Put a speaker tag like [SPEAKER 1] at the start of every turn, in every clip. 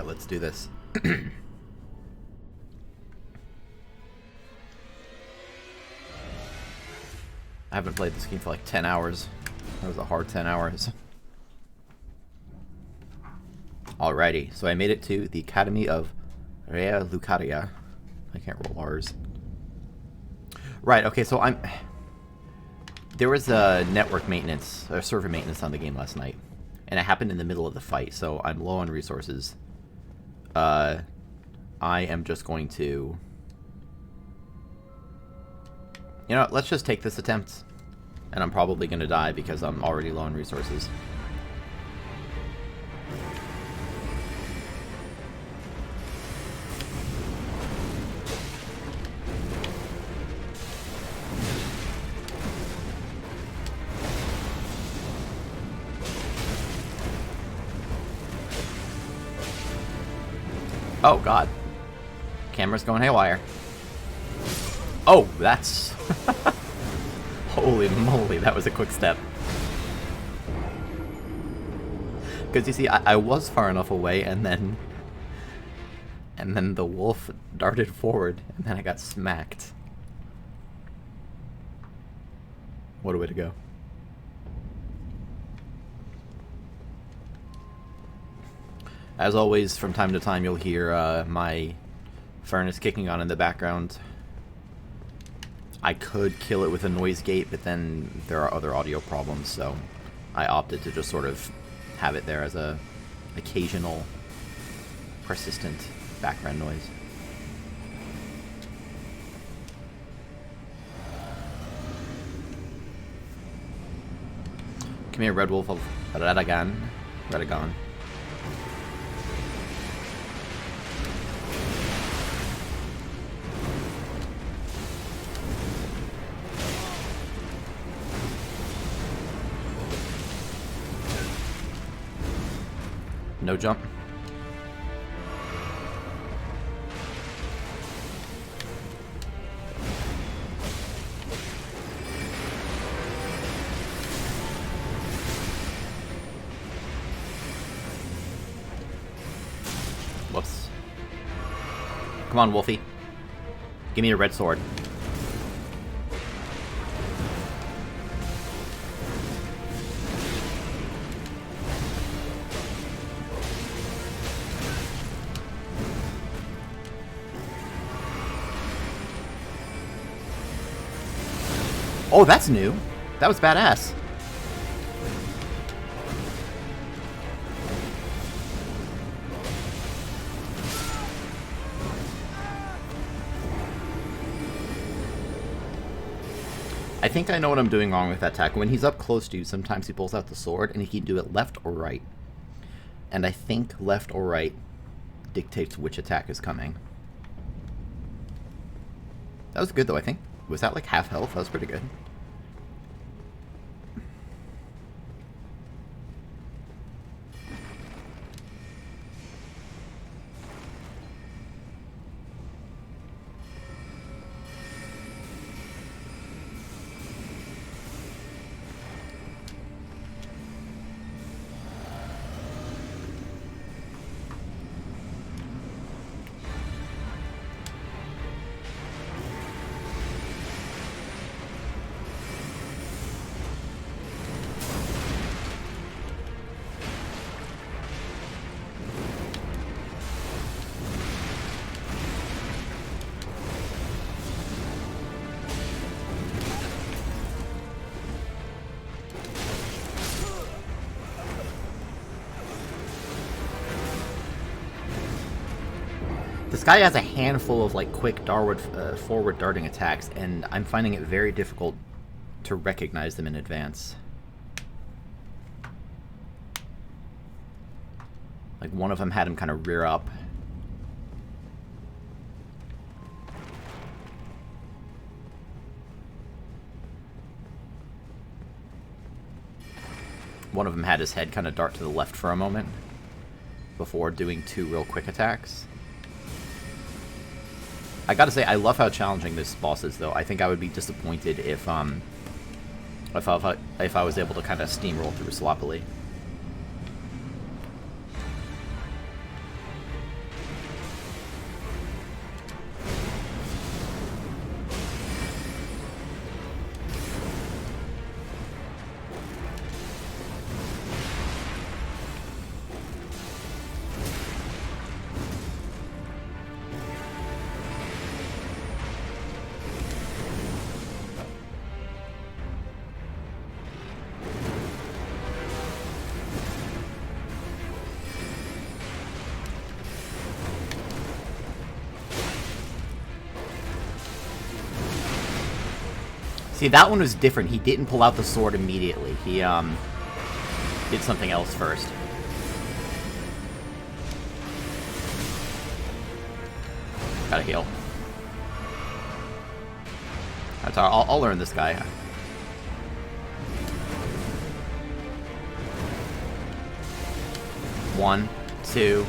[SPEAKER 1] Alright, let's do this. I haven't played this game for like 10 hours. That was a hard 10 hours. Alrighty, so I made it to the Academy of Rea Lucaria. I can't roll R's. Right, okay, so there was a network maintenance, or server maintenance on the game last night. And it happened in the middle of the fight, so I'm low on resources. I am just going to... You know, let's just take this attempt. And I'm probably going to die because I'm already low on resources. Oh, God. Camera's going haywire. Oh, that's... Holy moly, that was a quick step. Because you see, I was far enough away, and then the wolf darted forward, and then I got smacked. What a way to go. As always, from time to time, you'll hear my furnace kicking on in the background. I could kill it with a noise gate, but then there are other audio problems, so I opted to just sort of have it there as a occasional, persistent background noise. Come here, Red Wolf of Radagon. Radagon. No jump. Whoops. Come on, Wolfie. Give me your red sword. Oh, that's new. That was badass. I think I know what I'm doing wrong with that attack. When he's up close to you, sometimes he pulls out the sword, and he can do it left or right. And I think left or right dictates which attack is coming. That was good, though, I think. Was that like half health? That was pretty good. This guy has a handful of like quick forward darting attacks, and I'm finding it very difficult to recognize them in advance. Like one of them had him kind of rear up. One of them had his head kind of dart to the left for a moment before doing two real quick attacks. I gotta say, I love how challenging this boss is, though. I think I would be disappointed if I was able to kind of steamroll through sloppily. See, that one was different. He didn't pull out the sword immediately. He, did something else first. Gotta heal. That's all. I'll learn this guy. One, two.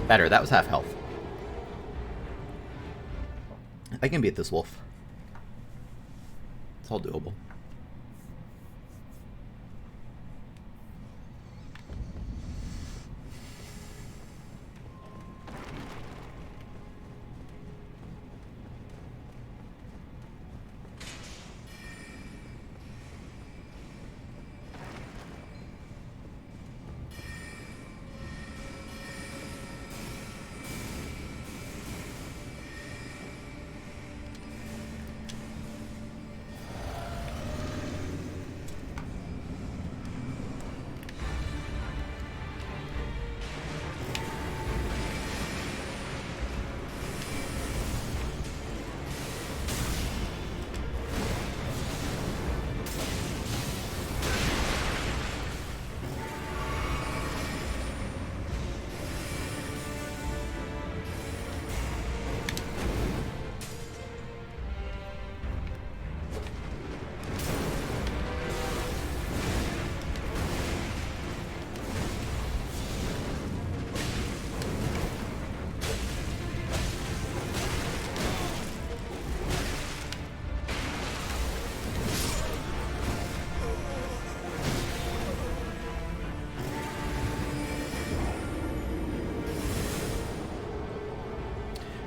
[SPEAKER 1] Better. That was half health. I can beat this wolf. It's all doable.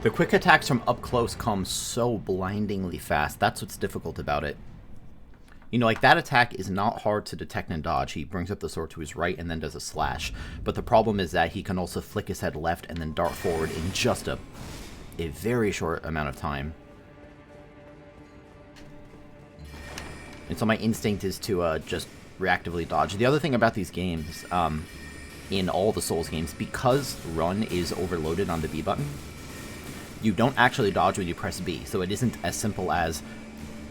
[SPEAKER 1] The quick attacks from up close come so blindingly fast. That's what's difficult about it. You know, like, that attack is not hard to detect and dodge. He brings up the sword to his right and then does a slash. But the problem is that he can also flick his head left and then dart forward in just a very short amount of time. And so my instinct is to just reactively dodge. The other thing about these games, in all the Souls games, because run is overloaded on the B button, you don't actually dodge when you press B, so it isn't as simple as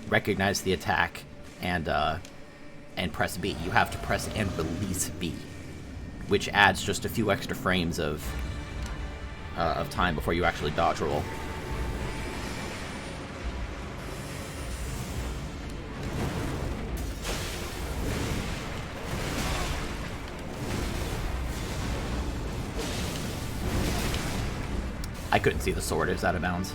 [SPEAKER 1] recognize the attack and press B. You have to press and release B, which adds just a few extra frames of time before you actually dodge roll. I couldn't see the sword. It was out of bounds.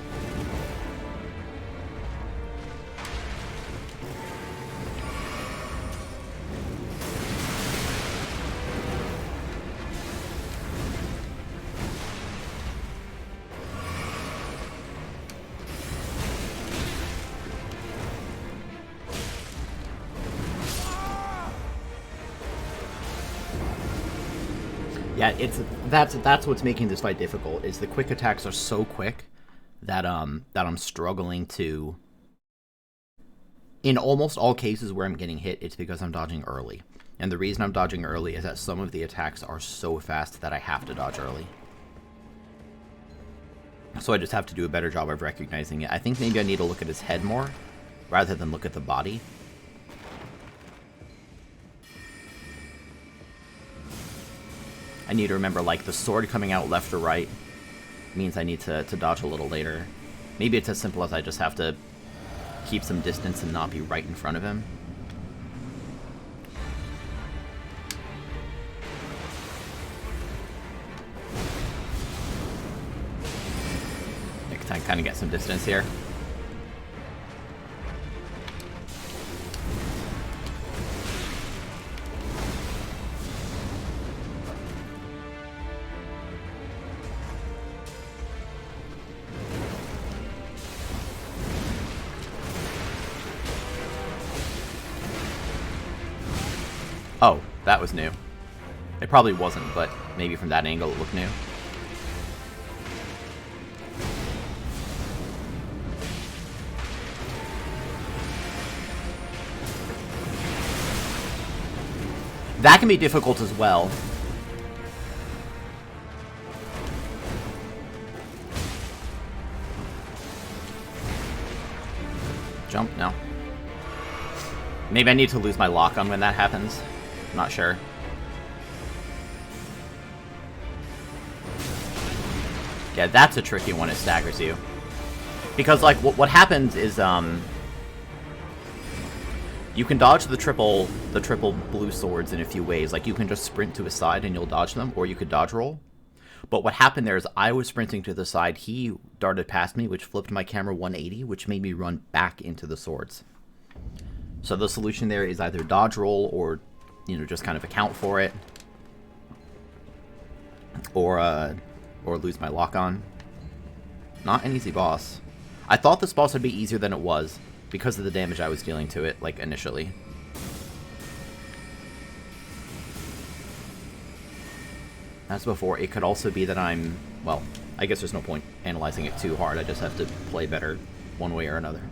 [SPEAKER 1] Yeah, that's what's making this fight difficult. Is the quick attacks are so quick that I'm struggling to. In almost all cases where I'm getting hit, it's because I'm dodging early, and the reason I'm dodging early is that some of the attacks are so fast that I have to dodge early. So I just have to do a better job of recognizing it. I think maybe I need to look at his head more rather than look at the body. I need to remember, like, the sword coming out left or right means I need to dodge a little later. Maybe it's as simple as I just have to keep some distance and not be right in front of him. I can kind of get some distance here. Oh, that was new. It probably wasn't, but maybe from that angle it looked new. That can be difficult as well. Jump? No. Maybe I need to lose my lock on when that happens. I'm not sure. Yeah, that's a tricky one. It staggers you. Because, like, what happens is, you can dodge the triple blue swords in a few ways. Like, you can just sprint to a side and you'll dodge them, or you could dodge roll. But what happened there is I was sprinting to the side, he darted past me, which flipped my camera 180, which made me run back into the swords. So the solution there is either dodge roll or, you know, just kind of account for it. Or lose my lock on. Not an easy boss. I thought this boss would be easier than it was, because of the damage I was dealing to it, like, initially. As before, it could also be that I'm... Well, I guess there's no point analyzing it too hard. I just have to play better one way or another.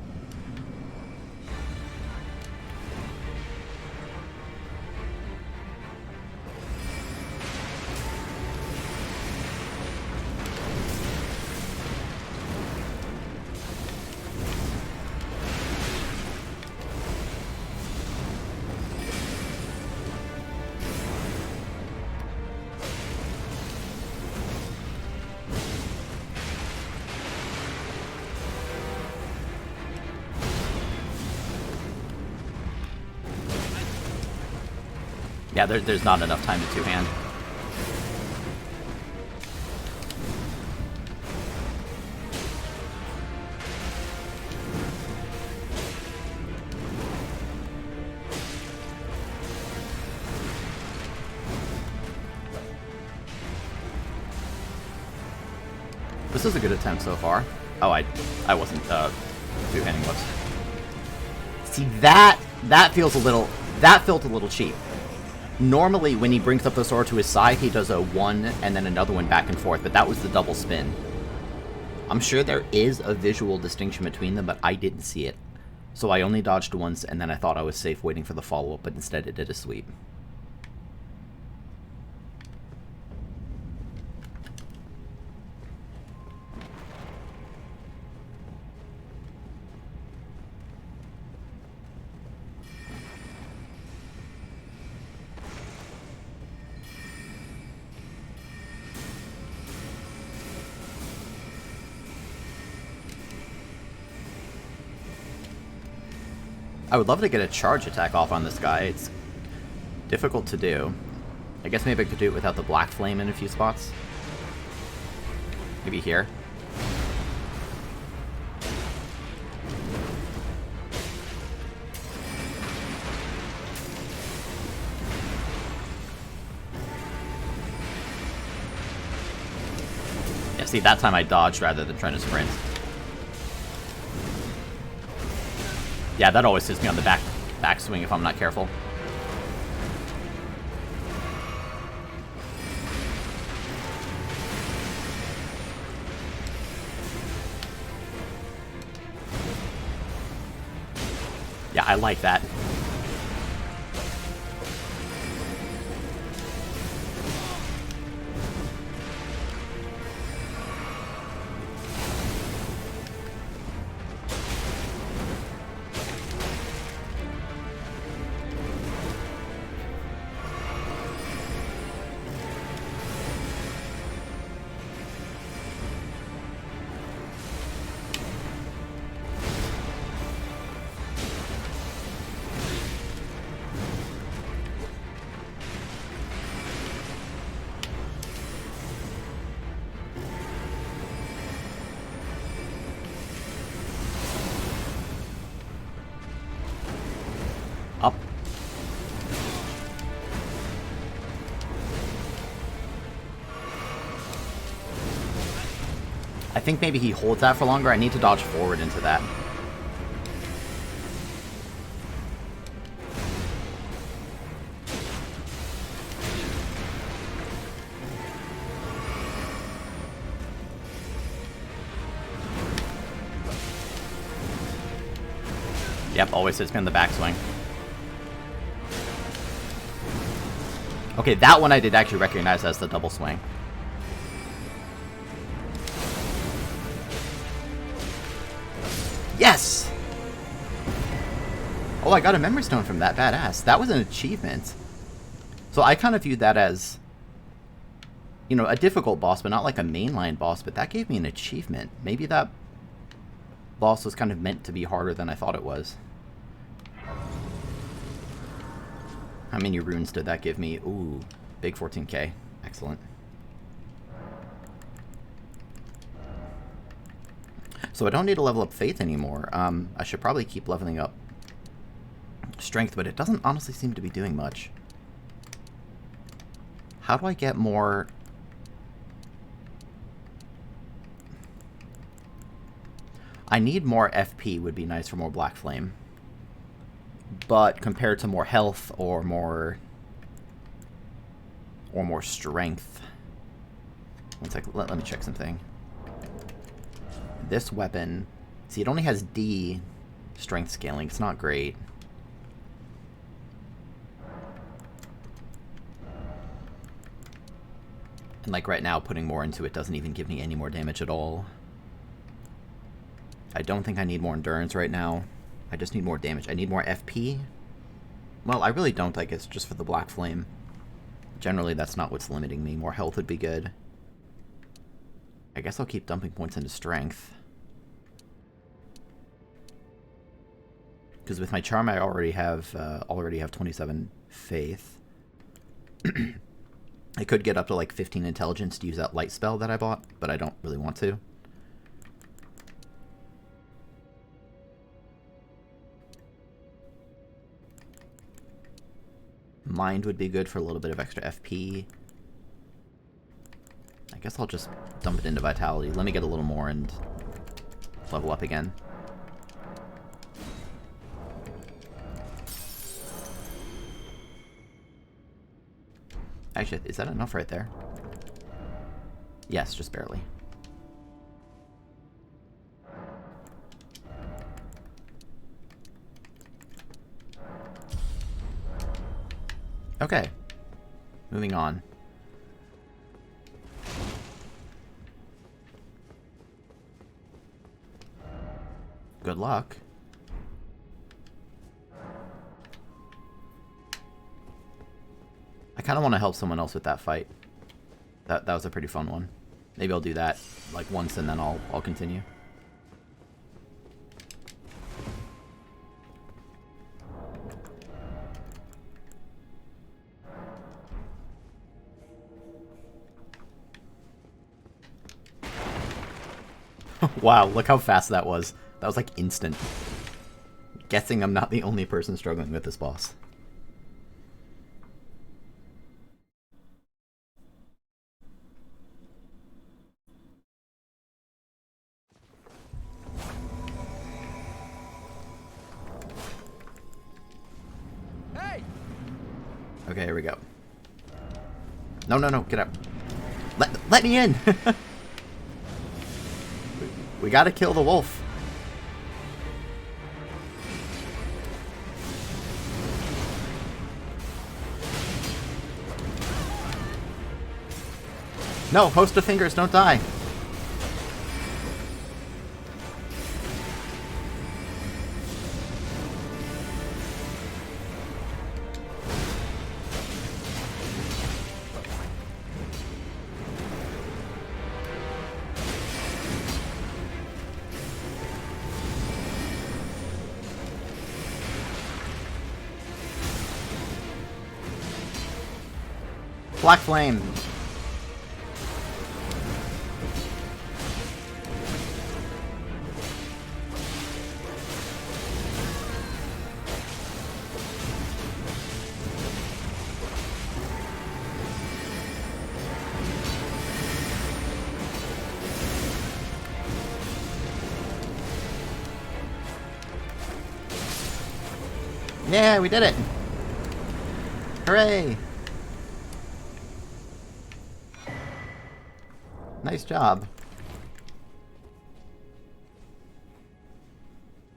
[SPEAKER 1] Yeah, there's not enough time to two-hand. This is a good attempt so far. Oh, I wasn't two-handing. Whoops. See, that feels a little... That felt a little cheap. Normally, when he brings up the sword to his side, he does a one and then another one back and forth, but that was the double spin. I'm sure there is a visual distinction between them, but I didn't see it. So I only dodged once, and then I thought I was safe waiting for the follow-up, but instead it did a sweep. I would love to get a charge attack off on this guy. It's difficult to do. I guess maybe I could do it without the black flame in a few spots. Maybe here. Yeah, see, that time I dodged rather than trying to sprint. Yeah, that always hits me on the backswing if I'm not careful. Yeah, I like that. Up. I think maybe he holds that for longer. I need to dodge forward into that. Yep, always hits me on the backswing. Okay, that one I did actually recognize as the double swing. Yes! Oh, I got a memory stone from that. Badass. That was an achievement. So I kind of viewed that as, you know, a difficult boss, but not like a mainline boss, but that gave me an achievement. Maybe that boss was kind of meant to be harder than I thought it was. How many runes did that give me? Ooh, big 14k. Excellent. So I don't need to level up Faith anymore. I should probably keep leveling up Strength, but it doesn't honestly seem to be doing much. How do I get more... I need more FP would be nice for more Black Flame. But compared to more health or more strength. One sec, let me check something. This weapon, see, it only has D strength scaling. It's not great. And like right now, putting more into it doesn't even give me any more damage at all. I don't think I need more endurance right now. I just need more damage. I need more FP. Well, I really don't, I guess, just for the Black Flame. Generally, that's not what's limiting me. More health would be good. I guess I'll keep dumping points into strength. Because with my charm, I already have 27 faith. I could get up to like 15 intelligence to use that light spell that I bought, but I don't really want to. Mind would be good for a little bit of extra FP. I guess I'll just dump it into Vitality. Let me get a little more and level up again. Actually, is that enough right there? Yes, just barely. Okay. Moving on. Good luck. I kind of want to help someone else with that fight. That was a pretty fun one. Maybe I'll do that like once and then I'll continue. Wow, look how fast that was. That was like instant. Guessing I'm not the only person struggling with this boss.
[SPEAKER 2] Hey!
[SPEAKER 1] Okay, here we go. No, no, no, get out. Let me in! We gotta kill the wolf. No, host of fingers, don't die. Black Flame. Yeah, we did it. Hooray. Nice job.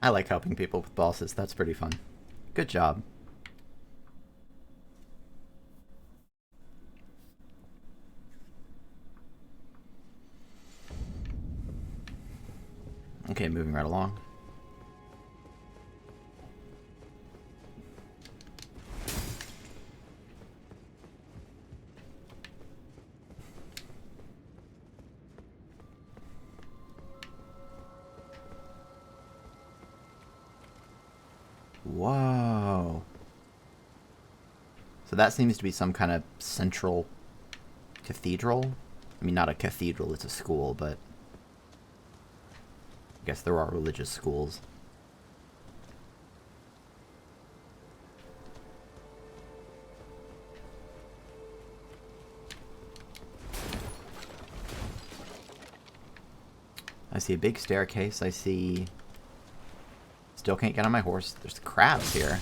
[SPEAKER 1] I like helping people with bosses. That's pretty fun. Good job. Okay, moving right along. Whoa. So that seems to be some kind of central cathedral. I mean, not a cathedral, it's a school, but I guess there are religious schools. I see a big staircase. I see... Still can't get on my horse. There's crabs here.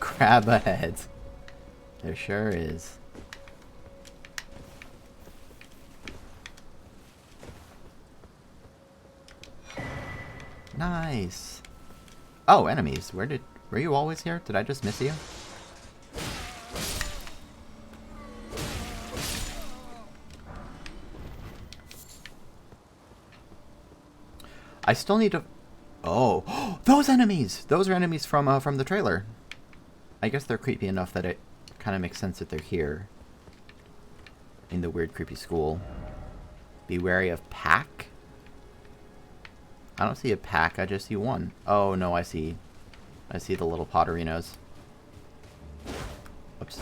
[SPEAKER 1] Crab ahead. There sure is. Nice. Oh, enemies. Were you always here? Did I just miss you? I still need to... Oh, those enemies! Those are enemies from the trailer. I guess they're creepy enough that it kind of makes sense that they're here. In the weird, creepy school. Be wary of pack? I don't see a pack, I just see one. Oh, no, I see the little Potterinos. Oops.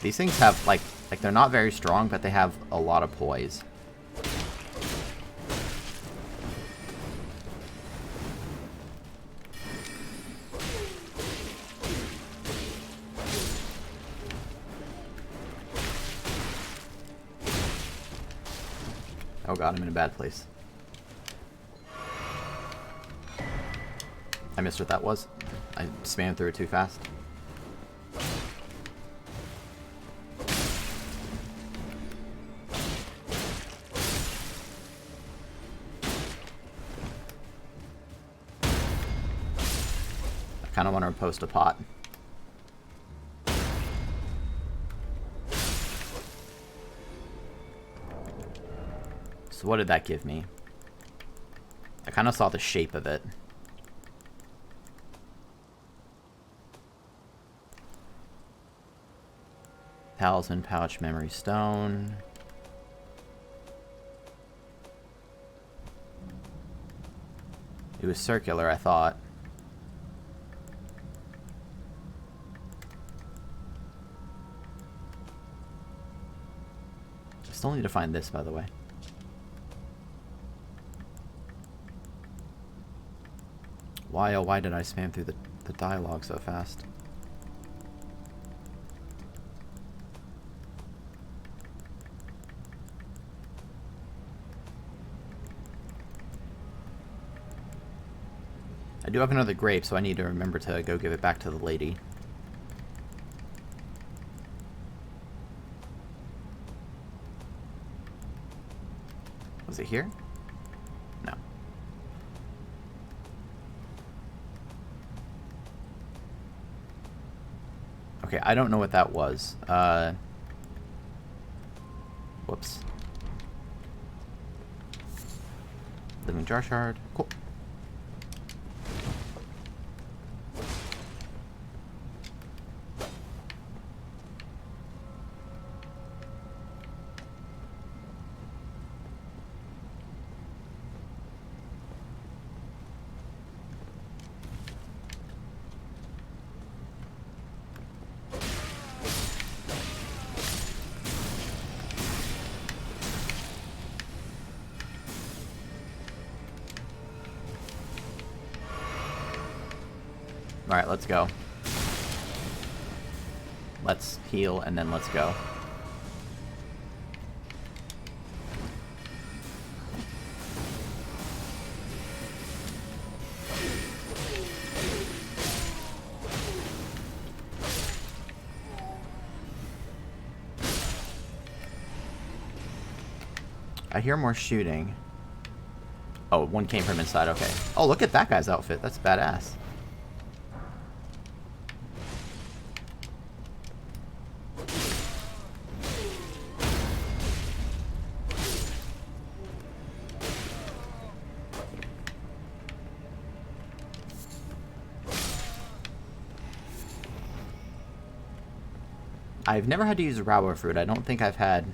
[SPEAKER 1] These things have, like they're not very strong, but they have a lot of poise. Oh god, I'm in a bad place. I missed what that was. I spammed through it too fast. I kind of want to post a pot. So what did that give me? I kind of saw the shape of it. Talisman pouch, memory stone. It was circular, I thought. I still need to find this, by the way. Why, oh why did I spam through the dialogue so fast? I do have another grape, so I need to remember to go give it back to the lady. Was it here? No. Okay, I don't know what that was. Whoops. Living jar shard. Cool. Alright, let's go. Let's heal, and then let's go. I hear more shooting. Oh, one came from inside, okay. Oh, look at that guy's outfit. That's badass. I've never had to use Rawa Fruit. I don't think I've had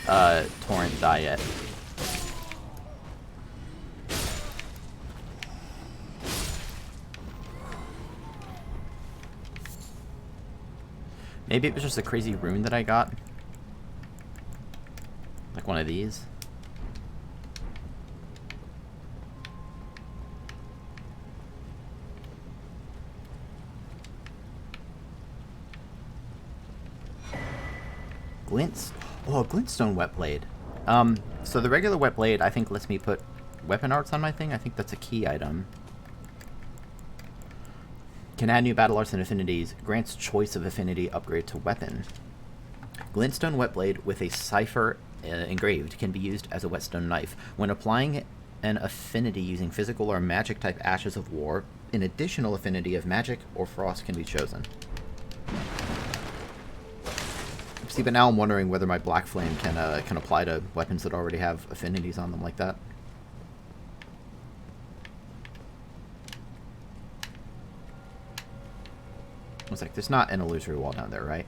[SPEAKER 1] Torrent die yet. Maybe it was just a crazy rune that I got. Like one of these. Glints. Oh, a glintstone wet blade. So the regular wet blade, I think, lets me put weapon arts on my thing. I think that's a key item. Can add new battle arts and affinities. Grants choice of affinity upgrade to weapon. Glintstone wet blade with a cipher engraved can be used as a whetstone knife. When applying an affinity using physical or magic type ashes of war, an additional affinity of magic or frost can be chosen. See, but now I'm wondering whether my Black Flame can apply to weapons that already have affinities on them like that. I was like, there's not an illusory wall down there, right?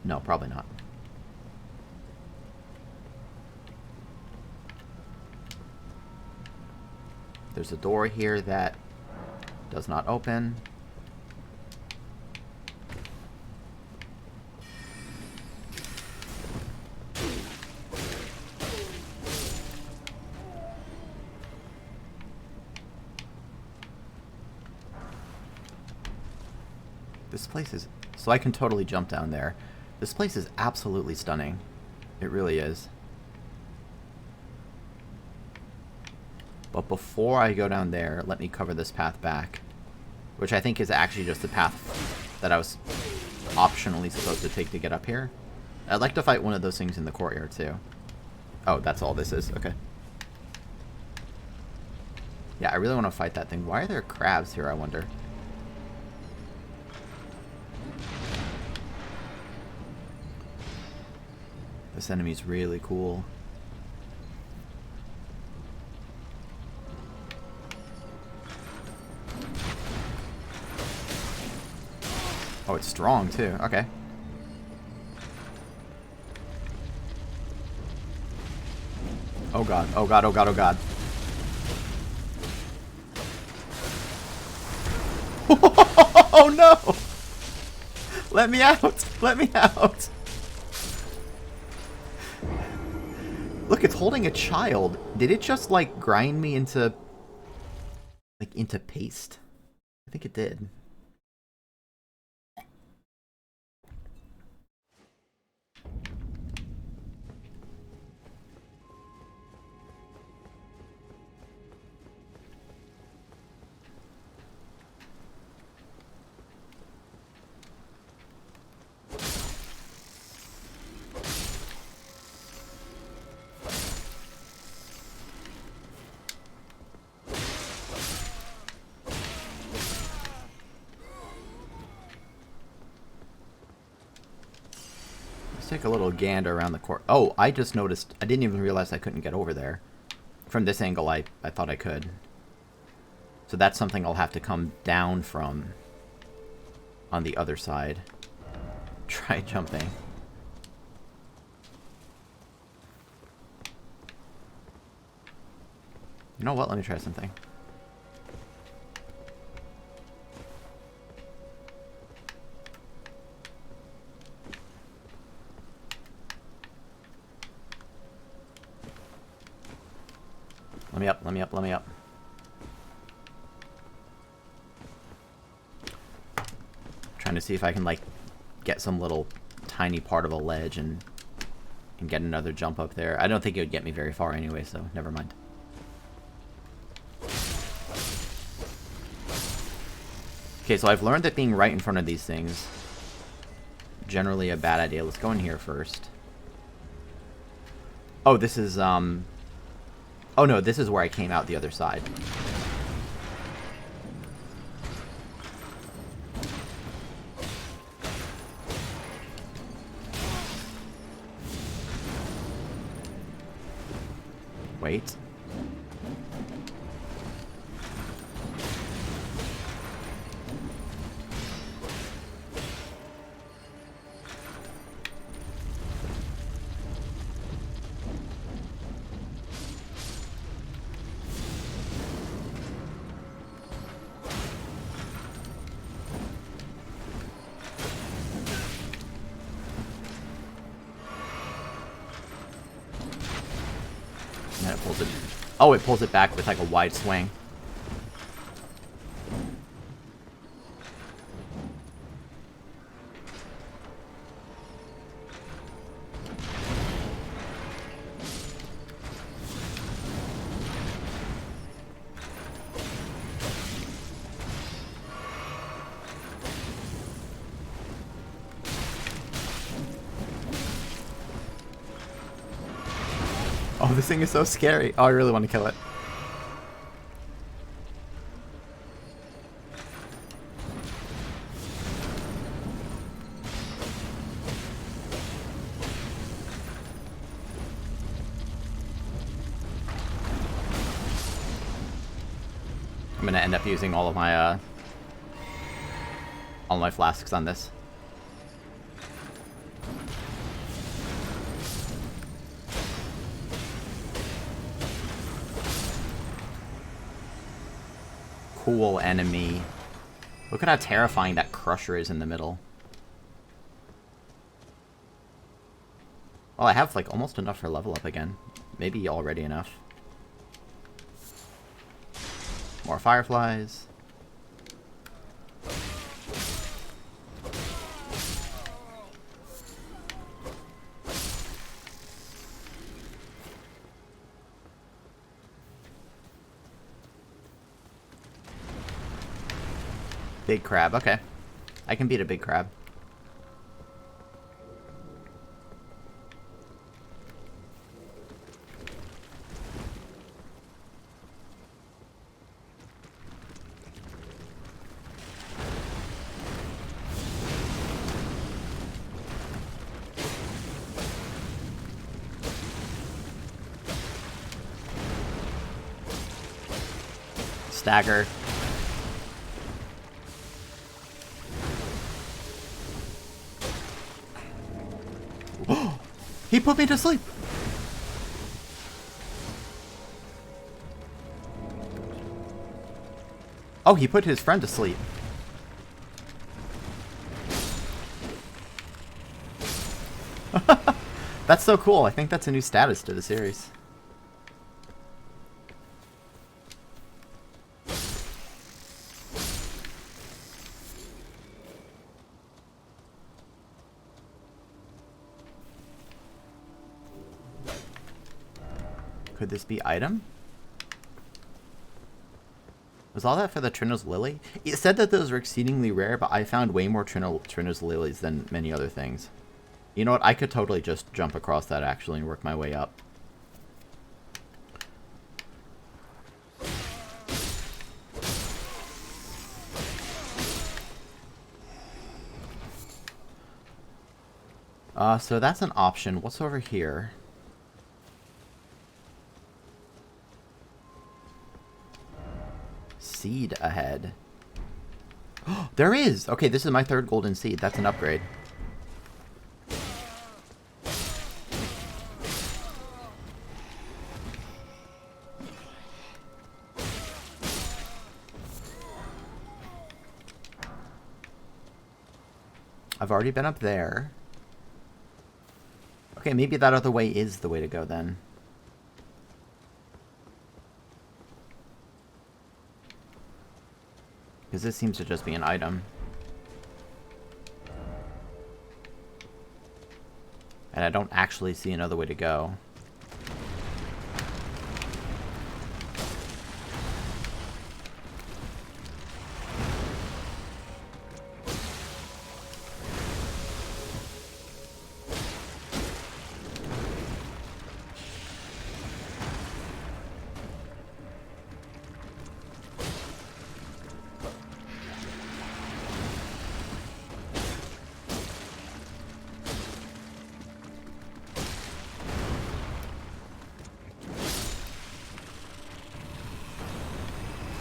[SPEAKER 1] No, probably not. There's a door here that does not open. This place is... So I can totally jump down there. This place is absolutely stunning. It really is. But before I go down there, let me cover this path back. Which I think is actually just the path that I was optionally supposed to take to get up here. I'd like to fight one of those things in the courtyard too. Oh, that's all this is? Okay. Yeah, I really want to fight that thing. Why are there crabs here, I wonder? This enemy's really cool. Oh, it's strong too. Okay. Oh god, oh god, oh god, oh god. Oh no! Let me out! Let me out! Look, it's holding a child. Did it just, like, grind me into... like, into paste? I think it did. Take a little gander around the court. Oh, I just noticed. I didn't even realize I couldn't get over there. From this angle, I thought I could. So that's something I'll have to come down from on the other side. Try jumping. You know what? Let me try something. Let me up, let me up, let me up. Trying to see if I can, like, get some little tiny part of a ledge and get another jump up there. I don't think it would get me very far anyway, so never mind. Okay, so I've learned that being right in front of these things generally a bad idea. Let's go in here first. Oh, this is, Oh no, this is where I came out the other side. Wait. And then it pulls it. Oh, it pulls it back with like a wide swing. Oh, this thing is so scary. Oh, I really want to kill it. I'm gonna end up using all my flasks on this. Cool enemy. Look at how terrifying that crusher is in the middle. Well, I have like almost enough for level up again. Maybe already enough. More fireflies. Big crab, okay. I can beat a big crab. Stagger. He put me to sleep. Oh, he put his friend to sleep. That's so cool. I think that's a new status to the series. Could this be item? Was all that for the Trino's Lily? It said that those were exceedingly rare, but I found way more Trino's Lilies than many other things. You know what? I could totally just jump across that actually and work my way up. So that's an option. What's over here? Seed ahead. There is! Okay, this is my third golden seed. That's an upgrade. I've already been up there. Okay, maybe that other way is the way to go then. Because this seems to just be an item. And I don't actually see another way to go.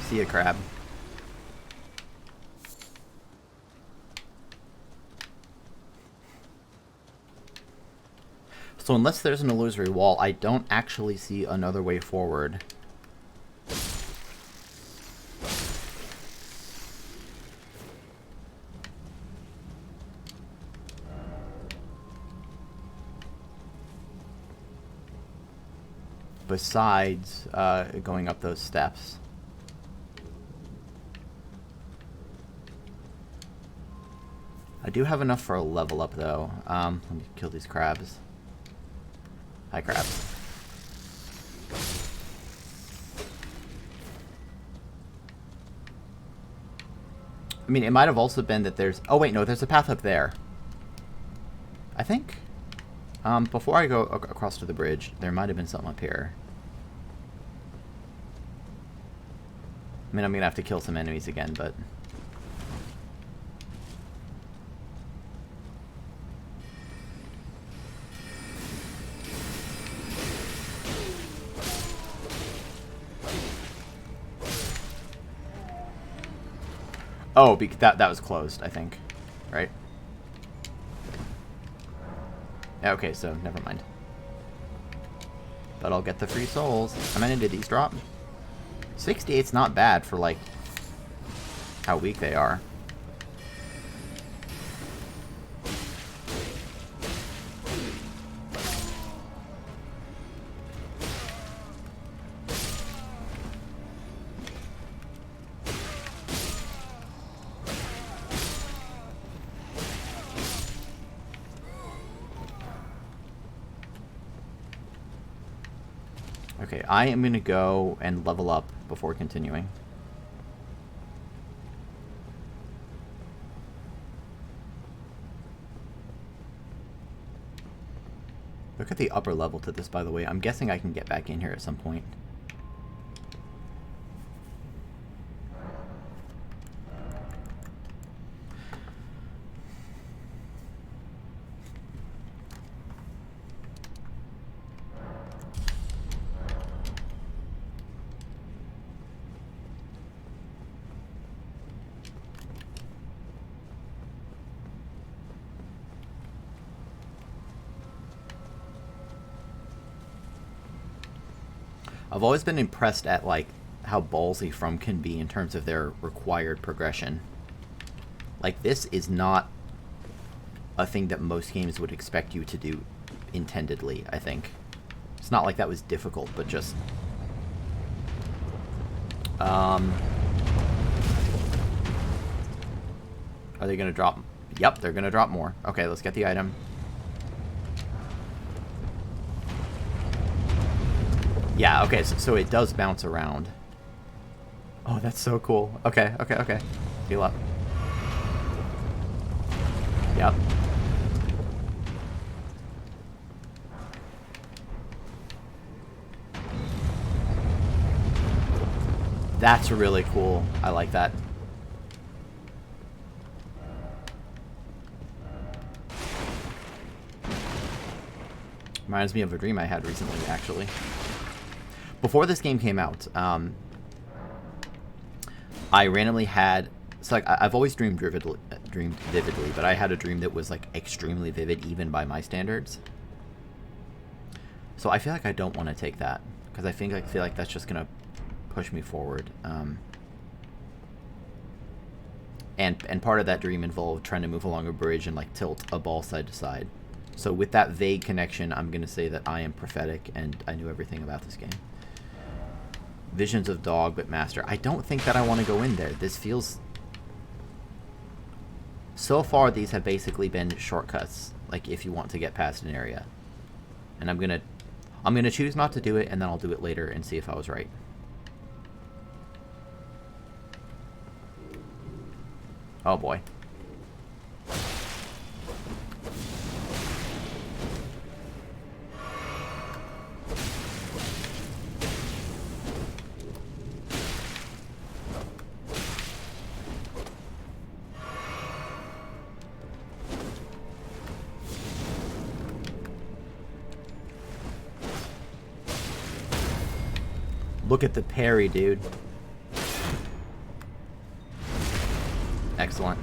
[SPEAKER 1] See ya, crab. So unless there's an illusory wall, I don't actually see another way forward. Besides going up those steps. I do have enough for a level up, though. Let me kill these crabs. Hi, crabs. I mean, it might have also been that there's... Oh, wait, no, there's a path up there. I think. Before I go across to the bridge, there might have been something up here. I mean, I'm gonna have to kill some enemies again, but... Oh, that was closed, I think. Right? Yeah, okay, so never mind. But I'll get the free souls. How many did these drop? 68's not bad for, like, how weak they are. Okay, I am going to go and level up before continuing. Look at the upper level to this, by the way. I'm guessing I can get back in here at some point. I've always been impressed at, like, how ballsy From can be in terms of their required progression. Like, this is not a thing that most games would expect you to do intendedly, I think. It's not like that was difficult, but just... Are they gonna drop... Yep, they're gonna drop more. Okay, let's get the item. Yeah, okay, so it does bounce around. Oh, that's so cool. Okay, okay, okay. Heal up. Yep. That's really cool. I like that. Reminds me of a dream I had recently, actually. Before this game came out, I randomly had... So, like, I've always dreamed vividly, but I had a dream that was, like, extremely vivid, even by my standards. So I feel like I don't want to take that, because I feel like that's just going to push me forward. And part of that dream involved trying to move along a bridge and, like, tilt a ball side to side. So with that vague connection, I'm going to say that I am prophetic, and I knew everything about this game. Visions of Dog, but Master. I don't think that I want to go in there. This feels... So far, these have basically been shortcuts, like if you want to get past an area. And I'm gonna choose not to do it, and then I'll do it later and see if I was right. Oh boy. Look at the parry, dude. Excellent.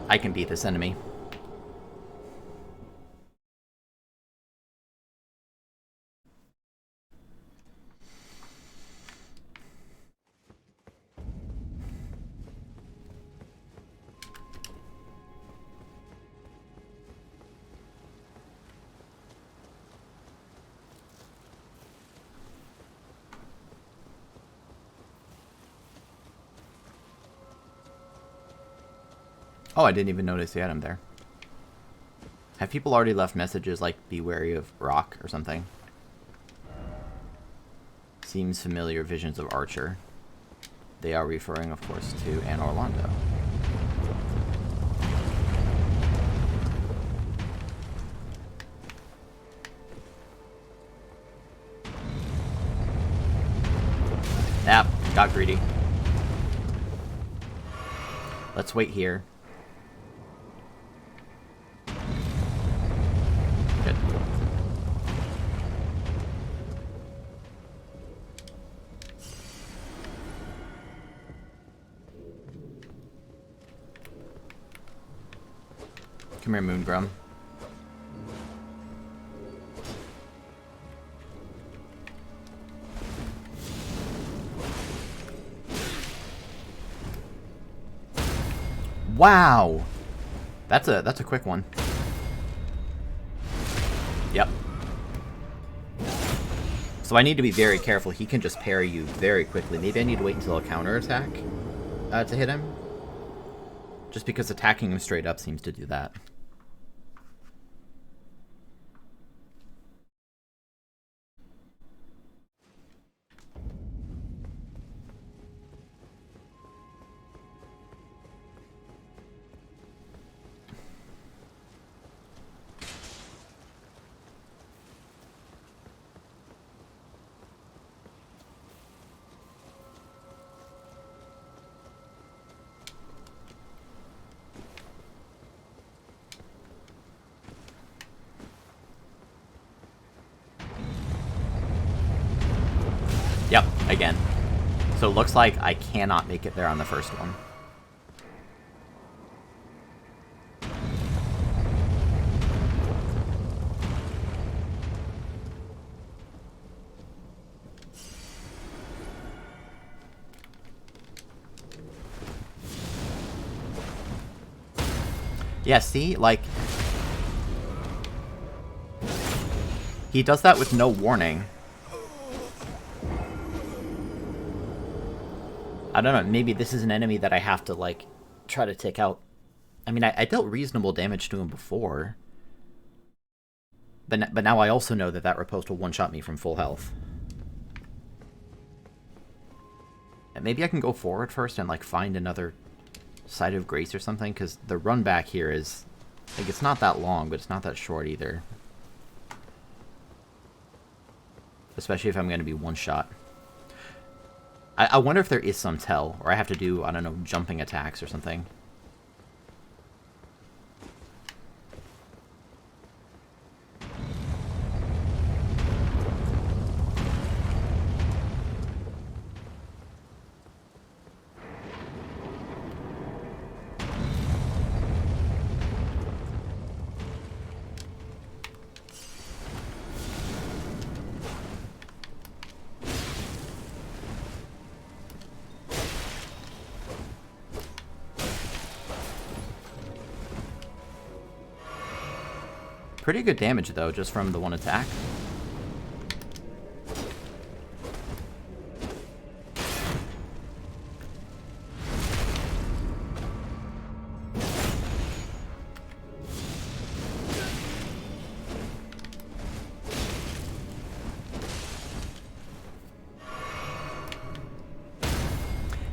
[SPEAKER 1] I can beat this enemy. Oh, I didn't even notice he had him there. Have people already left messages like, be wary of rock or something? Seems familiar, visions of Archer. They are referring, of course, to Anne Orlando. Yep, got greedy. Let's wait here. Good. Come here, Moongrum. Wow! That's a quick one. Yep. So I need to be very careful. He can just parry you very quickly. Maybe I need to wait until a counterattack to hit him. Just because attacking him straight up seems to do that. Yep, again. So it looks like I cannot make it there on the first one. Yeah, see? Like, he does that with no warning. I don't know, maybe this is an enemy that I have to, like, try to take out. I mean, I dealt reasonable damage to him before. But now I also know that riposte will one-shot me from full health. And maybe I can go forward first and, like, find another Site of Grace or something, because the run back here is... like, it's not that long, but it's not that short either. Especially if I'm going to be one-shot. I wonder if there is some tell, or I have to do, I don't know, jumping attacks or something. Pretty good damage, though, just from the one attack.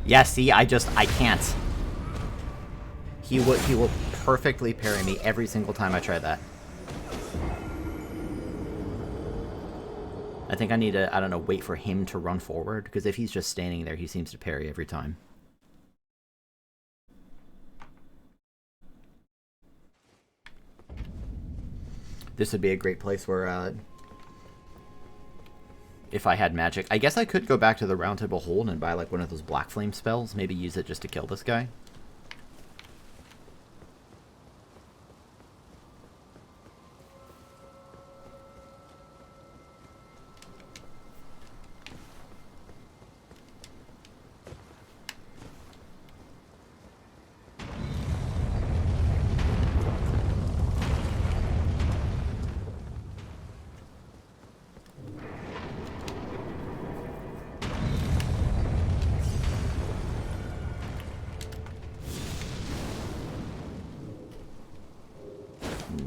[SPEAKER 1] Yeah, see, I can't. He will perfectly parry me every single time I try that. I think I need to, I don't know, wait for him to run forward, because if he's just standing there, he seems to parry every time. This would be a great place where, if I had magic. I guess I could go back to the Round Table Hold and buy, like, one of those Black Flame spells. Maybe use it just to kill this guy.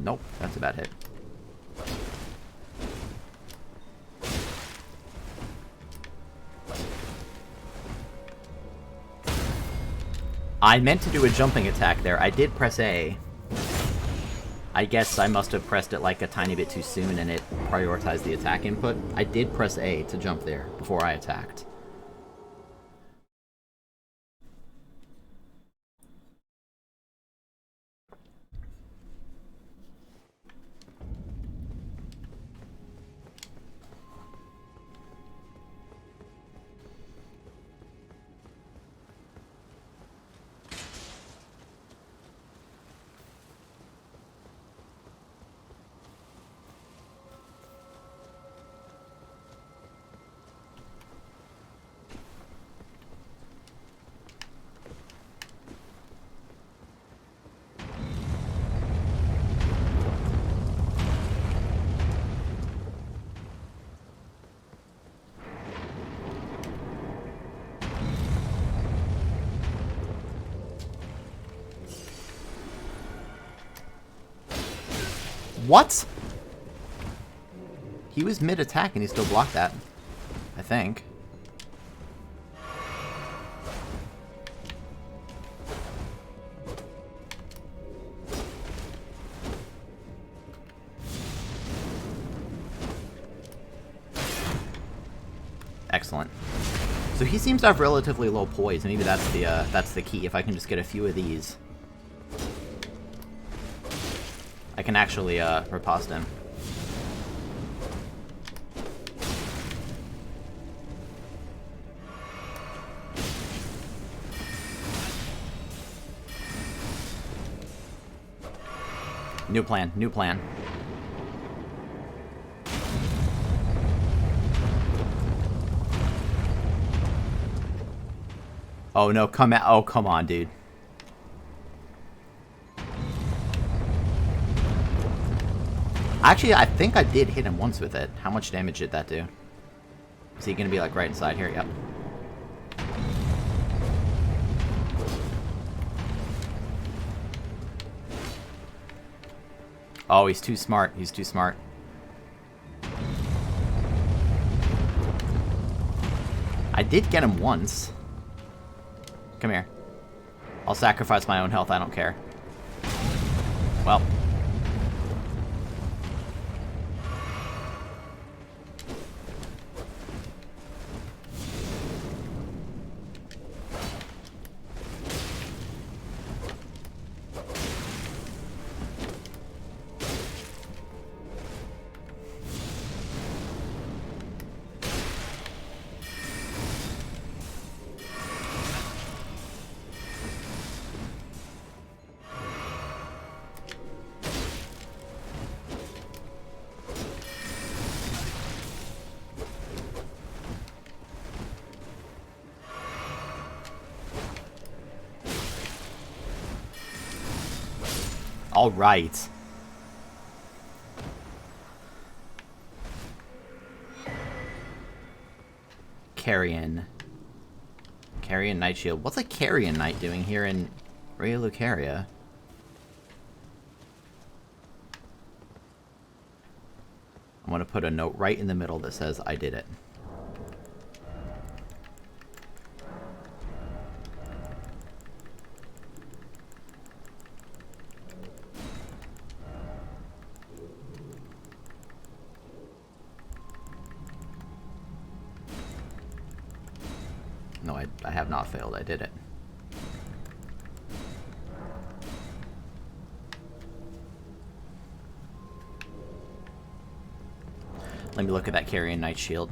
[SPEAKER 1] Nope, that's a bad hit. I meant to do a jumping attack there. I did press A. I guess I must have pressed it like a tiny bit too soon and it prioritized the attack input. I did press A to jump there before I attacked. What? He was mid-attack and he still blocked that. I think. Excellent. So he seems to have relatively low poise. Maybe that's the key. If I can just get a few of these, I can actually riposte him. New plan, new plan. Oh no, come out. Oh, come on, dude. Actually, I think I did hit him once with it. How much damage did that do? Is he gonna be like right inside here? Yep. Oh, he's too smart. He's too smart. I did get him once. Come here. I'll sacrifice my own health. I don't care. Well. All right. Carrion. Carrion Night Shield. What's a Carrion Knight doing here in Rea Lucaria? I'm going to put a note right in the middle that says, I did it. No, I have not failed. I did it. Let me look at that Carrion Knight shield.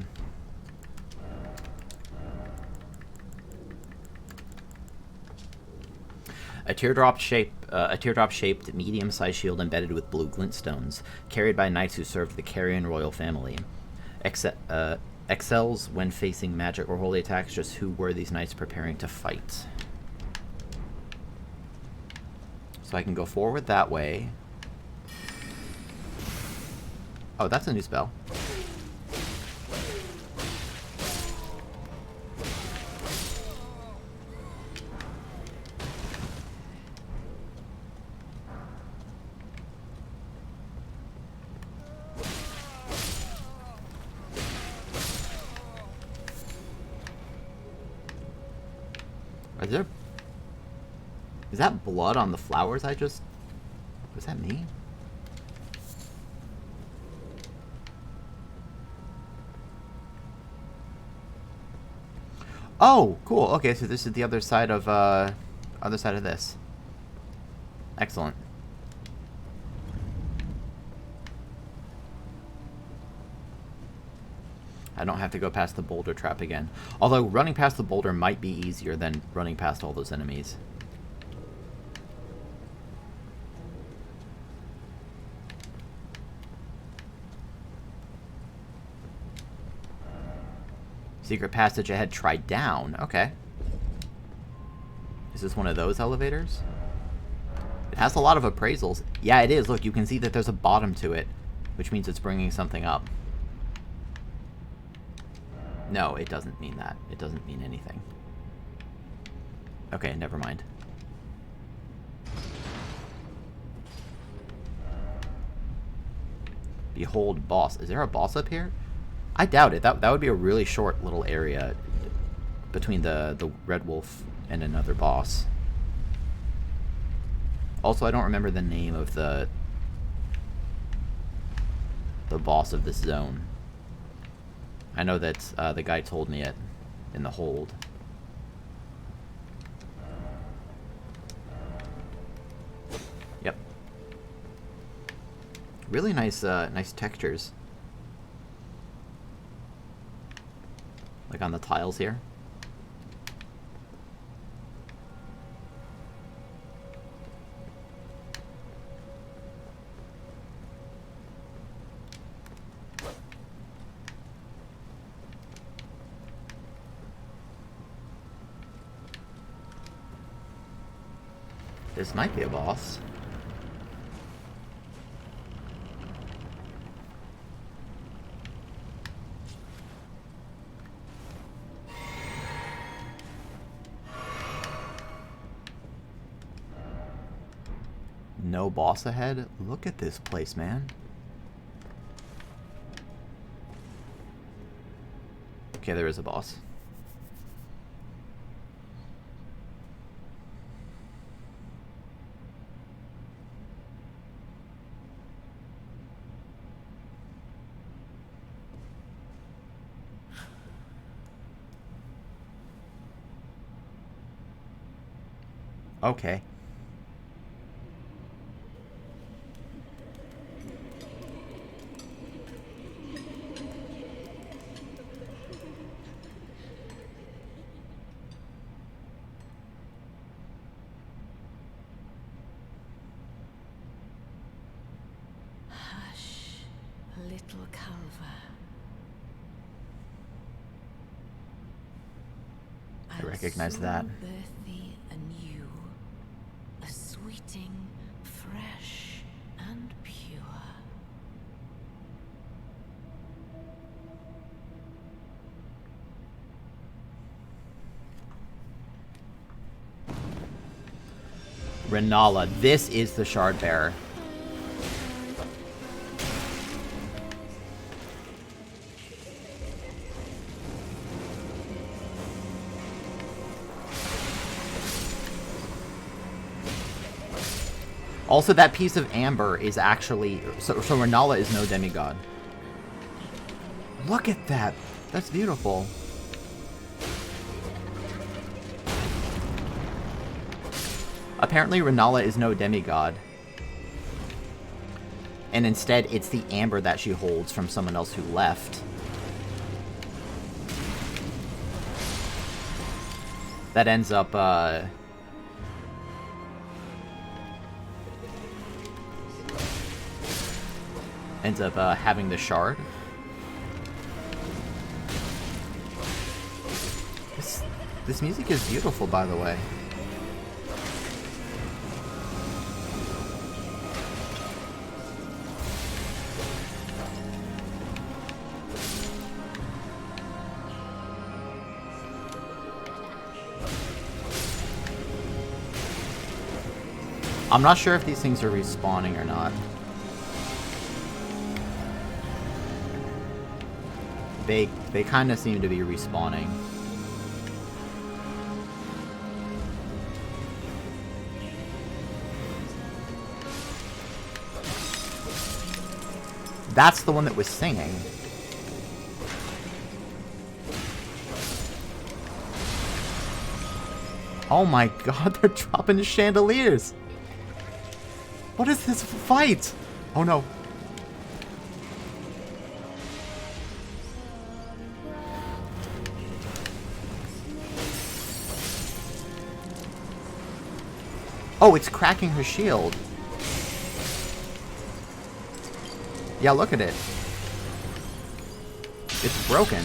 [SPEAKER 1] A teardrop-shaped, medium-sized shield embedded with blue glintstones, carried by knights who served the Carrion royal family. Excels when facing magic or holy attacks. Just who were these knights preparing to fight? So I can go forward that way. Oh, that's a new spell. Is that blood on the flowers I just... Was that me? Oh, cool. Okay, so this is the other side of this. Excellent. I don't have to go past the boulder trap again. Although running past the boulder might be easier than running past all those enemies. Secret passage ahead, try down. Okay. Is this one of those elevators? It has a lot of appraisals. Yeah, it is. Look, you can see that there's a bottom to it, which means it's bringing something up. No, it doesn't mean that. It doesn't mean anything. Okay, never mind. Behold boss. Is there a boss up here? I doubt it. That would be a really short little area between the Red Wolf and another boss. Also, I don't remember the name of the boss of this zone. I know that the guy told me it in the hold. Yep. Really nice, nice textures. Like on the tiles here. This might be a boss. No boss ahead? Look at this place, man. Okay, there is a boss. Okay.
[SPEAKER 3] Hush, little Culver.
[SPEAKER 1] I recognize that.
[SPEAKER 3] Birth thee anew, a sweeting, fresh and pure.
[SPEAKER 1] Renala, this is the Shard Bearer. Also, that piece of amber is actually... So Renala is no demigod. Look at that. That's beautiful. Apparently, Renala is no demigod. And instead, it's the amber that she holds from someone else who left. That ends up, having the shard. This music is beautiful, by the way. I'm not sure if these things are respawning or not. They kind of seem to be respawning. That's the one that was singing. Oh my god, they're dropping chandeliers! What is this fight? Oh no. Oh, it's cracking her shield. Yeah, look at it. It's broken.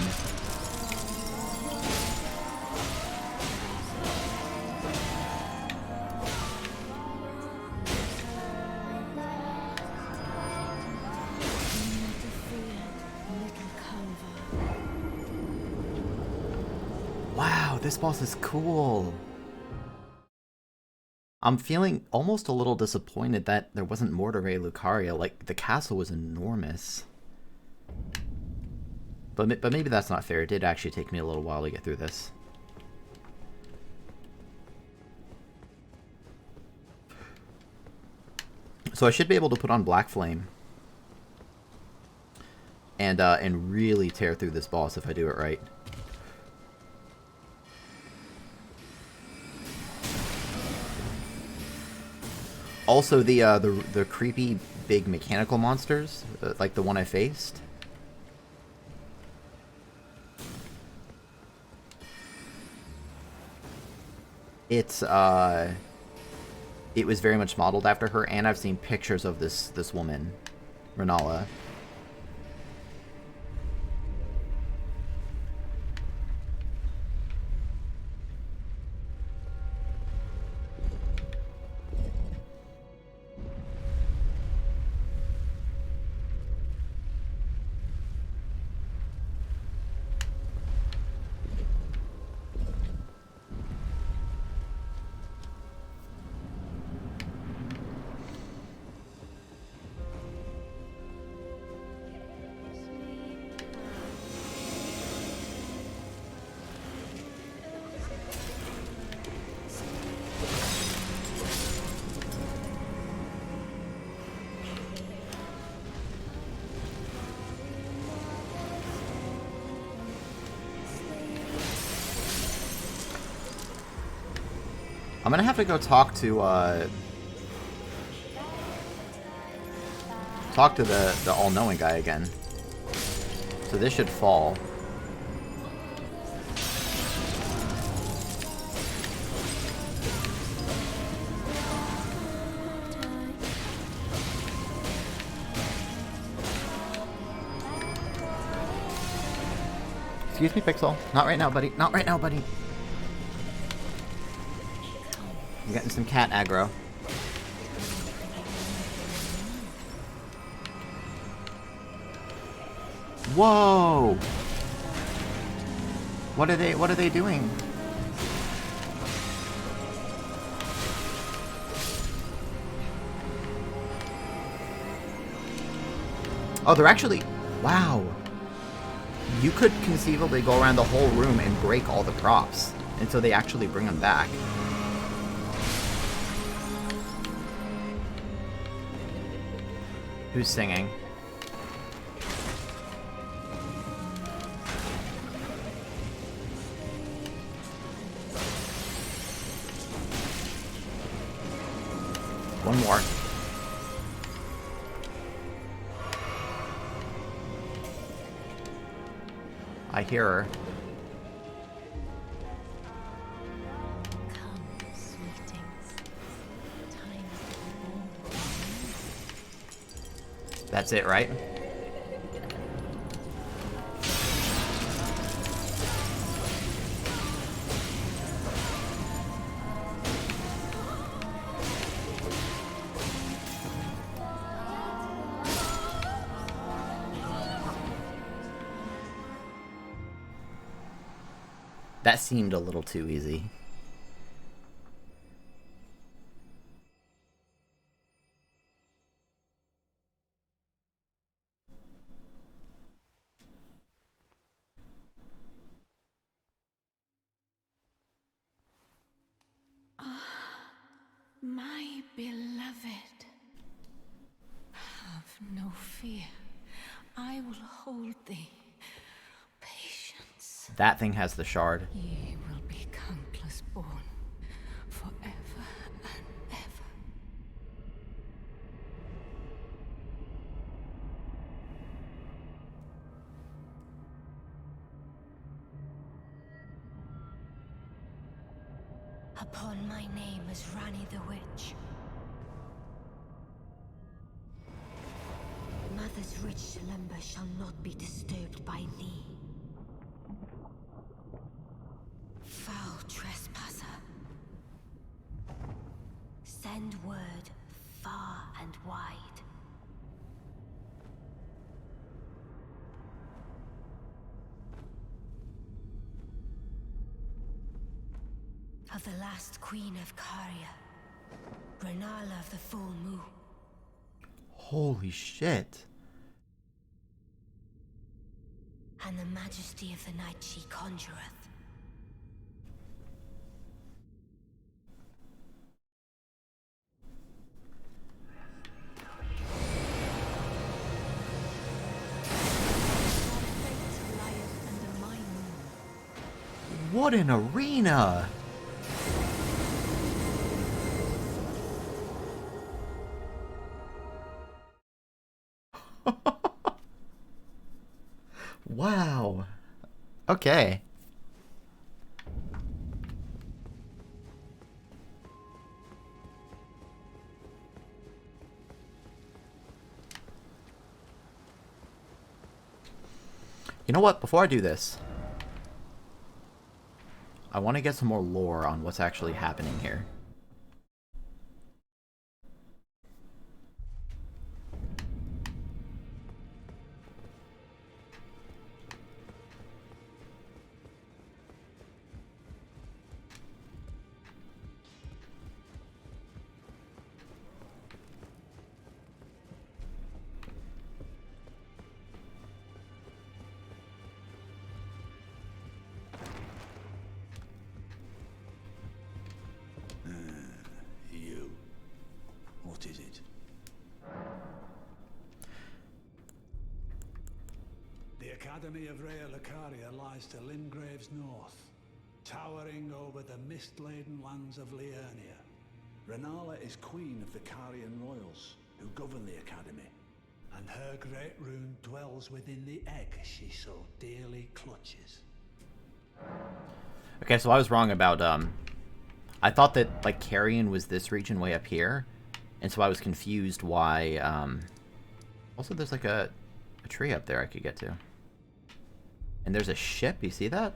[SPEAKER 1] Wow, this boss is cool. I'm feeling almost a little disappointed that there wasn't more to Raya Lucaria. Like, the castle was enormous. But maybe that's not fair. It did actually take me a little while to get through this. So I should be able to put on Black Flame. And really tear through this boss if I do it right. Also, the creepy big mechanical monsters, like the one I faced. It was very much modeled after her, and I've seen pictures of this woman, Renala. I'm gonna have to go talk to the all-knowing guy again. So this should fall. Excuse me, Pixel. Not right now, buddy. Not right now, buddy. I'm getting some cat aggro. Whoa! What are they doing? Oh, they're actually... Wow. You could conceivably go around the whole room and break all the props. And so they actually bring them back. Who's singing? One more. I hear her.
[SPEAKER 3] Come, sweetings. Time for the ball.
[SPEAKER 1] That's it, right? That seemed a little too easy.
[SPEAKER 3] My beloved, have no fear. I will hold thee. Patience.
[SPEAKER 1] That thing has the shard.
[SPEAKER 3] Ye will be countless born, forever and ever. Upon my name as Rani the Witch. Mother's rich slumber shall not be disturbed by thee. Foul trespasser. Send word far and wide. Of the last queen of Caria, Renala of the full moon.
[SPEAKER 1] Holy shit.
[SPEAKER 3] And the majesty of the night she conjureth.
[SPEAKER 1] What an arena! Wow. Okay. You know what? Before I do this, I want to get some more lore on what's actually happening here.
[SPEAKER 4] What is it? The Academy of Rhea Lucaria lies to Limgrave's north, towering over the mist-laden lands of Liurnia. Renala is queen of the Carian royals, who govern the Academy, and her great rune dwells within the egg she so dearly clutches.
[SPEAKER 1] Okay, so I was wrong about, I thought that, like, Carrion was this region way up here, and so I was confused why, also there's, like, a tree up there I could get to. And there's a ship, you see that?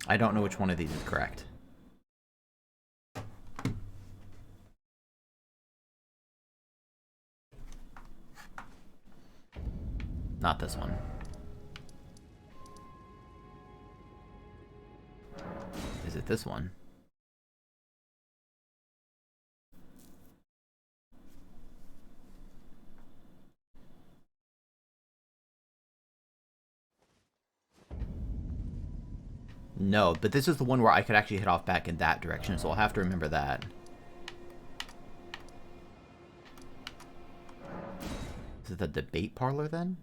[SPEAKER 1] I don't know which one of these is correct. Not this one. Is it this one? No, but this is the one where I could actually head off back in that direction, so I'll have to remember that. Is it the debate parlor then?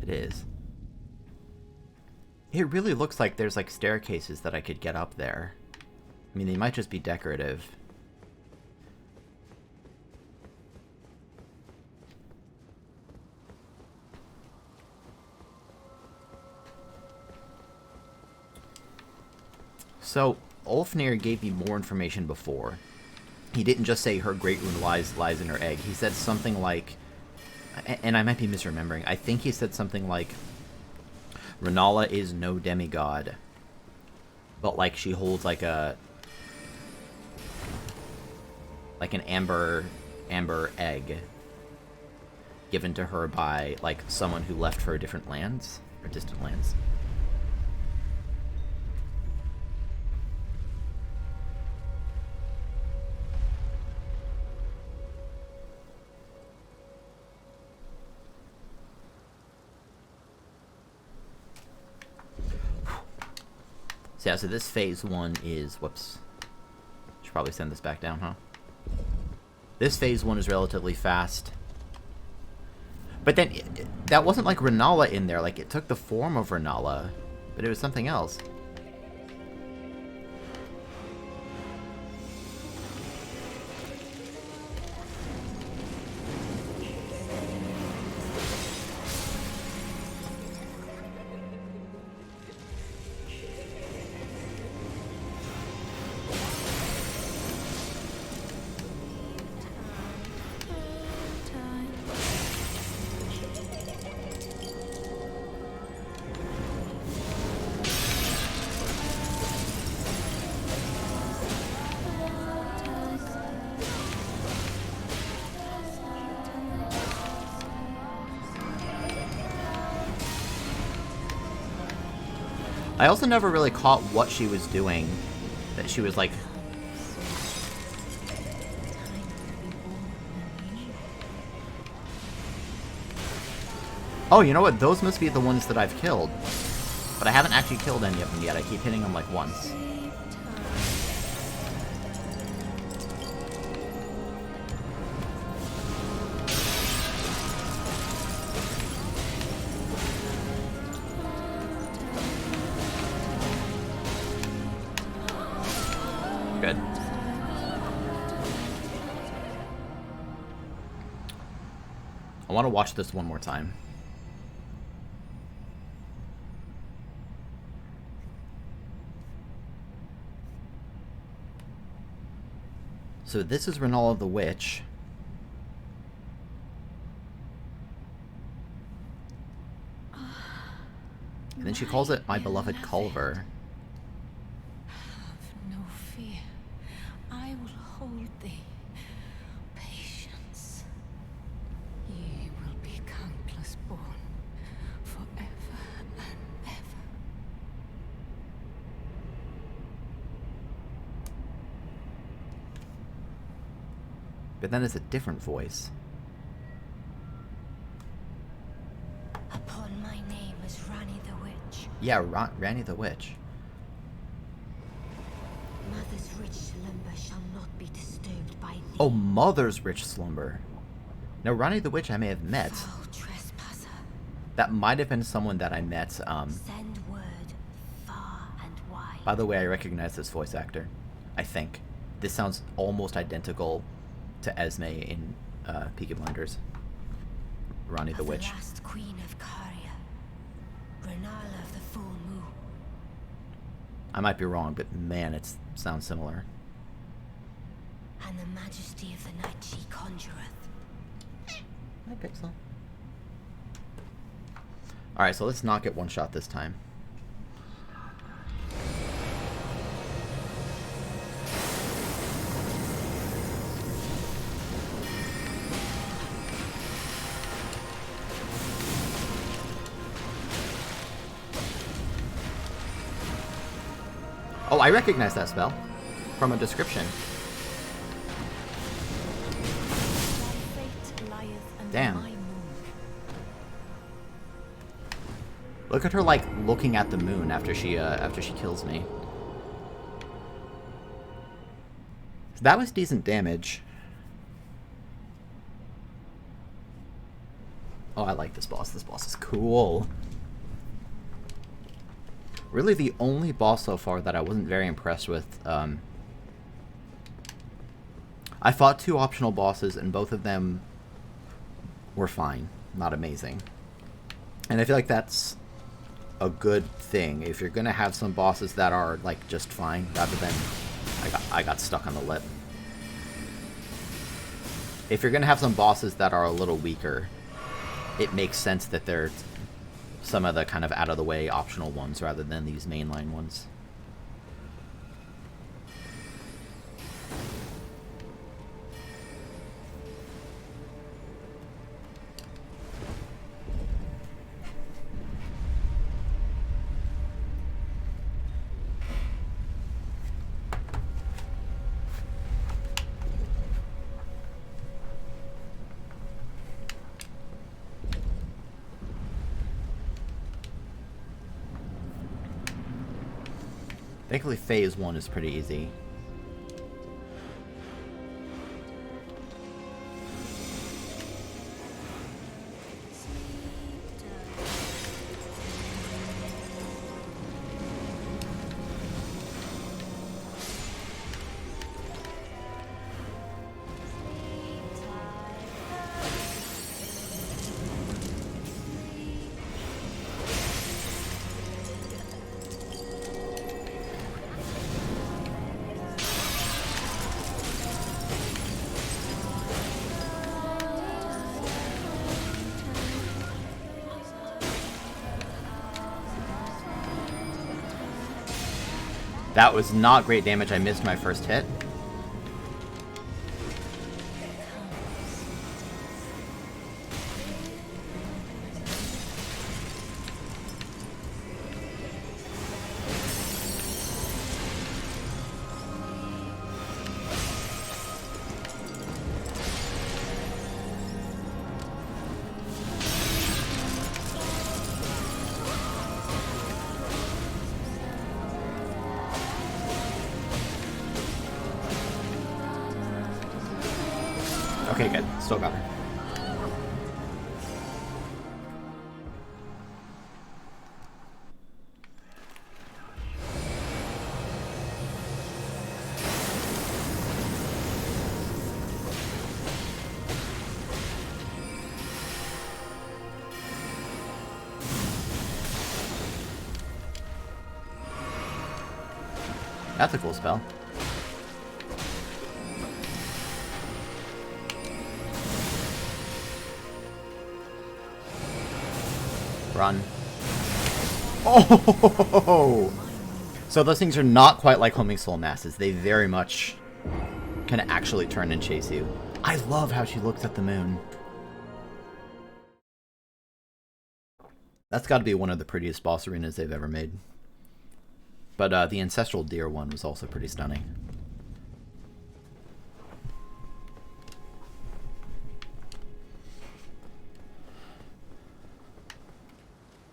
[SPEAKER 1] It is. It really looks like there's like staircases that I could get up there. I mean, they might just be decorative. So, Ulfnir gave me more information before. He didn't just say her great rune lies in her egg. He said something like, and I might be misremembering, I think he said something like, Renala is no demigod, but like she holds like an amber egg given to her by like someone who left for different lands or distant lands. So yeah, so this phase 1 is, whoops, should probably send this back down, huh? This phase 1 is relatively fast. But then, that wasn't like Renala in there, like it took the form of Renala, but it was something else. I also never really caught what she was doing. That she was like... Oh, you know what? Those must be the ones that I've killed. But I haven't actually killed any of them yet. I keep hitting them like once. Good. I want to watch this one more time. So this is Renala the Witch. And then she calls it my beloved Culver.
[SPEAKER 3] Have no fear. I will hold thee. Patience. Ye will be countless born, forever and ever.
[SPEAKER 1] But then it's a different voice.
[SPEAKER 3] Upon my name is Rani the Witch.
[SPEAKER 1] Yeah, Rani the Witch.
[SPEAKER 3] Mother's rich slumber shall not be disturbed by thee.
[SPEAKER 1] Oh, Mother's rich slumber. Now, Rani the Witch I may have met.
[SPEAKER 3] Foul trespasser.
[SPEAKER 1] That might have been someone that I met.
[SPEAKER 3] Send word far and wide.
[SPEAKER 1] By the way, I recognize this voice actor. I think. This sounds almost identical to Esme in Peaky Blinders. Rani the Witch.
[SPEAKER 3] The last queen of Caria. Renala of the full moon.
[SPEAKER 1] I might be wrong, but man, it sounds similar.
[SPEAKER 3] And the majesty of the night she conjureth.
[SPEAKER 1] Hi, Pixel. Alright, so let's not get one shot this time. Oh, I recognize that spell from a description. Damn. Look at her like looking at the moon after she kills me. So that was decent damage. Oh, I like this boss. This boss is cool. Really, the only boss so far that I wasn't very impressed with, I fought 2 optional bosses, and both of them were fine. Not amazing. And I feel like that's a good thing. If you're gonna have some bosses that are, like, just fine, rather than... I got stuck on the lip. If you're gonna have some bosses that are a little weaker, it makes sense that they're some of the kind of out-of-the-way optional ones rather than these mainline ones. Thankfully, phase 1 is pretty easy. That was not great damage. I missed my first hit. Okay, good. Still got her. That's a cool spell. Run. Oh! So those things are not quite like homing soul masses. They very much can actually turn and chase you. I love how she looks at the moon. That's got to be one of the prettiest boss arenas they've ever made. But the Ancestral Deer one was also pretty stunning.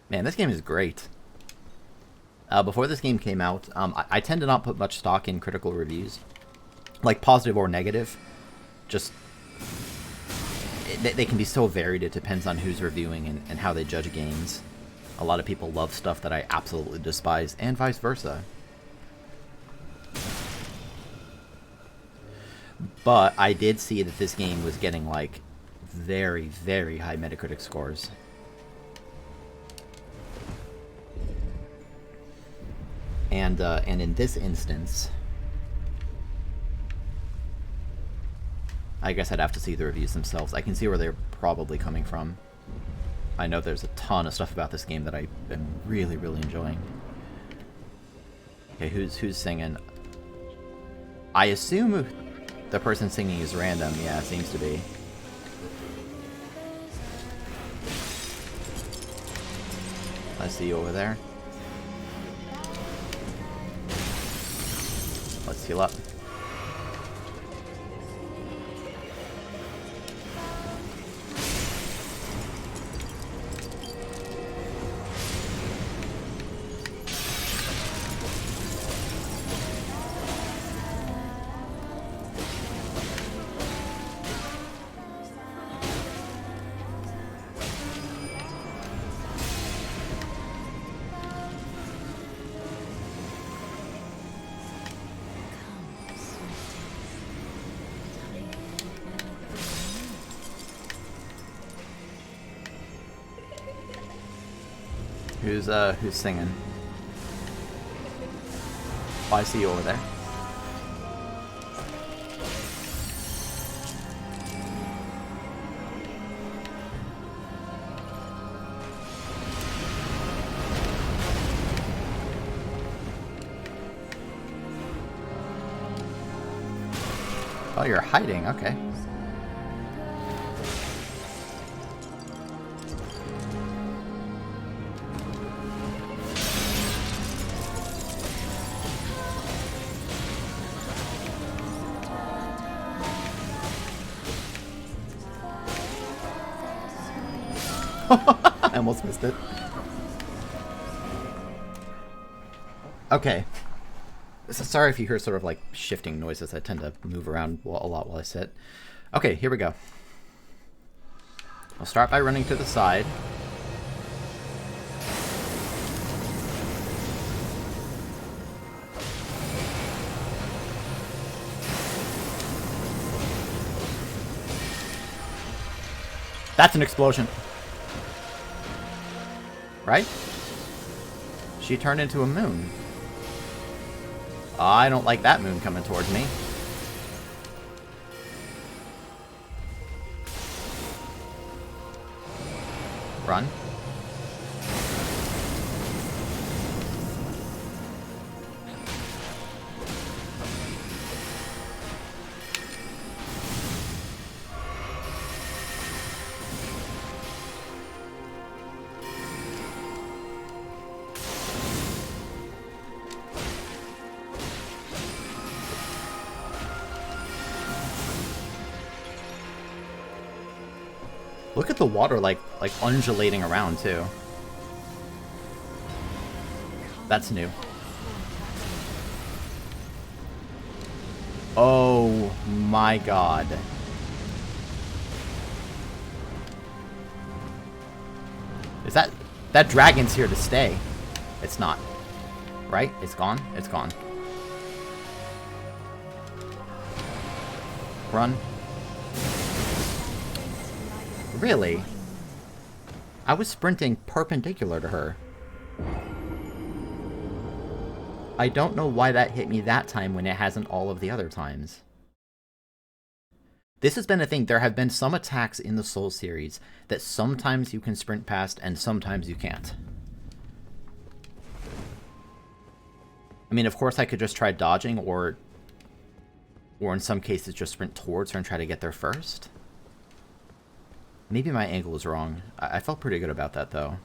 [SPEAKER 1] Man, this game is great. Before this game came out, I tend to not put much stock in critical reviews. Like, positive or negative. Just... They can be so varied, it depends on who's reviewing and how they judge games. A lot of people love stuff that I absolutely despise, and vice versa. But I did see that this game was getting, like, very, very high Metacritic scores. And in this instance, I guess I'd have to see the reviews themselves. I can see where they're probably coming from. I know there's a ton of stuff about this game that I've been really, really enjoying. Okay, who's singing? I assume the person singing is random. Yeah, it seems to be. I see you over there. Let's heal up. Who's singing? Oh, I see you over there. Oh, you're hiding, okay. I almost missed it. Okay. Sorry if you hear sort of like shifting noises. I tend to move around a lot while I sit. Okay, here we go. I'll start by running to the side. That's an explosion. Right? She turned into a moon. I don't like that moon coming towards me. Run. Look at the water like undulating around too. That's new. Oh my god. Is that dragon's here to stay? It's not. Right? It's gone? It's gone. Run. Really? I was sprinting perpendicular to her. I don't know why that hit me that time when it hasn't all of the other times. This has been a thing. There have been some attacks in the Soul series that sometimes you can sprint past and sometimes you can't. I mean, of course I could just try dodging or in some cases just sprint towards her and try to get there first. Maybe my angle is wrong. I felt pretty good about that, though.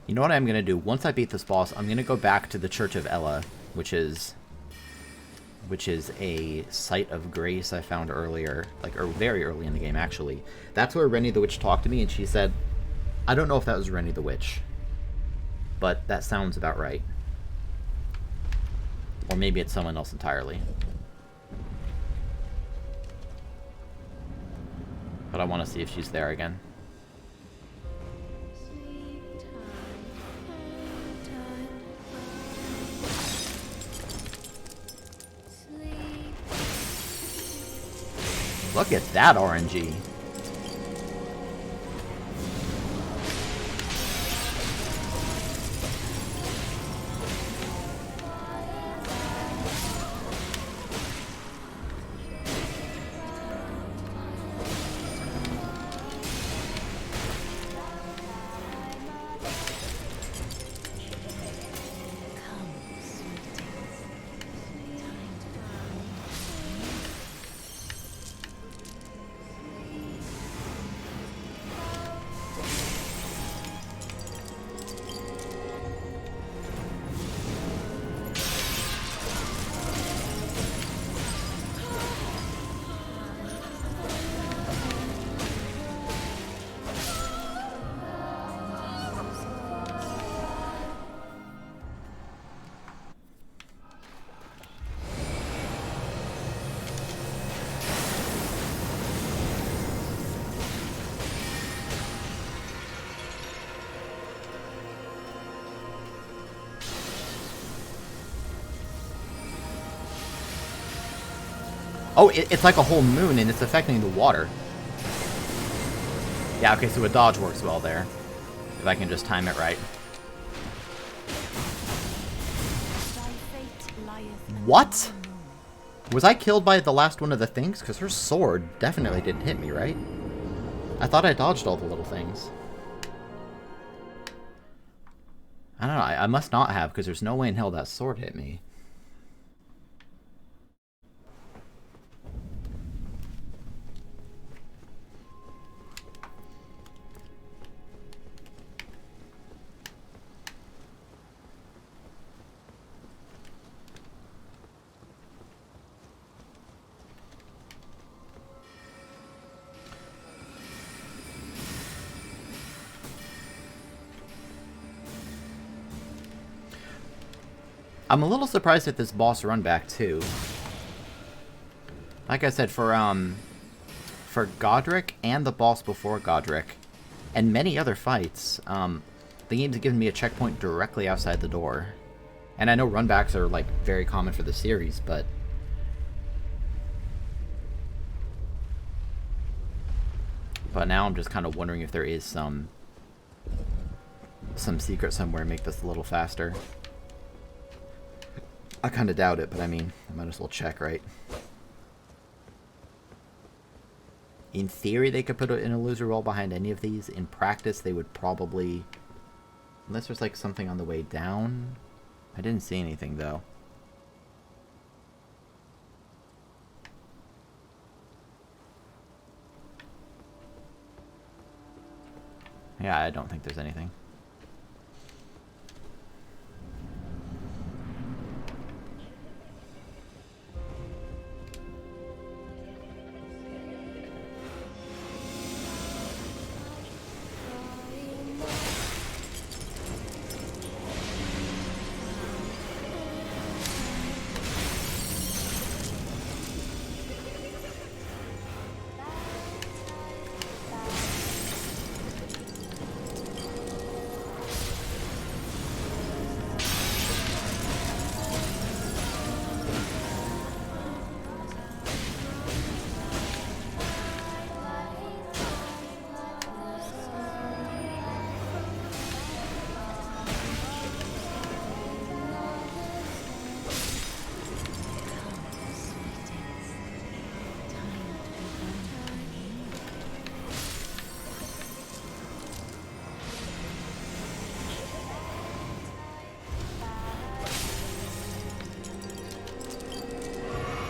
[SPEAKER 1] You know what I'm going to do? Once I beat this boss, I'm going to go back to the Church of Ella, which is a site of grace I found earlier, or very early in the game, actually. That's where Rennie the Witch talked to me, and she said, I don't know if that was Rennie the Witch, but that sounds about right. Or maybe it's someone else entirely. But I want to see if she's there again. Look at that RNG. Oh, it's like a whole moon, and it's affecting the water. Yeah, okay, so a dodge works well there. If I can just time it right. What? Was I killed by the last one of the things? Because her sword definitely didn't hit me, right? I thought I dodged all the little things. I don't know, I must not have, because there's no way in hell that sword hit me. I'm a little surprised at this boss run back too. Like I said, for Godric and the boss before Godric, and many other fights, the game's given me a checkpoint directly outside the door. And I know runbacks are like very common for the series, but now I'm just kind of wondering if there is some secret somewhere to make this a little faster. I kind of doubt it, but I mean, I might as well check, right? In theory, they could put an illusory wall behind any of these. In practice, they would probably... Unless there's like something on the way down. I didn't see anything, though. Yeah, I don't think there's anything.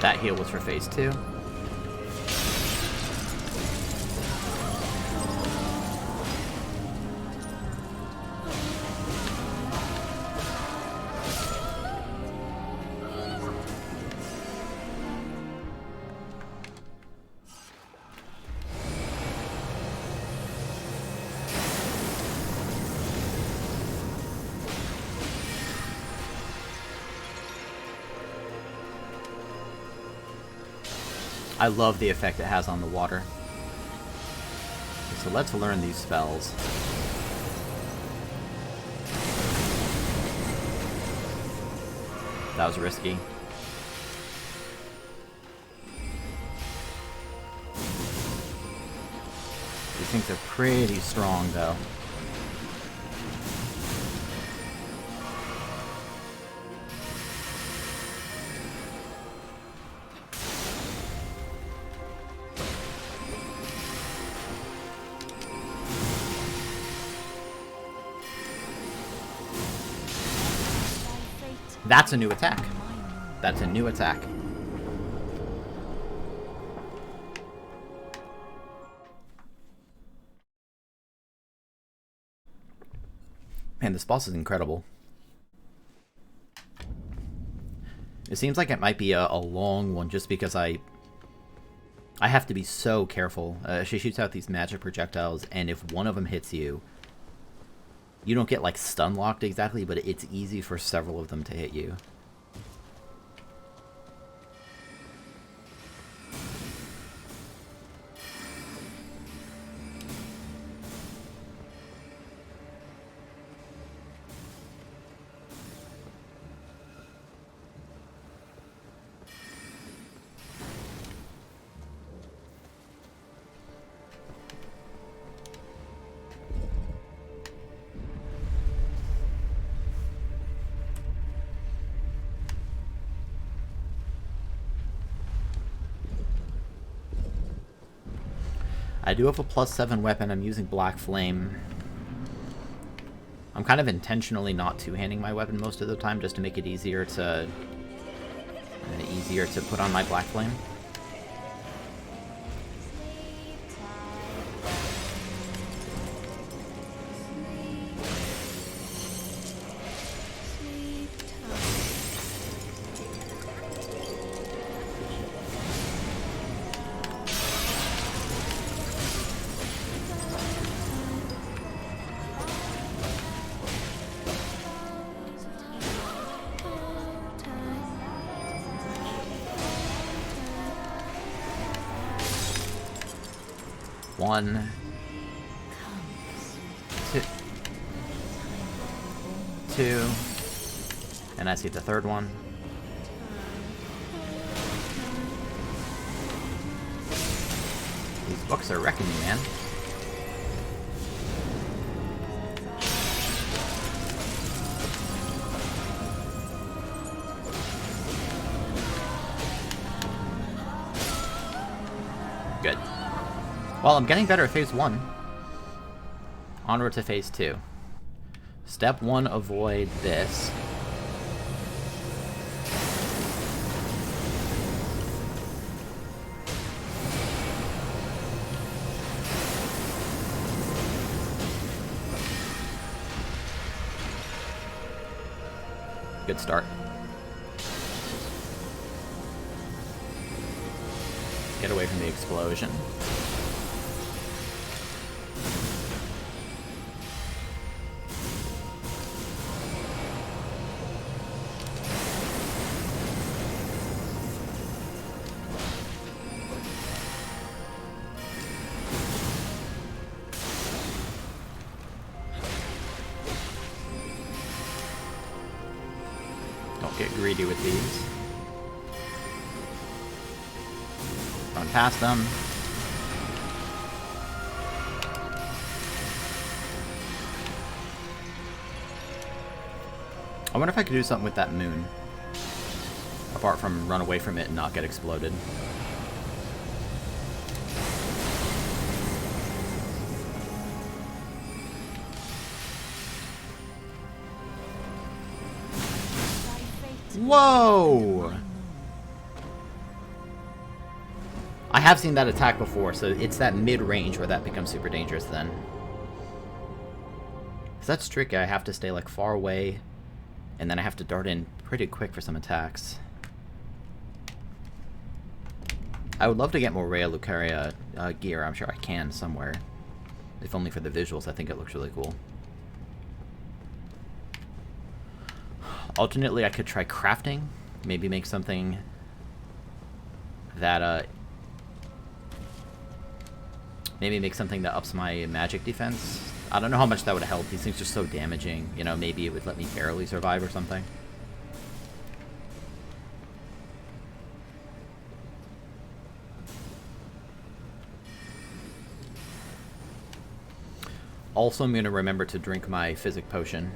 [SPEAKER 1] That heal was for phase 2. I love the effect it has on the water. So let's learn these spells. That was risky. These things are pretty strong, though. That's a new attack. That's a new attack. Man, this boss is incredible. It seems like it might be a long one just because I have to be so careful. She shoots out these magic projectiles, and if one of them hits you, you don't get like stun locked exactly, but it's easy for several of them to hit you. I do have a +7 weapon. I'm using Black Flame. I'm kind of intentionally not two-handing my weapon most of the time just to make it easier to put on my Black Flame. One, two, and I see the third one. These books are wrecking me, man. Good. Well, I'm getting better at phase 1. Onward to phase 2. Step 1, avoid this. Good start. Get away from the explosion. Don't get greedy with these. Run past them. I wonder if I could do something with that moon. Apart from run away from it and not get exploded. Whoa! I have seen that attack before, so it's that mid-range where that becomes super dangerous then. So that's tricky. I have to stay like far away, and then I have to dart in pretty quick for some attacks. I would love to get more Rhea Lucaria gear. I'm sure I can somewhere. If only for the visuals, I think it looks really cool. Alternately, I could try crafting. Maybe make something that, maybe make something that ups my magic defense. I don't know how much that would help. These things are so damaging. You know, maybe it would let me barely survive or something. Also, I'm going to remember to drink my physic potion.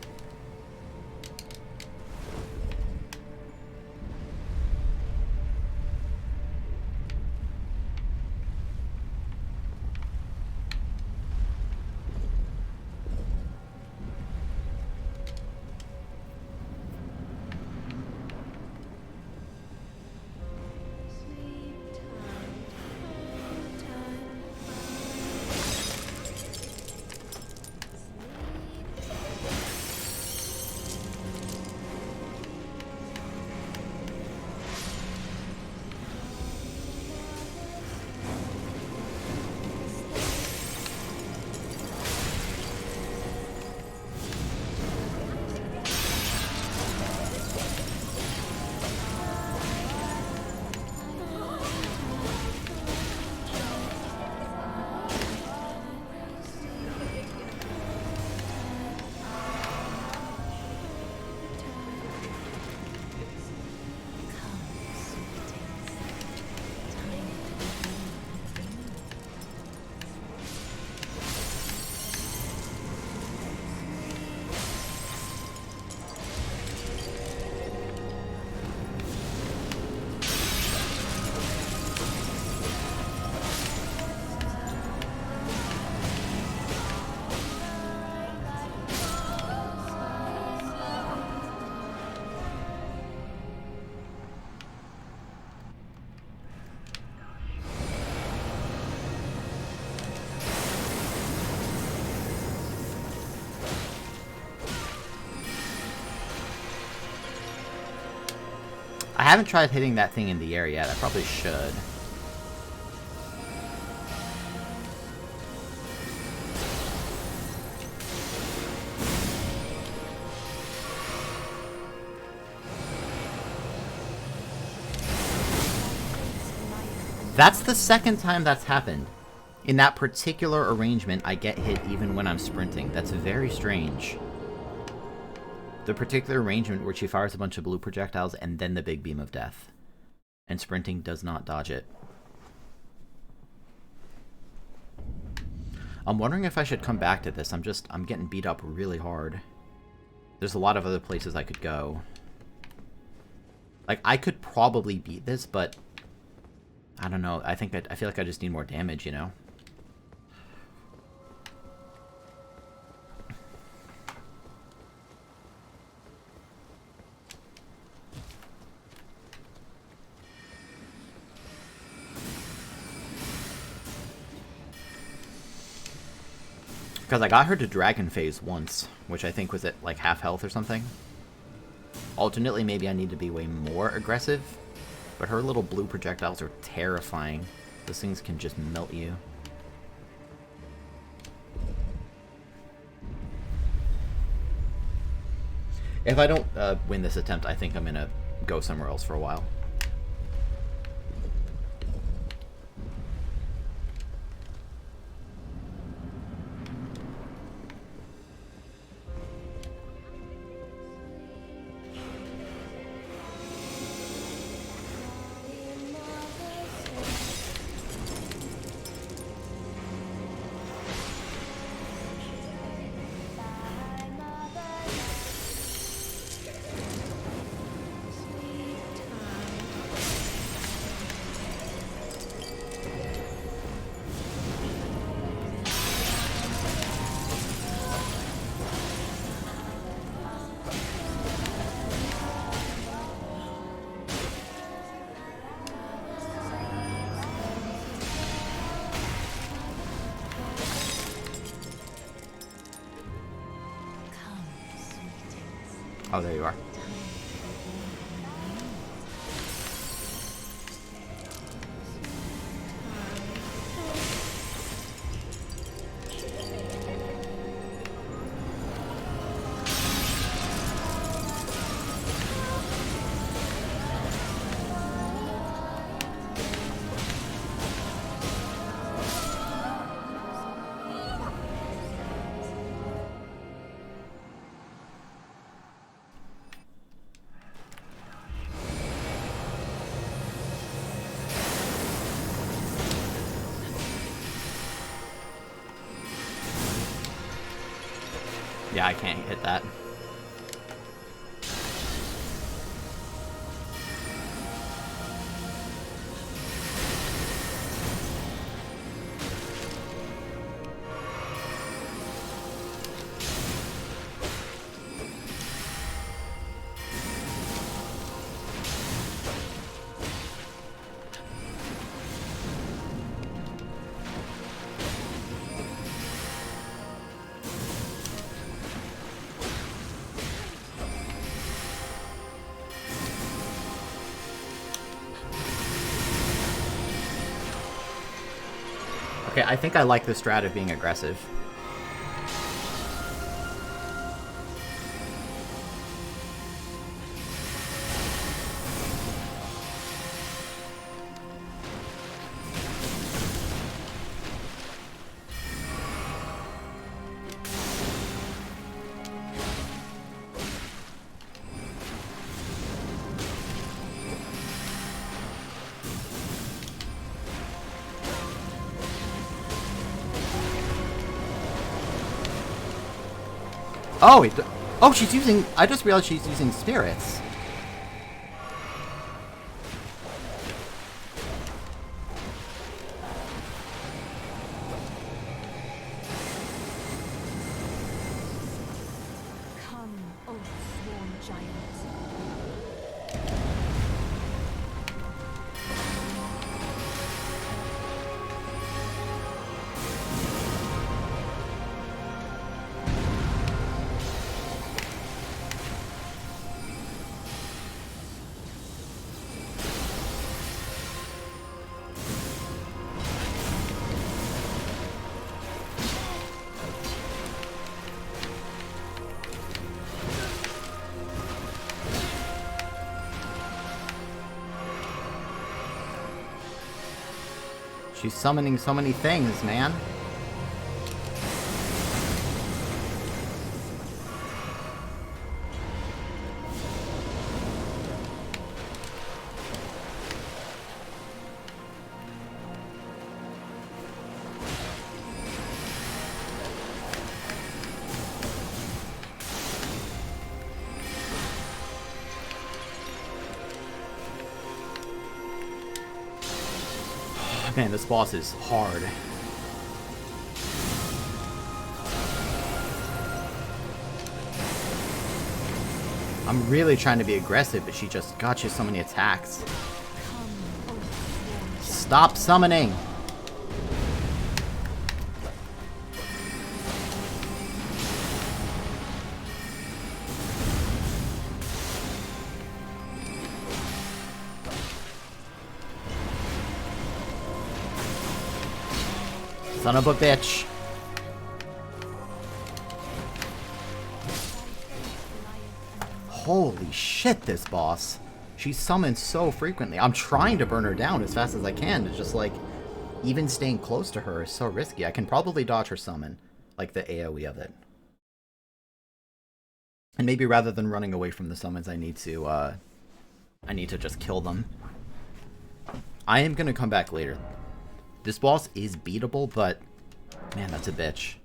[SPEAKER 1] I haven't tried hitting that thing in the air yet. I probably should. That's the second time that's happened. In that particular arrangement, I get hit even when I'm sprinting. That's very strange. The particular arrangement where she fires a bunch of blue projectiles and then the big beam of death. And sprinting does not dodge it. I'm wondering if I should come back to this. I'm getting beat up really hard. There's a lot of other places I could go. Like, I could probably beat this, but I don't know. I feel like I just need more damage, you know? Because I got her to Dragon Phase once, which I think was at like half health or something. Alternately, maybe I need to be way more aggressive. But her little blue projectiles are terrifying. Those things can just melt you. If I don't win this attempt, I think I'm going to go somewhere else for a while. Oh, there you are. Yeah, I can't hit that. Okay, I think I like the strat of being aggressive. Oh, oh, she's using... I just realized she's using spirits.
[SPEAKER 3] Come, O sworn giants.
[SPEAKER 1] She's summoning so many things, man. Man, this boss is hard. I'm really trying to be aggressive, but she just got you so many attacks. Stop summoning! Son of a bitch. Holy shit, this boss. She summons so frequently. I'm trying to burn her down as fast as I can. It's just like, even staying close to her is so risky. I can probably dodge her summon, like the AoE of it. And maybe rather than running away from the summons, I need to just kill them. I am gonna come back later. This boss is beatable, but man, that's a bitch.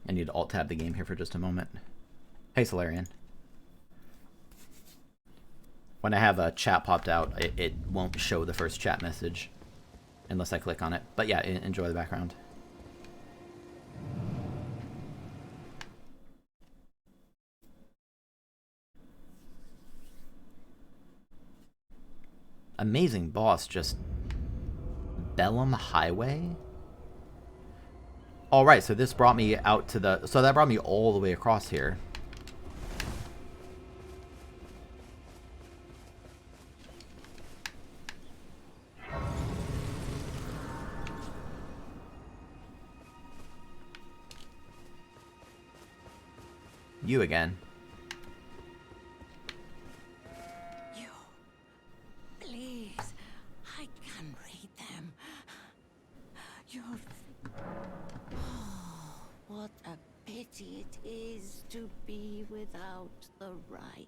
[SPEAKER 1] I need to alt-tab the game here for just a moment. Hey, Solarian. When I have a chat popped out, it won't show the first chat message unless I click on it. But yeah, enjoy the background. Amazing boss, just Bellum Highway? Alright, so this brought me out to the... So that brought me all the way across here. You again.
[SPEAKER 5] What a pity it is to be without the right.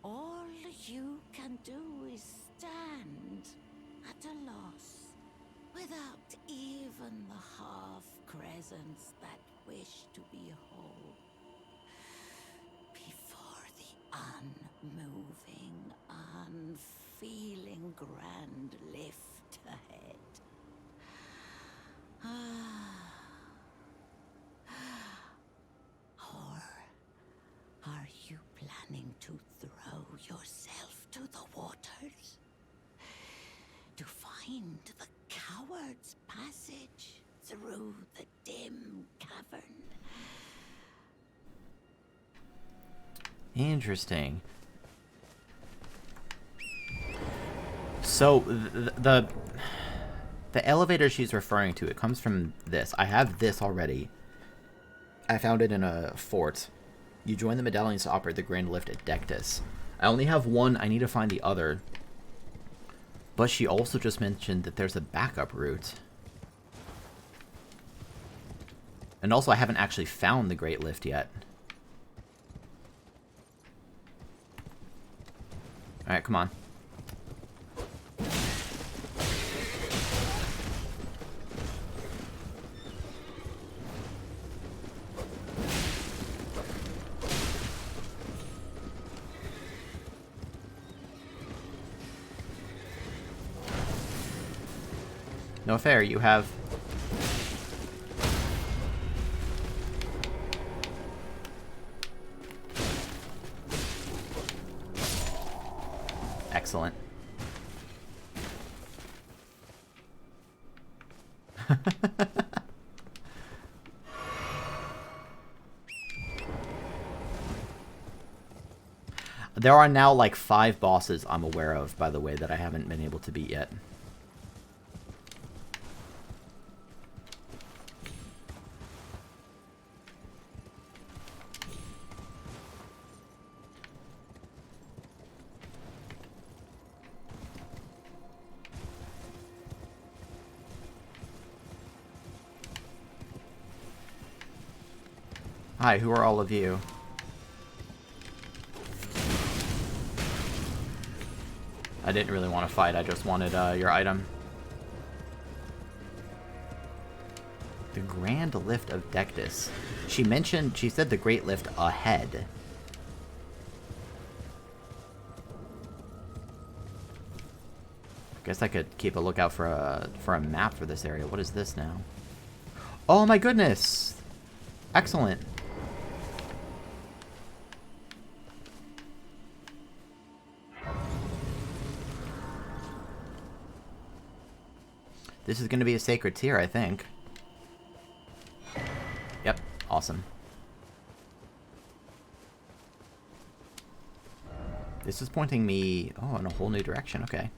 [SPEAKER 5] All you can do is stand at a loss, without even the half-crescents that wish to be whole. Before the unmoving, unfeeling grand lift ahead. Or are you planning to throw yourself to the waters? To find the coward's passage through the dim cavern?
[SPEAKER 1] Interesting. So, the elevator she's referring to, it comes from this. I have this already. I found it in a fort. You join the medallions to operate the grand lift at Dectus. I only have one. I need to find the other. But she also just mentioned that there's a backup route. And also, I haven't actually found the Great Lift yet. Alright, come on. No fair, you have... Excellent. There are now like 5 bosses I'm aware of, by the way, that I haven't been able to beat yet. Hi, who are all of you? I didn't really want to fight, I just wanted your item. The Grand Lift of Dectus. She said the Great Lift ahead. Guess I could keep a lookout for a map for this area. What is this now? Oh my goodness! Excellent. This is going to be a sacred tier, I think. Yep, awesome. This is pointing me, in a whole new direction, okay.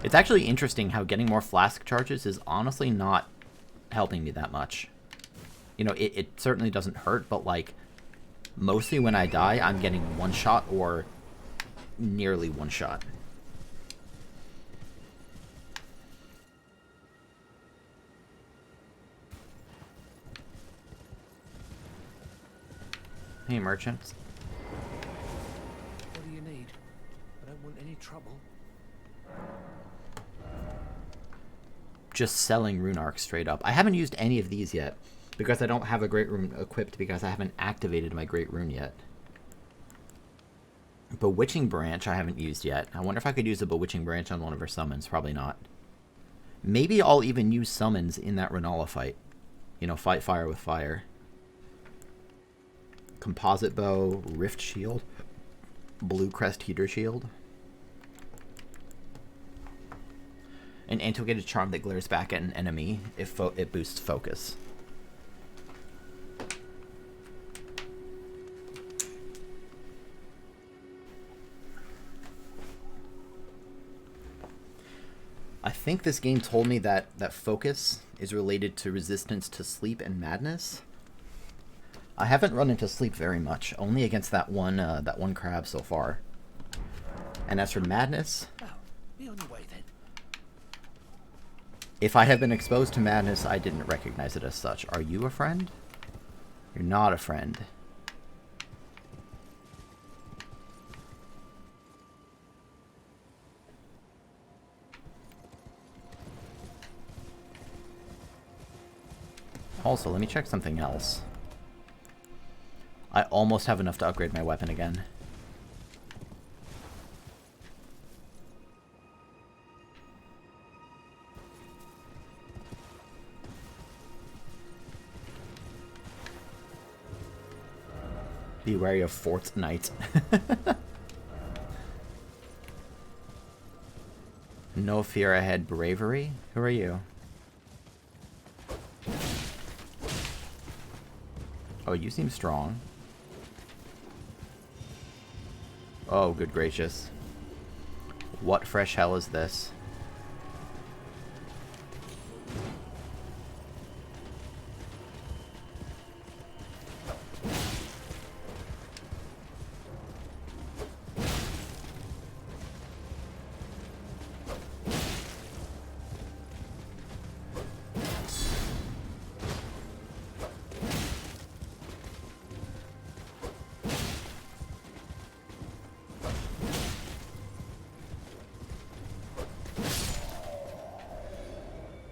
[SPEAKER 1] It's actually interesting how getting more flask charges is honestly not helping me that much. You know, it certainly doesn't hurt, but like, mostly when I die, I'm getting one shot or nearly one shot. Hey, merchants.
[SPEAKER 2] What do you need? I don't want any trouble.
[SPEAKER 1] Just selling rune arcs straight up. I haven't used any of these yet because I don't have a great rune equipped because I haven't activated my great rune yet. Bewitching branch I haven't used yet. I wonder if I could use a bewitching branch on one of her summons. Probably not. Maybe I'll even use summons in that Renala fight. You know, fight fire with fire. Composite bow, rift shield, blue crest heater shield. An antiquated charm that glares back at an enemy if it boosts focus. I think this game told me that focus is related to resistance to sleep and madness. I haven't run into sleep very much, only against that one crab so far. And as for madness,
[SPEAKER 2] Oh, be on your way then.
[SPEAKER 1] if I have been exposed to madness, I didn't recognize it as such. Are you a friend? You're not a friend. Also, let me check something else. I almost have enough to upgrade my weapon again. Be wary of Fortnite. No fear ahead, bravery? Who are you? Oh, you seem strong. Oh, good gracious. What fresh hell is this?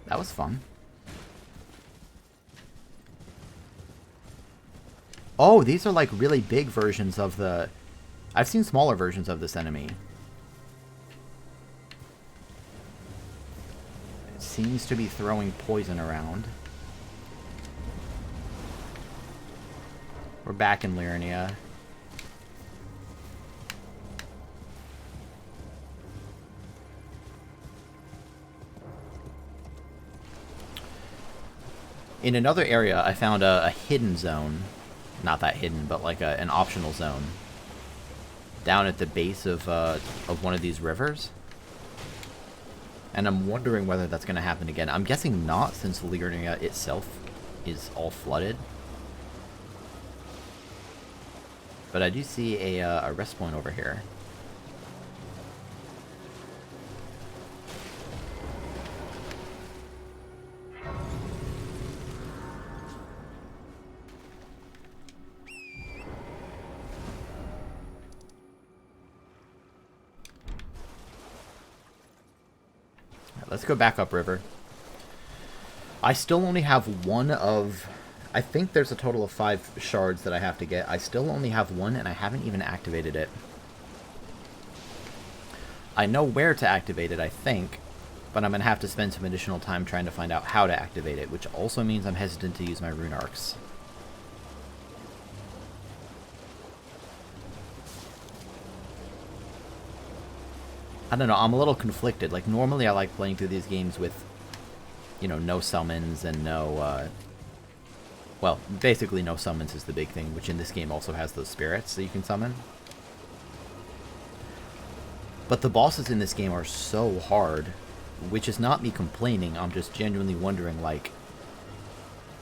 [SPEAKER 1] That was fun. Oh, these are like really big versions of the... I've seen smaller versions of this enemy. It seems to be throwing poison around. We're back in Liurnia. In another area, I found a hidden zone. Not that hidden, but like an optional zone. Down at the base of one of these rivers. And I'm wondering whether that's going to happen again. I'm guessing not, since Liurnia itself is all flooded. But I do see a rest point over here. Let's go back upriver. I still only have one of... I think there's a total of 5 shards that I have to get. I still only have one, and I haven't even activated it. I know where to activate it, I think, but I'm going to have to spend some additional time trying to find out how to activate it, which also means I'm hesitant to use my rune arcs. I don't know, I'm a little conflicted. Like, normally I like playing through these games with, you know, no summons and no, well, basically no summons is the big thing, which in this game also has those spirits that you can summon. But the bosses in this game are so hard, which is not me complaining, I'm just genuinely wondering, like,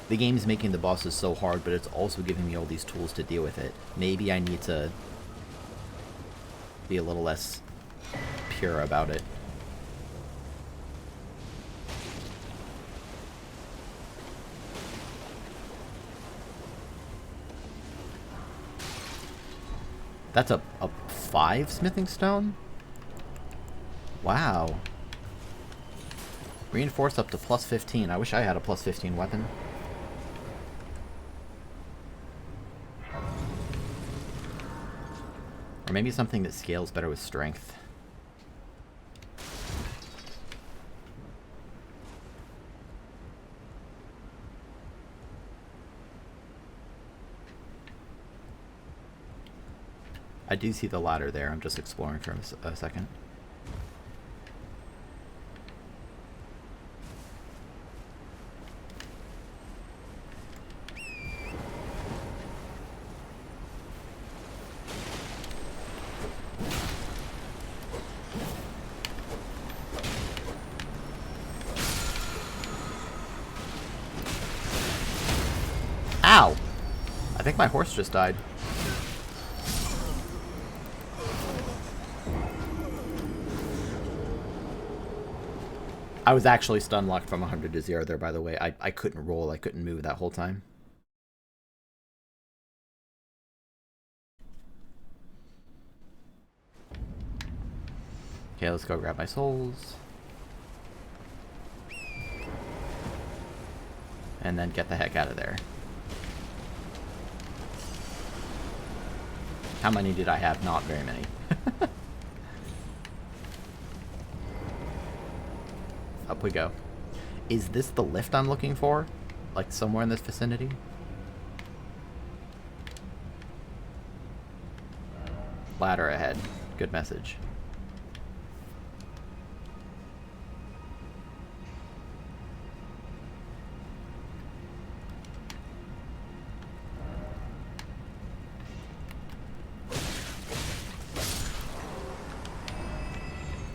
[SPEAKER 1] the game's making the bosses so hard, but it's also giving me all these tools to deal with it. Maybe I need to be a little less pure about it. That's a 5 smithing stone? Wow. Reinforce up to plus 15. I wish I had a plus 15 weapon. Or maybe something that scales better with strength. I do see the ladder there. I'm just exploring for a second. Ow! I think my horse just died. I was actually stun locked from 100 to 0 there, by the way. I couldn't roll. I couldn't move that whole time. Okay, let's go grab my souls. And then get the heck out of there. How many did I have? Not very many. Up we go. Is this the lift I'm looking for? Like somewhere in this vicinity? Ladder ahead. Good message.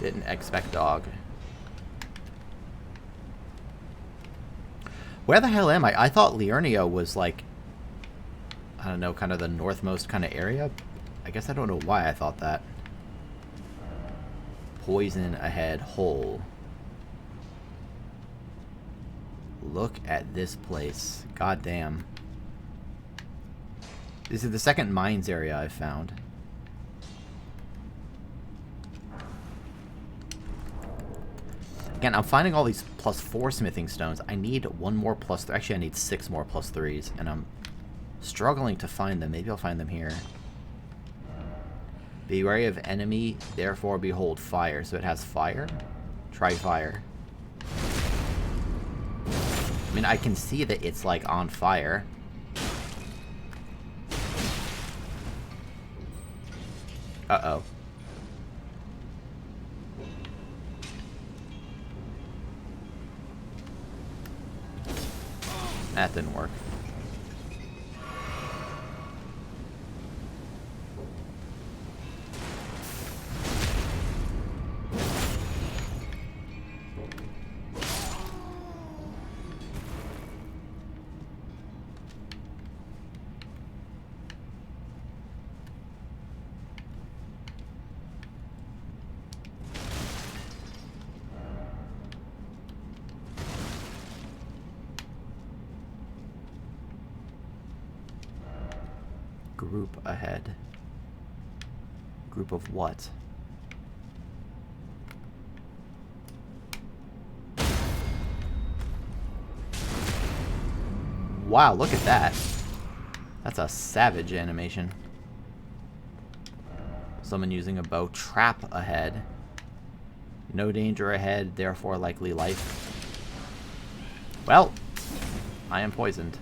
[SPEAKER 1] Didn't expect dog. Where the hell am I? I thought Liurnia was like, I don't know, kind of the northmost kind of area. I guess I don't know why I thought that. Poison ahead, hole. Look at this place. God damn. This is the second mines area I've found. Again, I'm finding all these +4 smithing stones. I need one more +3. Actually, I need 6 more +3s, and I'm struggling to find them. Maybe I'll find them here. Be wary of enemy, therefore behold fire. So it has fire? Try fire. I mean, I can see that it's, like, on fire. Uh-oh. That didn't work. Group ahead. Group of what? Wow, look at that. That's a savage animation. Someone using a bow. Trap ahead. No danger ahead, therefore likely life. Well, I am poisoned.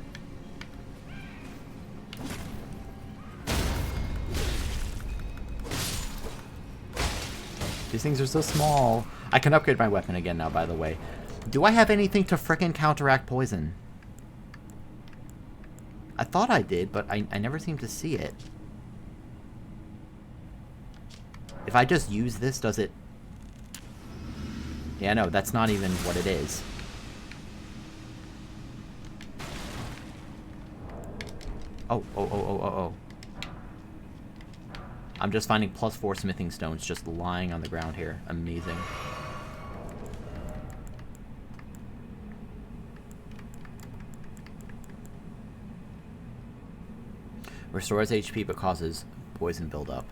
[SPEAKER 1] These things are so small. I can upgrade my weapon again now, by the way. Do I have anything to frickin' counteract poison? I thought I did, but I never seem to see it. If I just use this, does it... Yeah, no, that's not even what it is. Oh. I'm just finding +4 smithing stones just lying on the ground here. Amazing. Restores HP but causes poison buildup.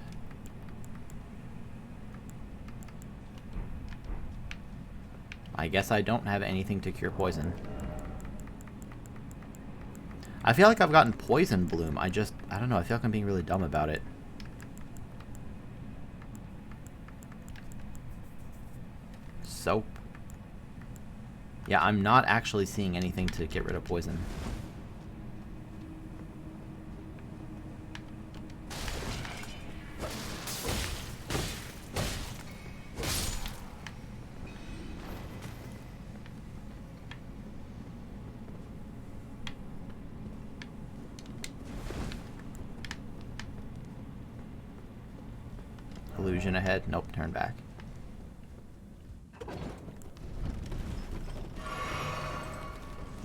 [SPEAKER 1] I guess I don't have anything to cure poison. I feel like I've gotten poison bloom. I don't know, I feel like I'm being really dumb about it. Soap. Yeah, I'm not actually seeing anything to get rid of poison. Illusion ahead. Nope, turn back.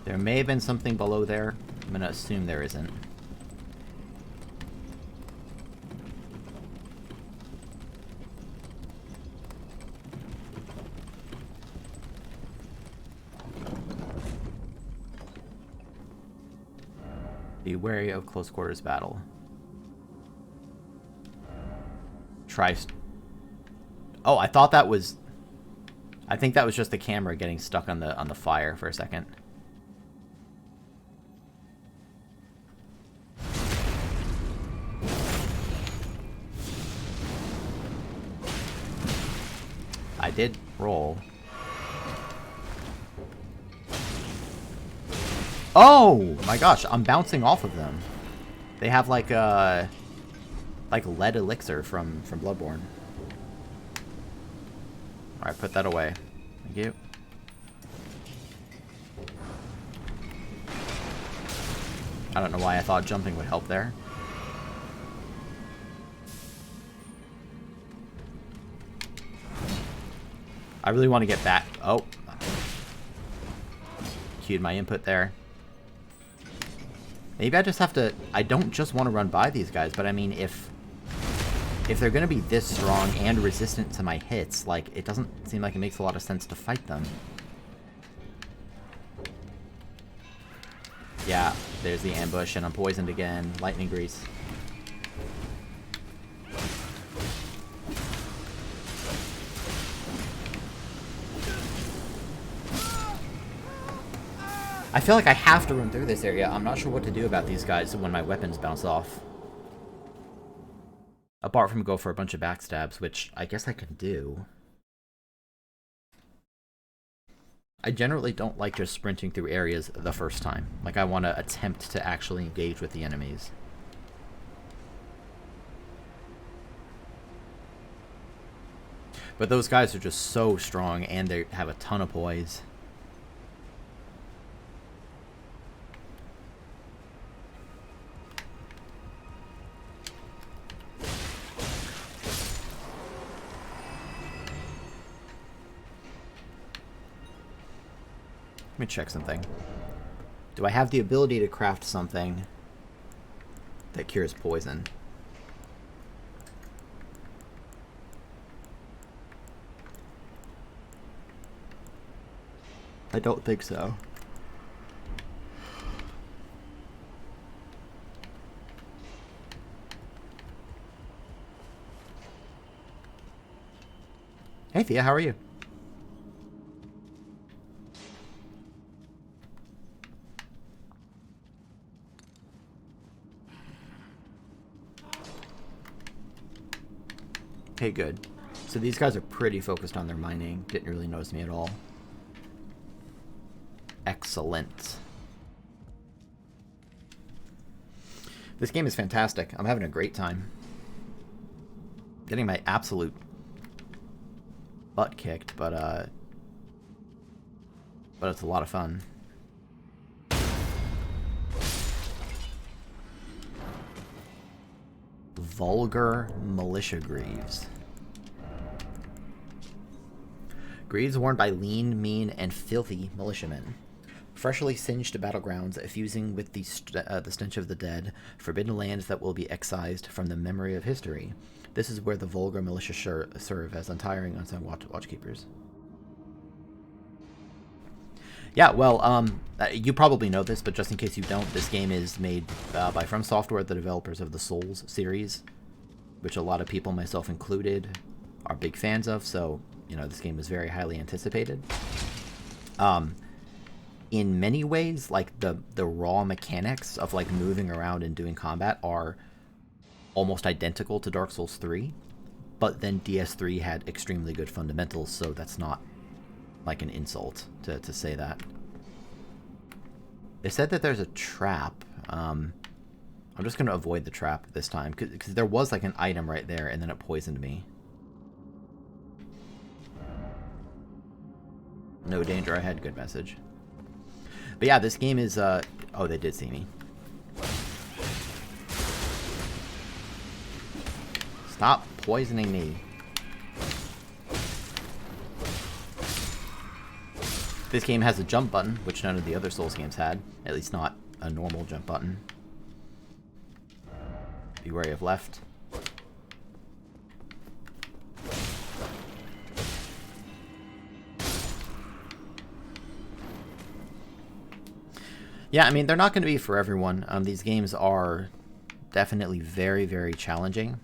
[SPEAKER 1] There may have been something below there. I'm gonna assume there isn't. Be wary of close quarters battle. Oh, I thought that was... I think that was just the camera getting stuck on the fire for a second. I did roll. Oh my gosh, I'm bouncing off of them. They have like lead elixir from Bloodborne. Alright, put that away. Thank you. I don't know why I thought jumping would help there. I really want to get back. Oh. Cued my input there. Maybe I just have to... I don't just want to run by these guys, but I mean, if they're going to be this strong and resistant to my hits, like, it doesn't seem like it makes a lot of sense to fight them. Yeah, there's the ambush, and I'm poisoned again. Lightning grease. I feel like I have to run through this area. I'm not sure what to do about these guys when my weapons bounce off. Apart from go for a bunch of backstabs, which I guess I can do. I generally don't like just sprinting through areas the first time. Like, I want to attempt to actually engage with the enemies. But those guys are just so strong, and they have a ton of poise. Let me check something. Do I have the ability to craft something that cures poison? I don't think so. Hey Thea, how are you? Okay, good. So these guys are pretty focused on their mining. Didn't really notice me at all. Excellent. This game is fantastic. I'm having a great time. Getting my absolute butt kicked, but it's a lot of fun. Vulgar militia greaves. Greaves worn by lean, mean, and filthy militiamen. Freshly singed battlegrounds, effusing with the stench of the dead, forbidden lands that will be excised from the memory of history. This is where the vulgar militia serve as untiring, unsung watchkeepers. Yeah, well, you probably know this, but just in case you don't, this game is made by From Software, the developers of the Souls series, which a lot of people, myself included, are big fans of, so, you know, this game is very highly anticipated. In many ways, like, the raw mechanics of, like, moving around and doing combat are almost identical to Dark Souls 3, but then DS3 had extremely good fundamentals, so that's not, like, an insult to say that. They said that there's a trap. I'm just going to avoid the trap this time, because there was, like, an item right there, and then it poisoned me. No danger ahead, good message. But yeah, this game is, oh, they did see me. Stop poisoning me. This game has a jump button, which none of the other Souls games had. At least not a normal jump button. Be wary of left. Yeah, I mean, they're not going to be for everyone. These games are definitely very, very challenging.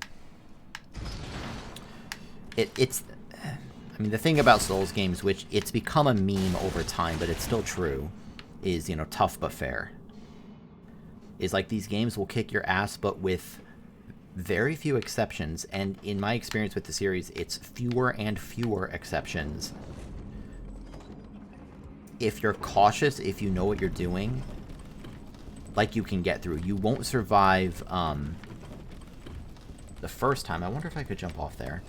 [SPEAKER 1] It's... I mean, the thing about Souls games, which it's become a meme over time, but it's still true, is, you know, tough but fair. Is like these games will kick your ass, but with very few exceptions. And in my experience with the series, it's fewer and fewer exceptions. If you're cautious, if you know what you're doing, like, you can get through. You won't survive the first time. I wonder if I could jump off there.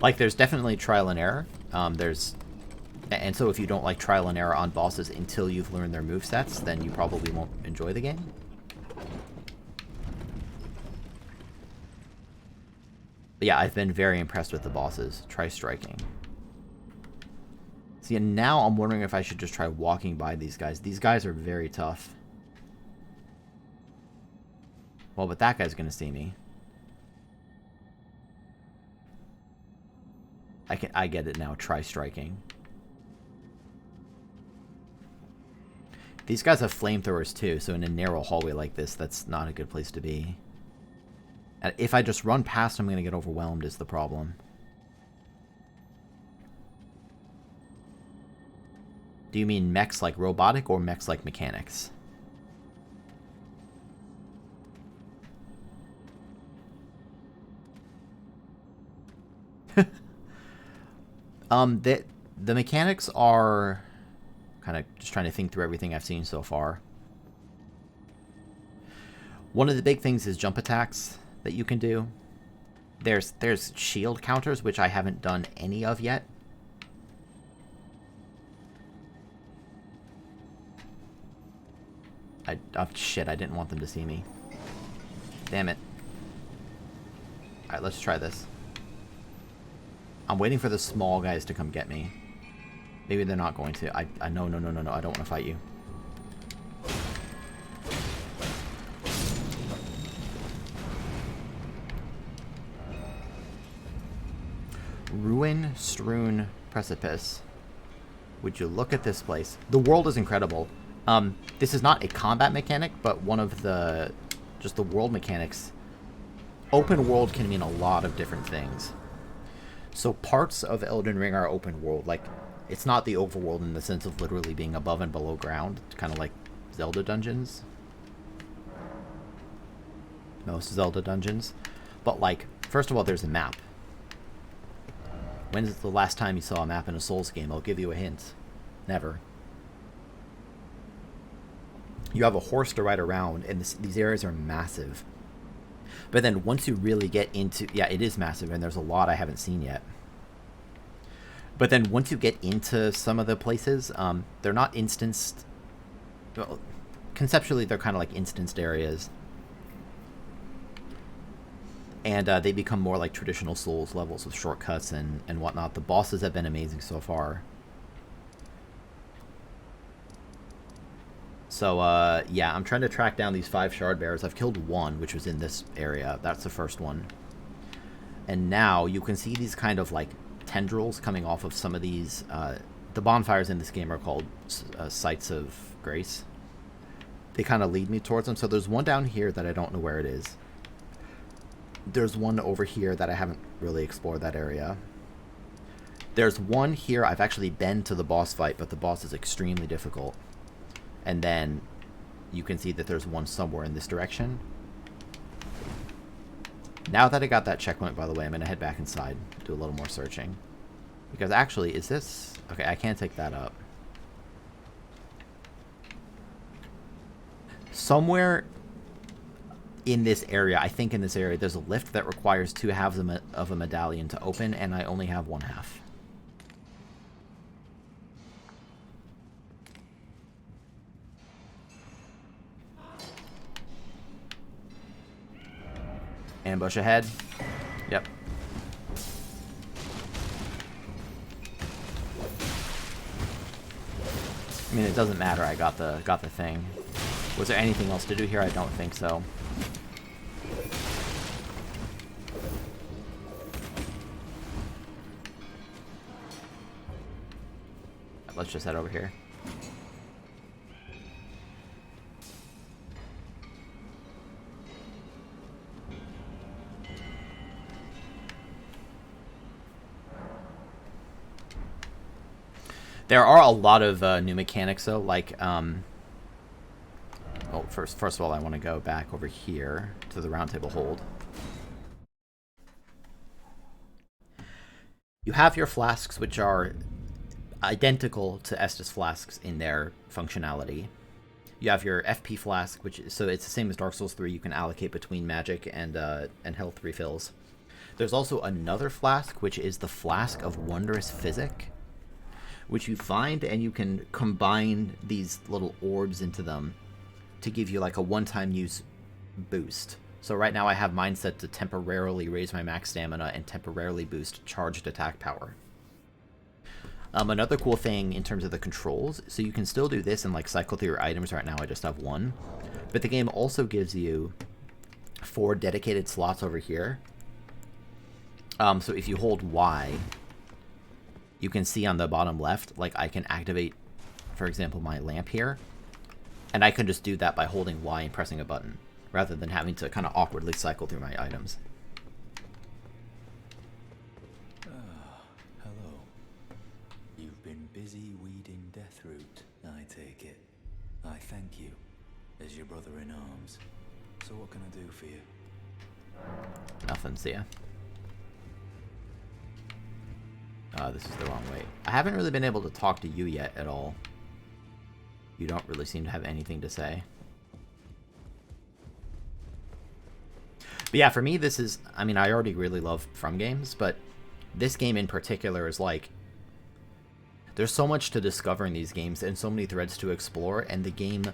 [SPEAKER 1] Like, there's definitely trial and error. And so if you don't like trial and error on bosses until you've learned their movesets, then you probably won't enjoy the game. But yeah, I've been very impressed with the bosses. Try striking. See, and now I'm wondering if I should just try walking by these guys. These guys are very tough. Well, but that guy's gonna see me. I get it now. Try striking. These guys have flamethrowers too, so in a narrow hallway like this, that's not a good place to be. And if I just run past, I'm gonna get overwhelmed is the problem. Do you mean mechs like robotic or mechs like mechanics? The mechanics are kind of just trying to think through everything I've seen so far. One of the big things is jump attacks that you can do. There's shield counters, which I haven't done any of yet. Oh, shit, I didn't want them to see me. Damn it. Alright, let's try this. I'm waiting for the small guys to come get me. Maybe they're not going to. No, no, I don't want to fight you. Ruin-strewn precipice. Would you look at this place? The world is incredible. This is not a combat mechanic, but one of the... just the world mechanics. Open world can mean a lot of different things. So parts of Elden Ring are open world. Like, it's not the overworld in the sense of literally being above and below ground. Kind of like Zelda dungeons. Most Zelda dungeons. But, like, First of all, there's a map. When's the last time you saw a map in a Souls game? I'll give you a hint. Never. You have a horse to ride around, and these areas are massive. But then once you really get into... Yeah, it is massive, and there's a lot I haven't seen yet. But then once you get into some of the places, they're not instanced... Well, conceptually, they're kind of like instanced areas. And they become more like traditional Souls levels with shortcuts and whatnot. The bosses have been amazing so far. So, yeah, I'm trying to track down these 5 shard bearers. I've killed one, which was in this area. That's the first one. And now you can see these kind of like tendrils coming off of some of these. The bonfires in this game are called Sites of Grace. They kind of lead me towards them. So there's one down here that I don't know where it is. There's one over here that I haven't really explored that area. There's one here. I've actually been to the boss fight, but the boss is extremely difficult. And then you can see that there's one somewhere in this direction. Now that I got that checkpoint, by the way, I'm going to head back inside, do a little more searching. Because actually, is this... Okay, I can't take that up. Somewhere in this area, I think in this area, there's a lift that requires 2 halves of a medallion to open, and I only have 1 half. Ambush ahead. Yep. I mean, it doesn't matter. I got the thing. Was there anything else to do here? I don't think so. Let's just head over here. There are a lot of new mechanics, though, like, well, first of all, I want to go back over here to the round table hold. You have your flasks, which are identical to Estus flasks in their functionality. You have your FP flask, so it's the same as Dark Souls 3. You can allocate between magic and health refills. There's also another flask, which is the Flask of Wondrous Physic, which you find, and you can combine these little orbs into them to give you like a one-time use boost. So right now I have mine set to temporarily raise my max stamina and temporarily boost charged attack power. Another cool thing in terms of the controls, so you can still do this and like cycle through your items. Right now I just have 1. But the game also gives you 4 dedicated slots over here. So if you hold Y, you can see on the bottom left, like I can activate, for example, my lamp here. And I can just do that by holding Y and pressing a button, rather than having to kind of awkwardly cycle through my items.
[SPEAKER 6] Hello. You've been busy weeding Deathroot, I take it. I thank you, as your brother in arms. So what can I do for you?
[SPEAKER 1] Nothing, see ya. This is the wrong way. I haven't really been able to talk to you yet at all. You don't really seem to have anything to say. But yeah, for me, this is... I mean, I already really love From games, but this game in particular is like... There's so much to discover in these games and so many threads to explore, and the game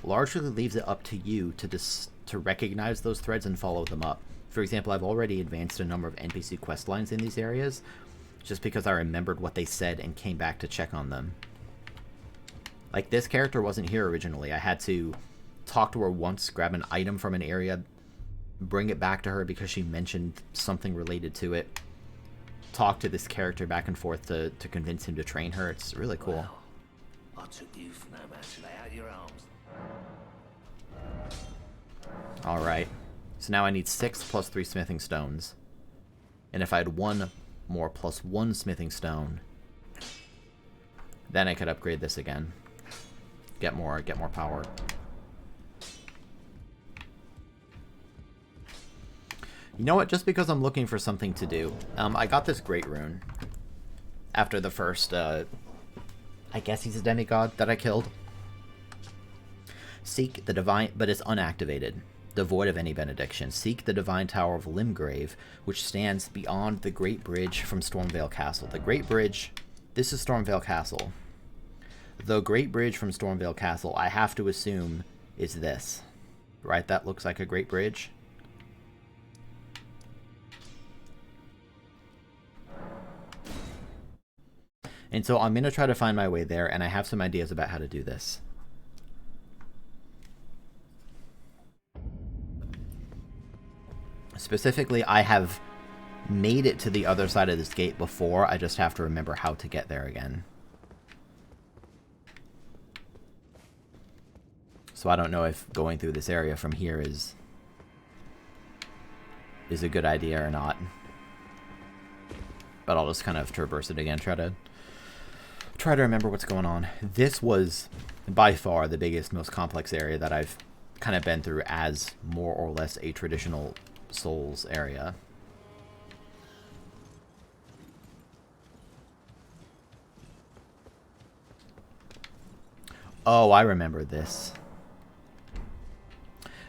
[SPEAKER 1] largely leaves it up to you to recognize those threads and follow them up. For example, I've already advanced a number of NPC quest lines in these areas, just because I remembered what they said and came back to check on them. Like, this character wasn't here originally. I had to talk to her once, grab an item from an area, bring it back to her because she mentioned something related to it, talk to this character back and forth to convince him to train her. It's really cool.
[SPEAKER 2] Well, I took you for no man to lay out your arms.
[SPEAKER 1] Alright. So now I need 6 plus 3 smithing stones. And if I had 1 more plus 1 smithing stone, then I could upgrade this again. Get more You know what? Just because I'm looking for something to do. I got this great rune. After the first, I guess he's a demigod that I killed. Seek the divine, but it's unactivated. Devoid of any benediction. Seek the divine tower of Limgrave, which stands beyond the Great Bridge from Stormvale Castle. The Great Bridge, this is Stormvale Castle. The Great Bridge from Stormvale Castle, I have to assume, is this. Right? That looks like a great bridge. And so I'm going to try to find my way there, and I have some ideas about how to do this. Specifically, I have made it to the other side of this gate before. I just have to remember how to get there again. So I don't know if going through this area from here is a good idea or not. But I'll just kind of traverse it again, try to remember what's going on. This was by far the biggest, most complex area that I've kind of been through as more or less a traditional Souls area. Oh, I remember this.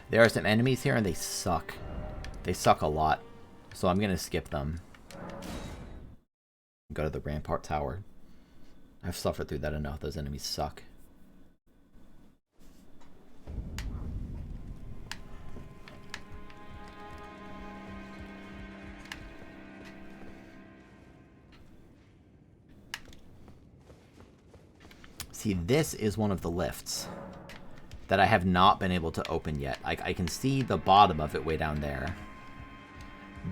[SPEAKER 1] There are some enemies here and they suck. They suck a lot. So I'm going to skip them. Go to the Rampart Tower. I've suffered through that enough. Those enemies suck. See, this is one of the lifts that I have not been able to open yet. I can see the bottom of it way down there.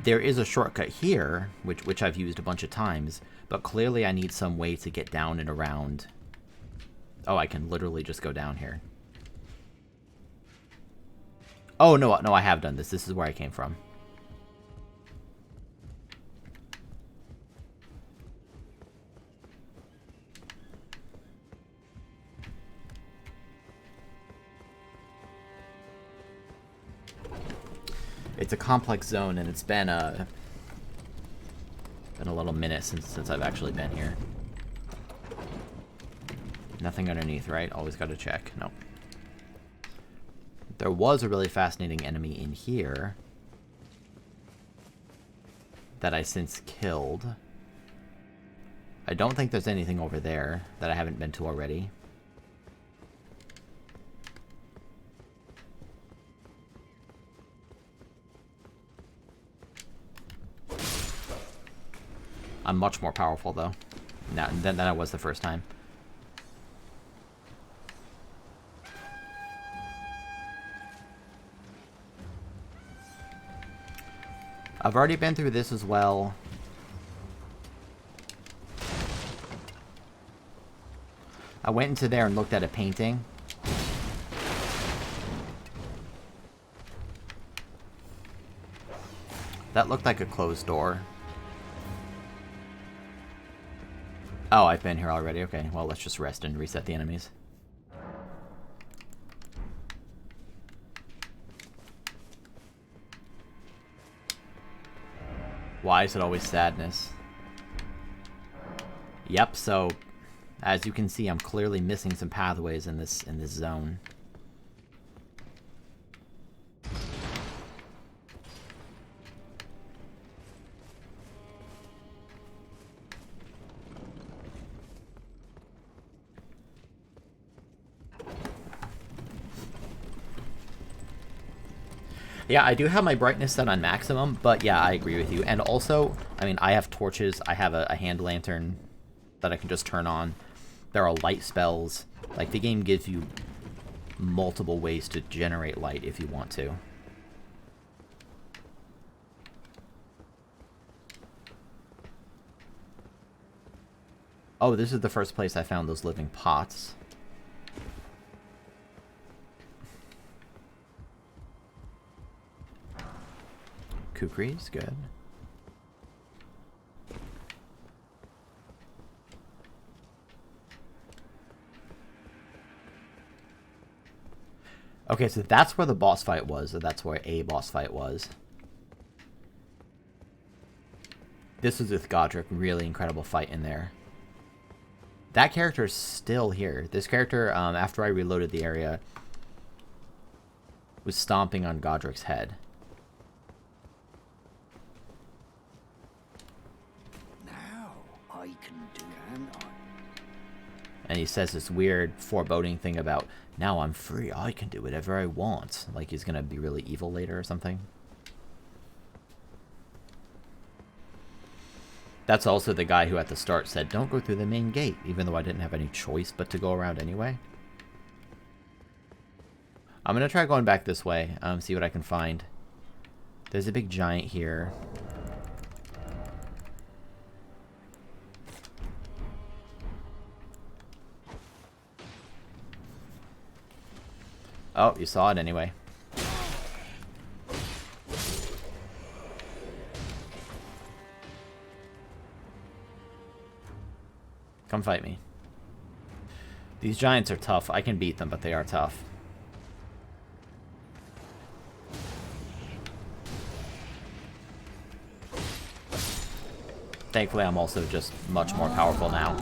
[SPEAKER 1] There is a shortcut here, which I've used a bunch of times, but clearly I need some way to get down and around. Oh, I can literally just go down here. Oh, no, I have done this. This is where I came from. It's a complex zone, and it's been a little minute since I've actually been here. Nothing underneath, right? Always got to check. Nope. There was a really fascinating enemy in here that I since killed. I don't think there's anything over there that I haven't been to already. I'm much more powerful, though, than I was the first time. I've already been through this as well. I went into there and looked at a painting. That looked like a closed door. Oh, I've been here already. Okay, well, let's just rest and reset the enemies. Why is it always sadness? Yep, so as you can see, I'm clearly missing some pathways in this zone. Yeah, I do have my brightness set on maximum, but yeah, I agree with you. And also, I mean, I have torches. I have a hand lantern that I can just turn on. There are light spells. Like, the game gives you multiple ways to generate light if you want to. Oh, this is the first place I found those living pots. Kukri's good. Okay, so that's where the boss fight was, or that's where a boss fight was. This was with Godric. Really incredible fight in there. That character is still here. This character, after I reloaded the area, was stomping on Godric's head.
[SPEAKER 2] Now I can do, can I?
[SPEAKER 1] And he says this weird foreboding thing about, now I'm free, I can do whatever I want. Like he's gonna be really evil later or something. That's also the guy who at the start said, don't go through the main gate, even though I didn't have any choice but to go around anyway. I'm going to try going back this way, see what I can find. There's a big giant here. Oh, you saw it anyway. Come fight me. These giants are tough. I can beat them, but they are tough. Thankfully, I'm also just much more powerful now.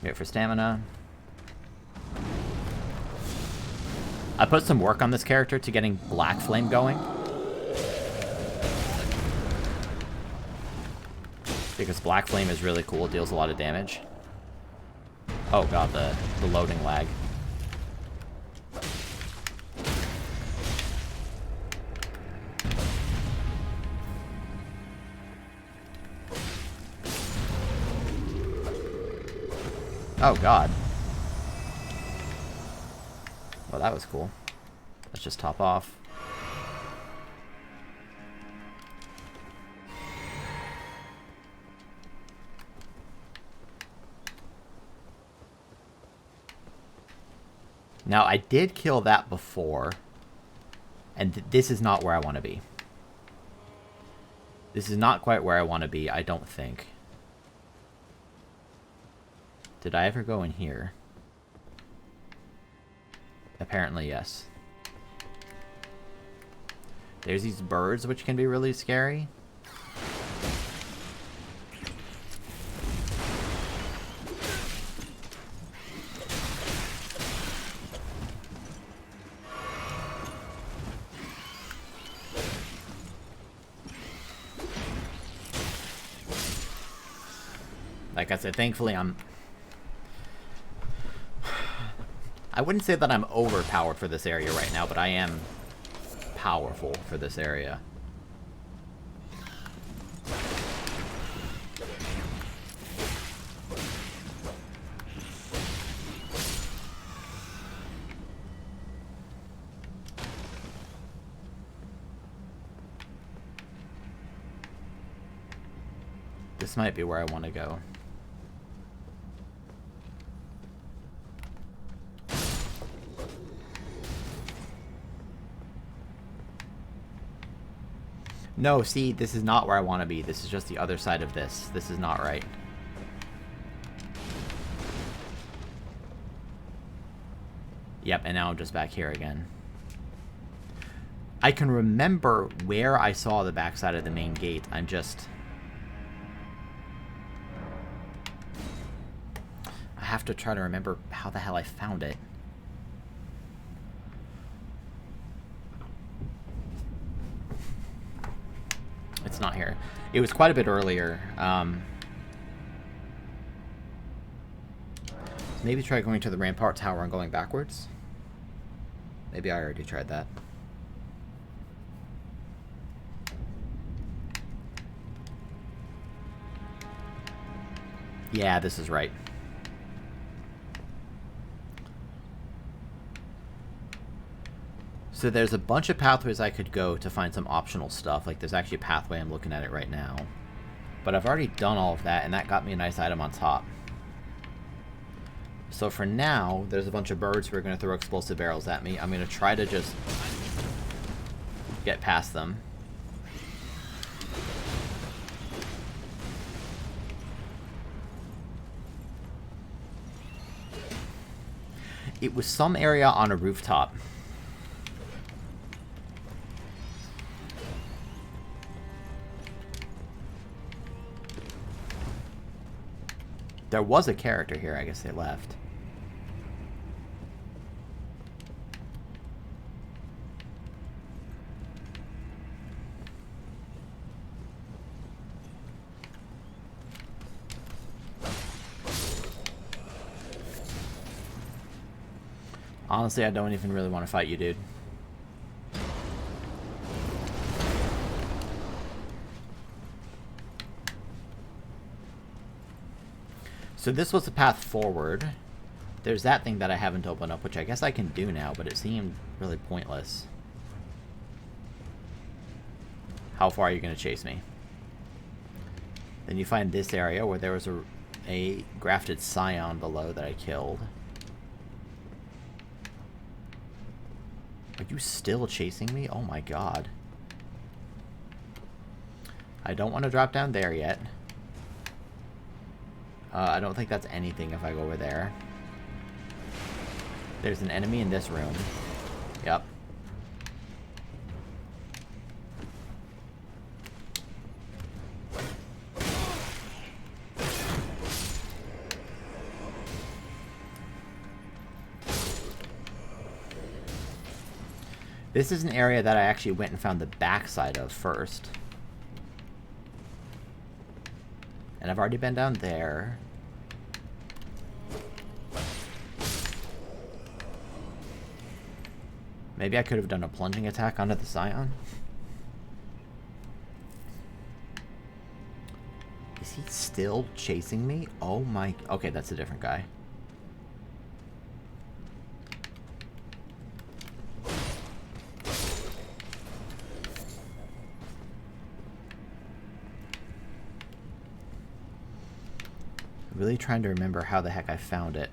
[SPEAKER 1] Wait for stamina. I put some work on this character to getting Black Flame going. Because Black Flame is really cool, it deals a lot of damage. Oh god, the loading lag. Oh god. Well, that was cool. Let's just top off. Now, I did kill that before, and this is not where I want to be. This is not quite where I want to be, I don't think. Did I ever go in here? Apparently, yes. There's these birds, which can be really scary. Like I said, thankfully I wouldn't say that I'm overpowered for this area right now, but I am powerful for this area. This might be where I want to go. No, see, this is not where I want to be. This is just the other side of this. This is not right. Yep, and now I'm just back here again. I can remember where I saw the backside of the main gate. I'm just... I have to try to remember how the hell I found it. It's not here. It was quite a bit earlier. Maybe try going to the Rampart Tower and going backwards. Maybe I already tried that. Yeah, this is right. So there's a bunch of pathways I could go to find some optional stuff. Like there's actually a pathway, I'm looking at it right now. But I've already done all of that, and that got me a nice item on top. So for now, there's a bunch of birds who are going to throw explosive barrels at me. I'm going to try to just get past them. It was some area on a rooftop. There was a character here. I guess they left. Honestly, I don't even really want to fight you, dude. So this was the path forward. There's that thing that I haven't opened up, which I guess I can do now, but it seemed really pointless. How far are you going to chase me? Then you find this area where there was a grafted scion below that I killed. Are you still chasing me? Oh my god. I don't want to drop down there yet. I don't think that's anything if I go over there. There's an enemy in this room. Yep. This is an area that I actually went and found the backside of first. And I've already been down there. Maybe I could have done a plunging attack onto the scion. Is he still chasing me? Oh my... Okay, that's a different guy. Really trying to remember how the heck I found it.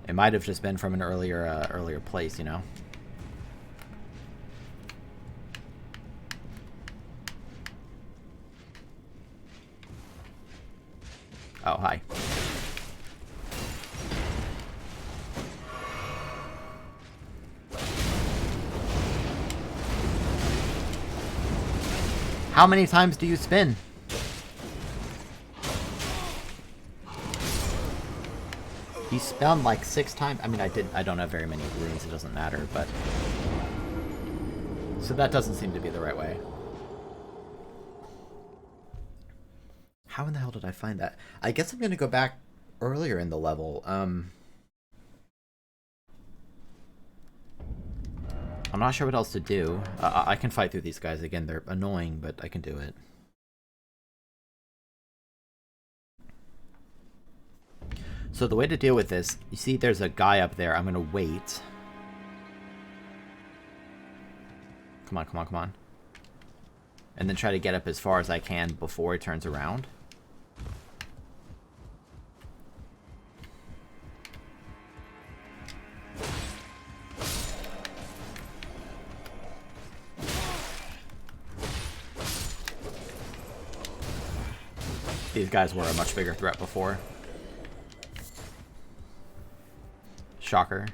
[SPEAKER 1] It might have just been from an earlier place, you know? Oh, hi. How many times do you spin? He spun like 6 times. I mean, I don't have very many runes, it doesn't matter, but... So that doesn't seem to be the right way. How in the hell did I find that? I guess I'm gonna go back earlier in the level. I'm not sure what else to do. I can fight through these guys again. They're annoying, but I can do it. So the way to deal with this, you see there's a guy up there. I'm going to wait. Come on, come on, come on. And then try to get up as far as I can before he turns around. These guys were a much bigger threat before. Shocker.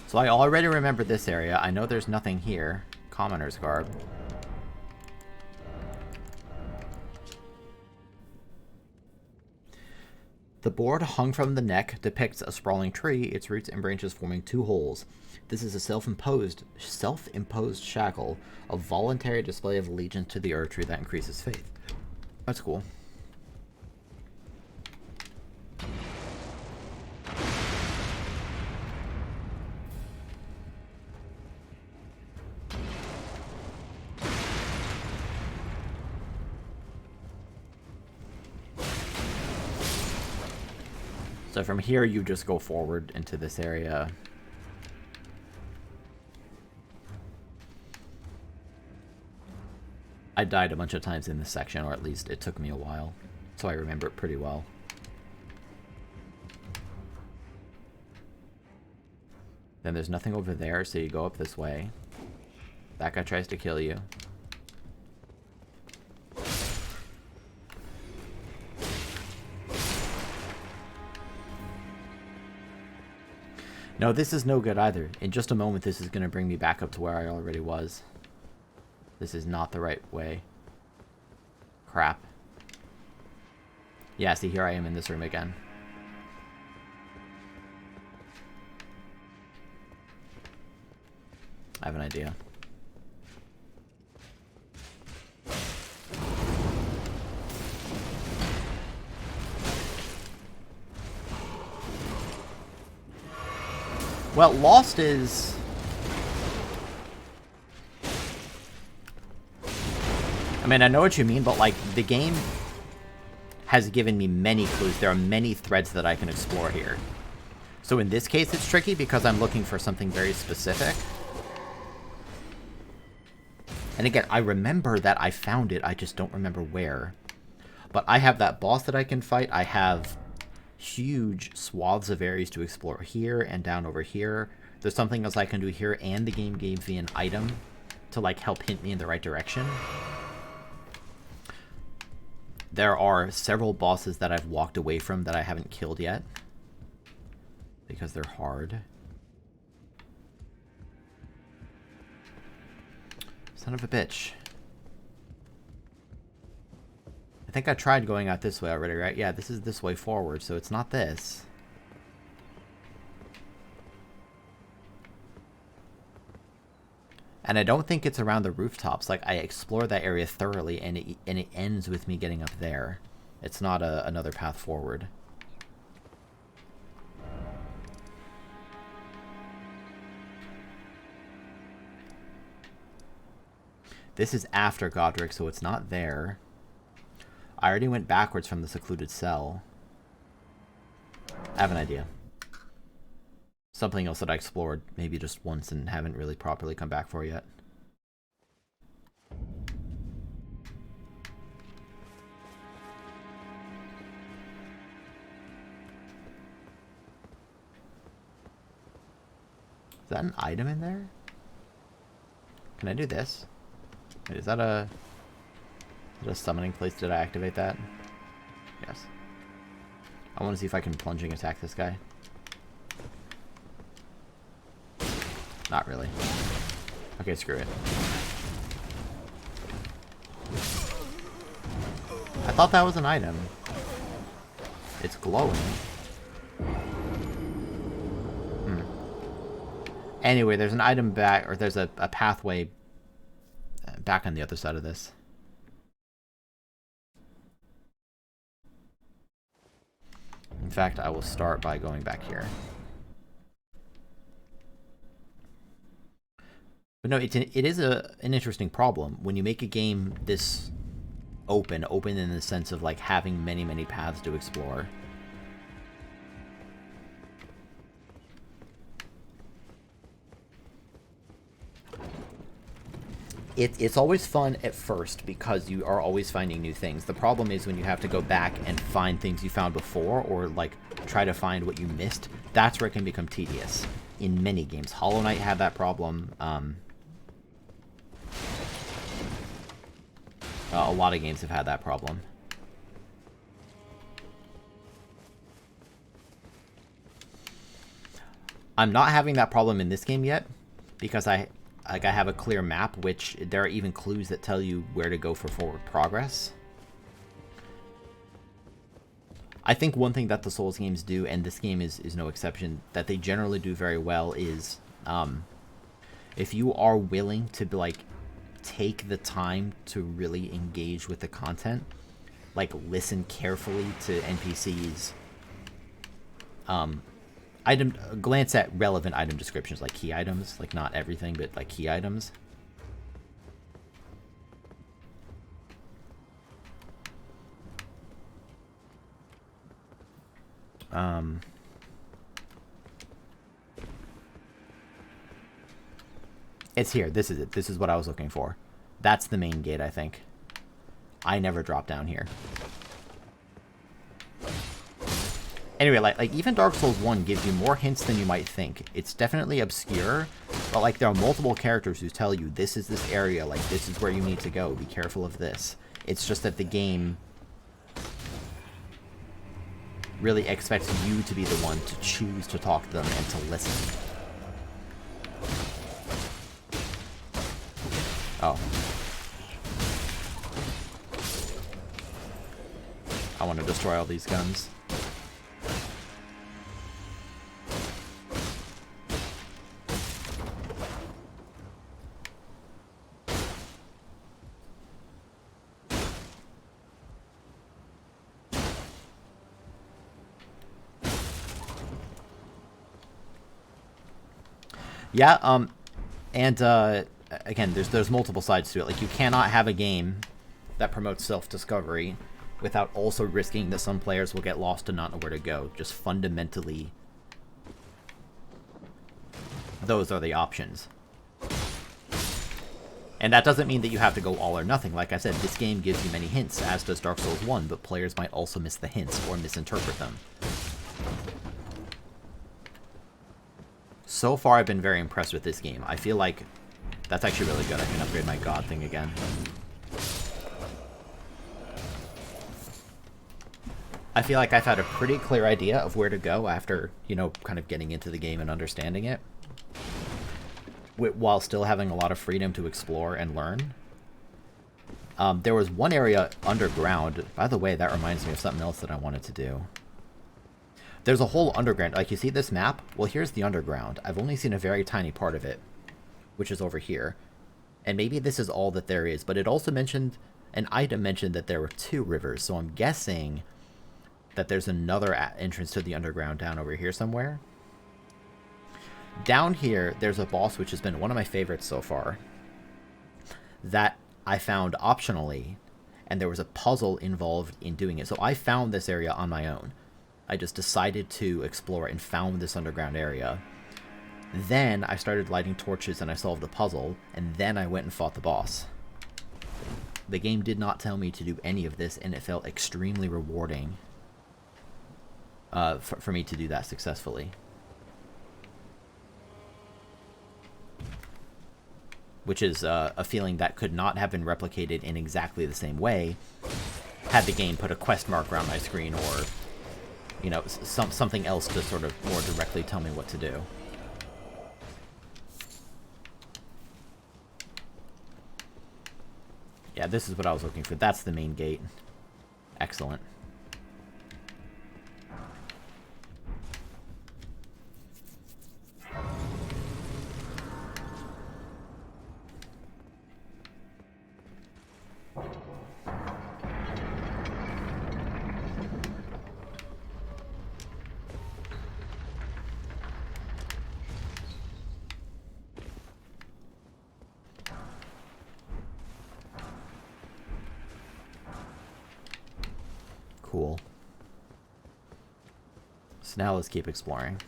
[SPEAKER 1] So I already remember this area. I know there's nothing here. Commoner's Garb. The board hung from the neck depicts a sprawling tree, its roots and branches forming 2 holes. This is a self-imposed shackle, a voluntary display of allegiance to the earth tree that increases faith. That's cool. So from here, you just go forward into this area. I died a bunch of times in this section, or at least it took me a while. So I remember it pretty well. Then there's nothing over there, so you go up this way. That guy tries to kill you. No, this is no good either. In just a moment, this is going to bring me back up to where I already was. This is not the right way. Crap. Yeah, see, here I am in this room again. I have an idea. Well, Lost is... I mean, I know what you mean, but, like, the game has given me many clues. There are many threads that I can explore here. So in this case, it's tricky because I'm looking for something very specific. And again, I remember that I found it, I just don't remember where. But I have that boss that I can fight. I have huge swaths of areas to explore here and down over here. There's something else I can do here, and the game gave me an item to, like, help hint me in the right direction. There are several bosses that I've walked away from that I haven't killed yet, because they're hard. Son of a bitch. I think I tried going out this way already, right? Yeah, this is this way forward, so it's not this. And I don't think it's around the rooftops. Like, I explored that area thoroughly, and it ends with me getting up there. It's not another path forward. This is after Godric, so it's not there. I already went backwards from the secluded cell. I have an idea. Something else that I explored maybe just once and haven't really properly come back for yet. Is that an item in there? Can I do this? Wait, is that a summoning place? Did I activate that? Yes. I want to see if I can plunging attack this guy. Not really. Okay, screw it. I thought that was an item. It's glowing. Anyway, there's an item back, or there's a pathway back on the other side of this. In fact, I will start by going back here. But no, it is an interesting problem. When you make a game this open in the sense of, like, having many paths to explore. It's always fun at first because you are always finding new things. The problem is when you have to go back and find things you found before, or, like, try to find what you missed. That's where it can become tedious in many games. Hollow Knight had that problem. A lot of games have had that problem. I'm not having that problem in this game yet because I have a clear map, which there are even clues that tell you where to go for forward progress. I think one thing that the Souls games do, and this game is no exception, that they generally do very well is if you are willing to, like, take the time to really engage with the content, like, listen carefully to NPCs, glance at relevant item descriptions, like key items, like not everything, but like key items. It's here. This is it. This is what I was looking for. That's the main gate, I think. I never dropped down here. Anyway, like even Dark Souls 1 gives you more hints than you might think. It's definitely obscure, but like there are multiple characters who tell you this is this area, like this is where you need to go, be careful of this. It's just that the game really expects you to be the one to choose to talk to them and to listen. Oh. I want to destroy all these guns. Yeah, and again, there's multiple sides to it. Like, you cannot have a game that promotes self-discovery without also risking that some players will get lost and not know where to go. Just fundamentally, those are the options. And that doesn't mean that you have to go all or nothing. Like I said, this game gives you many hints, as does Dark Souls 1, but players might also miss the hints or misinterpret them. So far, I've been very impressed with this game. I feel like that's actually really good. I can upgrade my god thing again. I feel like I've had a pretty clear idea of where to go after, you know, kind of getting into the game and understanding it, while still having a lot of freedom to explore and learn. There was one area underground. By the way, that reminds me of something else that I wanted to do. There's a whole underground. Like, you see this map? Well, here's the underground. I've only seen a very tiny part of it, which is over here. And maybe this is all that there is, but it also mentioned, an item mentioned that there were 2 rivers, so I'm guessing that there's another entrance to the underground down over here somewhere. Down here, there's a boss which has been one of my favorites so far that I found optionally, and there was a puzzle involved in doing it. So I found this area on my own. I just decided to explore and found this underground area. Then I started lighting torches and I solved the puzzle, and then I went and fought the boss. The game did not tell me to do any of this, and it felt extremely rewarding for me to do that successfully. Which is a feeling that could not have been replicated in exactly the same way had the game put a quest marker on my screen, or, you know, something else to sort of more directly tell me what to do. Yeah, this is what I was looking for. That's the main gate. Excellent. Cool. So now let's keep exploring.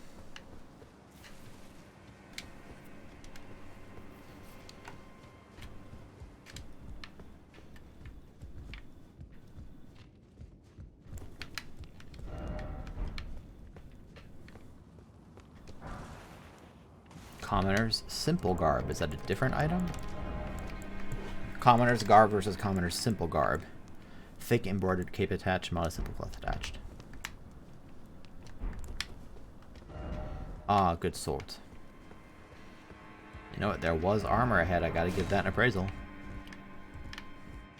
[SPEAKER 1] Commoner's Simple Garb. Is that a different item? Commoner's Garb versus Commoner's Simple Garb. Thick embroidered cape attached, not a simple cloth attached. Ah, good sort. You know what? There was armor ahead. I gotta give that an appraisal.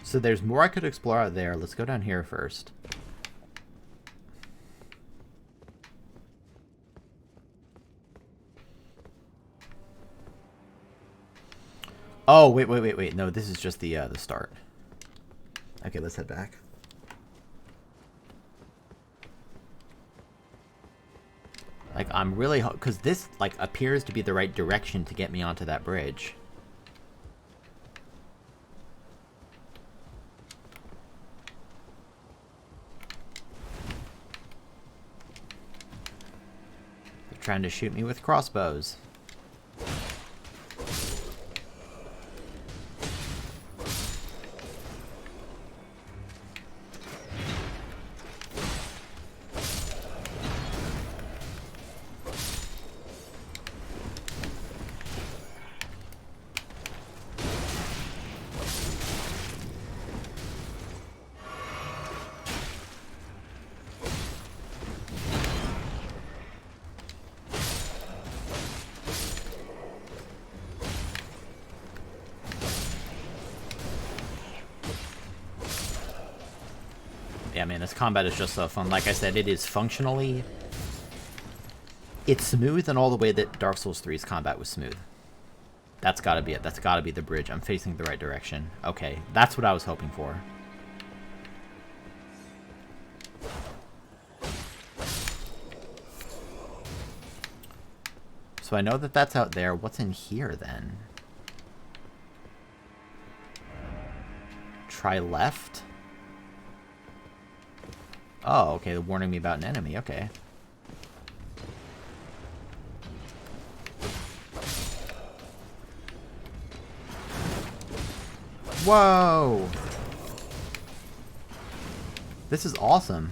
[SPEAKER 1] So there's more I could explore out there. Let's go down here first. Oh, wait. No, this is just the start. Okay, let's head back. Like, I'm really... because this, like, appears to be the right direction to get me onto that bridge. They're trying to shoot me with crossbows. Yeah, man, this combat is just so fun. Like I said, it is functionally... It's smooth in all the way that Dark Souls 3's combat was smooth. That's gotta be it. That's gotta be the bridge. I'm facing the right direction. Okay, that's what I was hoping for. So I know that that's out there. What's in here, then? Try left? Oh, okay, they're warning me about an enemy. Okay. Whoa! This is awesome.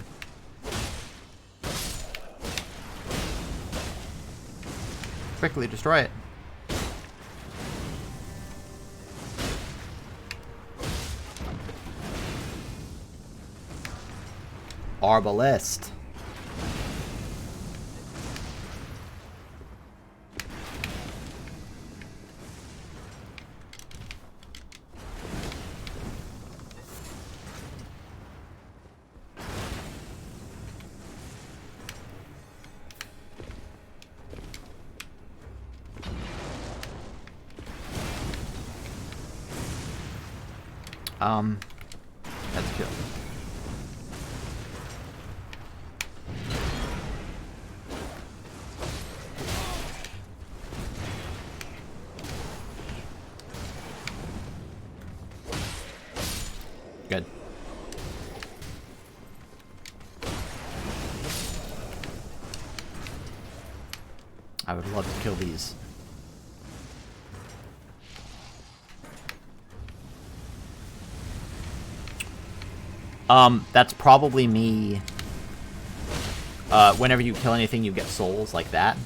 [SPEAKER 1] Quickly destroy it. Arbalest. That's kill. Good. I would love to kill these. That's probably me. Whenever you kill anything, you get souls like that.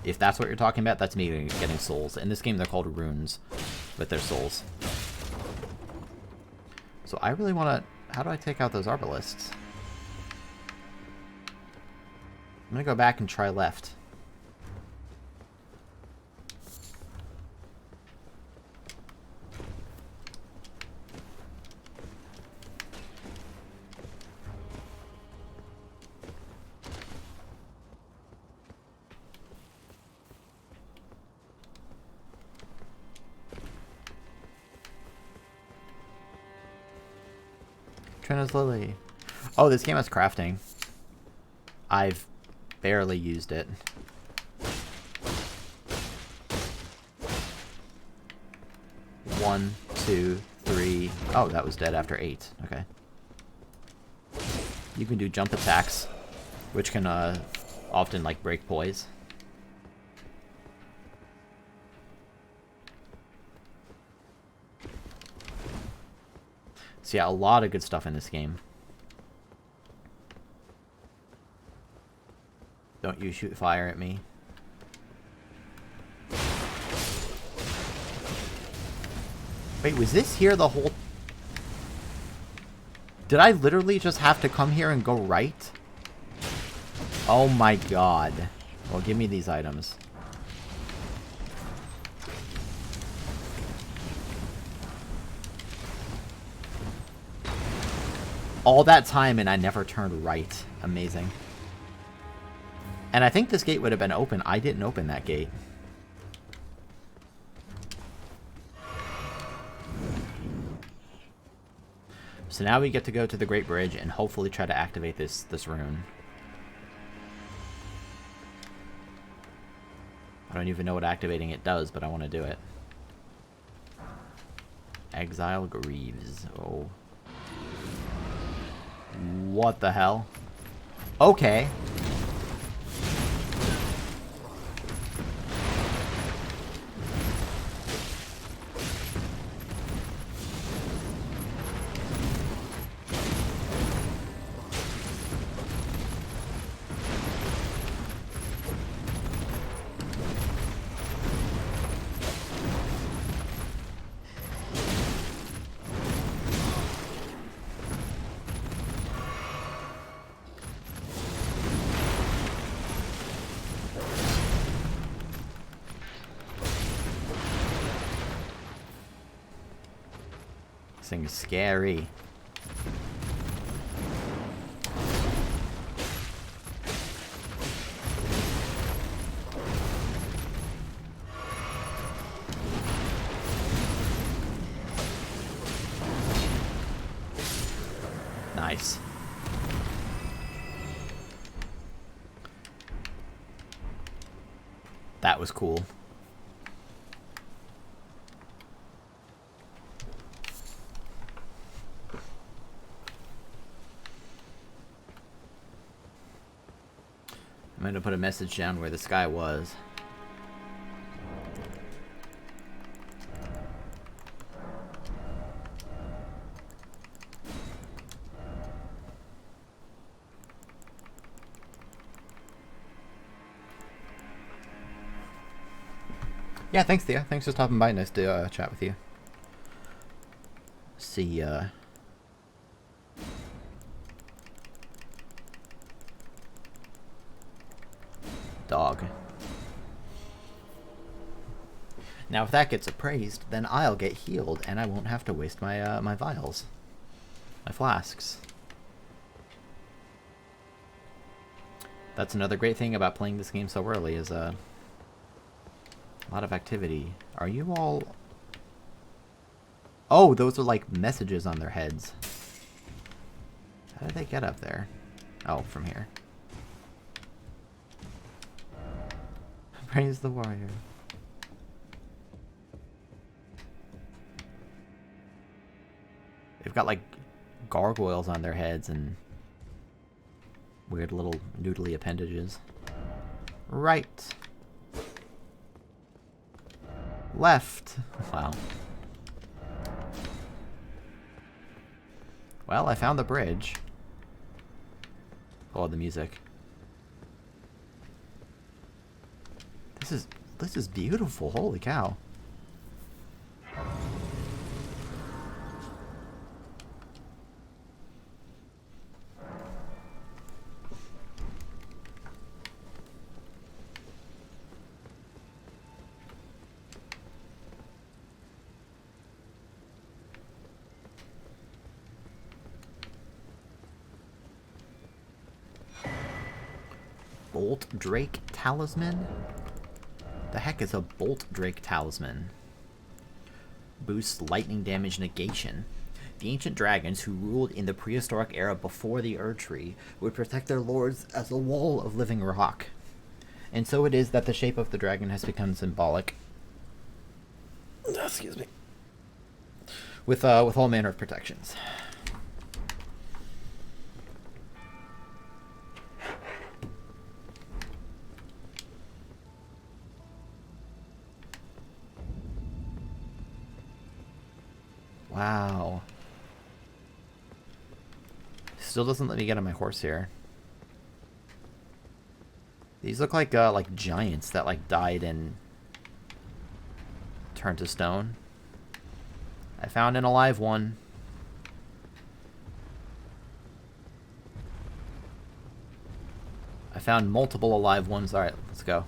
[SPEAKER 1] If that's what you're talking about, that's me getting souls. In this game, they're called runes, but they're souls. So I really want to... How do I take out those arbalists? I'm going to go back and try left. Trina's Lily. Oh, this game has crafting. I've barely used it. One, two, three. Oh, that was dead after 8. Okay. You can do jump attacks, which can often like break poise. So yeah, a lot of good stuff in this game. Don't you shoot fire at me. Wait, was this here the whole... Did I literally just have to come here and go right? Oh my god. Well, give me these items. All that time and I never turned right. Amazing. And I think this gate would have been open. I didn't open that gate. So now we get to go to the Great Bridge and hopefully try to activate this rune. I don't even know what activating it does, but I want to do it. Exile Greaves. Oh. What the hell? Okay. This thing is scary. That was cool. I'm going to put a message down where this guy was. Yeah, thanks, Thea. Thanks for stopping by. Nice to chat with you. See, dog. Now, if that gets appraised, then I'll get healed, and I won't have to waste my my vials, my flasks. That's another great thing about playing this game so early is a lot of activity. Are you all? Oh, those are like messages on their heads. How did they get up there? Oh, from here. Praise the warrior. They've got like gargoyles on their heads and weird little noodly appendages. Right. Left. Wow. Well, I found the bridge. Oh, the music. This is beautiful. Holy cow. Bolt Drake Talisman? The heck is a Bolt Drake Talisman? Boosts lightning damage negation. The ancient dragons who ruled in the prehistoric era before the Erd Tree would protect their lords as a wall of living rock. And so it is that the shape of the dragon has become symbolic. Excuse me. With all manner of protections. Wow. Still doesn't let me get on my horse here. These look like giants that like died and turned to stone. I found an alive one. I found multiple alive ones. Alright, let's go.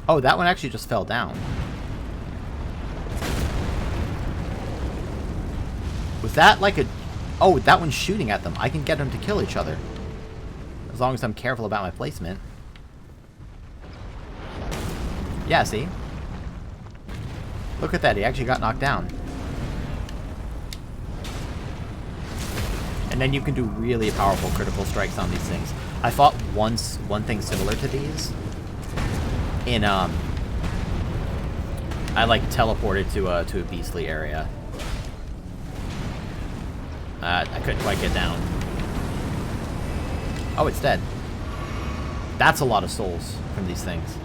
[SPEAKER 1] Oh, that one actually just fell down. Was that like a... Oh, that one's shooting at them. I can get them to kill each other. As long as I'm careful about my placement. Yeah, see? Look at that. He actually got knocked down. And then you can do really powerful critical strikes on these things. I fought once one thing similar to these. In I like teleported to a beastly area. I couldn't quite get down. Oh, it's dead. That's a lot of souls from these things.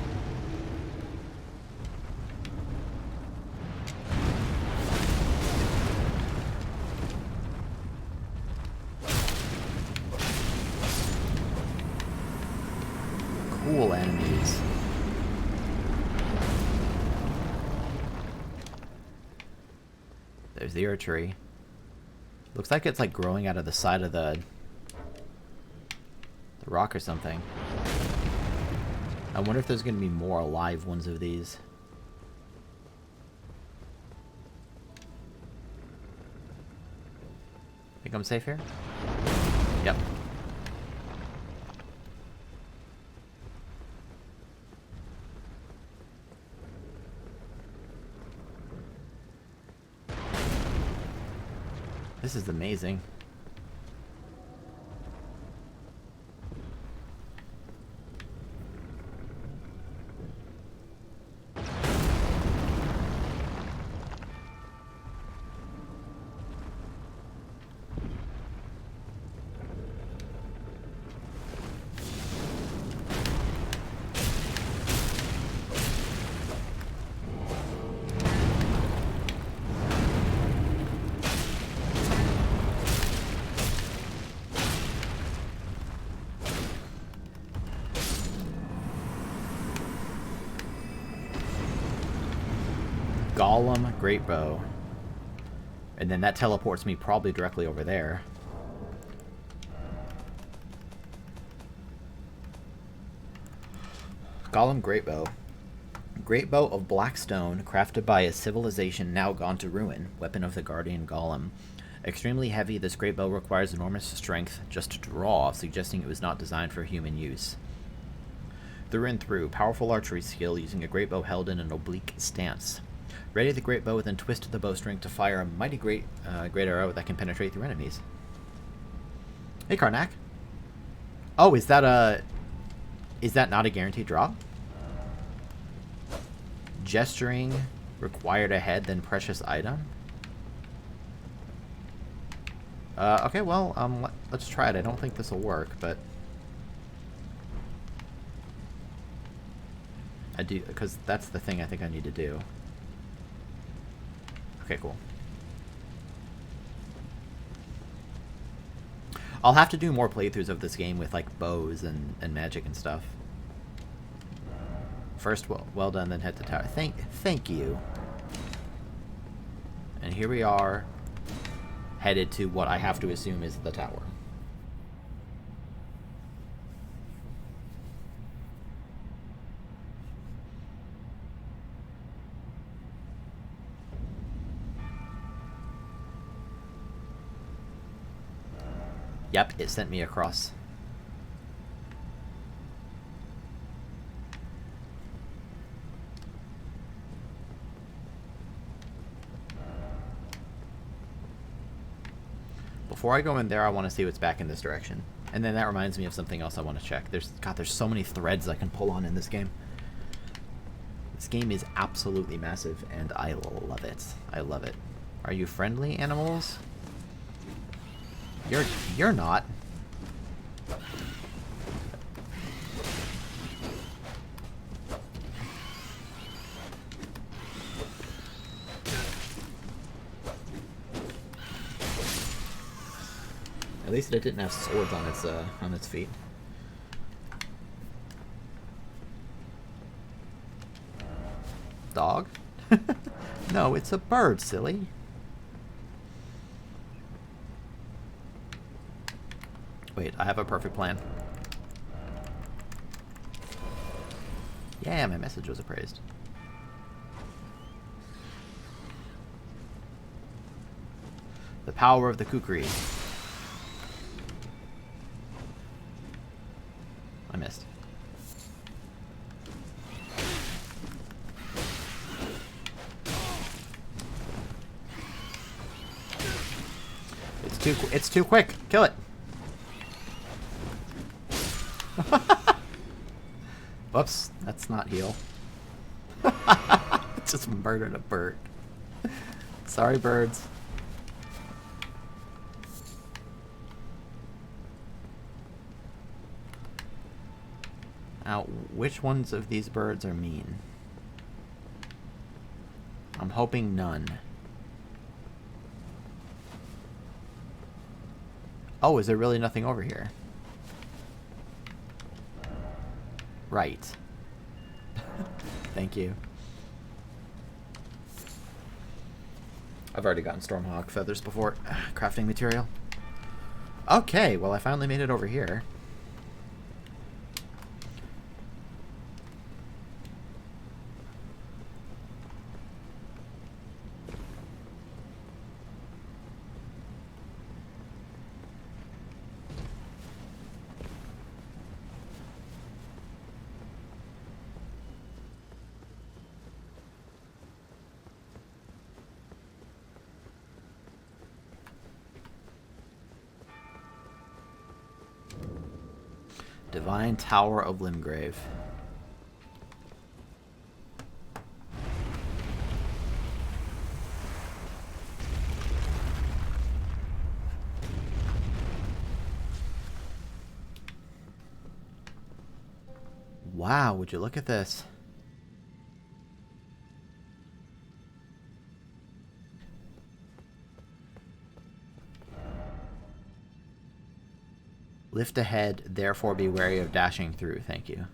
[SPEAKER 1] Cool enemies. There's the Erd Tree. Looks like it's like growing out of the side of the rock or something. I wonder if there's going to be more live ones of these. Think I'm safe here? Yep. This is amazing. Golem, Great Bow. And then that teleports me probably directly over there. Golem, Great Bow. Great Bow of black stone, crafted by a civilization now gone to ruin. Weapon of the Guardian Golem. Extremely heavy, this great bow requires enormous strength just to draw, suggesting it was not designed for human use. Through and through, powerful archery skill using a great bow held in an oblique stance. Ready the great bow, then twist the bowstring to fire a mighty great arrow that can penetrate through enemies. Hey, Karnak. Oh, is that not a guaranteed drop? Gesturing required a head, then precious item. Okay, well, let's try it. I don't think this will work, but I do, because that's the thing I think I need to do. Okay, cool. I'll have to do more playthroughs of this game with, like, bows and magic and stuff. First, well done, then head to tower. Thank you. And here we are, headed to what I have to assume is the tower. Yep, it sent me across. Before I go in there, I want to see what's back in this direction. And then that reminds me of something else I want to check. There's so many threads I can pull on in this game. This game is absolutely massive, and I love it. I love it. Are you friendly, animals? You're not. At least it didn't have swords on its feet. Dog? No, it's a bird, silly. Wait, I have a perfect plan. Yeah, my message was appraised. The power of the kukri. I missed. It's too quick. Kill it. Whoops, that's not heal. Just murdered a bird. Sorry, birds. Now, which ones of these birds are mean? I'm hoping none. Oh, is there really nothing over here? Right. Thank you. I've already gotten Stormhawk feathers before. Crafting material. Okay, well I finally made it over here. Divine Tower of Limgrave. Wow, would you look at this? Lift ahead, therefore be wary of dashing through. Thank you.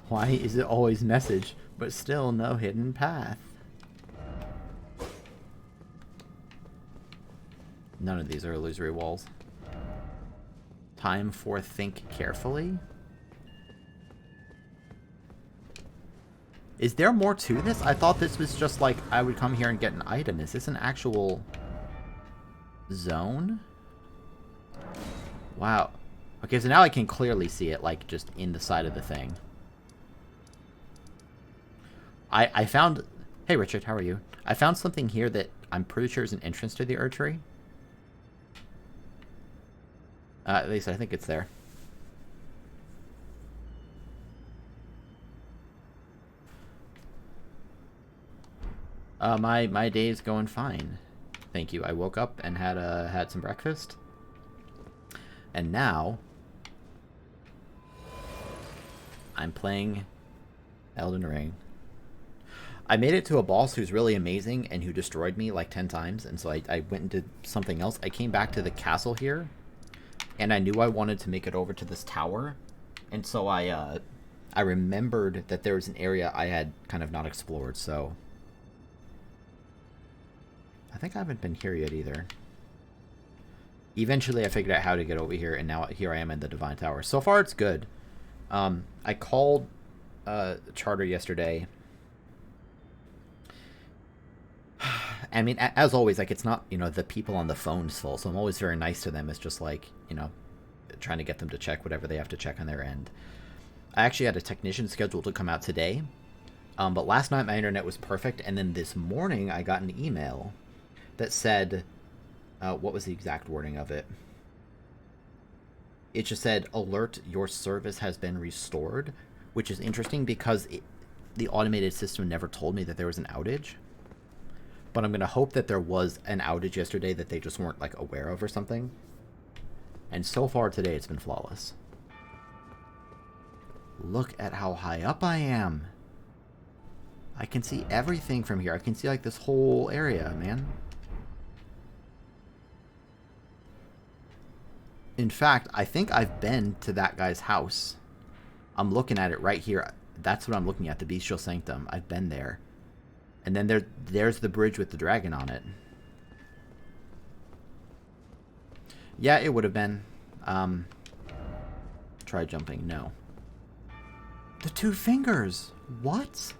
[SPEAKER 1] Why is it always message, but still no hidden path? None of these are illusory walls. Time for think carefully? Is there more to this? I thought this was just like I would come here and get an item. Is this an actual zone? Wow. Okay, so now I can clearly see it, like, just in the side of the thing. I found... Hey, Richard, how are you? I found something here that I'm pretty sure is an entrance to the Erdtree. At least I think it's there. My day's going fine. Thank you. I woke up and had some breakfast. And now I'm playing Elden Ring. I made it to a boss who's really amazing and who destroyed me like 10 times, and so I went and did something else. I came back to the castle here, and I knew I wanted to make it over to this tower, and so I remembered that there was an area I had kind of not explored, so... I think I haven't been here yet either. Eventually I figured out how to get over here, and now here I am in the Divine Tower. So far it's good. I called Charter yesterday. I mean, as always, like, it's not, you know, the people on the phone's fault, so I'm always very nice to them. It's just like, you know, trying to get them to check whatever they have to check on their end. I actually had a technician scheduled to come out today, but last night my internet was perfect, and then this morning I got an email that said, what was the exact wording of it? It just said, alert, your service has been restored, which is interesting because the automated system never told me that there was an outage. But I'm going to hope that there was an outage yesterday that they just weren't, like, aware of or something. And so far today, it's been flawless. Look at how high up I am. I can see everything from here. I can see, like, this whole area, man. In fact, I think I've been to that guy's house. I'm looking at it right here. That's what I'm looking at, the Bestial Sanctum. I've been there. And then there's the bridge with the dragon on it. Yeah, it would have been. Try jumping. No. The two fingers. What?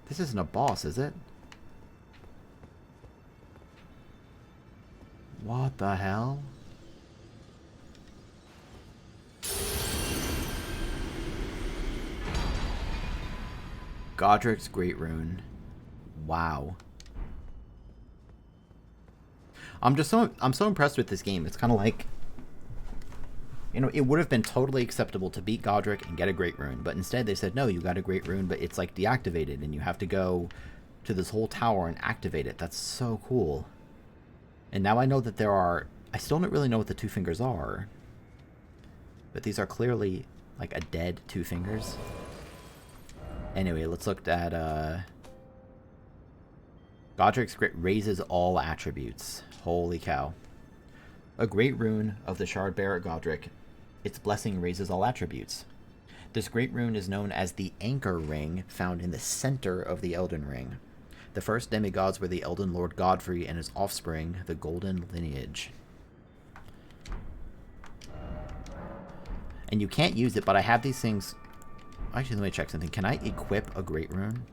[SPEAKER 1] This isn't a boss, is it? What the hell? Godric's Great Rune. Wow. I'm so impressed with this game. It's kind of like, you know, it would have been totally acceptable to beat Godric and get a Great Rune, but instead they said, no, you got a Great Rune, but it's like deactivated and you have to go to this whole tower and activate it. That's so cool. And now I know that there are, I still don't really know what the two fingers are, but these are clearly like a dead two fingers. Anyway, let's look at Godric's Grit raises all attributes. Holy cow. A great rune of the Shard Bearer Godric. Its blessing raises all attributes. This great rune is known as the Anchor Ring, found in the center of the Elden Ring. The first demigods were the Elden Lord Godfrey and his offspring, the Golden Lineage. And you can't use it, but I have these things... Actually, let me check something. Can I equip a Great Rune?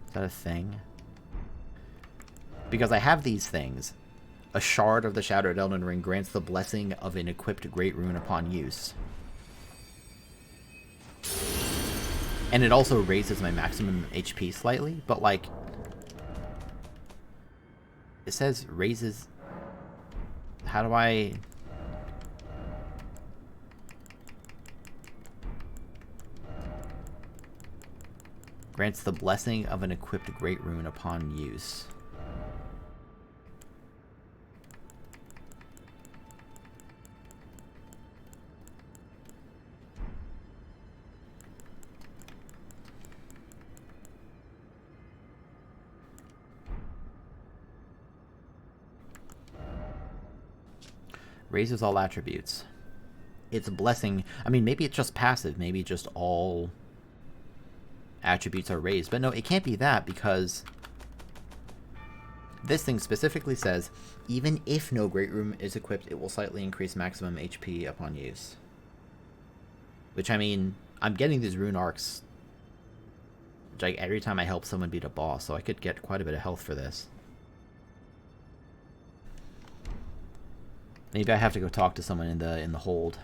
[SPEAKER 1] Is that a thing? Because I have these things. A shard of the Shattered Elden Ring grants the blessing of an equipped Great Rune upon use. And it also raises my maximum HP slightly, but like... It says raises... How do I... Grants the blessing of an equipped Great Rune upon use. Raises all attributes. It's a blessing. I mean, maybe it's just passive. Maybe just all attributes are raised. But no, it can't be that, because this thing specifically says, even if no Great Rune is equipped, it will slightly increase maximum HP upon use. Which, I mean, I'm getting these rune arcs like every time I help someone beat a boss, so I could get quite a bit of health for this. Maybe I have to go talk to someone in the hold.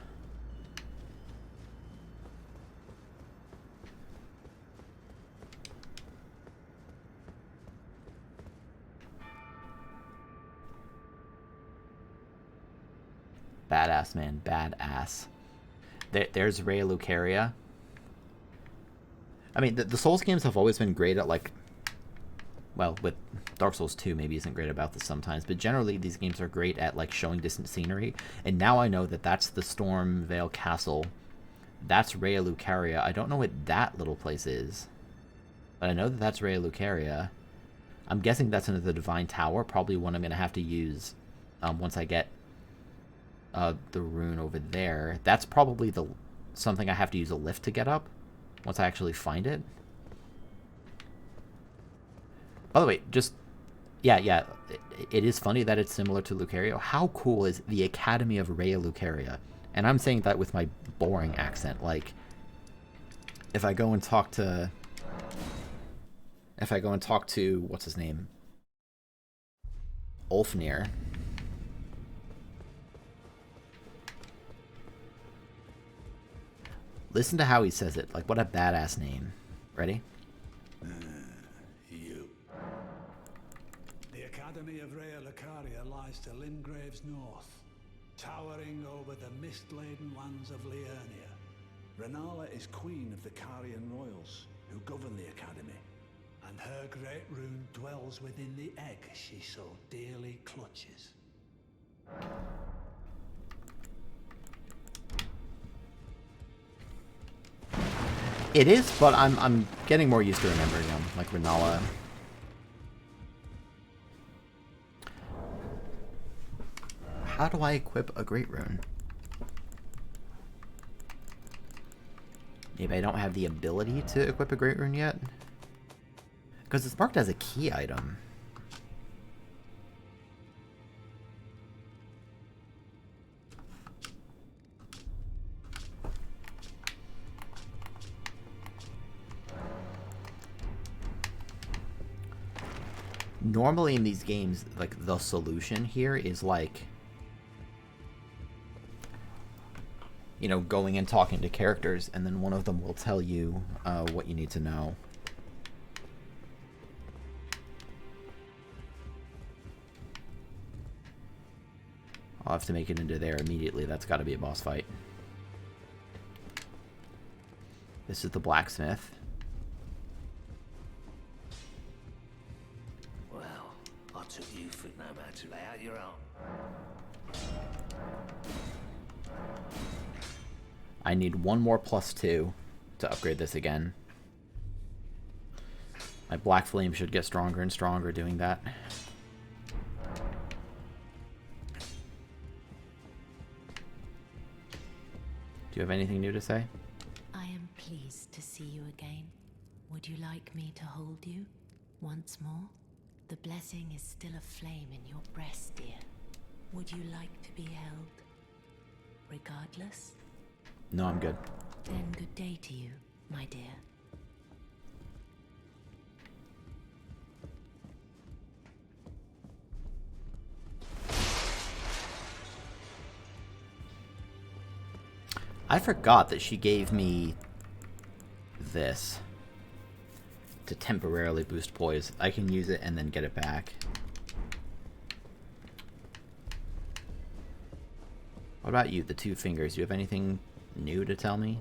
[SPEAKER 1] Badass, man. Badass. There's Rhea Lucaria. I mean, the Souls games have always been great at, like... Well, with Dark Souls 2 maybe isn't great about this sometimes, but generally these games are great at, like, showing distant scenery. And now I know that that's the Stormvale Castle. That's Rhea Lucaria. I don't know what that little place is, but I know that that's Rhea Lucaria. I'm guessing that's into the Divine Tower. Probably one I'm going to have to use once I get the rune over there. That's probably something I have to use a lift to get up once I actually find it. By the way, just... Yeah, it is funny that it's similar to Lucario. How cool is the Academy of Rhea Lucaria? And I'm saying that with my boring accent. Like, if I go and talk to... what's his name? Ulfnir. Listen to how he says it. Like, what a badass name. Ready?
[SPEAKER 4] The Academy of Rhea Lucaria lies to Lingrave's north, towering over the mist-laden lands of Liurnia. Renala is queen of the Carian royals, who govern the Academy, and her great rune dwells within the egg she so dearly clutches.
[SPEAKER 1] It is, but I'm getting more used to remembering them, like Renala. How do I equip a Great Rune? Maybe I don't have the ability to equip a Great Rune yet? Because it's marked as a key item. Normally in these games, like, the solution here is, like, you know, going and talking to characters, and then one of them will tell you what you need to know. I'll have to make it into there immediately. That's got to be a boss fight. This is the blacksmith.
[SPEAKER 2] Took you for no man to lay out your own.
[SPEAKER 1] I need one more +2 to upgrade this again. My black flame should get stronger and stronger doing that. Do you have anything new to say?
[SPEAKER 7] I am pleased to see you again. Would you like me to hold you once more? The blessing is still aflame in your breast, dear. Would you like to be held? Regardless?
[SPEAKER 1] No, I'm good.
[SPEAKER 7] Then good day to you, my dear.
[SPEAKER 1] I forgot that she gave me this to temporarily boost poise. I can use it and then get it back. What about you, the 2 fingers? Do you have anything new to tell me?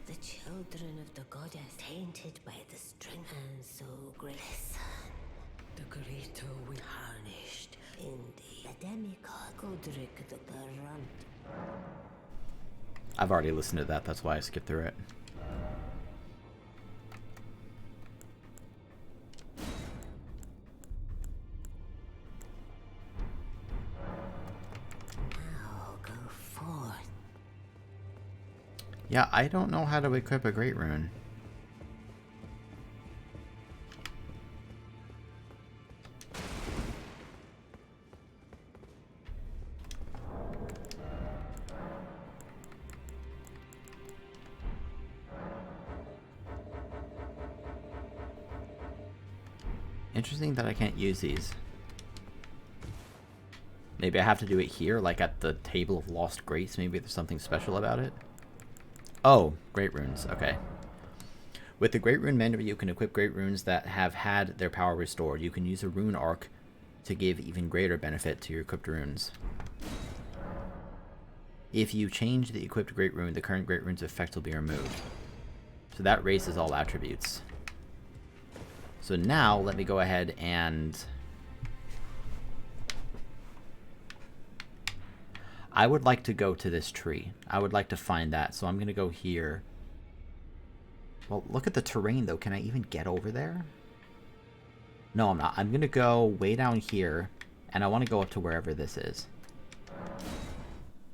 [SPEAKER 5] The children of the goddess, tainted by the strength and so great. Listen, the Grito we harnessed in the demigod Godric the Garant.
[SPEAKER 1] I've already listened to that, that's why I skipped through it.
[SPEAKER 5] Now go forth.
[SPEAKER 1] Yeah, I don't know how to equip a Great Rune. Interesting that I can't use these. Maybe I have to do it here, like at the Table of Lost Grace. Maybe there's something special about it. Oh, Great Runes. Okay. With the Great Rune menu, you can equip Great Runes that have had their power restored. You can use a Rune Arc to give even greater benefit to your equipped runes. If you change the equipped Great Rune, the current Great Rune's effect will be removed. So that raises all attributes. So now, let me go ahead and... I would like to go to this tree. I would like to find that, so I'm going to go here. Well, look at the terrain, though. Can I even get over there? No, I'm not. I'm going to go way down here, and I want to go up to wherever this is.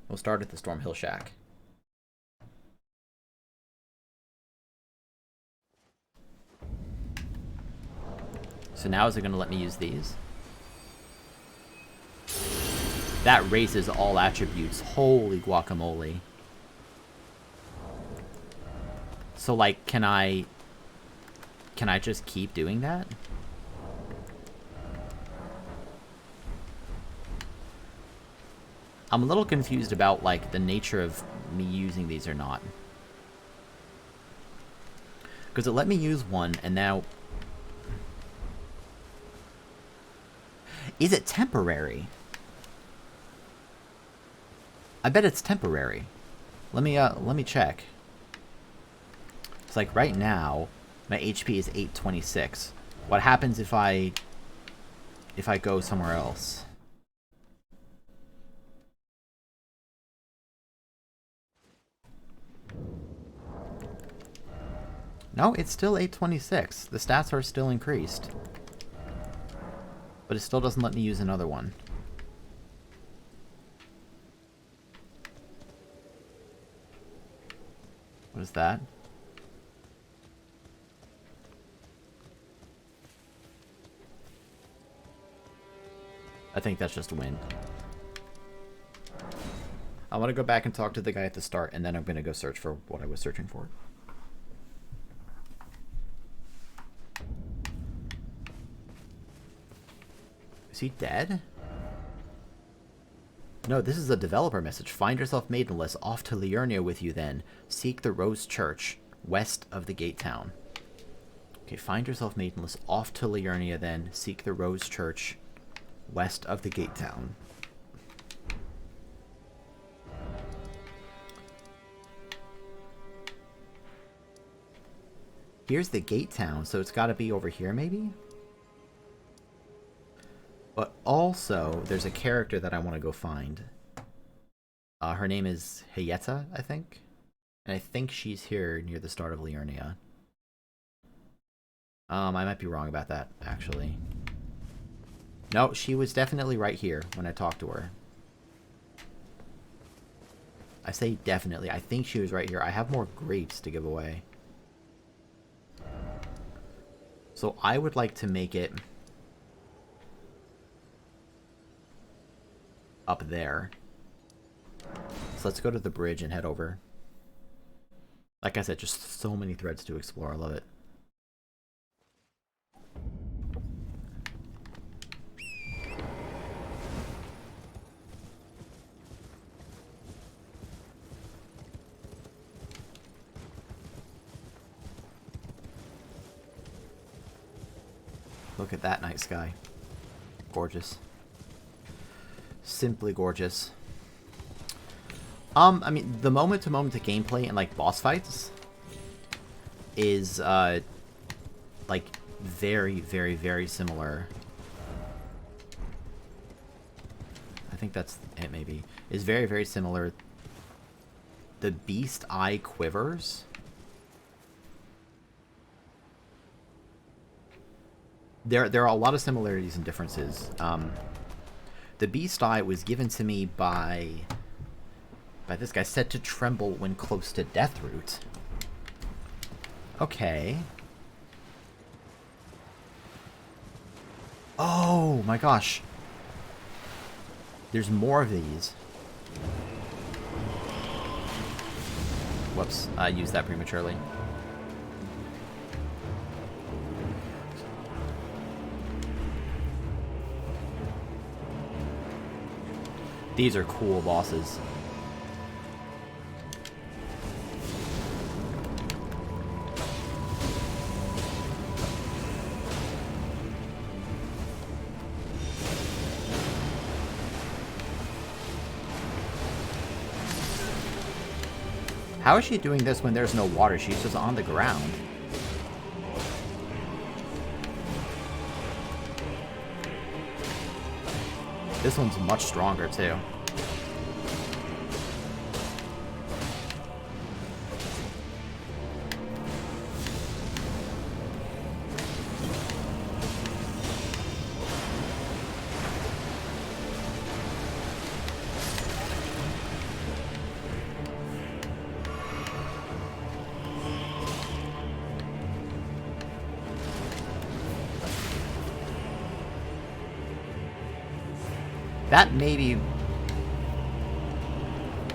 [SPEAKER 1] We'll start at the Stormhill Shack. So now is it going to let me use these? That raises all attributes. Holy guacamole. So, like, can I just keep doing that? I'm a little confused about, like, the nature of me using these or not. Because it let me use one, and now... Is it temporary? I bet it's temporary. Let me check. It's like right now, my HP is 826. What happens if I go somewhere else? No, it's still 826. The stats are still increased. But it still doesn't let me use another one. What is that? I think that's just wind. I want to go back and talk to the guy at the start, and then I'm going to go search for what I was searching for. Is he dead? No, this is a developer message. Find yourself maidenless. Off to Liurnia with you then. Seek the Rose Church, west of the Gate Town. Okay, find yourself maidenless. Off to Liurnia then. Seek the Rose Church, west of the Gate Town. Here's the Gate Town, so it's got to be over here maybe? But also, there's a character that I want to go find. Her name is Hayeta, I think. And I think she's here near the start of Liurnia. I might be wrong about that, actually. No, she was definitely right here when I talked to her. I say definitely. I think she was right here. I have more grapes to give away. So I would like to make it up there. So let's go to the bridge and head over. Like I said, just so many threads to explore. I love it. Look at that night sky. Gorgeous. Simply gorgeous. I mean, the moment-to-moment gameplay and, like, boss fights is, like, very, very, very similar. I think that's it, maybe. Is very, very similar. The beast eye quivers. There are a lot of similarities and differences. The beast eye was given to me by this guy, said to tremble when close to Deathroot. Okay. Oh my gosh. There's more of these. Whoops, I used that prematurely. These are cool bosses. How is she doing this when there's no water? She's just on the ground. This one's much stronger, too. That maybe...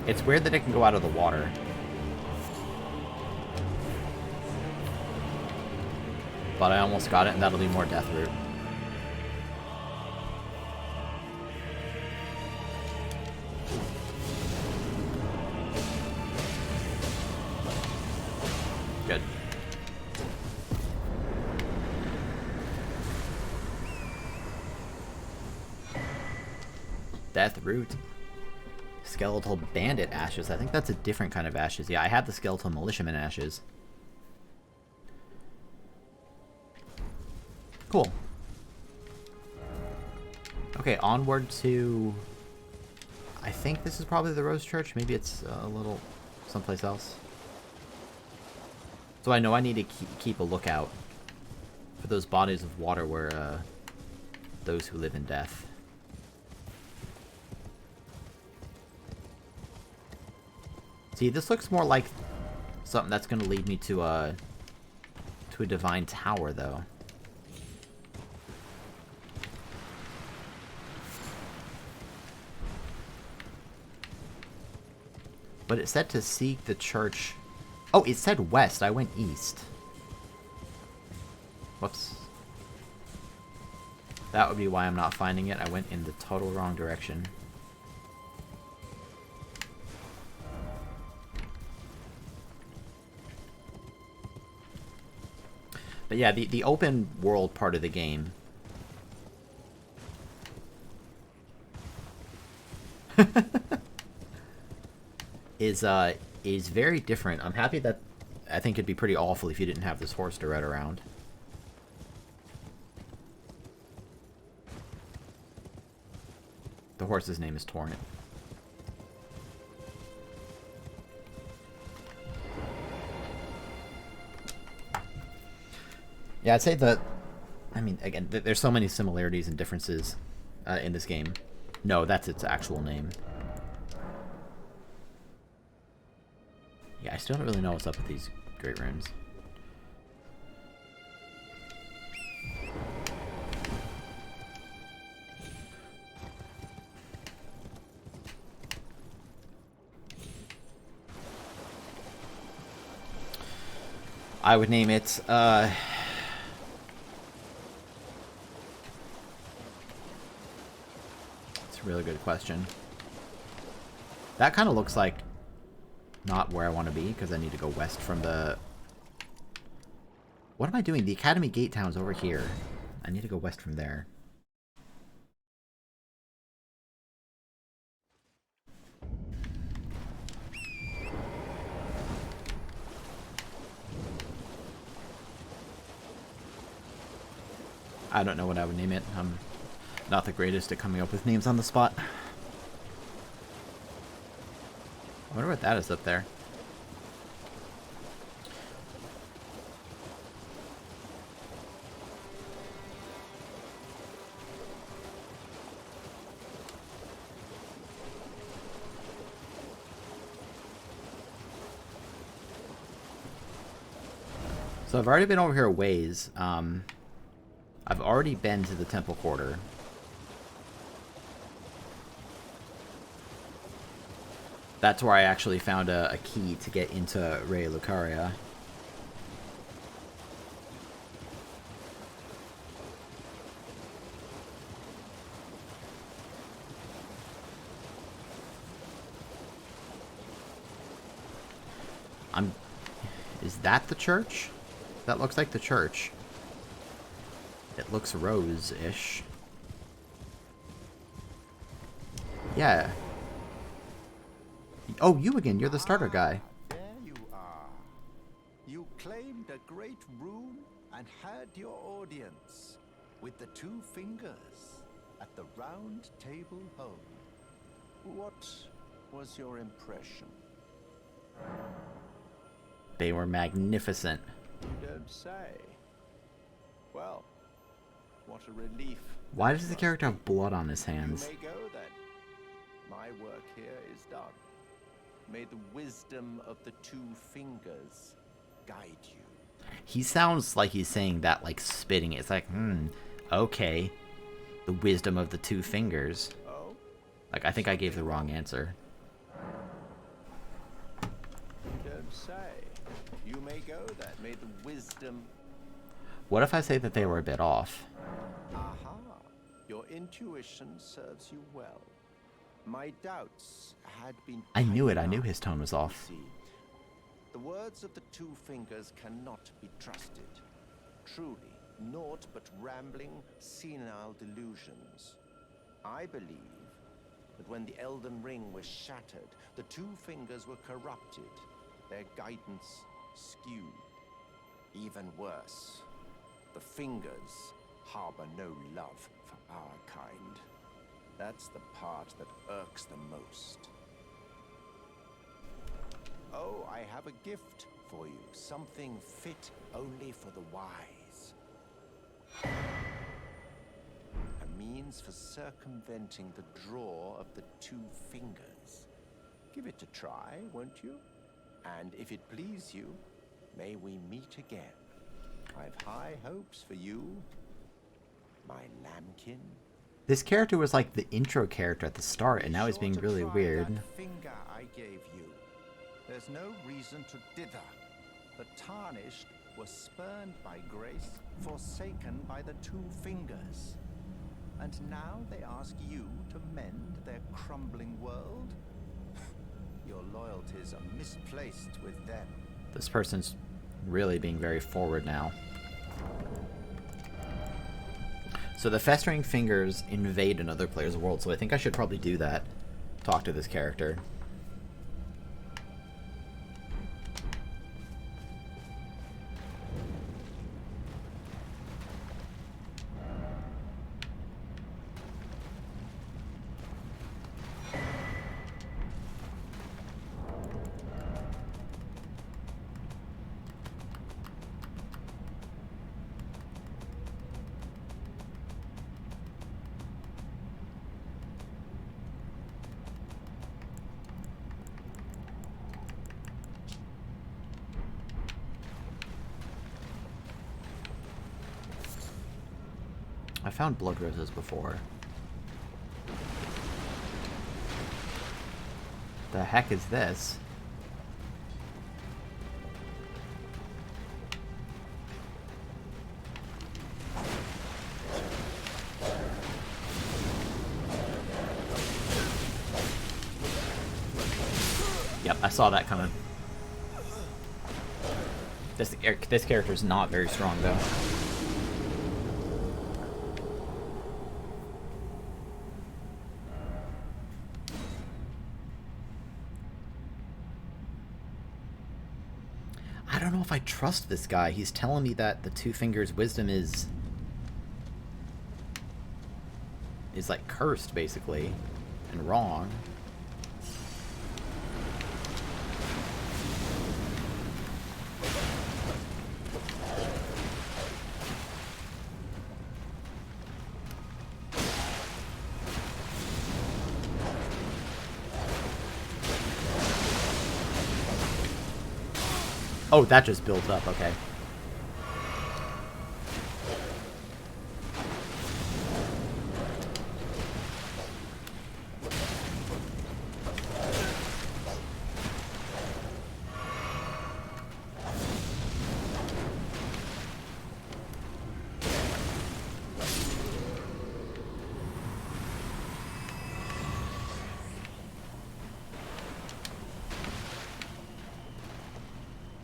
[SPEAKER 1] It's weird that it can go out of the water. But I almost got it, and that'll be more Deathroot. Good. Deathroot. Skeletal Bandit Ashes. I think that's a different kind of ashes. Yeah, I had the Skeletal Militiaman Ashes. Cool. Okay, onward to... I think this is probably the Rose Church. Maybe it's a little someplace else. So I know I need to keep a lookout for those bodies of water where those who live in death. See, this looks more like something that's going to lead me to a divine tower, though. But it said to seek the church. Oh, it said west. I went east. Whoops. That would be why I'm not finding it. I went in the total wrong direction. But yeah, the open world part of the game is very different. I'm happy that I think it'd be pretty awful if you didn't have this horse to ride around. The horse's name is Torrent. Yeah, I'd say that. I mean, again, there's so many similarities and differences in this game. No, that's its actual name. Yeah, I still don't really know what's up with these great runes. I would name it, it's a really good question. That kind of looks like not where I want to be, because I need to go west from the... What am I doing? The Academy Gate Town's over here. I need to go west from there. I don't know what I would name it. I'm not the greatest at coming up with names on the spot. I wonder what that is up there. So I've already been over here a ways. I've already been to the Temple Quarter. That's where I actually found a key to get into Raya Lucaria. Is that the church? That looks like the church. It looks rose-ish. Yeah. Oh, you again. You're the starter guy.
[SPEAKER 8] There you are. You claimed a great rune and had your audience with the two fingers at the round table home. What was your impression?
[SPEAKER 1] They were magnificent.
[SPEAKER 8] You don't say. Well, what a relief.
[SPEAKER 1] Why does the character have blood on his
[SPEAKER 8] You
[SPEAKER 1] hands?
[SPEAKER 8] may go then. My work here is done. May the wisdom of the two fingers guide you.
[SPEAKER 1] He sounds like he's saying that, like, spitting it. It's like, okay. The wisdom of the two fingers.
[SPEAKER 8] Oh?
[SPEAKER 1] Like, I think I gave the wrong answer.
[SPEAKER 8] You don't say. You may go then. May the wisdom...
[SPEAKER 1] What if I say that they were a bit off?
[SPEAKER 8] Aha. Your intuition serves you well. My doubts had been...
[SPEAKER 1] I knew it. I
[SPEAKER 8] piling
[SPEAKER 1] knew
[SPEAKER 8] up,
[SPEAKER 1] his tone was
[SPEAKER 8] you
[SPEAKER 1] off.
[SPEAKER 8] see. The words of the two fingers cannot be trusted. Truly, naught but rambling, senile delusions. I believe that when the Elden Ring was shattered, the two fingers were corrupted, their guidance skewed. Even worse, the fingers harbor no love for our kind. That's the part that irks the most. Oh, I have a gift for you. Something fit only for the wise. A means for circumventing the draw of the two fingers. Give it a try, won't you? And if it please you, may we meet again. I've high hopes for you, my lambkin.
[SPEAKER 1] This character was like the intro character at the start, and now he's being really weird.
[SPEAKER 8] That finger I gave you. There's no reason to dither. The tarnished were spurned by grace, forsaken by the two fingers. And now they ask you to mend their crumbling world? Your loyalties are misplaced with them.
[SPEAKER 1] This person's really being very forward now. So the festering fingers invade another player's world, so I think I should probably do that. Talk to this character. I found blood roses before. The heck is this? Yep, I saw that coming. This character's not very strong, though. I don't know if I trust this guy. He's telling me that the Two Fingers wisdom is like cursed, basically, and wrong. Oh, that just built up, okay.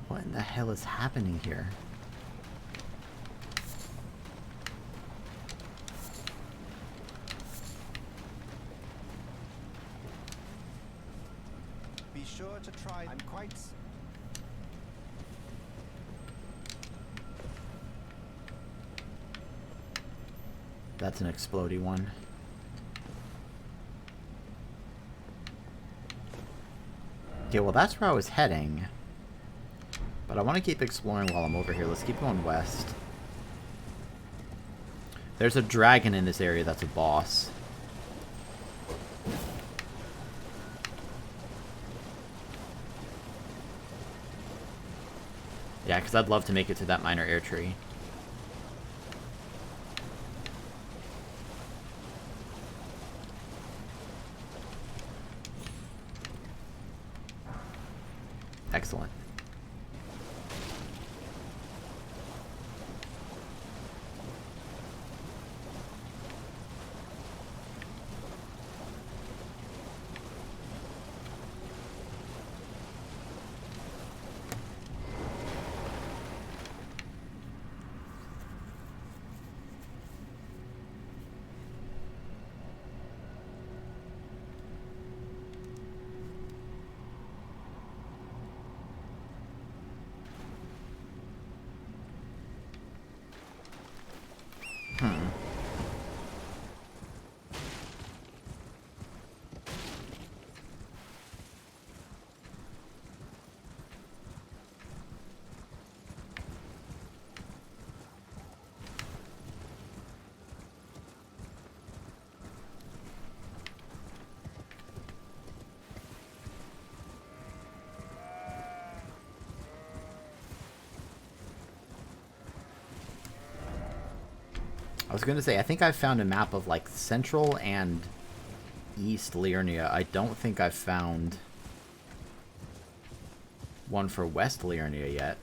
[SPEAKER 1] What in the hell is happening here?
[SPEAKER 8] Be sure to try. I'm quite.
[SPEAKER 1] That's an explodey one. Okay, well that's where I was heading. But I want to keep exploring while I'm over here. Let's keep going west. There's a dragon in this area that's a boss. Yeah, because I'd love to make it to that minor air tree. Excellent. I was going to say, I think I've found a map of, like, Central and East Liurnia. I don't think I've found one for West Liurnia yet.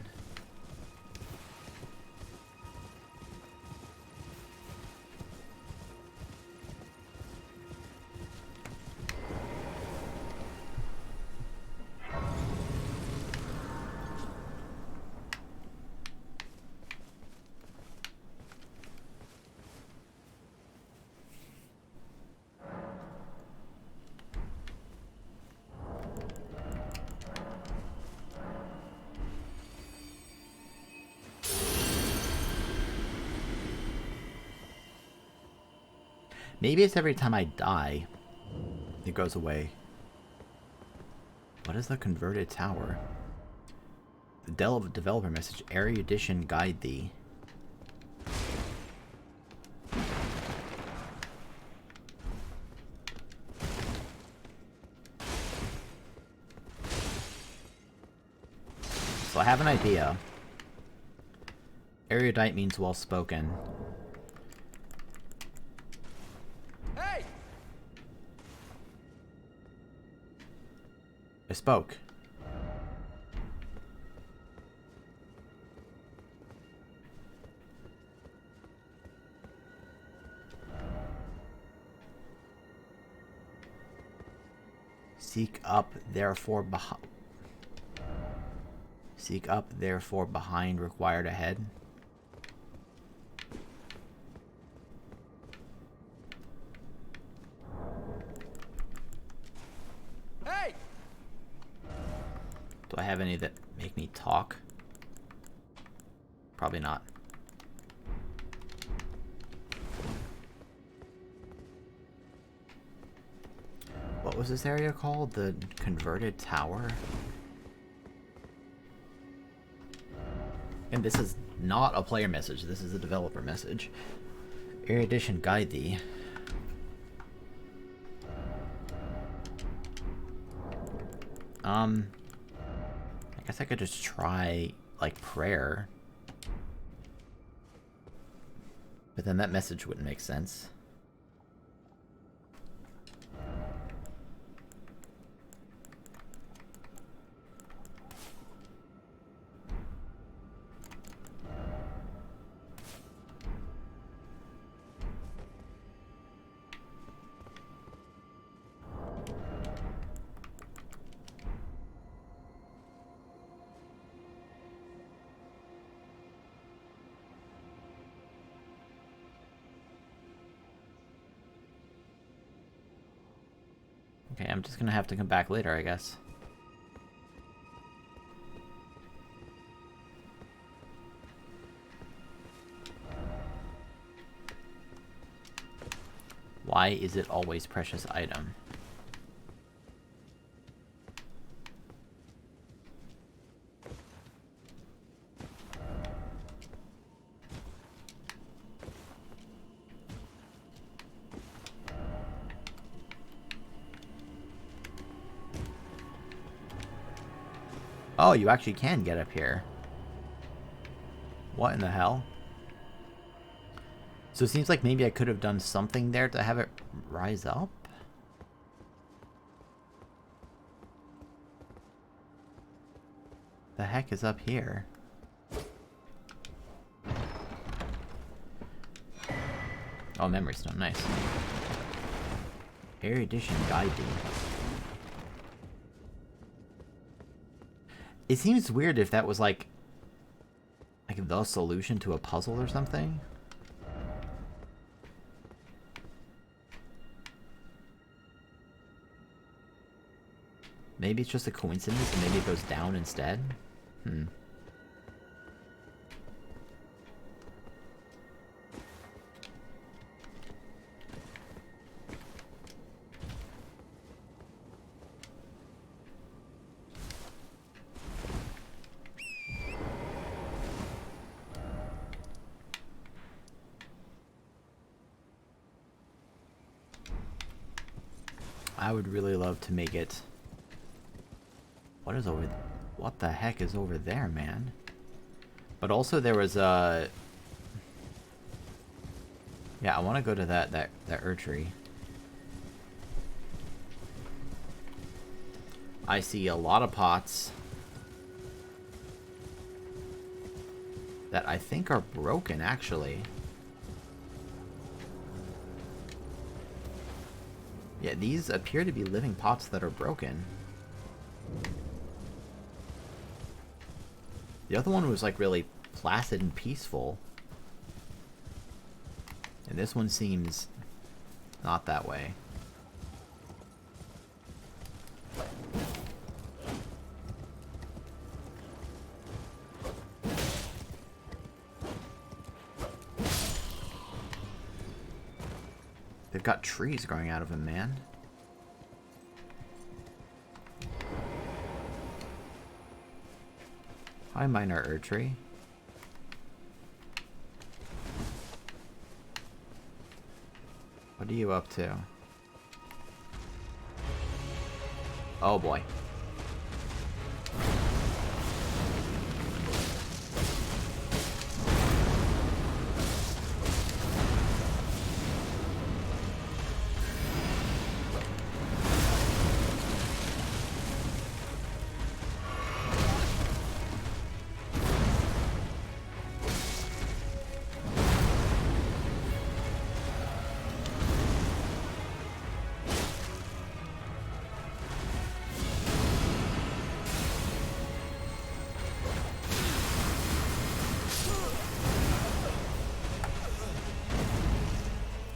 [SPEAKER 1] Maybe it's every time I die, it goes away. What is the converted tower? The developer message, erudition guide thee. So I have an idea. Erudite means well spoken. I spoke. Seek up, therefore behind. Seek up, therefore behind, required ahead.
[SPEAKER 8] Hey!
[SPEAKER 1] Do I have any that make me talk? Probably not. What was this area called? The converted tower? And this is not a player message, this is a developer message. Erudition guide thee. I guess I could just try, like, prayer. But then that message wouldn't make sense. Okay, I'm just gonna have to come back later, I guess. Why is it always precious item? Oh, you actually can get up here. What in the hell? So it seems like maybe I could have done something there to have it rise up? The heck is up here? Oh, memory stone, nice. Erudition guide thee. It seems weird if that was like the solution to a puzzle or something. Maybe it's just a coincidence and maybe it goes down instead? I would really love to make it... What is over... What the heck is over there, man? But also there was a... Yeah, I want to go to that Erdtree. I see a lot of pots that I think are broken, actually. Yeah, these appear to be living pots that are broken. The other one was like really placid and peaceful. And this one seems not that way. They've got trees growing out of them, man. Hi, Minor Erdtree. What are you up to? Oh boy.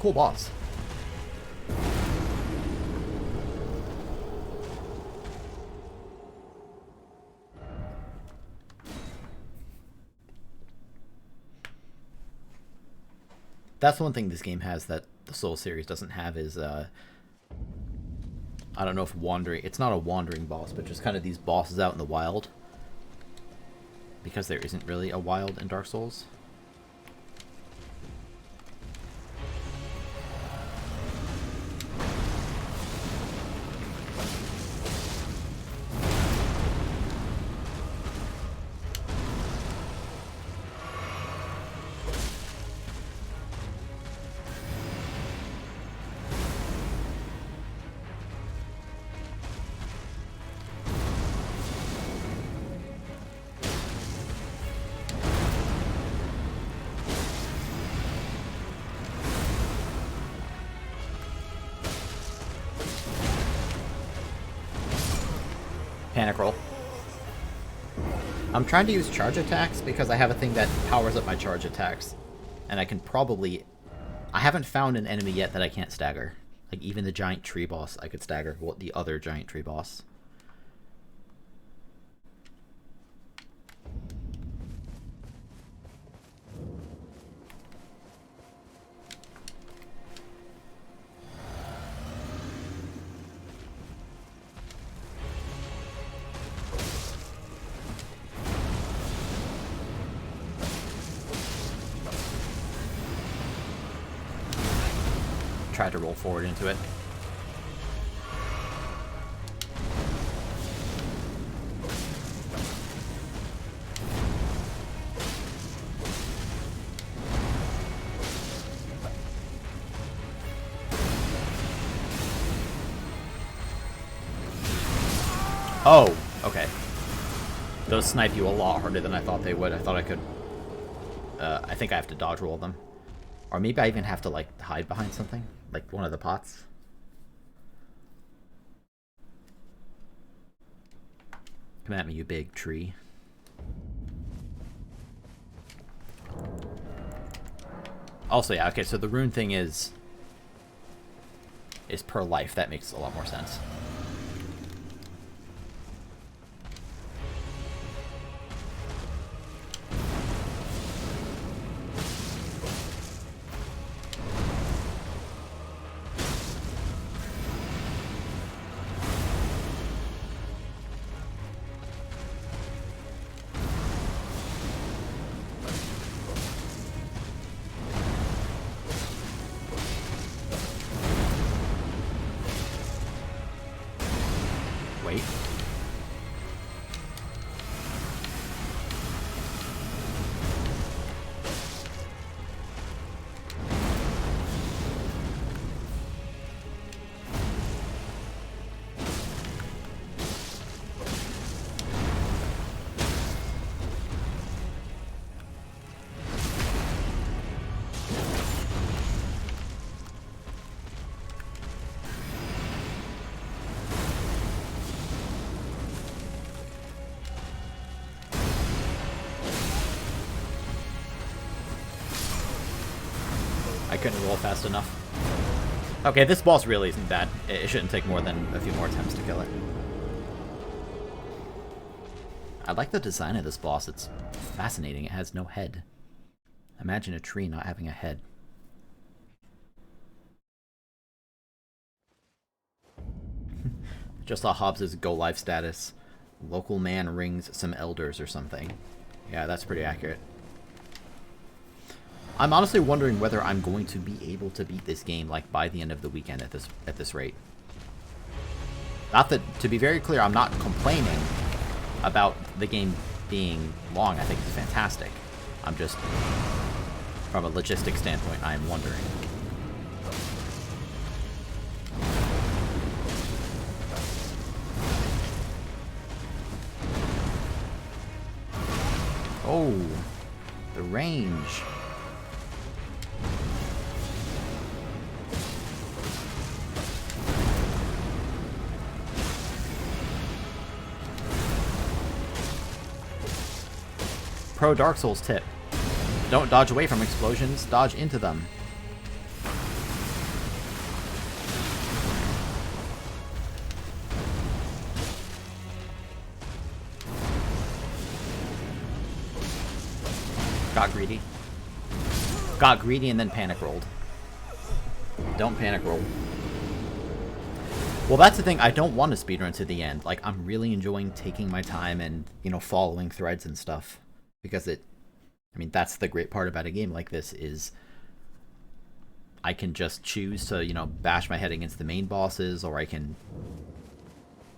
[SPEAKER 1] cool boss. That's one thing this game has that the Soul series doesn't have is, I don't know if wandering... It's not a wandering boss, but just kind of these bosses out in the wild. Because there isn't really a wild in Dark Souls. Panic roll. I'm trying to use charge attacks because I have a thing that powers up my charge attacks. And I can probably... I haven't found an enemy yet that I can't stagger. Like, even the giant tree boss I could stagger. Well, the other giant tree boss. Tried to roll forward into it. Oh, okay. Those snipe you a lot harder than I thought they would. I thought I could... I think I have to dodge roll them. Or maybe I even have to, like, hide behind something. Like one of the pots. Come at me, you big tree. Also, yeah, okay, so the rune thing is per life. That makes a lot more sense. I couldn't roll fast enough. Okay, this boss really isn't bad. It shouldn't take more than a few more attempts to kill it. I like the design of this boss. It's fascinating. It has no head. Imagine a tree not having a head. Just saw Hobbs's go live status. Local man rings some elders or something. Yeah, that's pretty accurate. I'm honestly wondering whether I'm going to be able to beat this game like by the end of the weekend at this rate. Not that, to be very clear, I'm not complaining about the game being long. I think it's fantastic. I'm just, from a logistic standpoint, I'm wondering. Oh, the range. Pro Dark Souls tip. Don't dodge away from explosions, dodge into them. Got greedy. Got greedy and then panic rolled. Don't panic roll. Well, that's the thing. I don't want to speedrun to the end. Like, I'm really enjoying taking my time and, you know, following threads and stuff. Because I mean, that's the great part about a game like this is I can just choose to, you know, bash my head against the main bosses, or I can,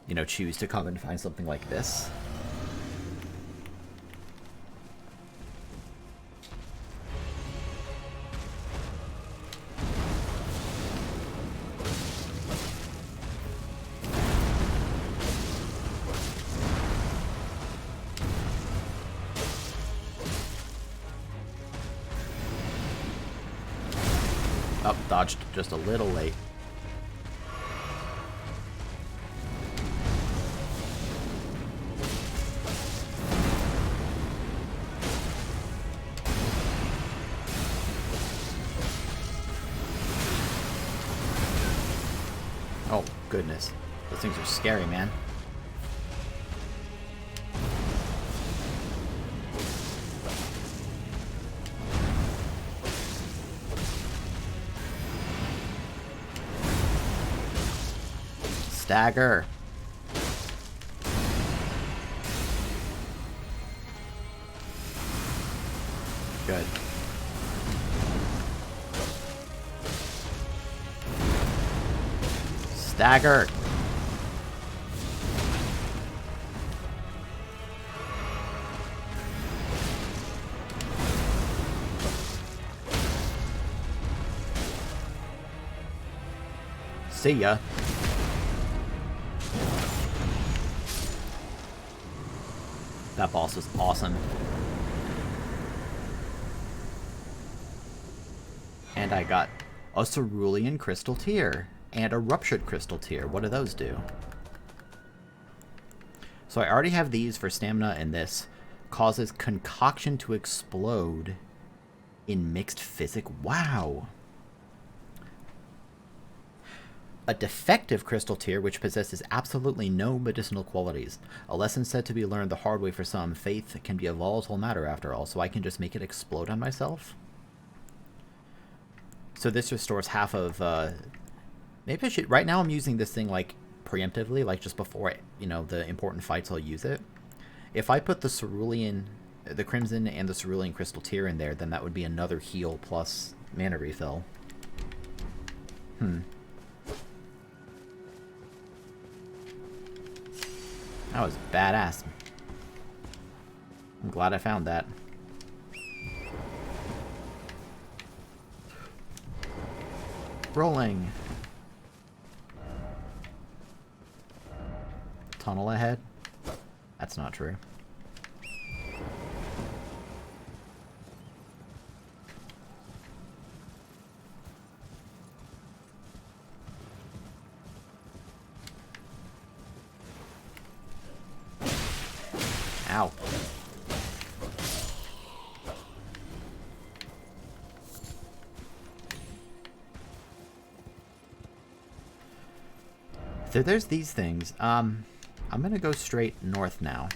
[SPEAKER 1] you know, choose to come and find something like this. Oh, dodged just a little late. Oh, goodness. Those things are scary, man. Stagger. Good. Stagger. See ya. That boss was awesome. And I got a Cerulean Crystal Tear and a Ruptured Crystal Tear. What do those do? So I already have these for stamina, and this causes concoction to explode in mixed physic. Wow! A defective crystal tear which possesses absolutely no medicinal qualities. A lesson said to be learned the hard way for some. Faith can be a volatile matter after all, so I can just make it explode on myself? So this restores half of, maybe I should, right now I'm using this thing like preemptively, like just before, you know, the important fights I'll use it. If I put the Cerulean, the Crimson and the Cerulean Crystal Tear in there, then that would be another heal plus mana refill. That was badass. I'm glad I found that. Rolling. Tunnel ahead? That's not true. Ow. So there's these things. I'm gonna go straight north now.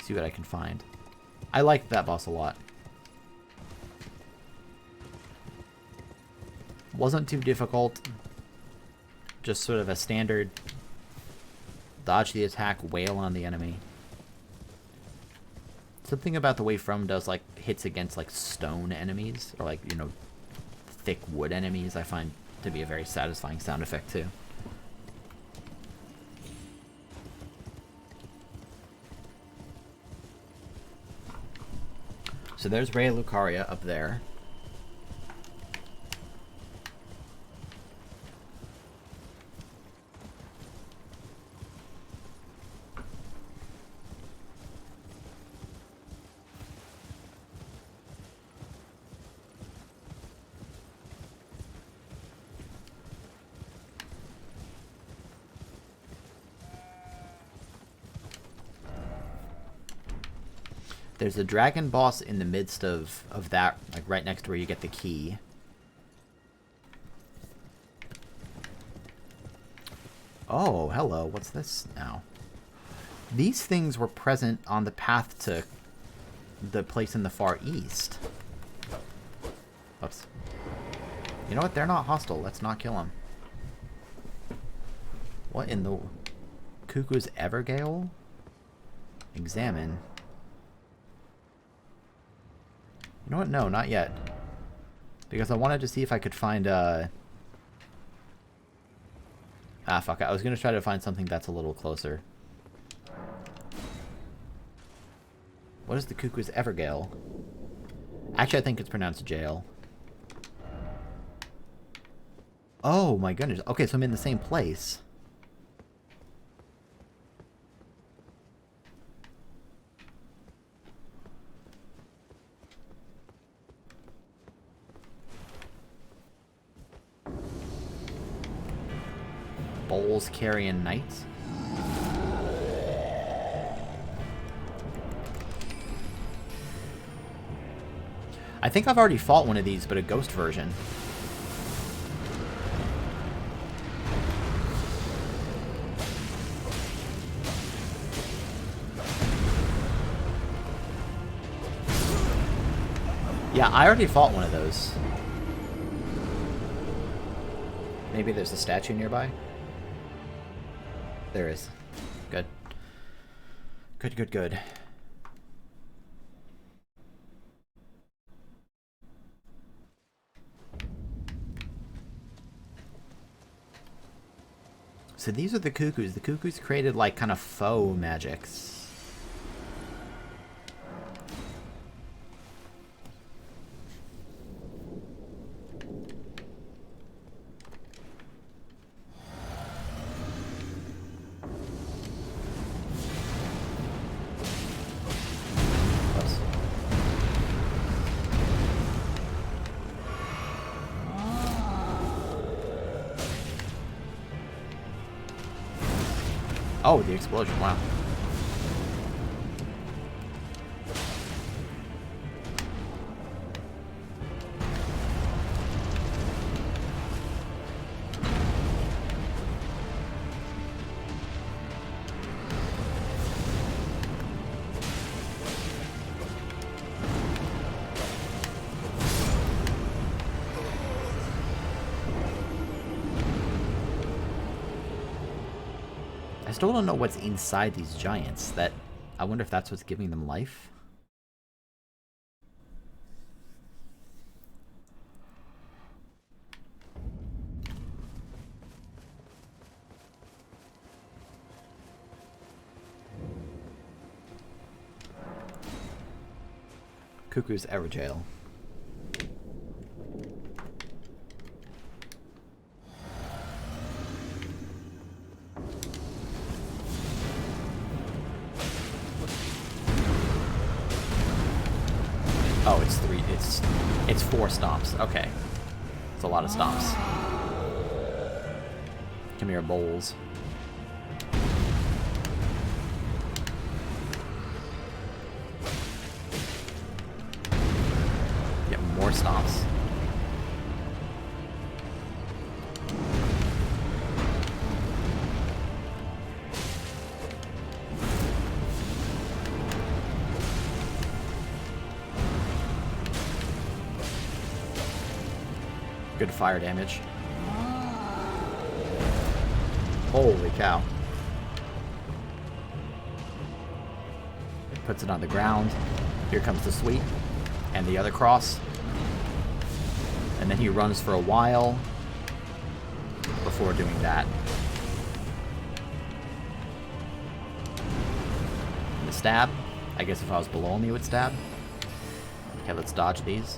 [SPEAKER 1] See what I can find. I liked that boss a lot. Wasn't too difficult. Just sort of a standard dodge the attack, wail on the enemy. Something about the way From does like hits against like stone enemies, or like, you know, thick wood enemies, I find to be a very satisfying sound effect too. So there's Raya Lucaria up there. There's a dragon boss in the midst of that, like right next to where you get the key. Oh, hello. What's this now? These things were present on the path to the place in the Far East. Oops. You know what? They're not hostile. Let's not kill them. What in the... Cuckoo's Evergale? Examine. You know what? No, not yet. Because I wanted to see if I could find, Ah, fuck. I was going to try to find something that's a little closer. What is the Cuckoo's Evergale? Actually, I think it's pronounced jail. Oh, my goodness. Okay, so I'm in the same place. Bowls carrying knights. I think I've already fought one of these, but a ghost version. Yeah, I already fought one of those. Maybe there's a statue nearby? There is. Good. Good, good, good. So these are the cuckoos. The cuckoos created like kind of faux magics. Oh, the explosion, wow. I still don't know what's inside these giants. I wonder if that's what's giving them life. Cuckoo's Everjail. Oh, it's 4 stomps. Okay. It's a lot of stomps. Come here, bowls. Get more stomps. Good fire damage. Holy cow. Puts it on the ground. Here comes the sweep. And the other cross. And then he runs for a while before doing that. And the stab. I guess if I was below him, he would stab. Okay, let's dodge these.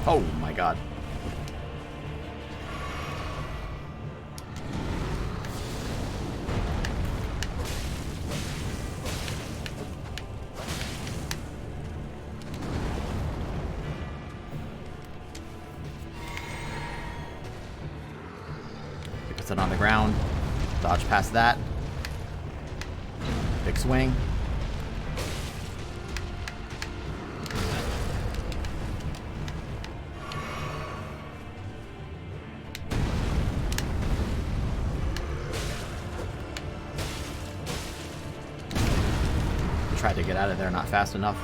[SPEAKER 1] Oh my god. He puts it on the ground. Dodge past that. Big swing. tried to get out of there not fast enough.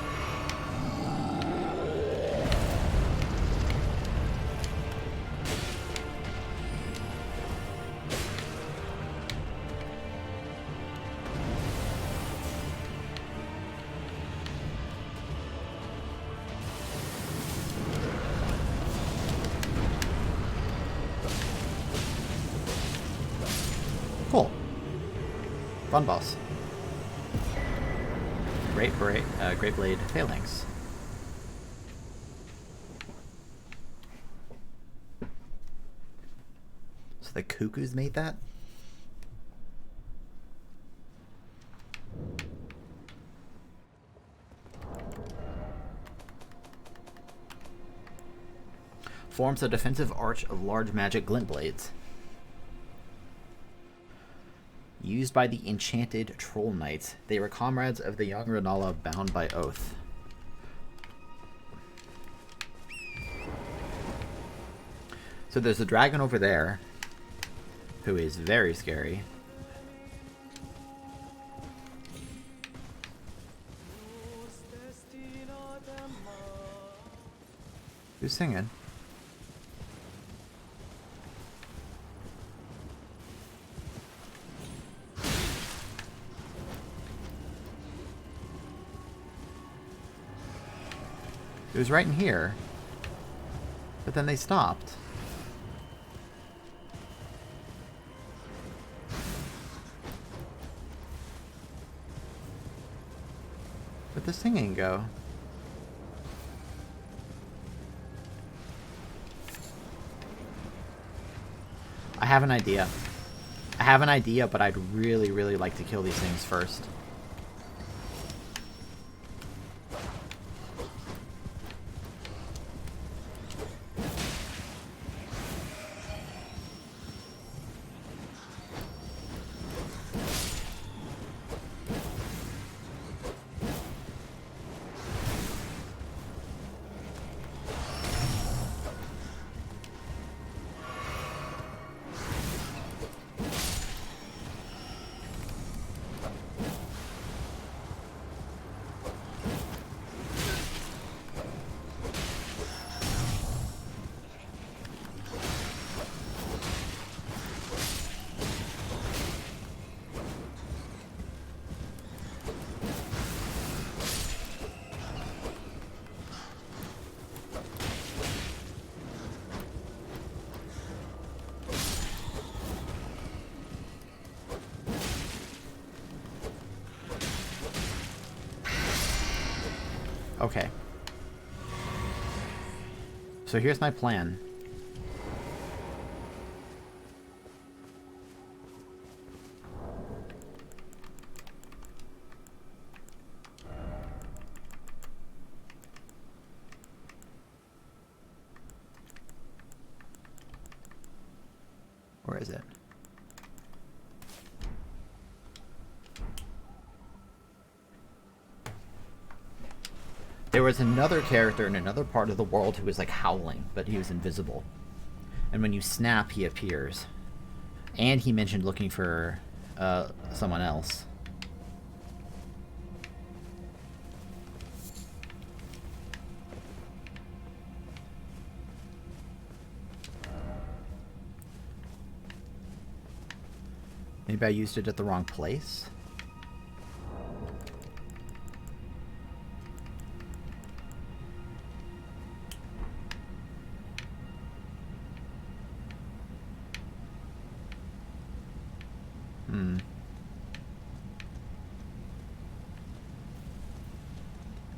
[SPEAKER 1] Cool. Fun boss. Great Blade Phalanx. So the Cuckoos made that? Forms a defensive arch of large magic glint blades. Used by the enchanted troll knights, they were comrades of the young Renala bound by oath. So there's a dragon over there, who is very scary. Who's singing? It was right in here, but then they stopped. Where'd the singing go? I have an idea. I have an idea, but I'd really, really like to kill these things first. Okay. So here's my plan. Where is it? There was another character in another part of the world who was like howling, but he was invisible. And when you snap, he appears. And he mentioned looking for someone else. Maybe I used it at the wrong place?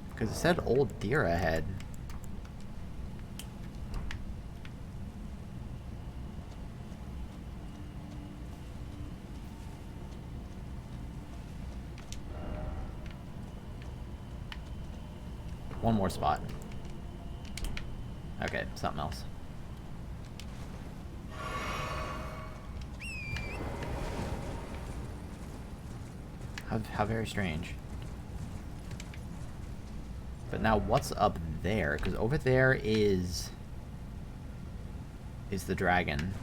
[SPEAKER 1] Because it said old deer ahead. One more spot. Okay, something else. How very strange. But now what's up there? Because over there is the dragon.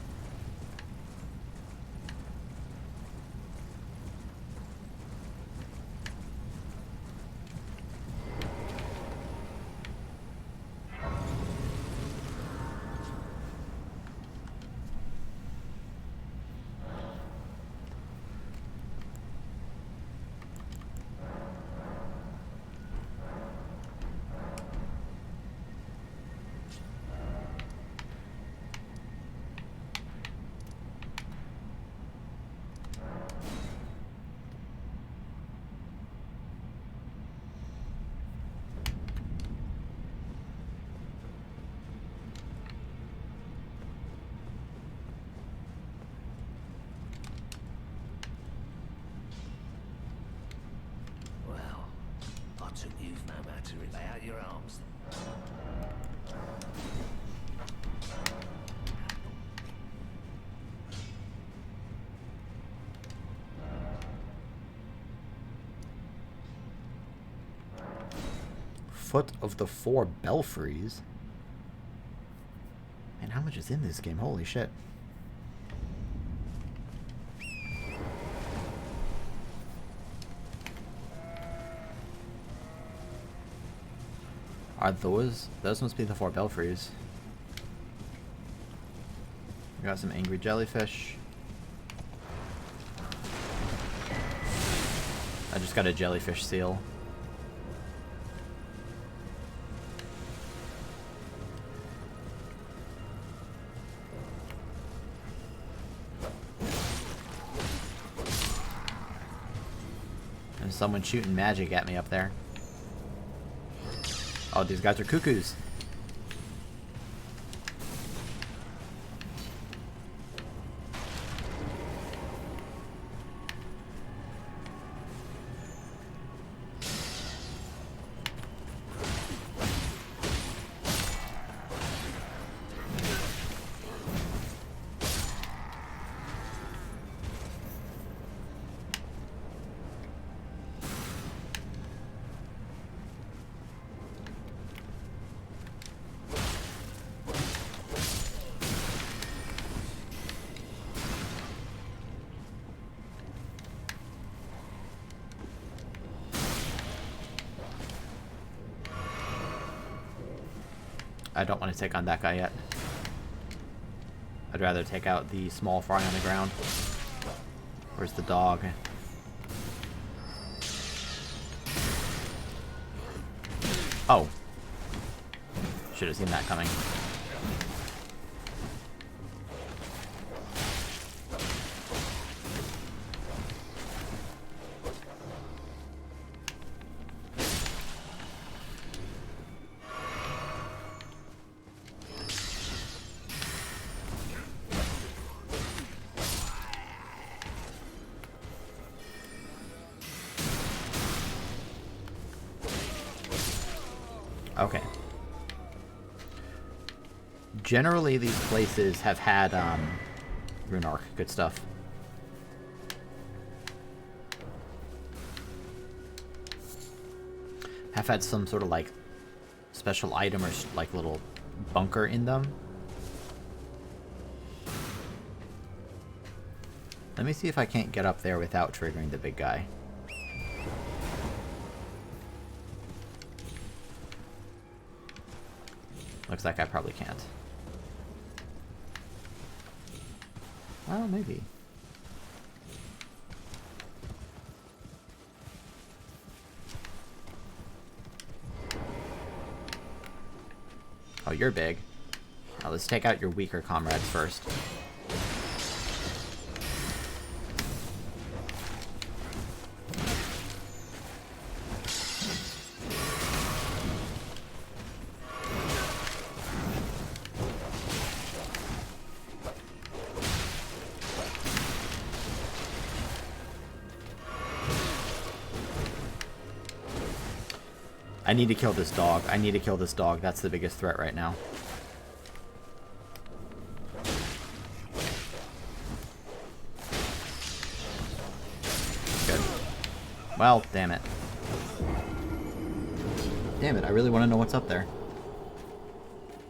[SPEAKER 2] No matter, lay out your arms.
[SPEAKER 1] Foot of the Four Belfries. Man, how much is in this game? Holy shit. Are those must be the four belfries. We got some angry jellyfish. I just got a jellyfish seal. There's someone shooting magic at me up there. Oh, these guys are cuckoos. I don't want to take on that guy yet. I'd rather take out the small fry on the ground. Where's the dog? Oh. Should have seen that coming. Okay. Generally, these places have had, Runark. Good stuff. Have had some sort of, like, special item or, like, little bunker in them. Let me see if I can't get up there without triggering the big guy. Looks like I probably can't. Well, maybe. Oh, you're big. Now let's take out your weaker comrades first. I need to kill this dog. I need to kill this dog. That's the biggest threat right now. Good. Well, damn it. Damn it, I really want to know what's up there.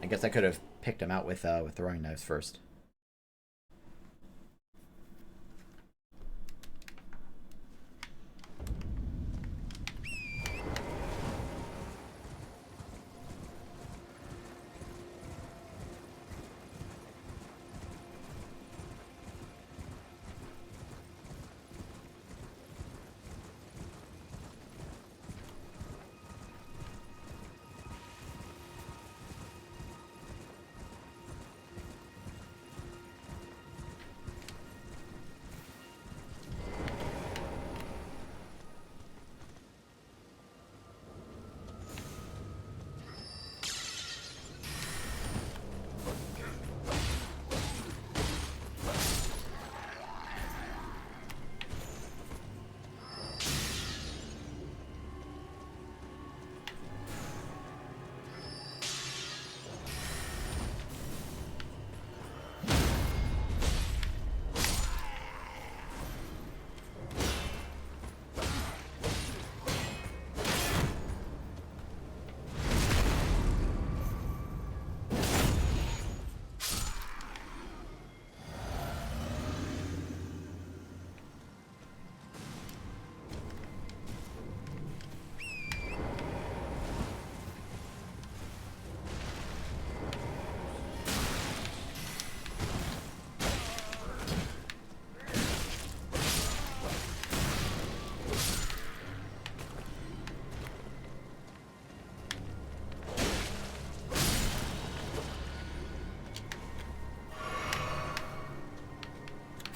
[SPEAKER 1] I guess I could have picked him out with throwing knives first.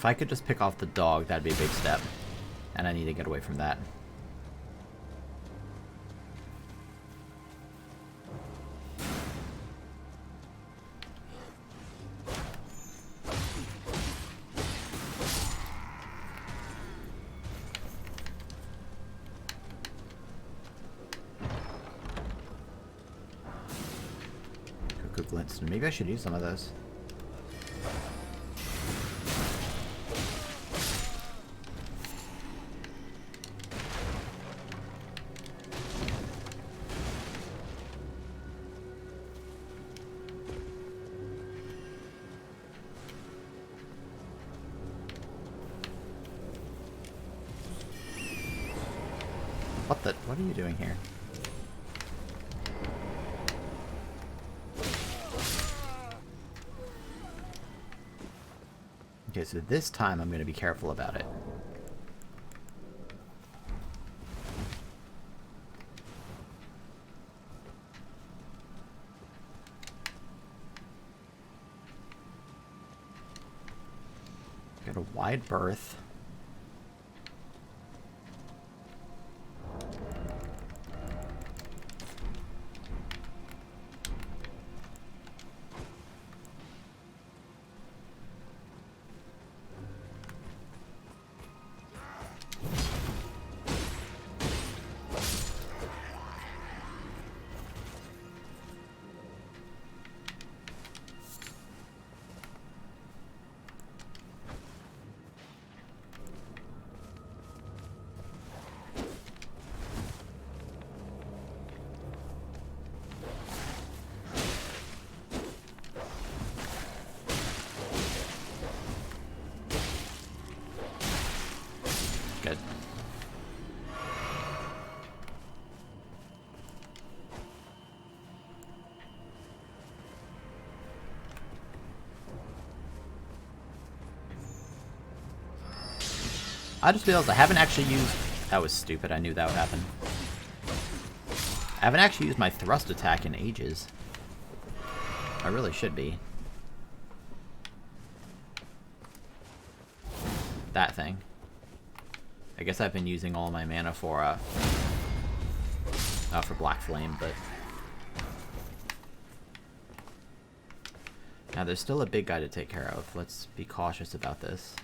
[SPEAKER 1] If I could just pick off the dog, that'd be a big step. And I need to get away from that. Maybe I should use some of those. What are you doing here? Okay, so this time I'm going to be careful about it. Got a wide berth. Good. I just realized I haven't actually used... That was stupid. I knew that would happen. I haven't actually used my thrust attack in ages. I really should be. That thing. I guess I've been using all my mana for Black Flame, but... Now, there's still a big guy to take care of. Let's be cautious about this.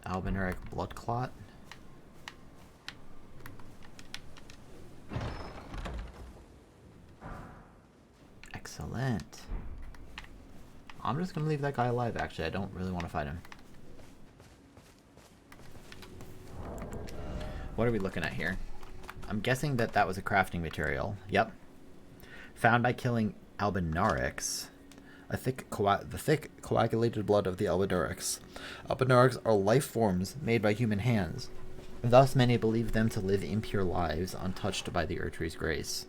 [SPEAKER 1] Albinuric Blood Clot. Excellent. I'm just gonna leave that guy alive, actually. I don't really want to fight him. What are we looking at here? I'm guessing that that was a crafting material. Yep. Found by killing Albinurics. The thick coagulated blood of the Albinurics. Albinurics are life forms made by human hands. Thus, many believe them to live impure lives, untouched by the Erdtree's grace.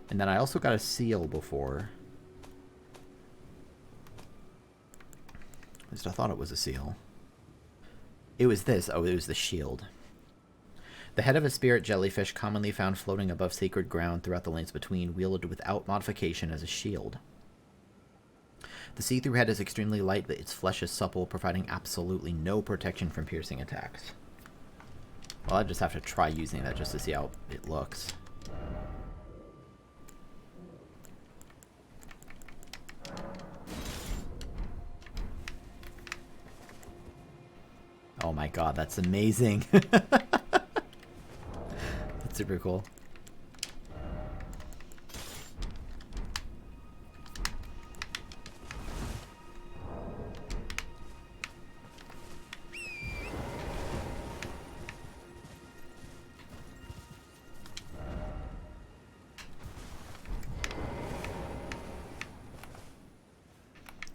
[SPEAKER 1] And then I also got a seal before. At least I thought it was a seal. It was this. Oh, it was the shield. The head of a spirit jellyfish commonly found floating above sacred ground throughout the lands between, wielded without modification as a shield. The see-through head is extremely light, but its flesh is supple, providing absolutely no protection from piercing attacks. Well, I just have to try using that just to see how it looks. Oh my god, that's amazing. That's super cool.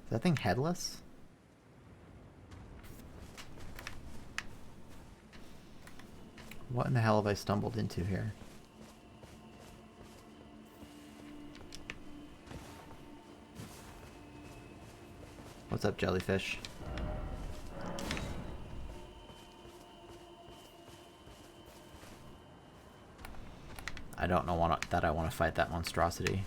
[SPEAKER 1] Is that thing headless? What in the hell have I stumbled into here? What's up, jellyfish? I don't know that I want to fight that monstrosity.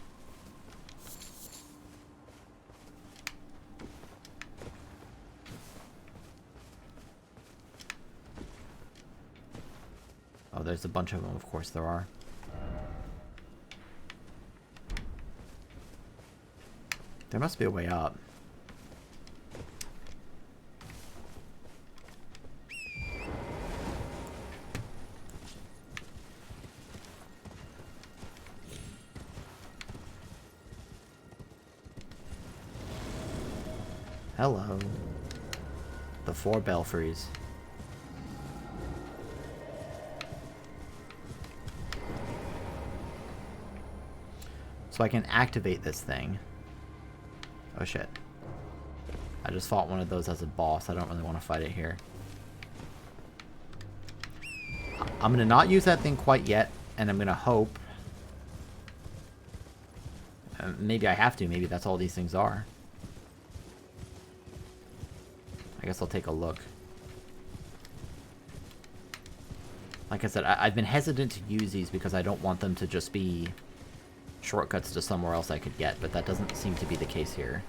[SPEAKER 1] Oh, there's a bunch of them, of course there are. There must be a way up. Hello. The 4 belfries. So I can activate this thing. Oh shit. I just fought one of those as a boss. I don't really want to fight it here. I'm going to not use that thing quite yet, and I'm going to hope. Maybe I have to. Maybe that's all these things are. I guess I'll take a look. Like I said, I've been hesitant to use these because I don't want them to just be shortcuts to somewhere else I could get, but that doesn't seem to be the case here.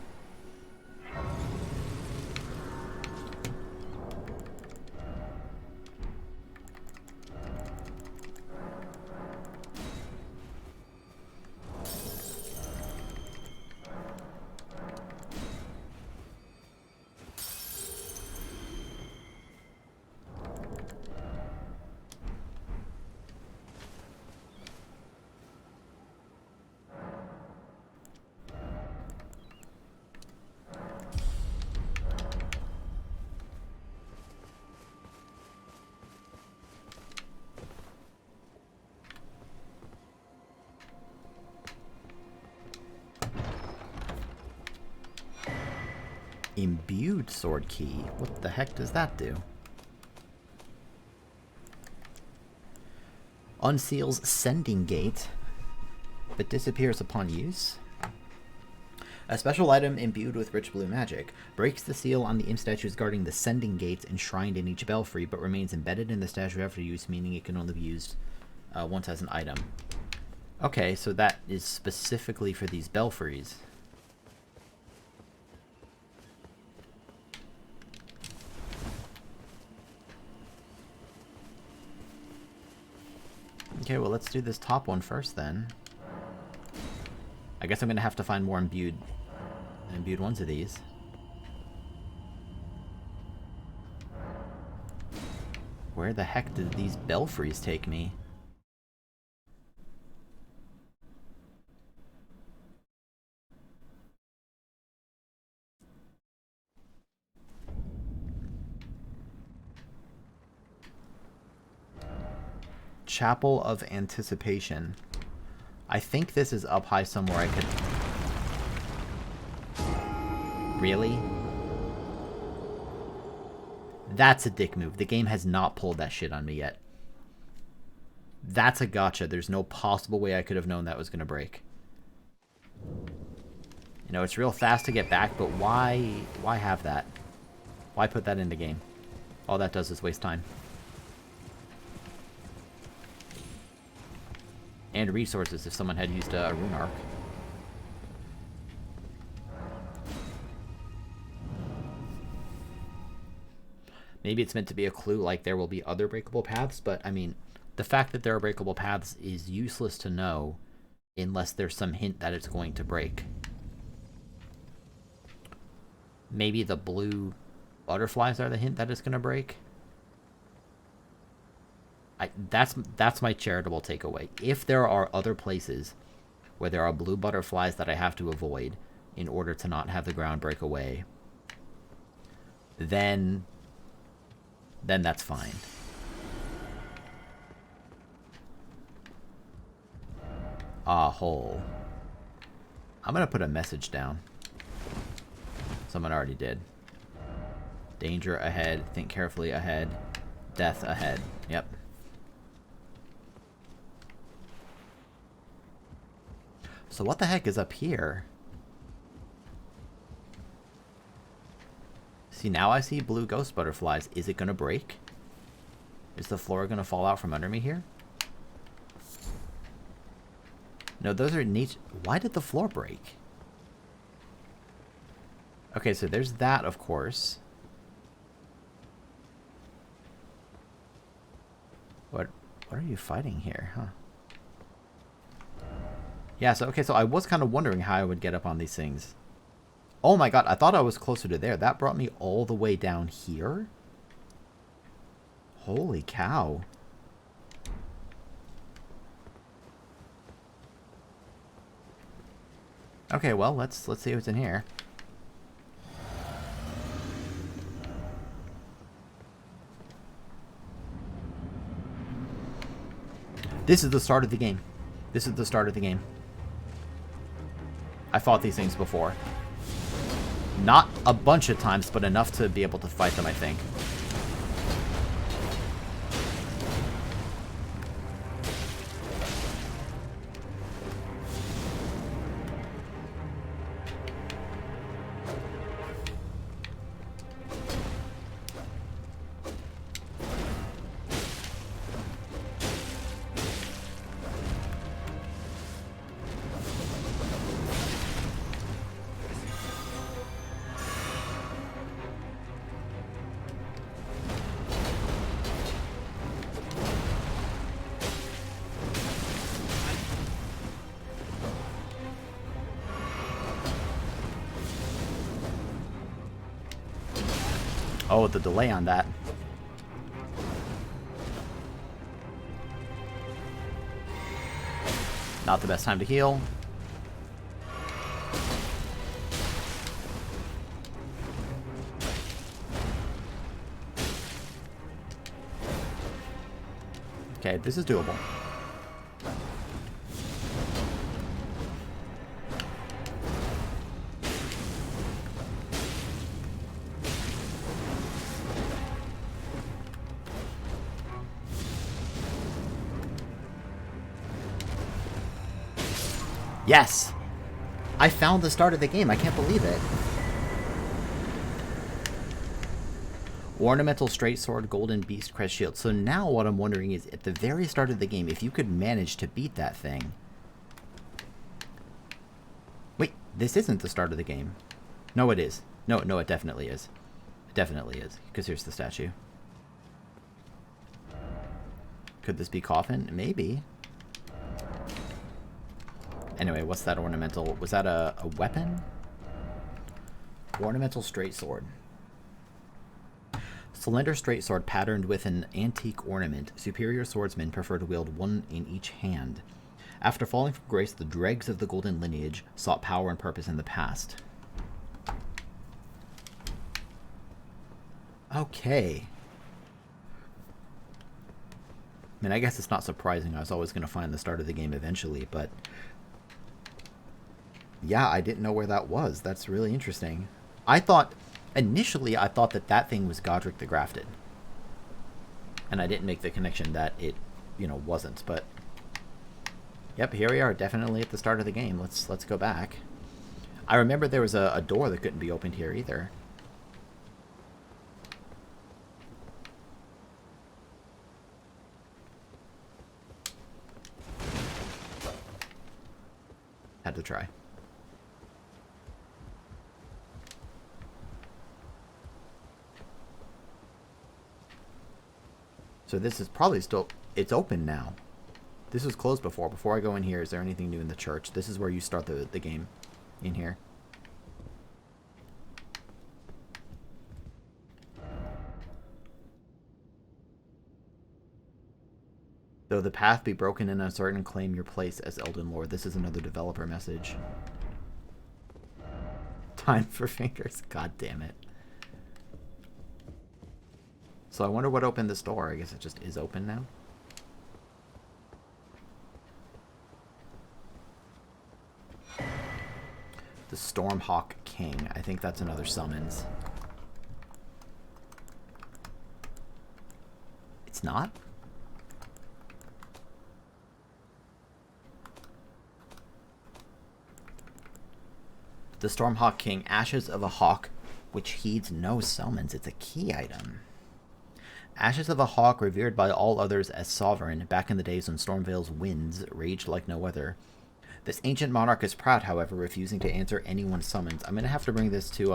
[SPEAKER 1] Imbued sword key. What the heck does that do? Unseals sending gate, but disappears upon use. A special item imbued with rich blue magic breaks the seal on the imp statues guarding the sending gates enshrined in each belfry, but remains embedded in the statue after use, meaning it can only be used once as an item. Okay, so that is specifically for these belfries. Okay, well, let's do this top one first, then. I guess I'm going to have to find more imbued ones of these. Where the heck did these belfries take me? Chapel of Anticipation. I think this is up high somewhere I could... Really? That's a dick move. The game has not pulled that shit on me yet. That's a gotcha. There's no possible way I could have known that was going to break. You know, it's real fast to get back, but why have that? Why put that in the game? All that does is waste time. And resources if someone had used a rune arc. Maybe it's meant to be a clue, like there will be other breakable paths, but I mean, the fact that there are breakable paths is useless to know unless there's some hint that it's going to break. Maybe the blue butterflies are the hint that it's going to break. That's my charitable takeaway. If there are other places where there are blue butterflies that I have to avoid in order to not have the ground break away, then that's fine. Ah, hole. I'm gonna put a message down. Someone already did. Danger ahead. Think carefully ahead. Death ahead. Yep. So what the heck is up here? See, now I see blue ghost butterflies. Is it going to break? Is the floor going to fall out from under me here? No, those are neat. Why did the floor break? Okay, so there's that, of course. What are you fighting here, huh? Yeah, so, okay, so I was kind of wondering how I would get up on these things. Oh my god, I thought I was closer to there. That brought me all the way down here? Holy cow. Okay, well, let's see what's in here. This is the start of the game. This is the start of the game. I fought these things before. Not a bunch of times, but enough to be able to fight them, I think. Oh, the delay on that. Not the best time to heal. Okay, this is doable. Yes! I found the start of the game. I can't believe it. Ornamental straight sword, golden beast crest shield. So now what I'm wondering is, at the very start of the game, if you could manage to beat that thing... Wait, this isn't the start of the game. No, it is. No, it definitely is. It definitely is, because here's the statue. Could this be Coffin? Maybe. Anyway, what's that ornamental? Was that a weapon? Ornamental straight sword. Slender straight sword patterned with an antique ornament. Superior swordsmen prefer to wield one in each hand. After falling from grace, the dregs of the golden lineage sought power and purpose in the past. Okay. I mean, I guess it's not surprising. I was always going to find the start of the game eventually, but... yeah, I didn't know where that was. That's really interesting. Initially, I thought that thing was Godric the Grafted. And I didn't make the connection that it, wasn't, but... yep, here we are, definitely at the start of the game. Let's go back. I remember there was a door that couldn't be opened here either. Had to try. So this is probably still... it's open now. This was closed before. Before I go in here, is there anything new in the church? This is where you start the game. In here. Though the path be broken and uncertain, claim your place as Elden Lord. This is another developer message. Time for fingers. God damn it. So I wonder what opened this door. I guess it just is open now. The Stormhawk King. I think that's another summons. It's not? The Stormhawk King. Ashes of a hawk which heeds no summons. It's a key item. Ashes of a hawk revered by all others as sovereign back in the days when Stormvale's winds raged like no other. This ancient monarch is proud, however, refusing to answer anyone's summons. I'm gonna have to bring this to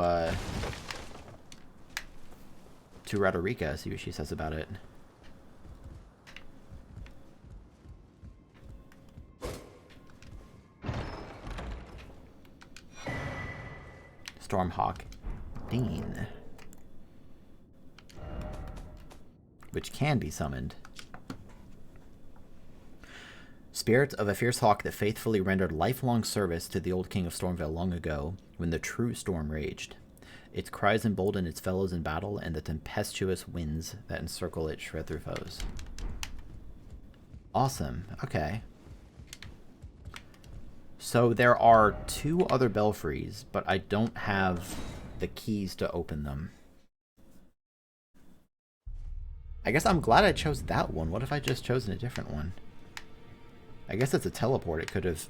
[SPEAKER 1] Roderica, see what she says about it. Stormhawk Dean, which can be summoned. Spirit of a fierce hawk that faithfully rendered lifelong service to the old king of Stormvale long ago, when the true storm raged. Its cries embolden its fellows in battle, and the tempestuous winds that encircle it shred through foes. Awesome. Okay. So there are 2 other belfries, but I don't have the keys to open them. I guess I'm glad I chose that one. What if I just chosen a different one? I guess it's a teleport. It could have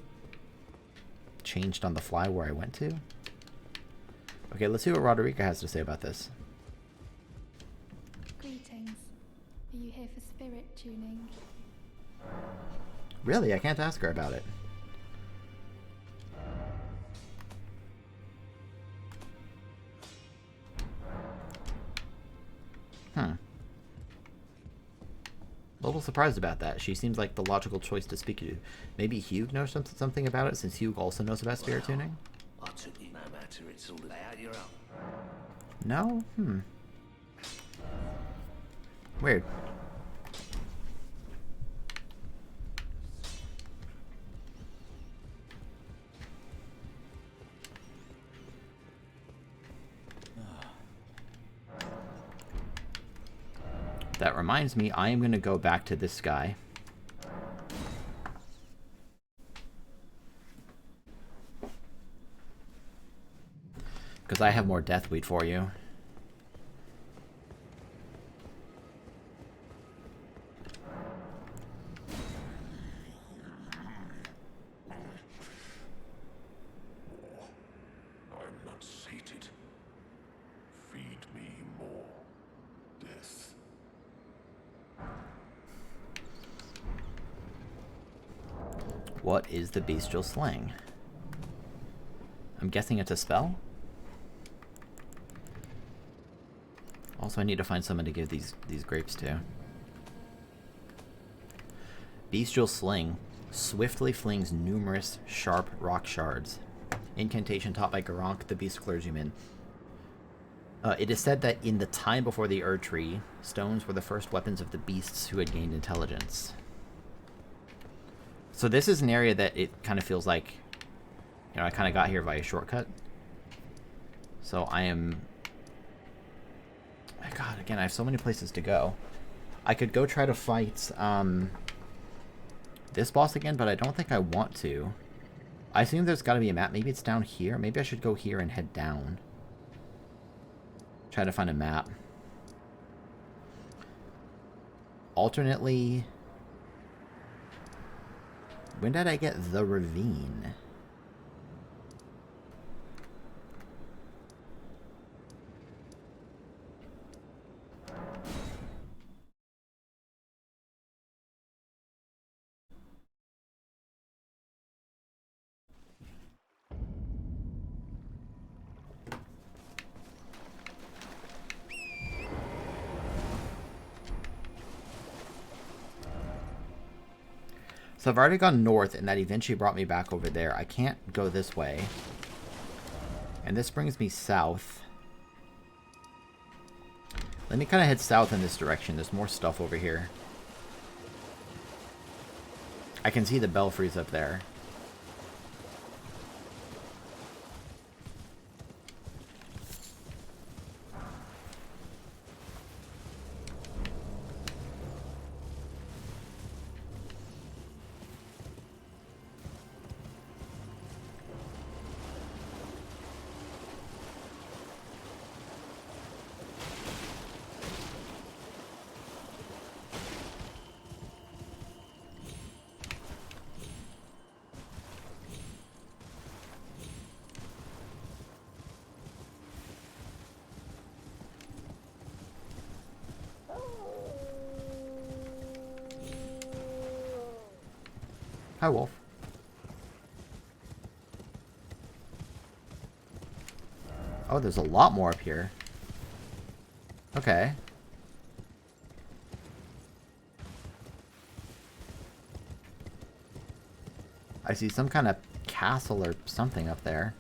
[SPEAKER 1] changed on the fly where I went to. Okay, let's see what Roderica has to say about this.
[SPEAKER 9] Greetings. Are you here for spirit tuning?
[SPEAKER 1] Really? I can't ask her about it. A little surprised about that. She seems like the logical choice to speak to. Maybe Hugh knows something about it, since Hugh also knows about spirit tuning?
[SPEAKER 2] I took you no matter, it's all out your own.
[SPEAKER 1] No? Weird. That reminds me, I am going to go back to this guy. Because I have more Deathweed for you.
[SPEAKER 10] I'm not sated. Feed me more death.
[SPEAKER 1] What is the Bestial Sling? I'm guessing it's a spell? Also, I need to find someone to give these grapes to. Bestial Sling swiftly flings numerous sharp rock shards. Incantation taught by Garank, the beast clergyman. It is said that in the time before the Erd Tree, stones were the first weapons of the beasts who had gained intelligence. So this is an area that it kind of feels like, you know, I kind of got here via shortcut. So I am... My God, again, I have so many places to go. I could go try to fight this boss again, but I don't think I want to. I assume there's got to be a map. Maybe it's down here. Maybe I should go here and head down. Try to find a map. Alternately... When did I get the ravine? So I've already gone north, and that eventually brought me back over there. I can't go this way. And this brings me south. Let me kind of head south in this direction. There's more stuff over here. I can see the belfries up there. Hi, Wolf. Oh, there's a lot more up here. Okay. I see some kind of castle or something up there.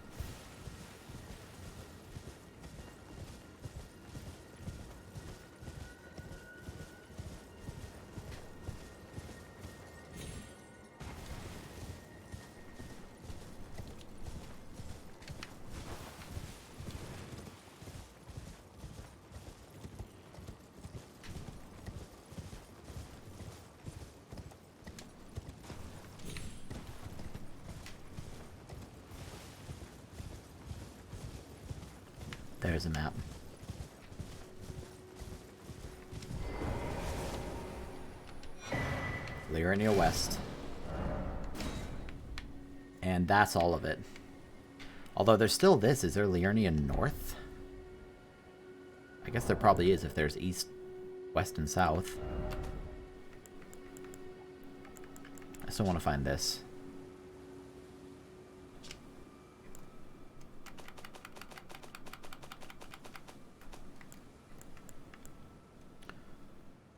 [SPEAKER 1] There's a map. Liurnia West. And that's all of it. Although there's still this. Is there Liurnia North? I guess there probably is if there's east, west, and south. I still want to find this.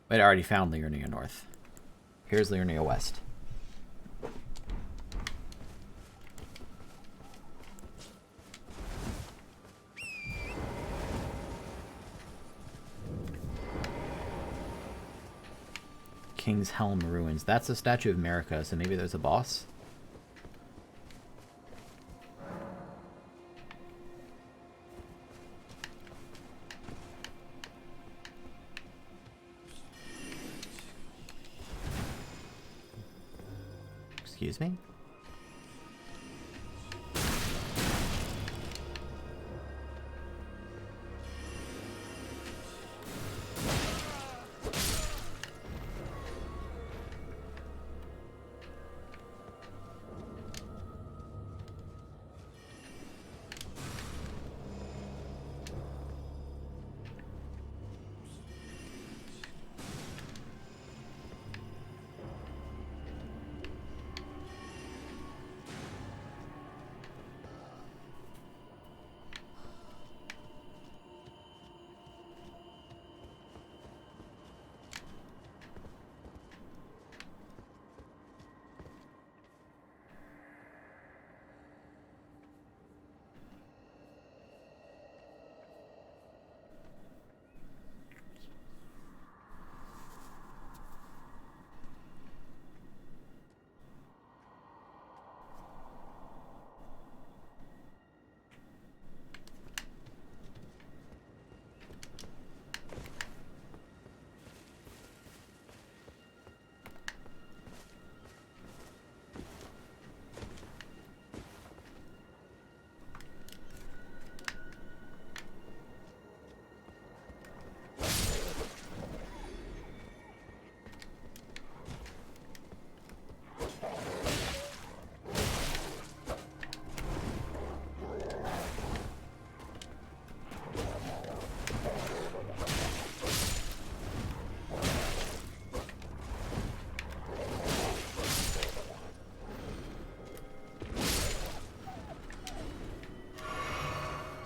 [SPEAKER 1] Wait, I already found Liurnia North. Here's Liurnia West. King's Helm Ruins. That's a statue of Marika, so maybe there's a boss? Excuse me?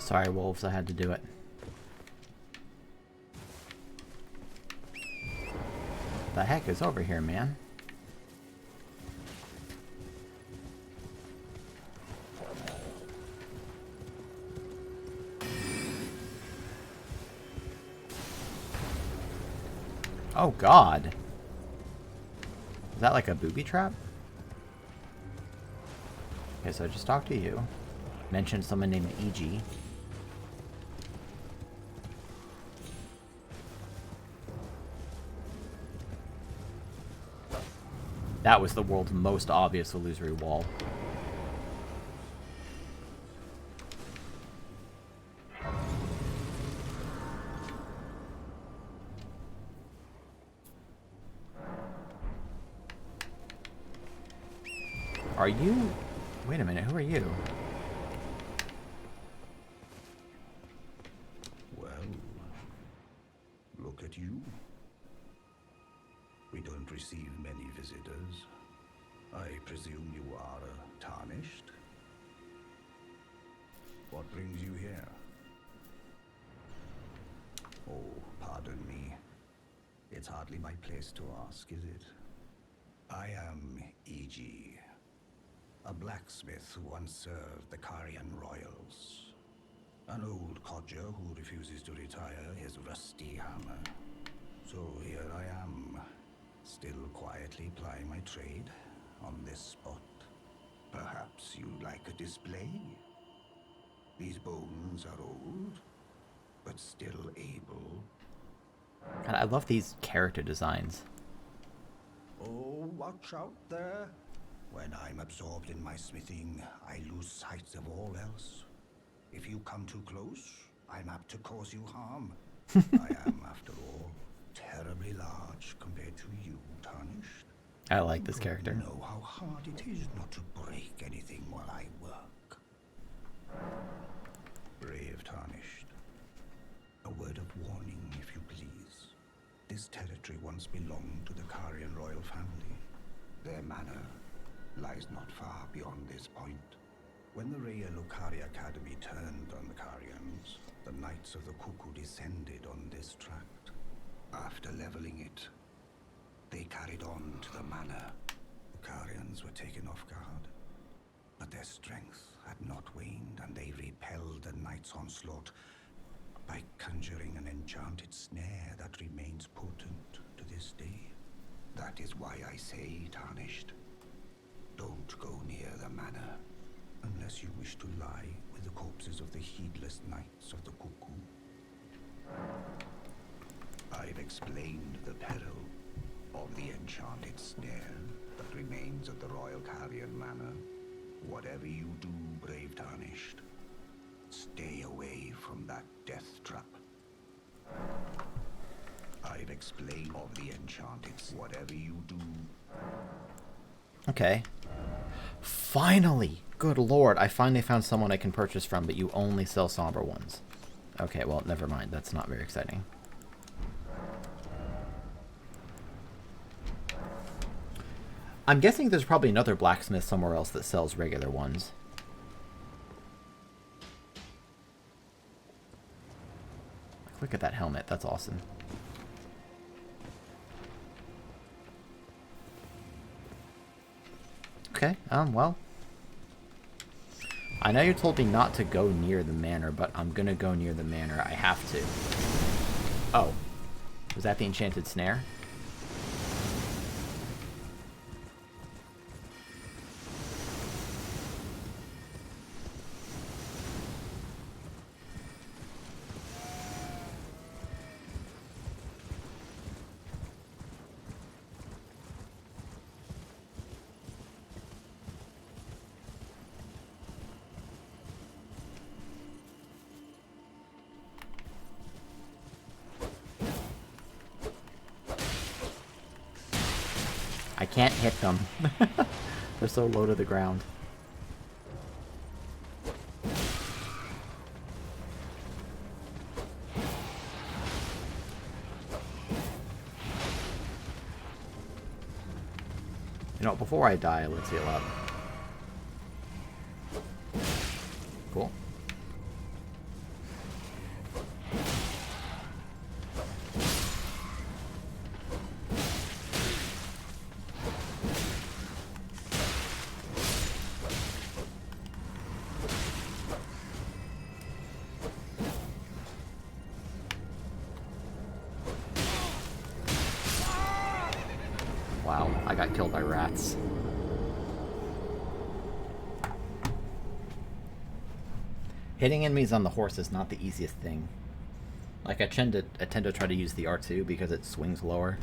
[SPEAKER 1] Sorry, wolves, I had to do it. The heck is over here, man? Oh god. Is that like a booby trap? Okay, so I just talked to you. Mentioned someone named E.G. That was the world's most obvious illusory wall. Are you... Wait a minute, who are you?
[SPEAKER 10] Well, look at you.
[SPEAKER 4] receive many visitors. I presume you are tarnished? What brings you here? Oh, pardon me. It's hardly my place to ask, is it? I am E.G., a blacksmith who once served the Carian royals. An old codger who refuses to retire his rusty hammer. So here I am, still quietly plying my trade on this spot. Perhaps you'd like a display? These bones are old, but still able.
[SPEAKER 1] God, I love these character designs.
[SPEAKER 4] Oh, watch out there. When I'm absorbed in my smithing, I lose sight of all else. If you come too close, I'm apt to cause you harm. I am, after all, terribly large compared to you, Tarnished.
[SPEAKER 1] I like this character.
[SPEAKER 4] You know how hard it is not to break anything while I work. Brave Tarnished. A word of warning, if you please. This territory once belonged to the Carian royal family. Their manor lies not far beyond this point. When the Raya Lucaria Academy turned on the Carians, the Knights of the Cuckoo descended on this tract. After leveling it, they carried on to the manor. The Carians were taken off guard, but their strength had not waned, and they repelled the Knights' onslaught by conjuring an enchanted snare that remains potent to this day. That is why I say, Tarnished, don't go near the manor, unless you wish to lie with the corpses of the heedless Knights of the Cuckoo. I've explained the peril of the enchanted snare that remains at the Royal Carian Manor. Whatever you do, brave Tarnished, stay away from that death trap. I've explained of the enchanted. Whatever you do.
[SPEAKER 1] Okay. Finally! Good lord, I finally found someone I can purchase from, but you only sell somber ones. Okay, well, never mind. That's not very exciting. I'm guessing there's probably another blacksmith somewhere else that sells regular ones. Look at that helmet. That's awesome. Okay, well. I know you told me not to go near the manor, but I'm gonna go near the manor. I have to. Oh. Was that the enchanted snare? I can't hit them. They're so low to the ground. You know, before I die, let's heal up. Cool. Wow, I got killed by rats. Hitting enemies on the horse is not the easiest thing. Like, I tend to try to use the R2 because it swings lower.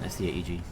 [SPEAKER 1] I see it, EG.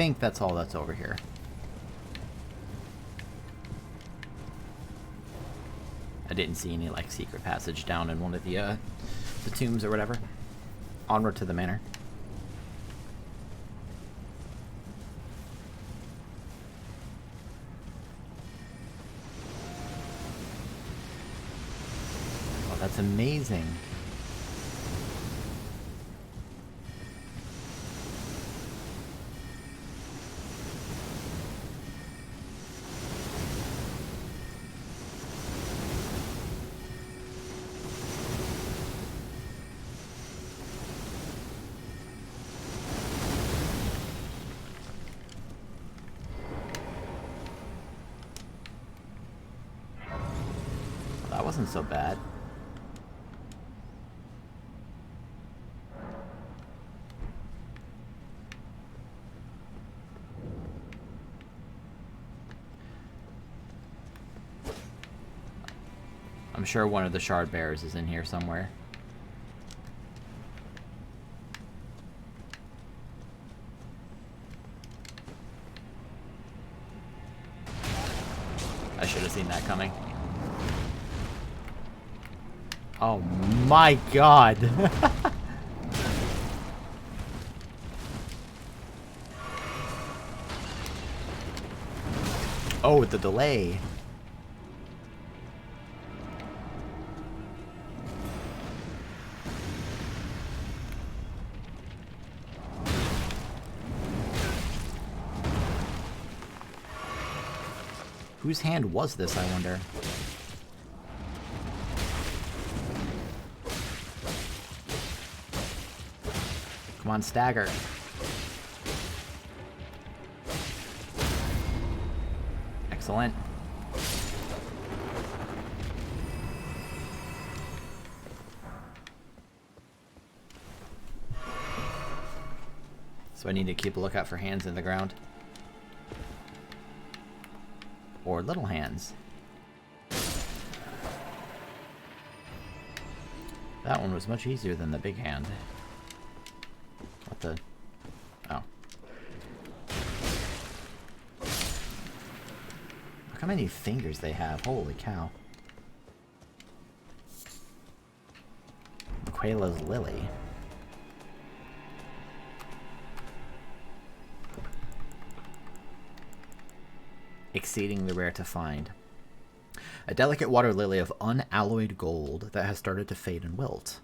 [SPEAKER 1] think that's all that's over here. I didn't see any, like, secret passage down in one of the tombs or whatever. Onward to the manor. Oh, that's amazing. That wasn't so bad. I'm sure one of the shard bearers is in here somewhere. I should have seen that coming. Oh my god! Oh, the delay. Whose hand was this, I wonder? Come on, stagger. Excellent. So I need to keep a lookout for hands in the ground. Or little hands. That one was much easier than the big hand. What the... Oh. Look how many fingers they have. Holy cow. Quayla's Lily. Exceedingly rare to find. A delicate water lily of unalloyed gold that has started to fade and wilt.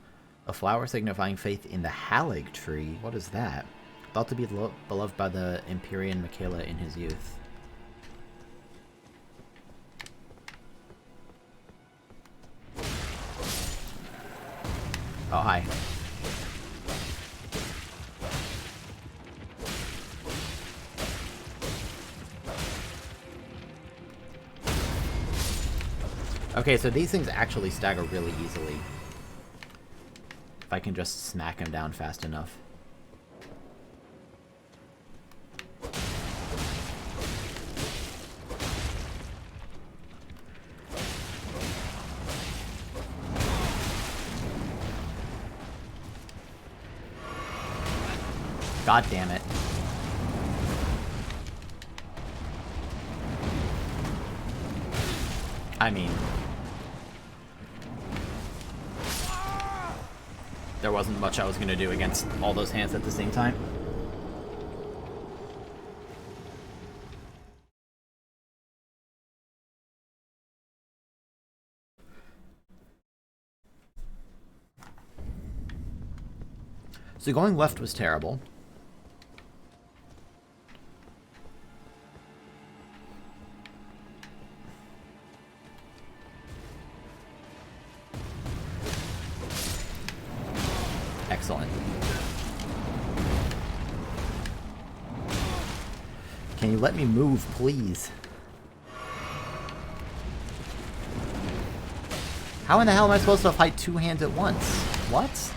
[SPEAKER 1] A flower signifying faith in the Halig tree. What is that? Thought to be beloved by the Empyrean Michaela in his youth. Oh, hi. Okay, so these things actually stagger really easily. If I can just smack him down fast enough. God damn it. I mean... there wasn't much I was going to do against all those hands at the same time. So going left was terrible. Excellent. Can you let me move, please? How in the hell am I supposed to fight two hands at once? What?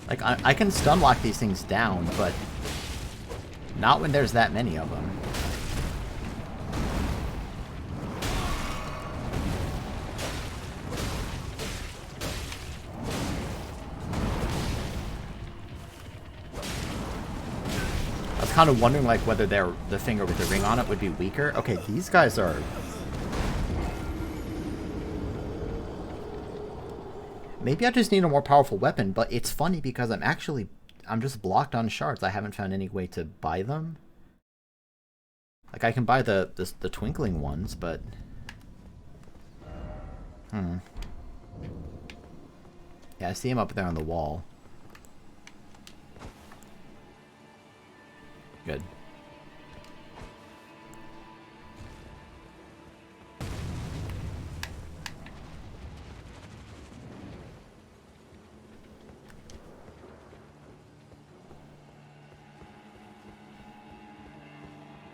[SPEAKER 1] Like, I can stun lock these things down, but not when there's that many of them. kind of wondering like whether the finger with the ring on it would be weaker. Okay, these guys are... Maybe I just need a more powerful weapon, but it's funny because I'm just blocked on shards. I haven't found any way to buy them. Like, I can buy the twinkling ones, but... Yeah, I see him up there on the wall. Good.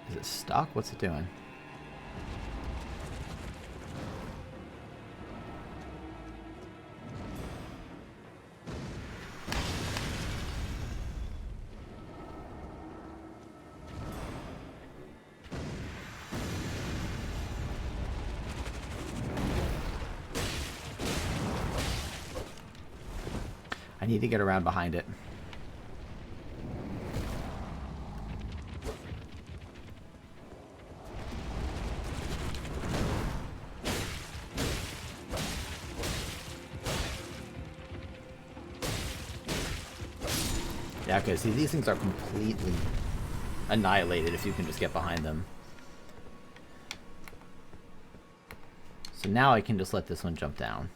[SPEAKER 1] Is it stuck? What's it doing? I need to get around behind it. Yeah, okay, see, these things are completely annihilated if you can just get behind them. So now I can just let this one jump down.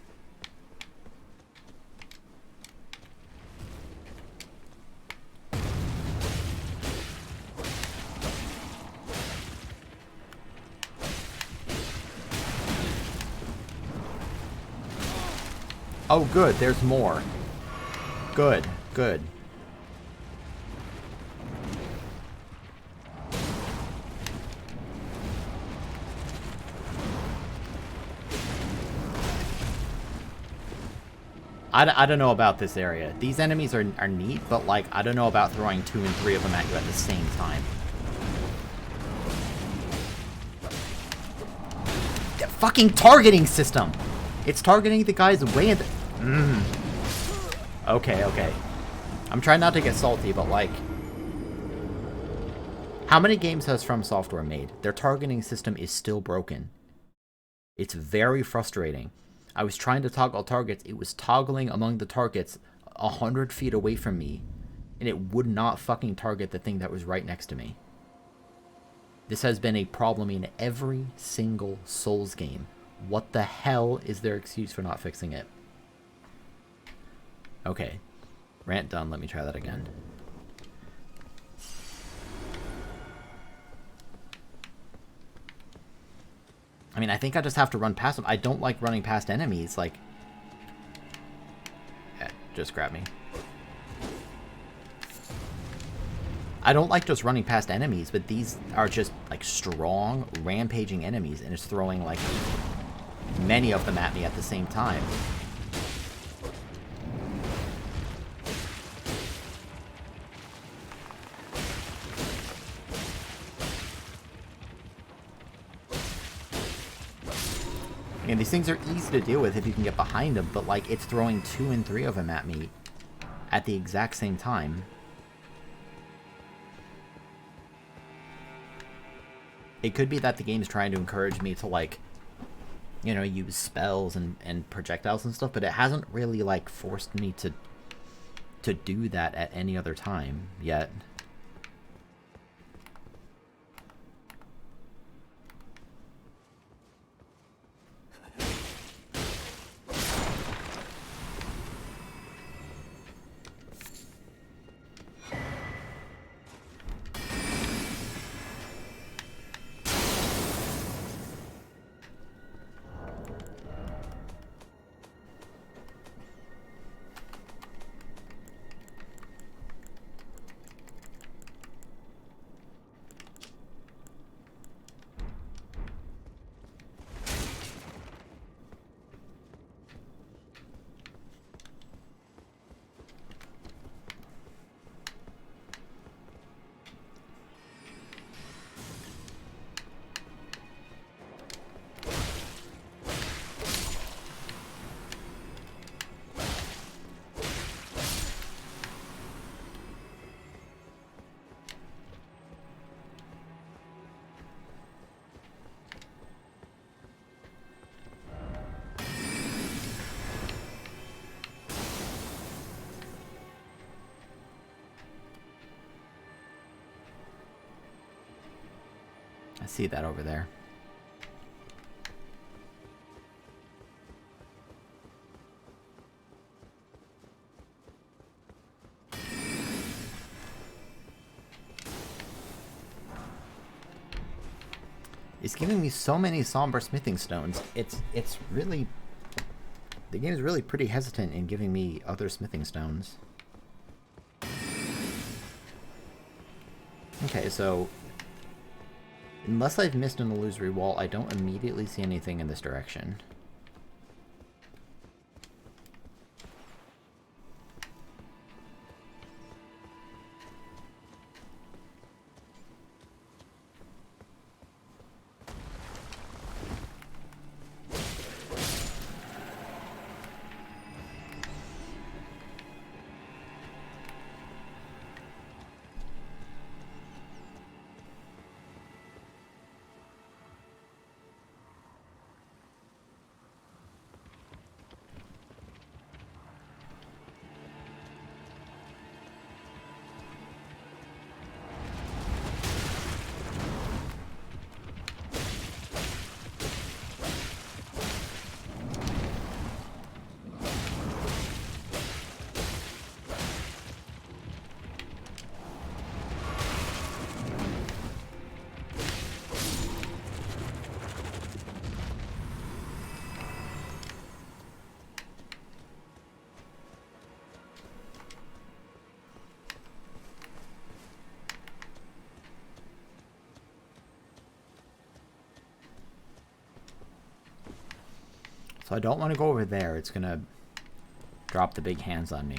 [SPEAKER 1] Oh, good. There's more. Good. Good. I don't know about this area. These enemies are neat, but, like, I don't know about throwing 2 and 3 of them at you at the same time. The fucking targeting system! It's targeting the guys way in the... Okay, okay. I'm trying not to get salty, but, like... How many games has From Software made? Their targeting system is still broken. It's very frustrating. I was trying to toggle targets. It was toggling among the targets 100 feet away from me. And it would not fucking target the thing that was right next to me. This has been a problem in every single Souls game. What the hell is their excuse for not fixing it? Okay. Rant done. Let me try that again. I mean, I think I just have to run past them. I don't like running past enemies, like... Yeah, just grab me. I don't like just running past enemies, but these are just, like, strong, rampaging enemies, and it's throwing, like, many of them at me at the same time. And these things are easy to deal with if you can get behind them, but, like, it's throwing 2 and 3 of them at me at the exact same time. It could be that the game's trying to encourage me to, like, you know, use spells and projectiles and stuff, but it hasn't really, like, forced me to do that at any other time yet. see that over there. It's giving me so many somber smithing stones. It's really... The game is really pretty hesitant in giving me other smithing stones. Okay, so... Unless I've missed an illusory wall, I don't immediately see anything in this direction. So I don't want to go over there. It's going to drop the big hands on me.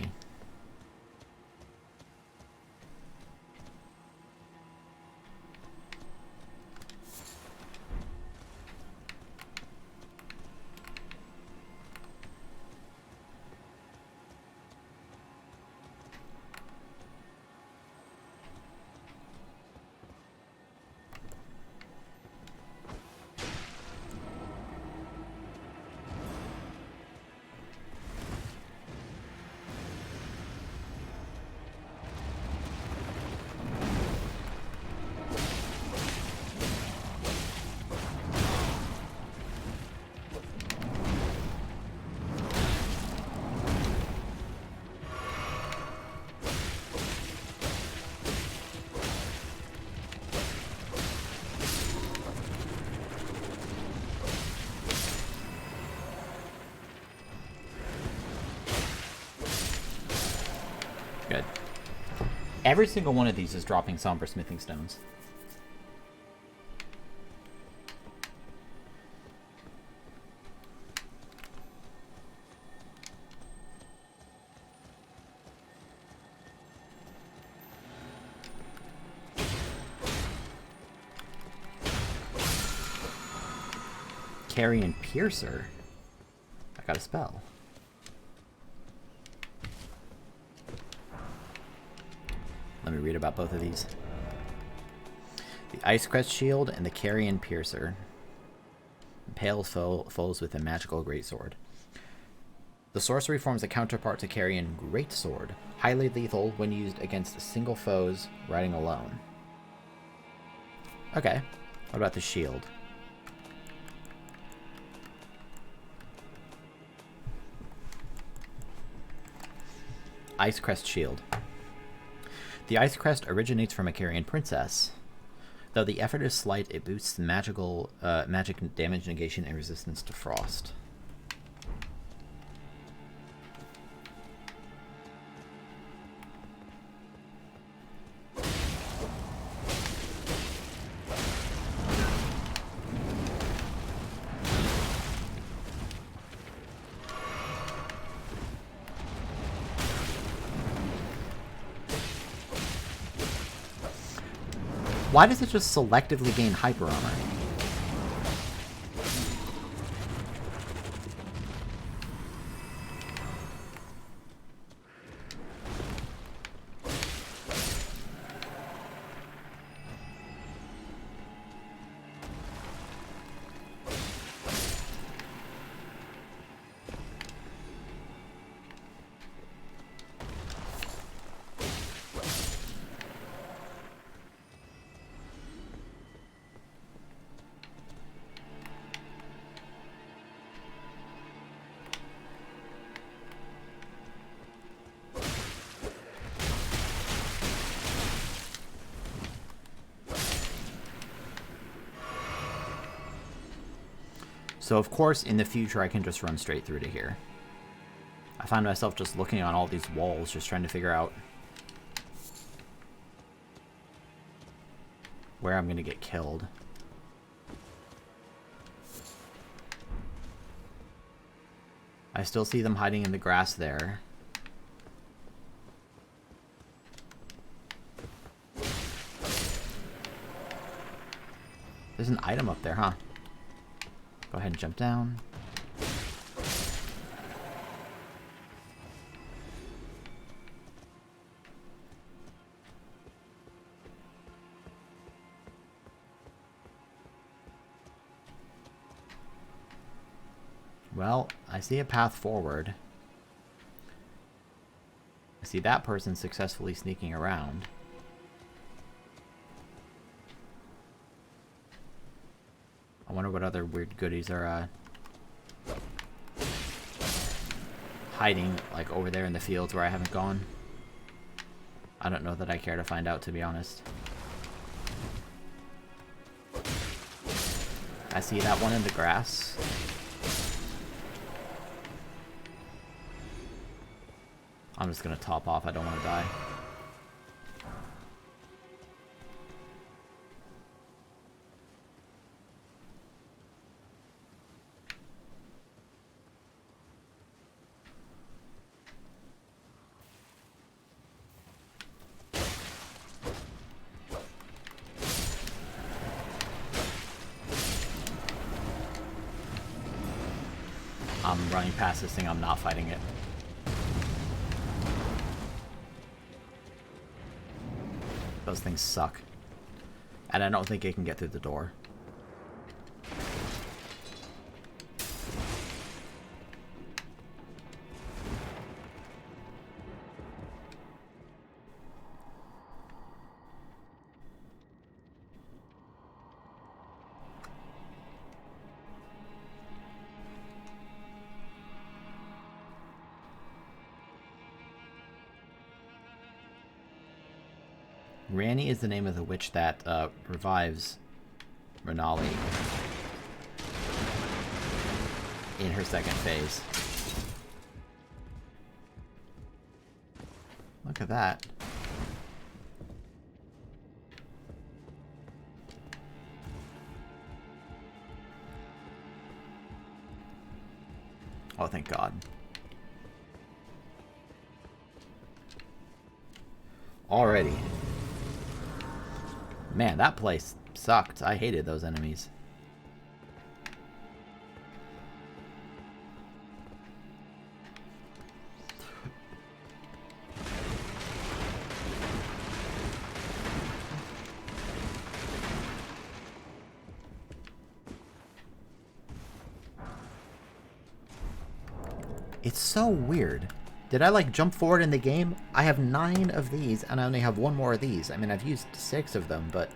[SPEAKER 1] Good. Every single one of these is dropping somber smithing stones. Carrion Piercer? I got a spell. Let me read about both of these. The Ice Crest Shield and the Carrion Piercer. Impales foes with a magical greatsword. The sorcery forms a counterpart to Carrion Greatsword, highly lethal when used against single foes riding alone. Okay, what about the shield? Ice Crest Shield. The Ice Crest originates from a Carrion princess. Though the effort is slight, it boosts magic damage negation and resistance to frost. Why does it just selectively gain hyper armor? So of course, in the future, I can just run straight through to here. I find myself just looking on all these walls, just trying to figure out where I'm gonna get killed. I still see them hiding in the grass there. There's an item up there, huh? Go ahead and jump down. Well, I see a path forward. I see that person successfully sneaking around. I wonder what other weird goodies are hiding, like over there in the fields where I haven't gone. I don't know that I care to find out, to be honest. I see that one in the grass. I'm just gonna top off, I don't want to die. I'm running past this thing, I'm not fighting it. Those things suck. And I don't think it can get through the door. Ranni is the name of the witch that revives Renali in her second phase. Look at that. Oh, thank God. Alrighty. Man, that place sucked. I hated those enemies. It's so weird. Did I, like, jump forward in the game? I have 9 of these, and I only have 1 more of these. I mean, I've used 6 of them, but...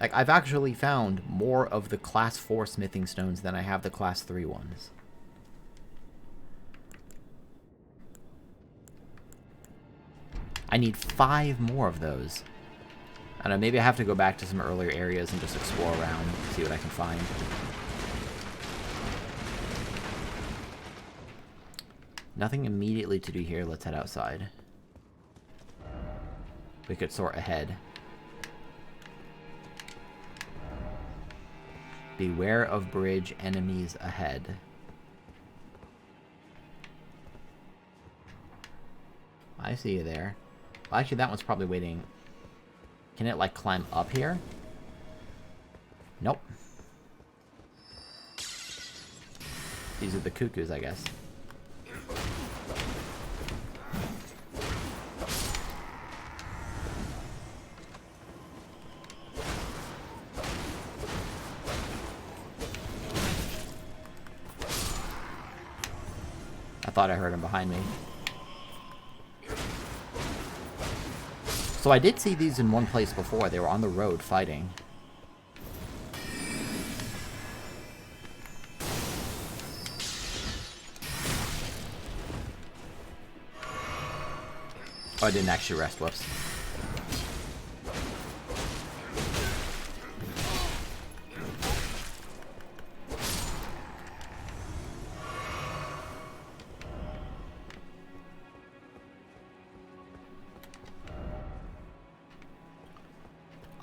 [SPEAKER 1] like, I've actually found more of the Class 4 smithing stones than I have the Class 3 ones. I need 5 more of those. I don't know, maybe I have to go back to some earlier areas and just explore around, see what I can find. Nothing immediately to do here. Let's head outside. We could sort ahead. Beware of bridge, enemies ahead. I see you there. Well, actually, that one's probably waiting. Can it, like, climb up here? Nope. These are the cuckoos, I guess. I thought I heard him behind me. So I did see these in one place before. They were on the road fighting. Oh, I didn't actually rest. Whoops.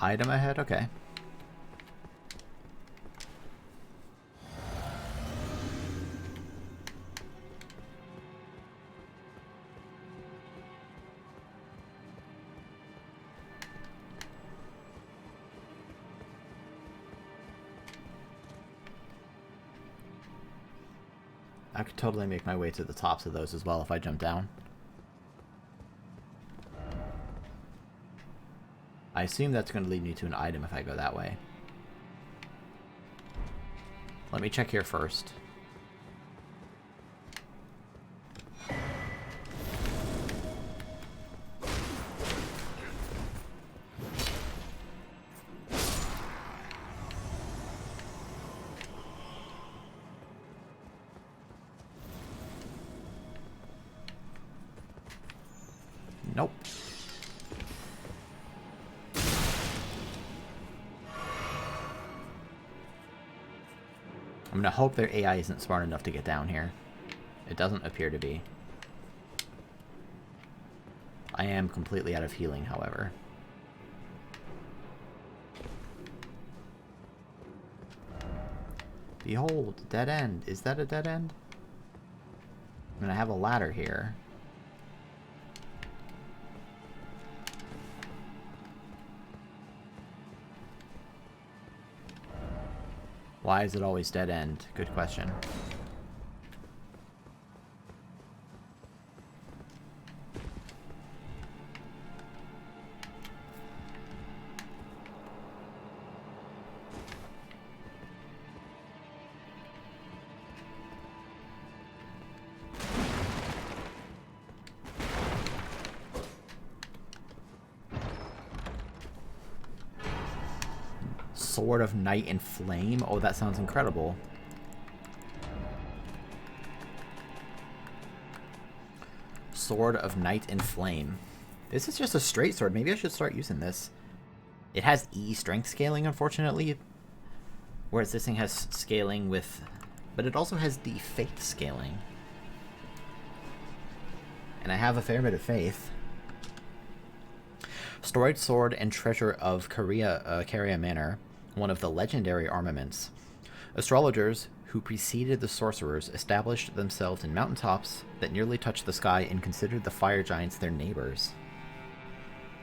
[SPEAKER 1] Item ahead? Okay. I could totally make my way to the tops of those as well if I jump down. I assume that's going to lead me to an item if I go that way. Let me check here first. Nope. I'm gonna hope their AI isn't smart enough to get down here. It doesn't appear to be. I am completely out of healing, however. Behold, dead end. Is that a dead end? I'm gonna have a ladder here. Why is it always dead end? Good question. Sword of Night and Flame? Oh, that sounds incredible. Sword of Night and Flame. This is just a straight sword. Maybe I should start using this. It has E strength scaling, unfortunately. Whereas this thing has scaling with... But it also has the faith scaling. And I have a fair bit of faith. Storied Sword and Treasure of Caria Manor. One of the legendary armaments. Astrologers who preceded the sorcerers established themselves in mountaintops that nearly touched the sky and considered the fire giants their neighbors.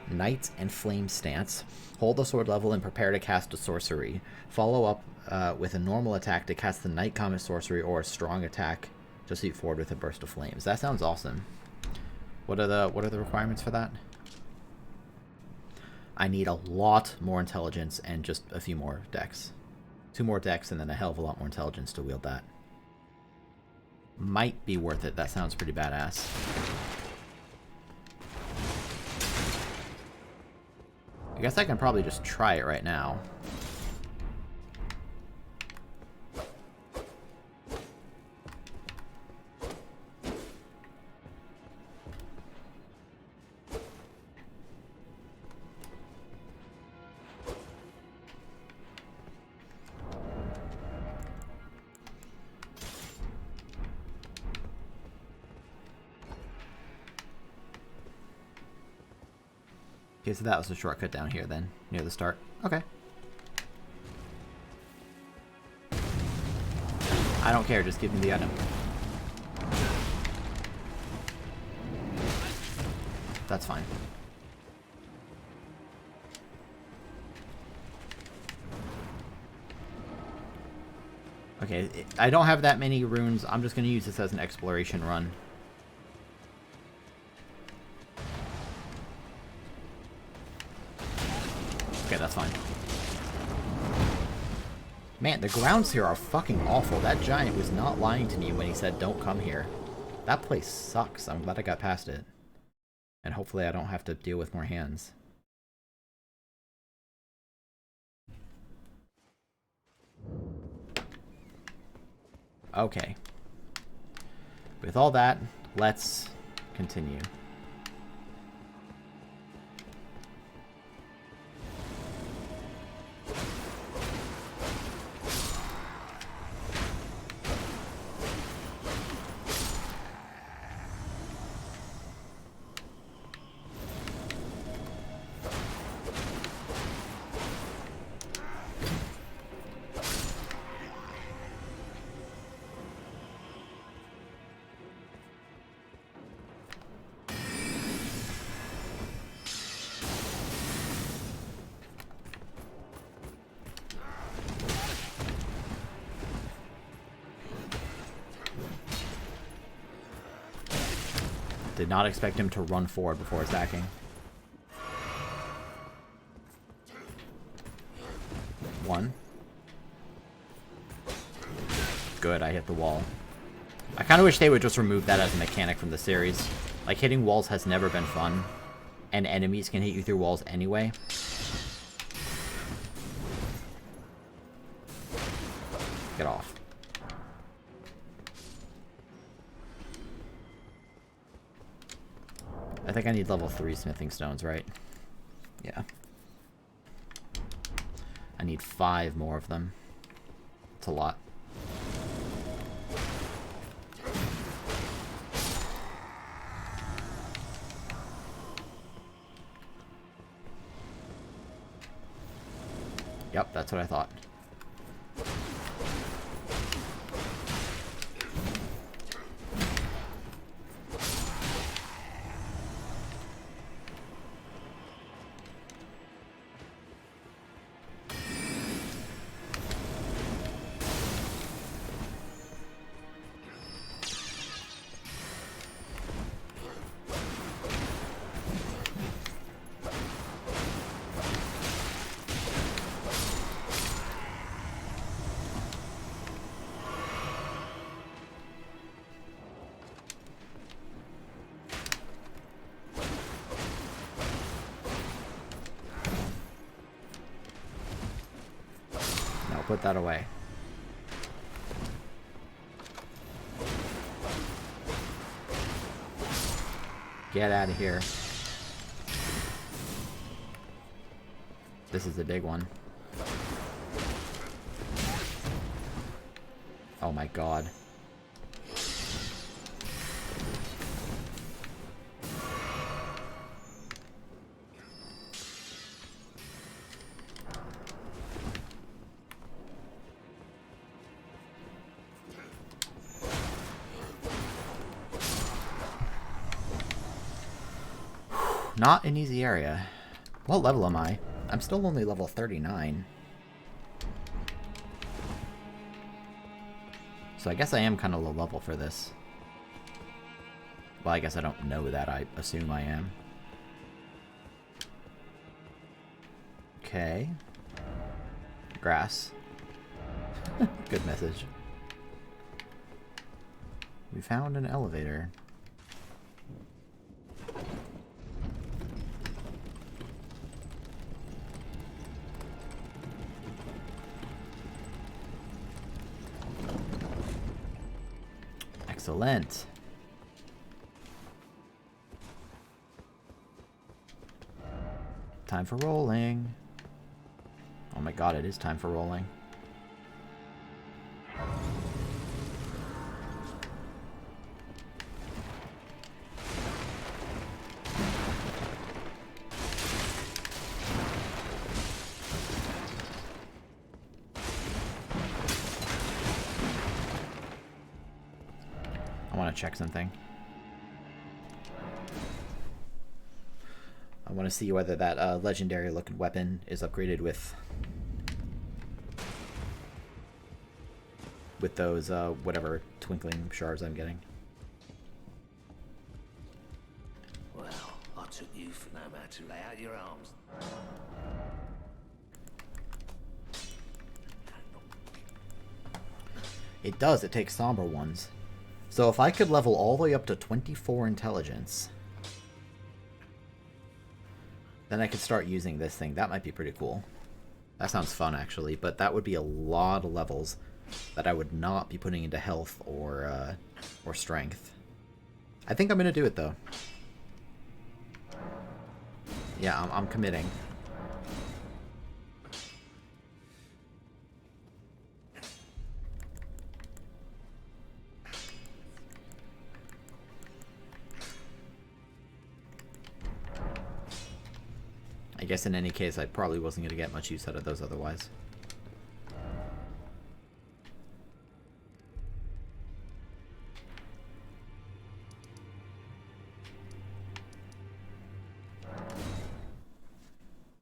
[SPEAKER 1] Night and Flame stance. Hold the sword level and prepare to cast a sorcery. Follow up with a normal attack to cast the Night Comet sorcery or a strong attack to sweep forward with a burst of flames. That sounds awesome. What are the requirements for that? I need a lot more intelligence and just a few more decks. 2 more decks and then a hell of a lot more intelligence to wield that. Might be worth it. That sounds pretty badass. I guess I can probably just try it right now. Okay, so that was a shortcut down here then, near the start. Okay. I don't care, just give me the item. That's fine. Okay, I don't have that many runes. I'm just going to use this as an exploration run. Okay, that's fine. Man, the grounds here are fucking awful. That giant was not lying to me when he said don't come here. That place sucks. I'm glad I got past it. And hopefully I don't have to deal with more hands. Okay. With all that, let's continue. Did not expect him to run forward before attacking. One. Good, I hit the wall. I kind of wish they would just remove that as a mechanic from the series. Like, hitting walls has never been fun. And enemies can hit you through walls anyway. Get off. I think I need level 3 smithing stones, right? Yeah. I need 5 more of them. It's a lot. Yep, that's what I thought. Put that away. Get out of here. This is the big one. Oh my god. Not an easy area. What level am I? I'm still only level 39. So I guess I am kind of low level for this. Well, I guess I don't know that. I assume I am. Okay. Grass. Good message. We found an elevator. Excellent. Time for rolling. Oh my god, it is time for rolling. I want to check something. I want to see whether that legendary looking weapon is upgraded with those whatever twinkling shards I'm getting.
[SPEAKER 2] Well, I took you for no man to lay out your arms.
[SPEAKER 1] It does, it takes somber ones. So if I could level all the way up to 24 intelligence, then I could start using this thing. That might be pretty cool. That sounds fun, actually, but that would be a lot of levels that I would not be putting into health or strength. I think I'm going to do it, though. Yeah, I'm committing. I guess in any case, I probably wasn't going to get much use out of those otherwise.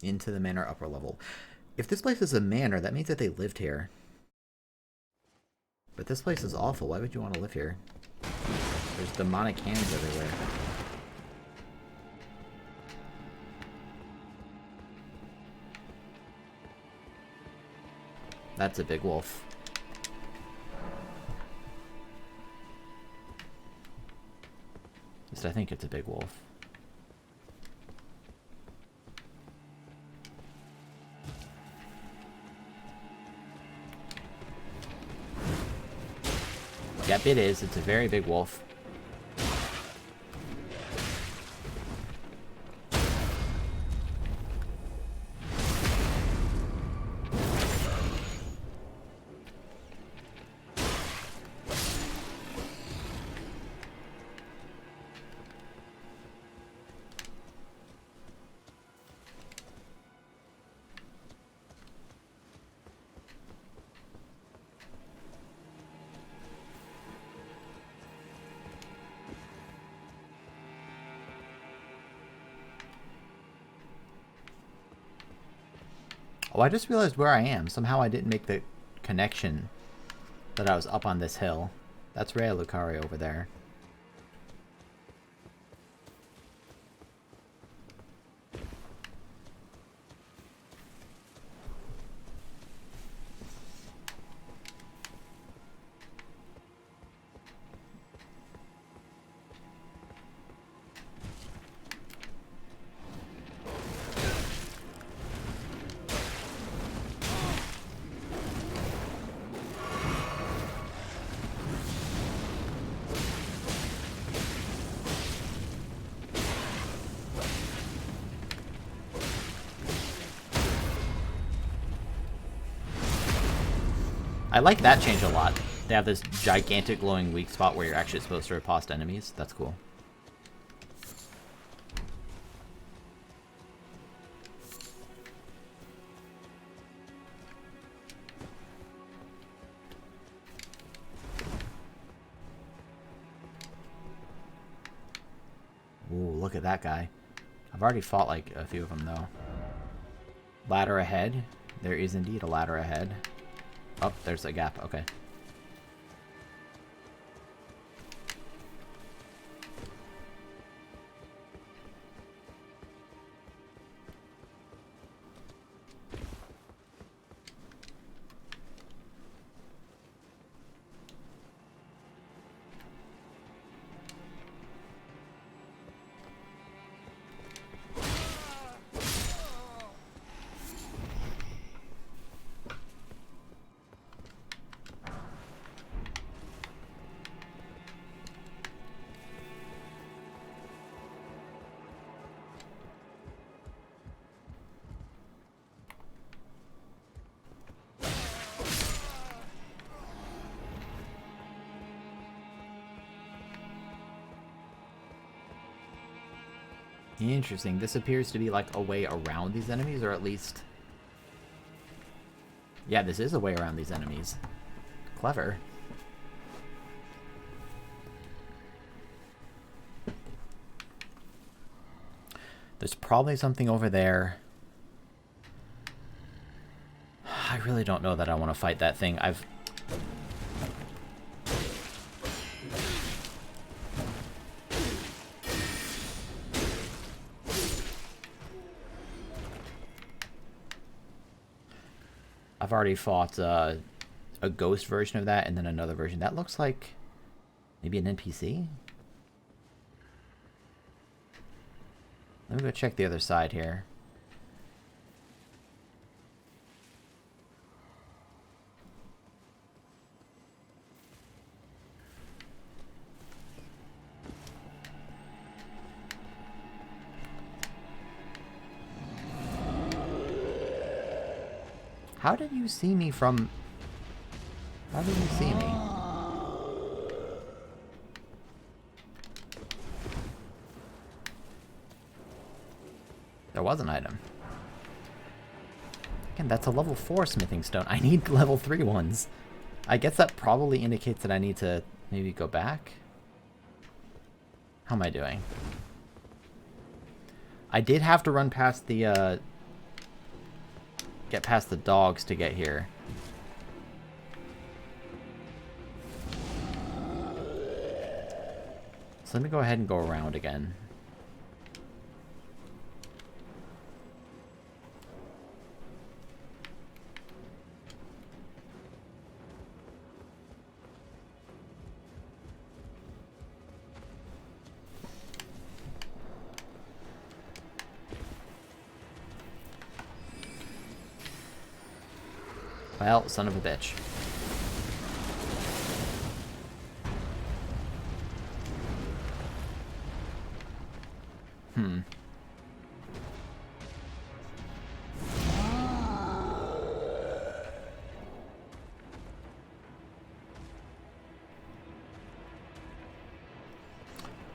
[SPEAKER 1] Into the manor upper level. If this place is a manor, that means that they lived here. But this place is awful. Why would you want to live here? There's demonic hands everywhere. That's a big wolf. At least I think it's a big wolf. Yep, it is. It's a very big wolf. Oh, I just realized where I am. Somehow I didn't make the connection that I was up on this hill. That's Rhea Lucaria over there. I like that change a lot. They have this gigantic glowing weak spot where you're actually supposed to riposte enemies. That's cool. Ooh, look at that guy. I've already fought like a few of them though. Ladder ahead. There is indeed a ladder ahead. Oh, there's a gap. Okay. Interesting. This appears to be like a way around these enemies, or at least... Yeah, this is a way around these enemies. Clever. There's probably something over there. I really don't know that I want to fight that thing. I've already fought a ghost version of that and then another version. That looks like maybe an NPC? Let me go check the other side here. How did you see me from... How did you see me? There was an item. Again, that's a level 4 smithing stone. I need level 3 ones. I guess that probably indicates that I need to maybe go back. How am I doing? I did have to run past the, get past the dogs to get here. So let me go ahead and go around again. Well, son of a bitch.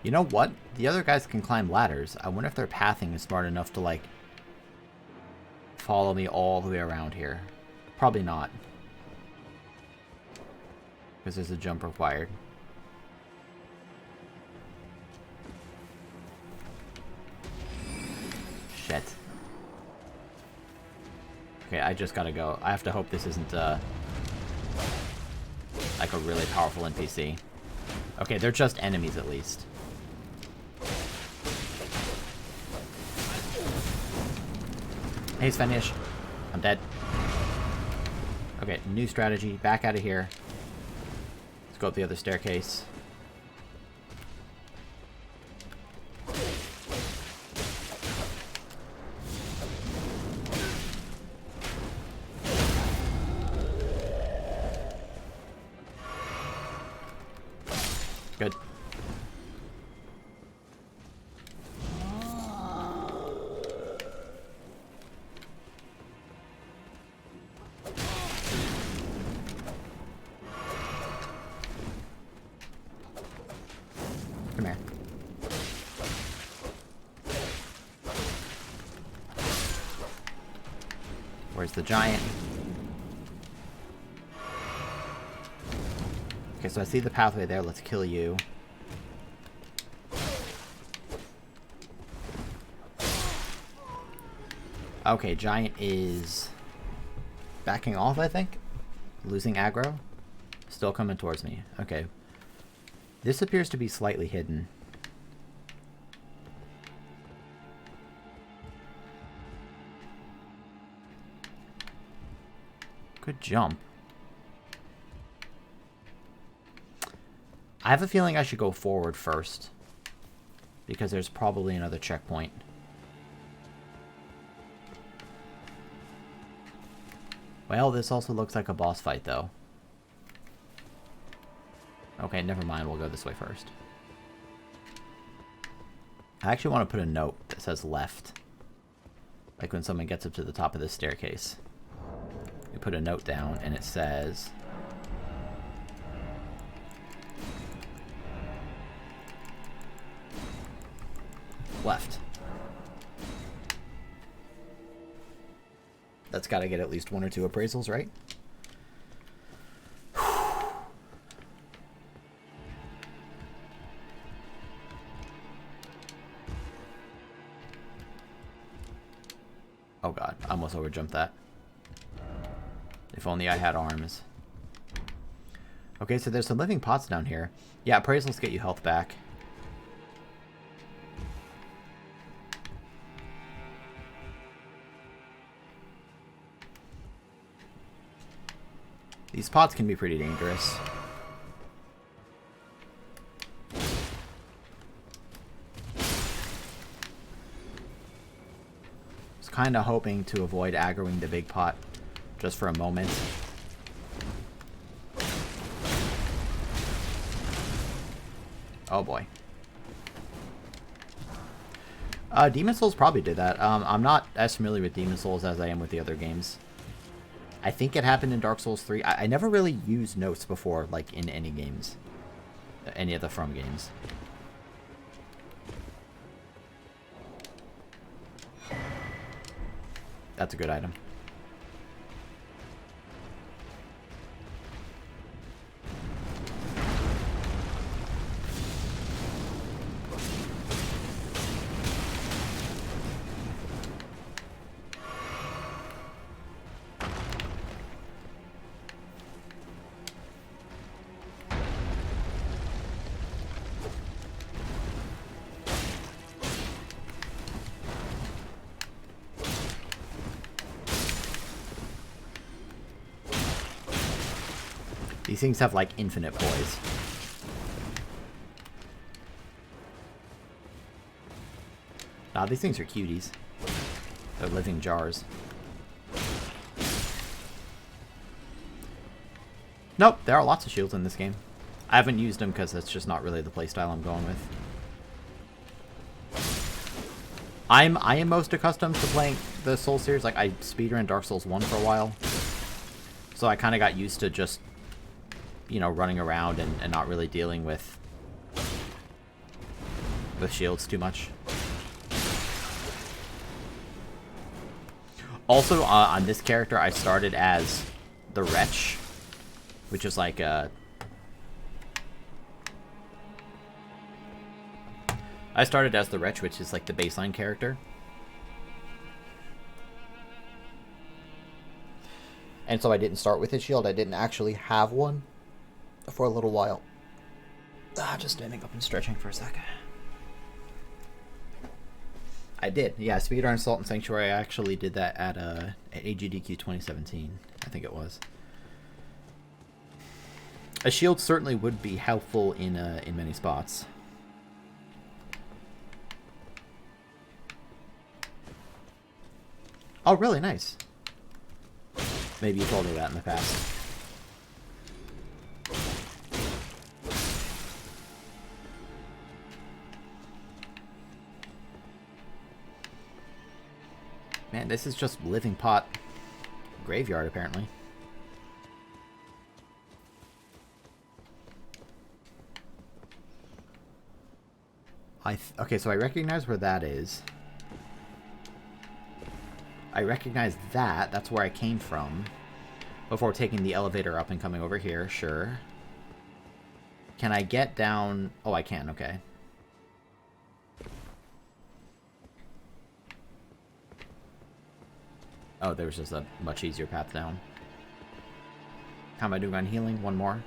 [SPEAKER 1] You know what? The other guys can climb ladders. I wonder if their pathing is smart enough to, like, follow me all the way around here. Probably not. Because there's a jump required. Shit. Okay, I just gotta go. I have to hope this isn't, like a really powerful NPC. Okay, they're just enemies at least. Hey, Svenish. I'm dead. Okay, new strategy. Back out of here. Let's go up the other staircase. Good. Come here. Where's the giant? Okay, so I see the pathway there. Let's kill you. Okay, giant is backing off, I think. Losing aggro. Still coming towards me. Okay. This appears to be slightly hidden. Good jump. I have a feeling I should go forward first, because there's probably another checkpoint. Well, this also looks like a boss fight, though. Okay, never mind. We'll go this way first. I actually want to put a note that says left. Like when someone gets up to the top of this staircase. You put a note down and it says... left. That's got to get at least 1 or 2 appraisals, right? Oh god, I almost overjumped that. If only I had arms. Okay, so there's some living pots down here. Yeah, appraisals get you health back. These pots can be pretty dangerous. Was kind of hoping to avoid aggroing the big pot just for a moment. Oh boy. Demon Souls probably did that. I'm not as familiar with Demon Souls as I am with the other games. I think it happened in Dark Souls 3. I never really used notes before, like, in any games. Any of the From games. That's a good item. These things have, like, infinite poise. Nah, these things are cuties. They're living jars. Nope, there are lots of shields in this game. I haven't used them because that's just not really the playstyle I'm going with. I am most accustomed to playing the Souls series. Like, I speedrun Dark Souls 1 for a while. So I kind of got used to just, you know, running around and not really dealing with shields too much. Also, on this character, I started as the Wretch, which is like a... I started as the Wretch, which is like the baseline character. And so I didn't start with his shield. I didn't actually have one for a little while. Just standing up and stretching for a second. I did. Yeah, Speedrun Assault and Sanctuary, I actually did that at AGDQ 2017. I think it was. A shield certainly would be helpful in many spots. Oh, really? Nice. Maybe you told me that in the past. Man, this is just living pot graveyard, apparently. Okay, so I recognize where that is. I recognize that. That's where I came from. Before taking the elevator up and coming over here. Sure. Can I get down? Oh, I can. Okay. Oh, there's just a much easier path down. How am I doing on healing? One more.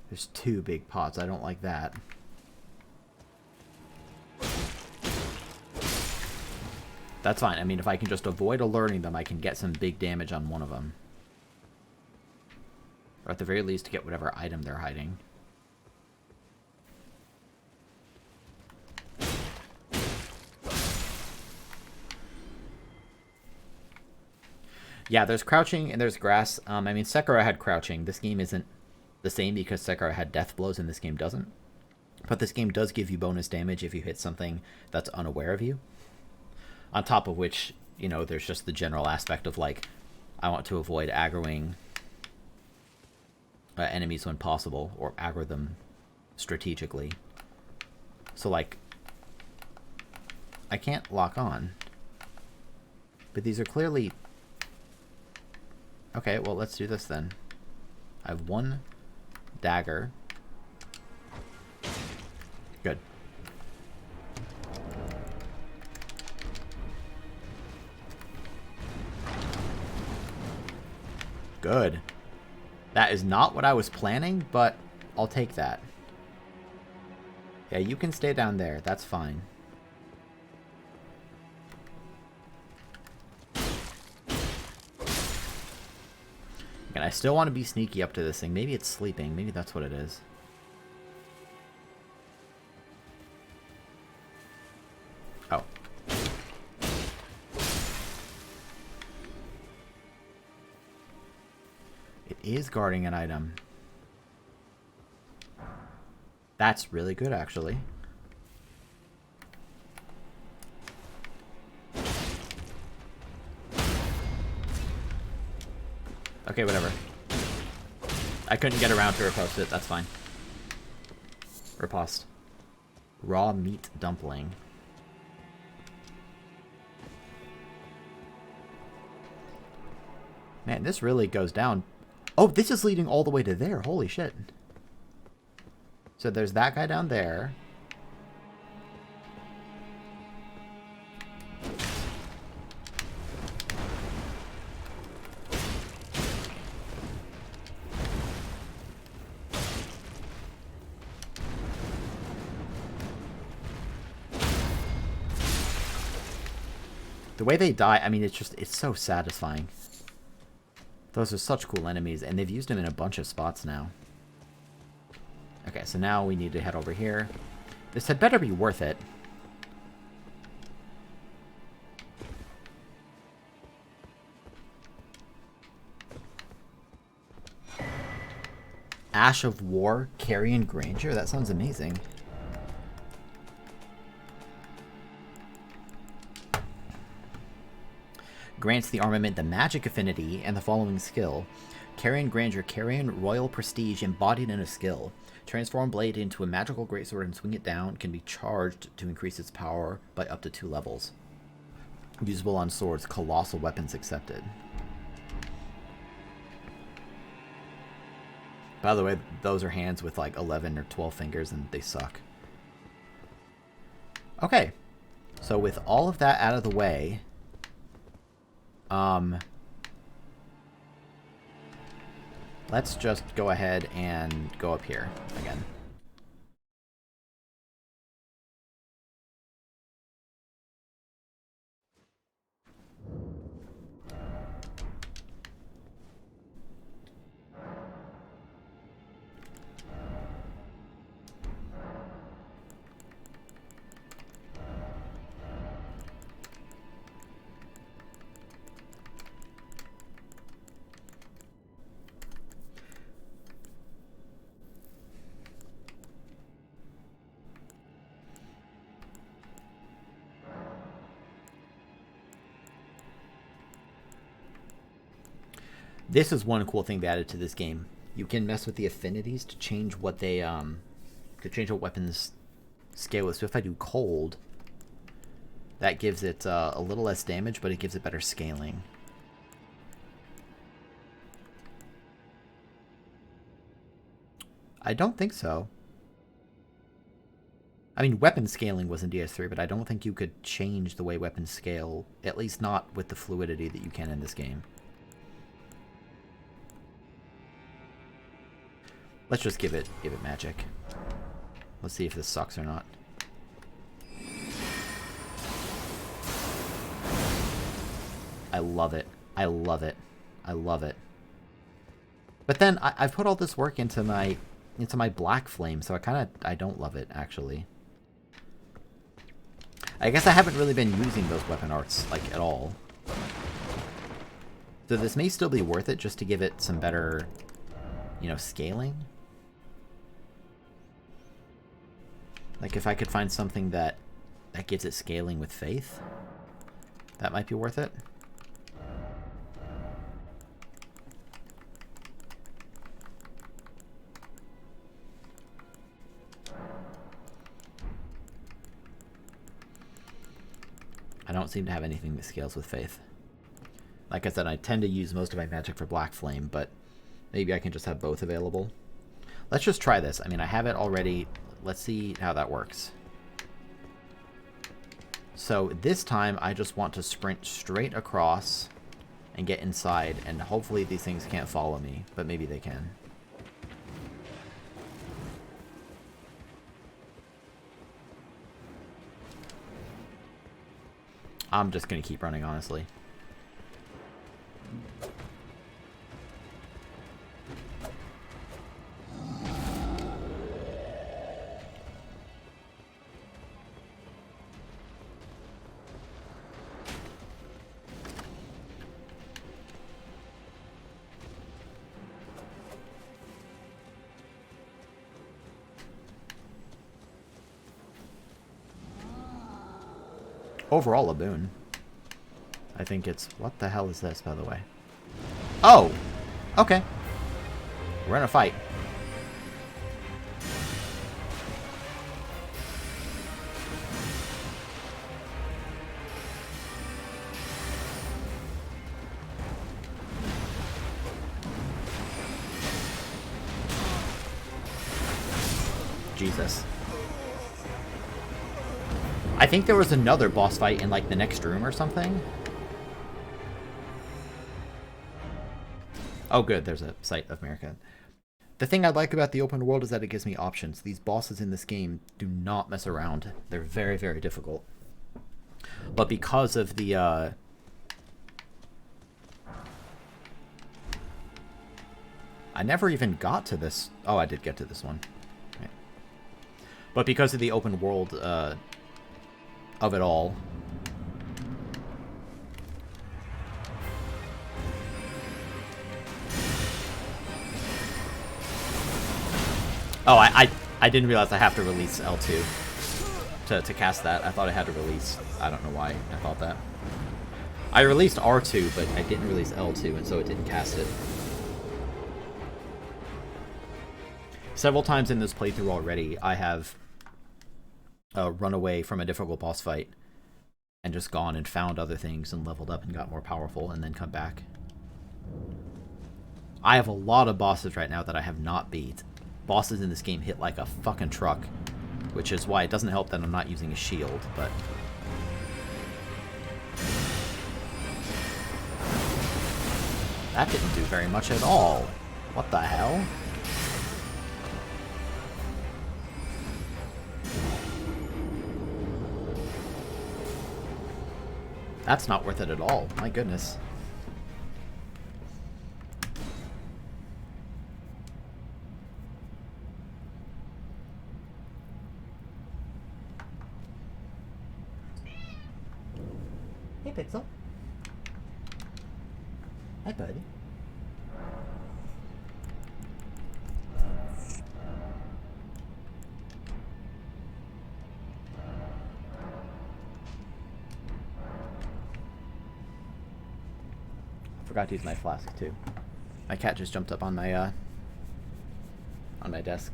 [SPEAKER 1] There's two big pots. I don't like that. That's fine. I mean, if I can just avoid alerting them, I can get some big damage on one of them. Or at the very least, get whatever item they're hiding. Yeah, there's crouching and there's grass. I mean, Sekiro had crouching. This game isn't the same because Sekiro had death blows and this game doesn't. But this game does give you bonus damage if you hit something that's unaware of you. On top of which, you know, there's just the general aspect of, like, I want to avoid aggroing enemies when possible, or aggro them strategically. So, like, I can't lock on. But these are clearly... Okay, well, let's do this then. I have one dagger. Good. Good. That is not what I was planning, but I'll take that. Yeah, you can stay down there. That's fine. And I still want to be sneaky up to this thing. Maybe it's sleeping. Maybe that's what it is. Oh. It is guarding an item. That's really good, actually. Okay, whatever. I couldn't get around to repost it. That's fine. Riposte. Raw meat dumpling. Man, this really goes down. Oh, this is leading all the way to there. Holy shit. So there's that guy down there. The way they die, I mean, it's so satisfying. Those are such cool enemies, and they've used them in a bunch of spots now. Okay, so now we need to head over here. This had better be worth it. Ash of War, Carrion Granger? That sounds amazing. Grants the armament the magic affinity and the following skill. Carrion Granger, Carrion Royal Prestige embodied in a skill. Transform blade into a magical greatsword and swing it down. Can be charged to increase its power by up to 2 levels. Usable on swords, colossal weapons accepted. By the way, those are hands with like 11 or 12 fingers and they suck. Okay. So with all of that out of the way, let's just go ahead and go up here again. This is one cool thing they added to this game. You can mess with the affinities to change what they to change what weapons scale with. So if I do cold, that gives it a little less damage, but it gives it better scaling. I don't think so. I mean, weapon scaling was in DS3, but I don't think you could change the way weapons scale, at least not with the fluidity that you can in this game. Let's just give it magic. Let's see if this sucks or not. I love it. I love it. I love it. But then I've put all this work into my black flame, so I don't love it actually. I guess I haven't really been using those weapon arts like at all. So this may still be worth it just to give it some better, you know, scaling. Like if I could find something that gives it scaling with faith, that might be worth it. I don't seem to have anything that scales with faith. Like I said, I tend to use most of my magic for Black Flame, but maybe I can just have both available. Let's just try this. I mean, I have it already. Let's see how that works. So this time, I just want to sprint straight across and get inside, and hopefully these things can't follow me, but maybe they can. I'm just going to keep running, honestly. Overall a boon. I think it's... What the hell is this, by the way? Oh! Okay. We're in a fight. Jesus. I think there was another boss fight in, like, the next room or something. Oh, good. There's a site of America. The thing I like about the open world is that it gives me options. These bosses in this game do not mess around. They're very, very difficult. But because of the, I never even got to this. Oh, I did get to this one. Okay. But because of the open world, of it all. Oh, I didn't realize I have to release L2 to cast that. I thought I had to release... I don't know why I thought that. I released R2, but I didn't release L2, and so it didn't cast it. Several times in this playthrough already, I have run away from a difficult boss fight and just gone and found other things and leveled up and got more powerful and then come back. I have a lot of bosses right now that I have not beat. Bosses in this game hit like a fucking truck, which is why it doesn't help that I'm not using a shield, but... That didn't do very much at all. What the hell? That's not worth it at all. My goodness. Hey, Pixel. Hi, buddy. Forgot to use my flask too. My cat just jumped up on my desk.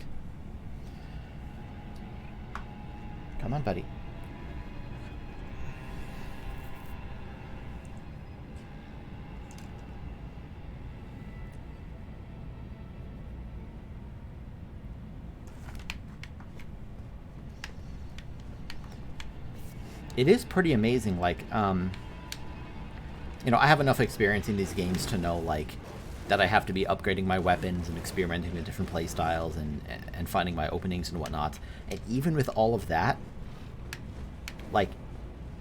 [SPEAKER 1] Come on, buddy. It is pretty amazing, like, you know, I have enough experience in these games to know, like, that I have to be upgrading my weapons and experimenting with different playstyles and finding my openings and whatnot. And even with all of that, like,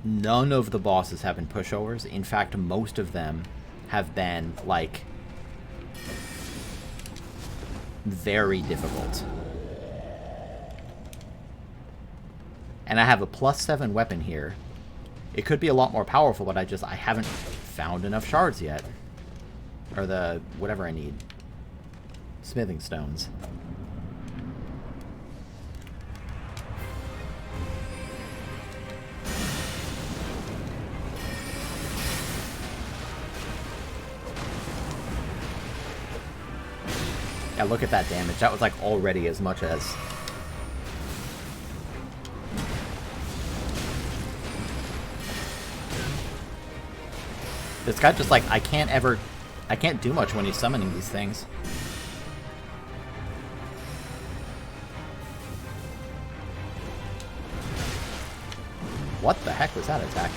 [SPEAKER 1] none of the bosses have been pushovers. In fact, most of them have been, like, very difficult. And I have a +7 weapon here. It could be a lot more powerful, but I haven't found enough shards yet. Or the... whatever I need. Smithing stones. Yeah, look at that damage. That was like already as much as... This guy just like, I can't do much when he's summoning these things. What the heck was that attack?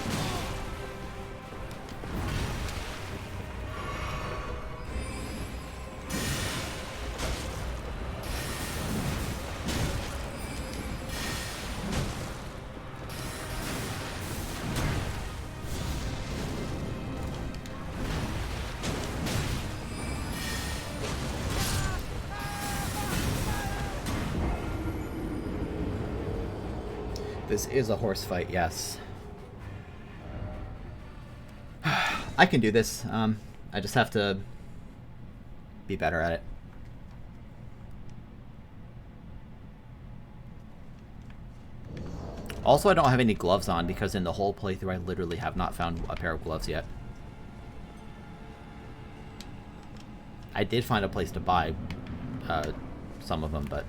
[SPEAKER 1] This is a horse fight, yes. I can do this. I just have to be better at it. Also, I don't have any gloves on because in the whole playthrough I literally have not found a pair of gloves yet. I did find a place to buy some of them, but...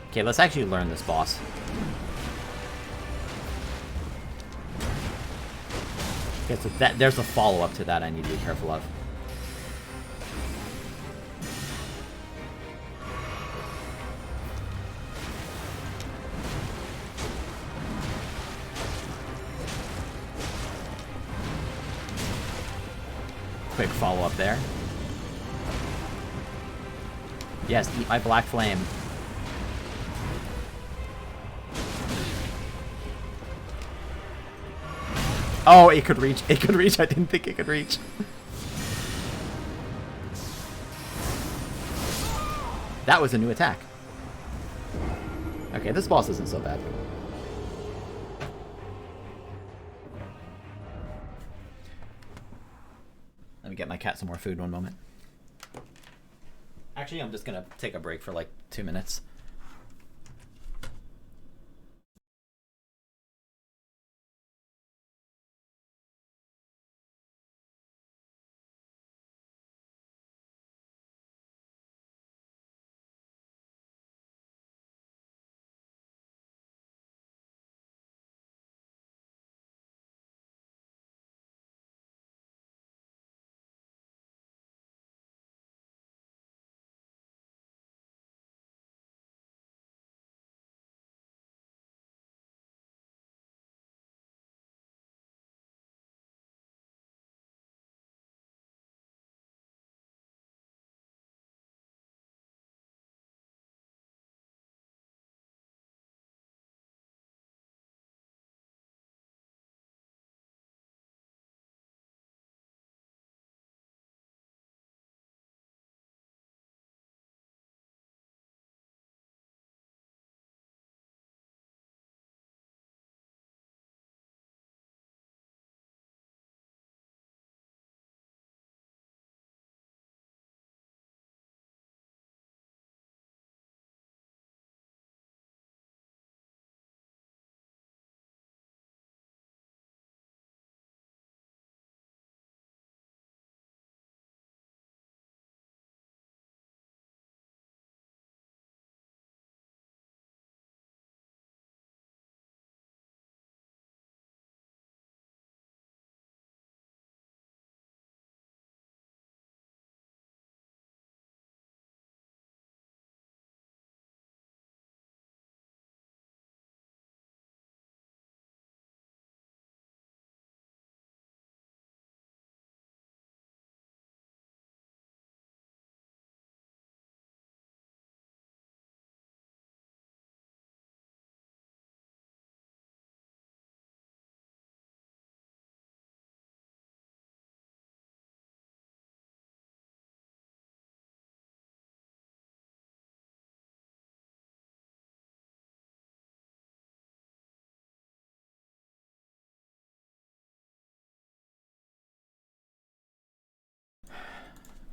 [SPEAKER 1] Okay, let's actually learn this boss. Okay, so there's a follow-up to that I need to be careful of. Quick follow-up there. Yes, eat my black flame. Oh, it could reach. It could reach. I didn't think it could reach. That was a new attack. Okay, this boss isn't so bad. get my cat some more food one moment. Actually, I'm just gonna take a break for like 2 minutes.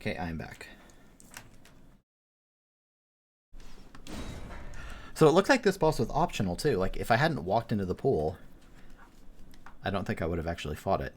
[SPEAKER 1] Okay, I'm back. So it looked like this boss was optional too. Like if I hadn't walked into the pool, I don't think I would have actually fought it.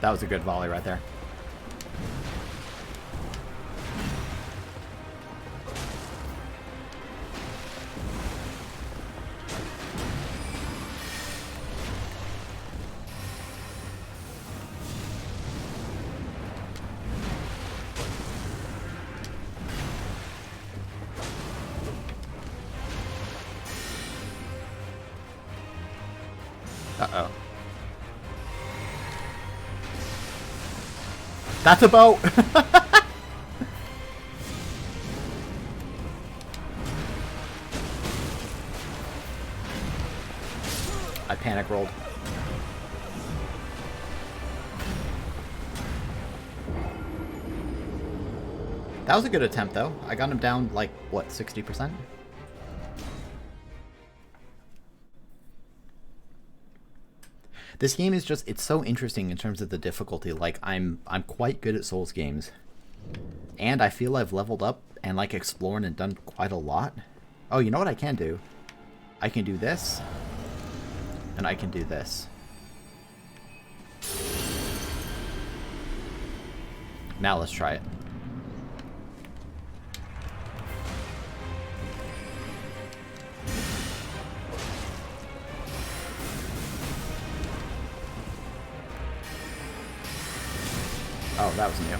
[SPEAKER 1] That was a good volley right there. Uh-oh. That's a boat! I panic rolled. That was a good attempt though. I got him down like, what, 60%? This game is just, it's so interesting in terms of the difficulty. Like, I'm quite good at Souls games. And I feel I've leveled up and, like, explored and done quite a lot. Oh, you know what I can do? I can do this. And I can do this. Now let's try it. that was new.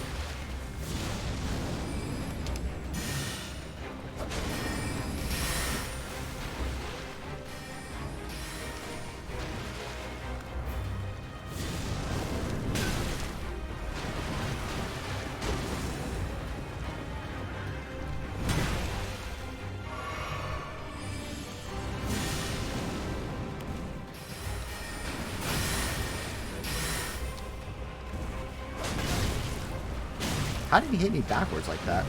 [SPEAKER 1] How did he hit me backwards like that?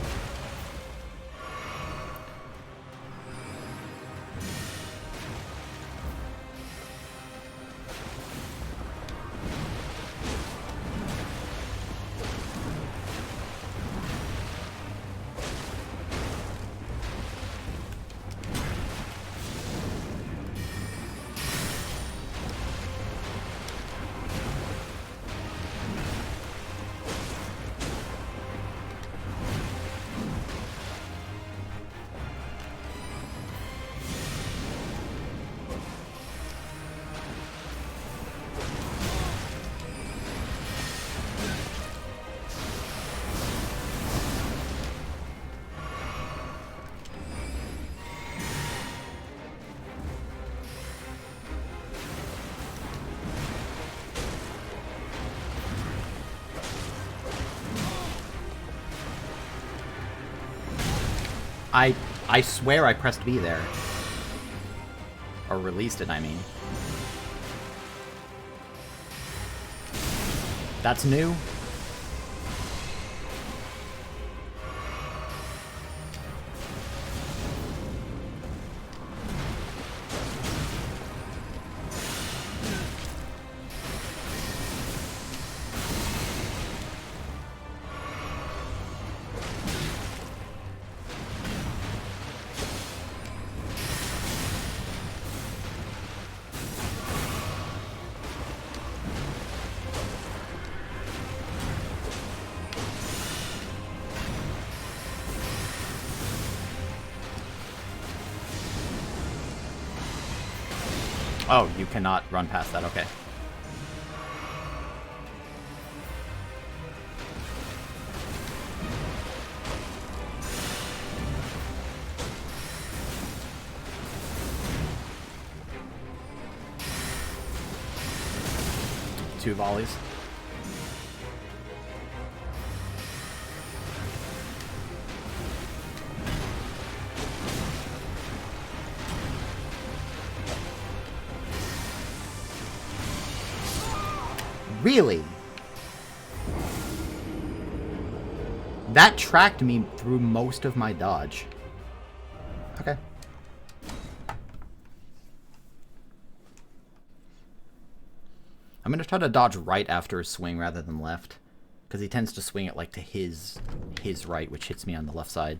[SPEAKER 1] I swear I pressed B there. Or released it, I mean. That's new? Oh, you cannot run past that, okay. Two volleys. Really? That tracked me through most of my dodge. Okay. I'm gonna try to dodge right after a swing rather than left, because he tends to swing it like to his right, which hits me on the left side.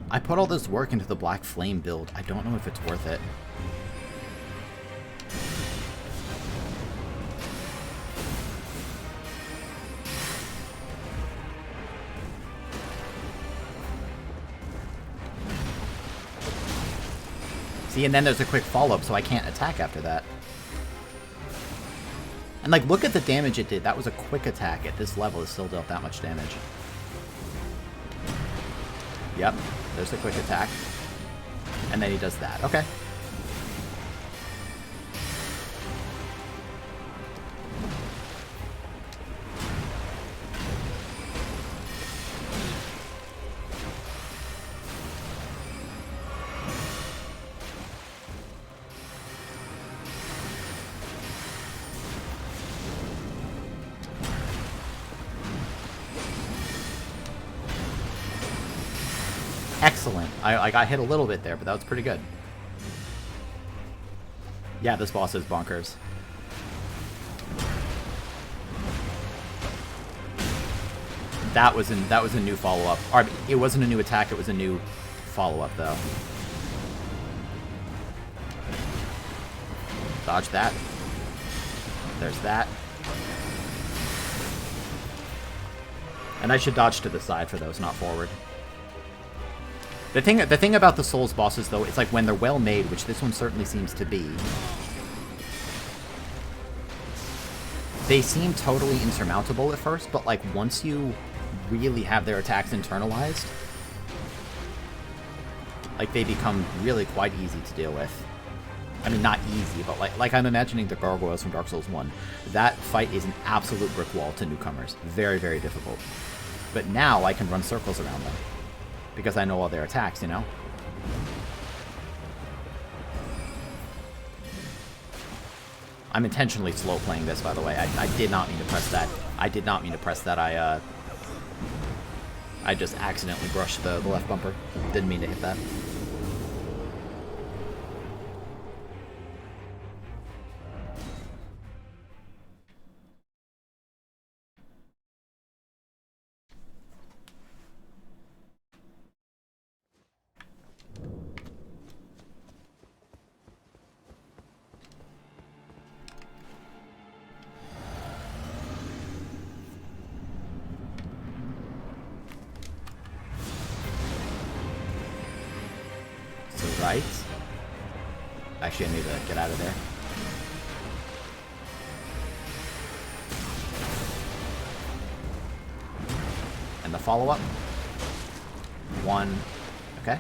[SPEAKER 1] I put all this work into the Black Flame build. I don't know if it's worth it. See, and then there's a quick follow-up, so I can't attack after that. And, like, look at the damage it did. That was a quick attack at this level. It still dealt that much damage. Yep, there's a quick attack. And then he does that. Okay. Excellent. I got hit a little bit there, but that was pretty good. Yeah, this boss is bonkers. That was a new follow-up. Or it wasn't a new attack, it was a new follow-up though. Dodge that. There's that. And I should dodge to the side for those, not forward. The thing about the Souls bosses, though, it's like when they're well made, which this one certainly seems to be. they seem totally insurmountable at first, but like once you really have their attacks internalized, like they become really quite easy to deal with. I mean, not easy, but like I'm imagining the gargoyles from Dark Souls 1. That fight is an absolute brick wall to newcomers. Very, very difficult. But now I can run circles around them because I know all their attacks, you know? I'm intentionally slow playing this, by the way. I did not mean to press that. I did not mean to press that. I just accidentally brushed the left bumper. Didn't mean to hit that. Right. Actually, I need to get out of there. And the follow-up. 1. Okay.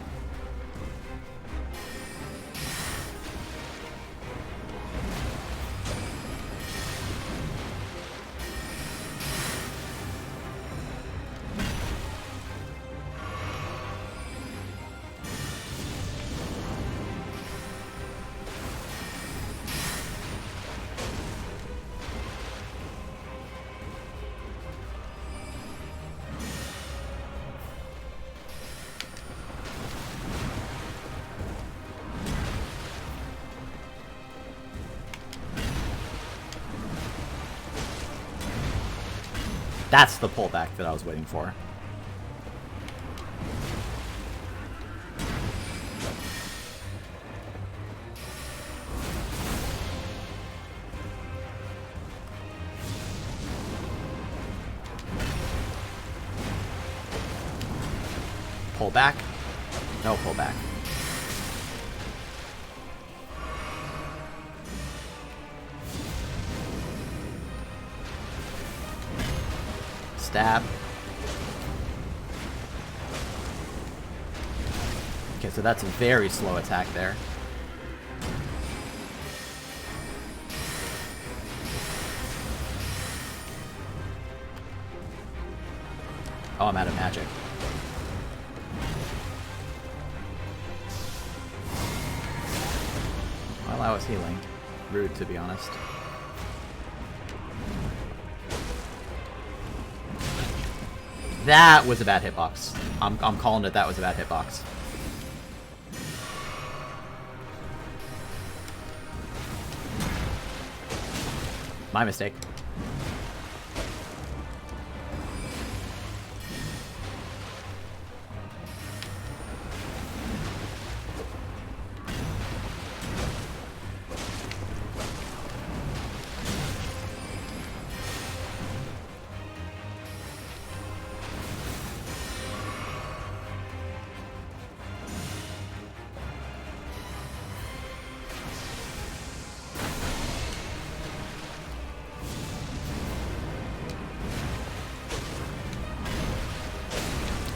[SPEAKER 1] That's the pullback that I was waiting for. Pull back. No pullback. Stab. Okay, so that's a very slow attack there. Oh, I'm out of magic. Well, I was healing. Rude, to be honest. That was a bad hitbox. I'm calling it that was a bad hitbox. My mistake.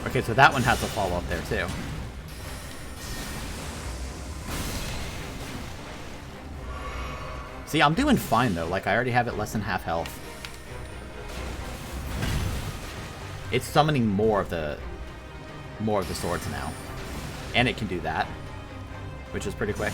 [SPEAKER 1] Okay, so that one has a follow-up there, too. See, I'm doing fine, though. Like, I already have it less than half health. It's summoning more of the swords now. And it can do that, which is pretty quick.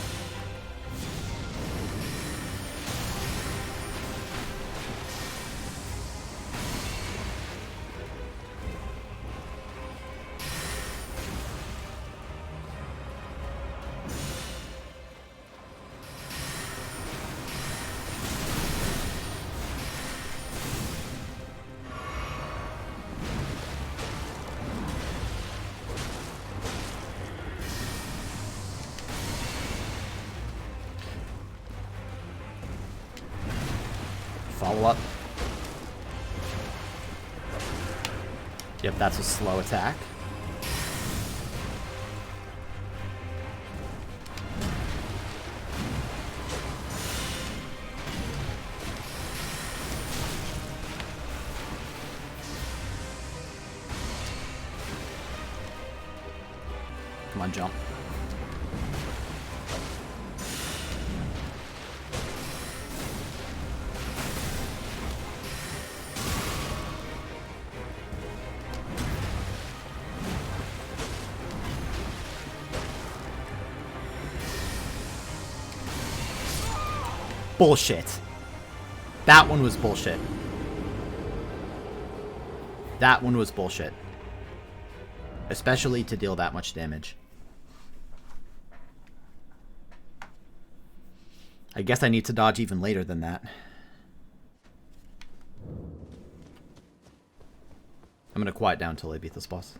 [SPEAKER 1] Follow up. Yep, that's a slow attack. Come on, jump. Bullshit. That one was bullshit. That one was bullshit. Especially to deal that much damage. I guess I need to dodge even later than that. I'm gonna quiet down until I beat this boss.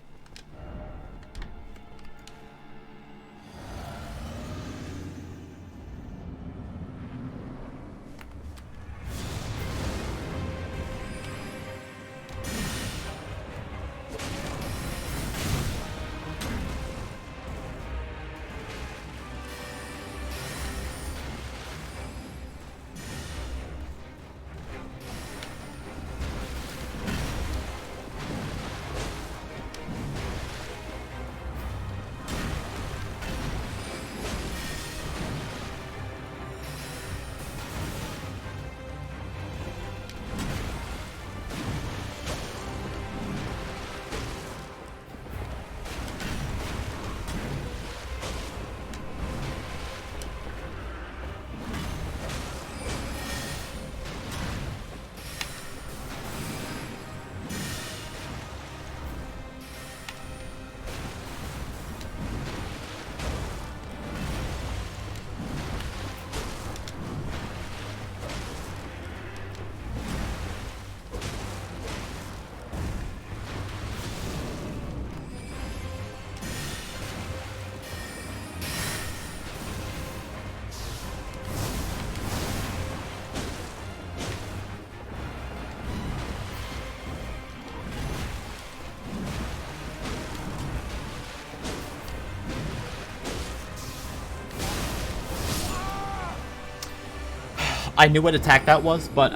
[SPEAKER 1] I knew what attack that was, but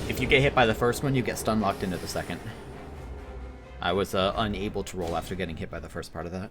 [SPEAKER 1] if you get hit by the first one, you get stun locked into the second. I was unable to roll after getting hit by the first part of that.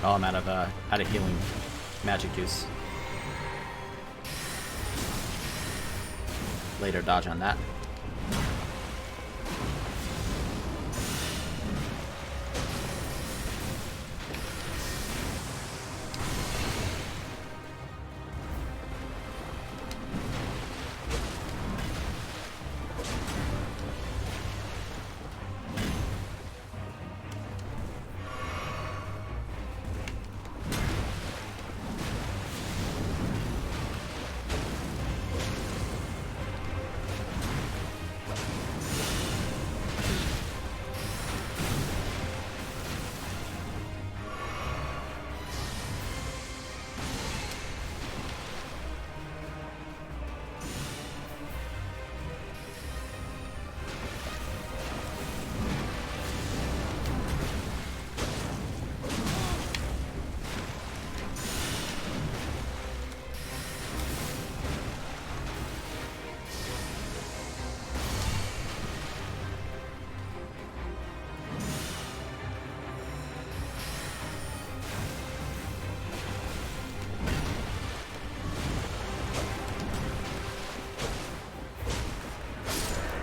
[SPEAKER 1] Oh, I'm out of healing magic juice. Later dodge on that.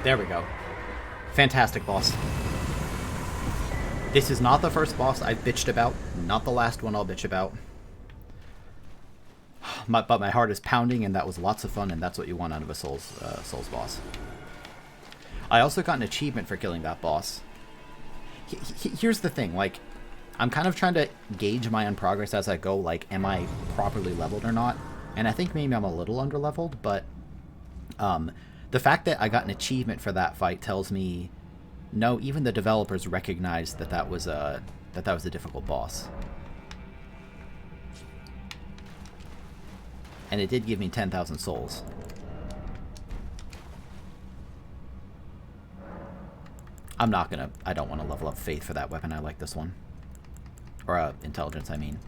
[SPEAKER 1] There we go. Fantastic boss. This is not the first boss I've bitched about. Not the last one I'll bitch about. But my heart is pounding, and that was lots of fun, and that's what you want out of a Souls boss. I also got an achievement for killing that boss. Here's the thing, like, I'm kind of trying to gauge my own progress as I go, like, am I properly leveled or not? And I think maybe I'm a little under-leveled, but the fact that I got an achievement for that fight tells me, no, even the developers recognized that that was a difficult boss. And it did give me 10,000 souls. I don't want to level up Faith for that weapon. I like this one. Or Intelligence, I mean.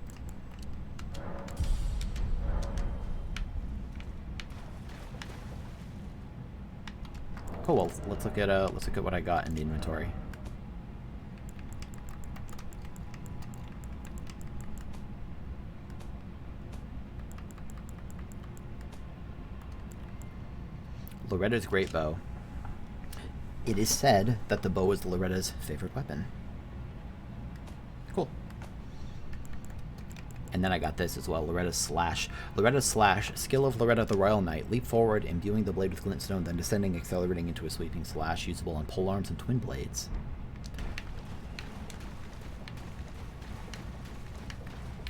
[SPEAKER 1] Cool, well, let's look at what I got in the inventory. Loretta's great bow. It is said that the bow is Loretta's favorite weapon. Cool. And then I got this as well, Loretta's Slash. Loretta's Slash, skill of Loretta the Royal Knight. Leap forward, imbuing the blade with glintstone, then descending, accelerating into a sweeping slash, usable on polearms and twin blades.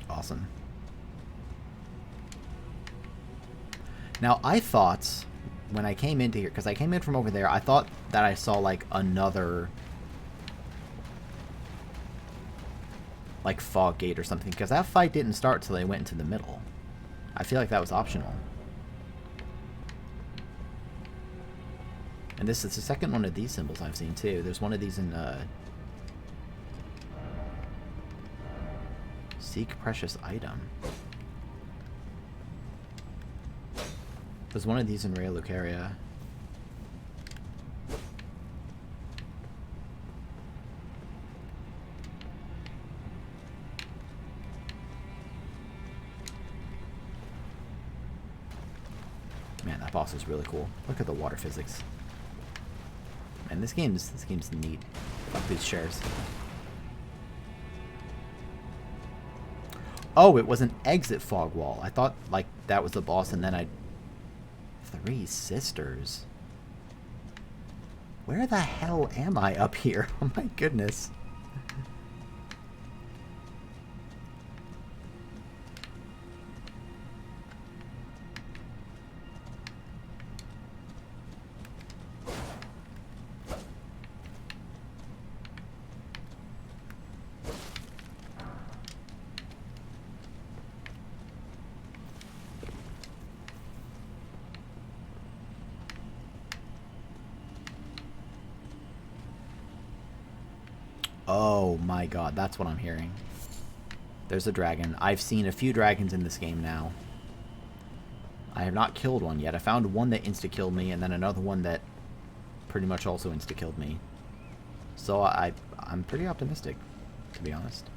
[SPEAKER 1] Awesome. Now, I thought, when I came into here, because I came in from over there, I thought that I saw, like, another, like, fog gate or something, because that fight didn't start till they went into the middle. I feel like that was optional. And this is the second one of these symbols I've seen, too. There's one of these in, Seek Precious Item. There's one of these in Raya Lucaria. Man, that boss is really cool. Look at the water physics. Man, this game's neat. Fuck these shares. Oh, it was an exit fog wall. I thought, like, that was the boss, and then I... Three sisters. Where the hell am I up here? Oh my goodness. Oh my god, that's what I'm hearing. There's a dragon. I've seen a few dragons in this game now. I have not killed one yet. I found one that insta-killed me, and then another one that pretty much also insta-killed me. So I'm pretty optimistic, to be honest.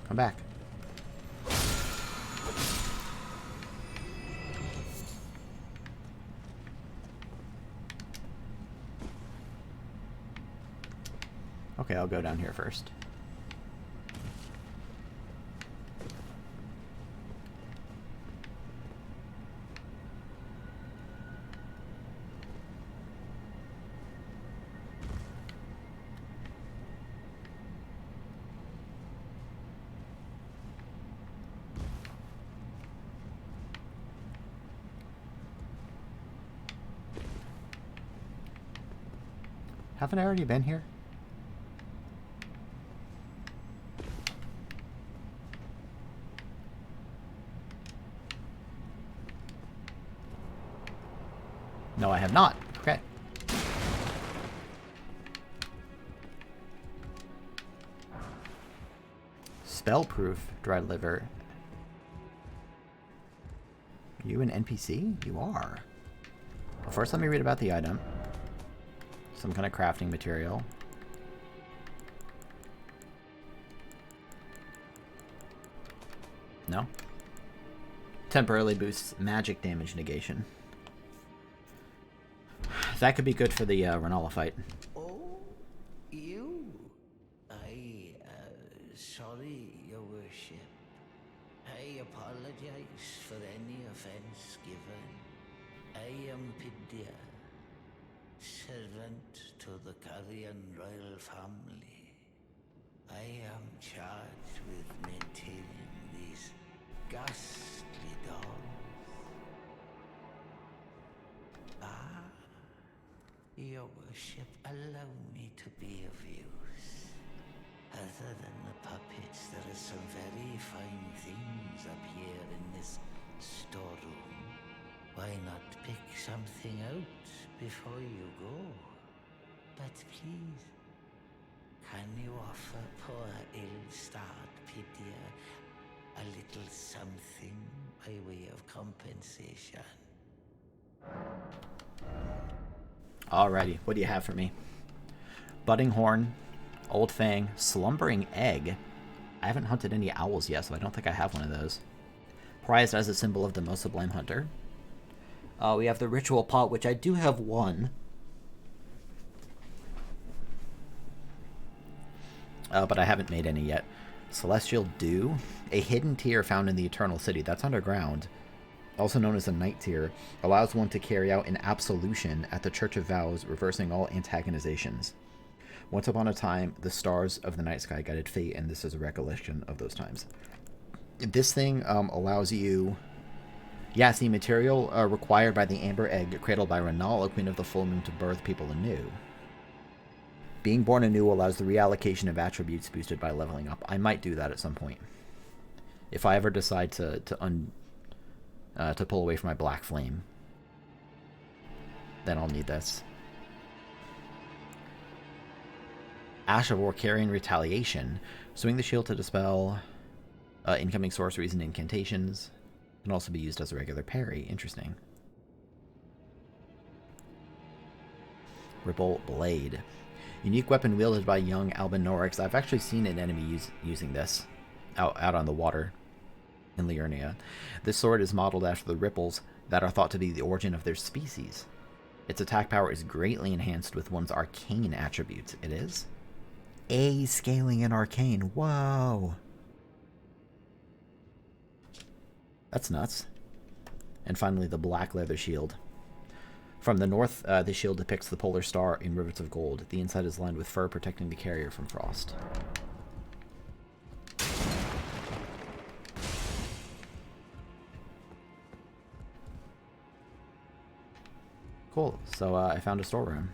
[SPEAKER 1] Come back. Okay, I'll go down here first. Haven't I already been here? No, I have not. Okay. Spell-proof dried liver. You an NPC? You are. Well, first, let me read about the item. Some kind of crafting material. No? Temporarily boosts magic damage negation. That could be good for the Renala fight.
[SPEAKER 2] Oh, you? Sorry, Your Worship. I apologize for any offense given. I am Pidia, servant to the Carrion royal family. I am charged with maintaining these ghastly dolls. Your Worship, allow me to be of use. Other than the puppets, there are some very fine things up here in this storeroom. Why not pick something out before you go? But please, can you offer poor ill-starred Pidia a little something by way of compensation?
[SPEAKER 1] Alrighty, what do you have for me? Budding Horn, Old Fang, Slumbering Egg. I haven't hunted any owls yet, so I don't think I have one of those. Prized as a symbol of the most sublime hunter. We have the Ritual Pot, which I do have one. But I haven't made any yet. Celestial Dew, a hidden tear found in the Eternal City. That's underground. Also known as a Night Tear, allows one to carry out an absolution at the Church of Vows, reversing all antagonizations. Once upon a time, the stars of the night sky guided fate, and this is a recollection of those times. This thing allows you... Yeah, it's the material required by the Amber Egg, cradled by Renala, Queen of the Full Moon, to birth people anew. Being born anew allows the reallocation of attributes boosted by leveling up. I might do that at some point. If I ever decide to pull away from my Black Flame, then I'll need this. Ash of Orcarian Retaliation. Swing the shield to dispel incoming sorceries and incantations. Can also be used as a regular parry. Interesting. Ripple Blade. Unique weapon wielded by young Albinoryx. I've actually seen an enemy using this out on the water in Liurnia. This sword is modeled after the ripples that are thought to be the origin of their species. Its attack power is greatly enhanced with one's arcane attributes. It is? A scaling in arcane. Whoa. That's nuts. And finally, the black leather shield. From the north, the shield depicts the polar star in rivets of gold. The inside is lined with fur, protecting the carrier from frost. Cool. So I found a storeroom.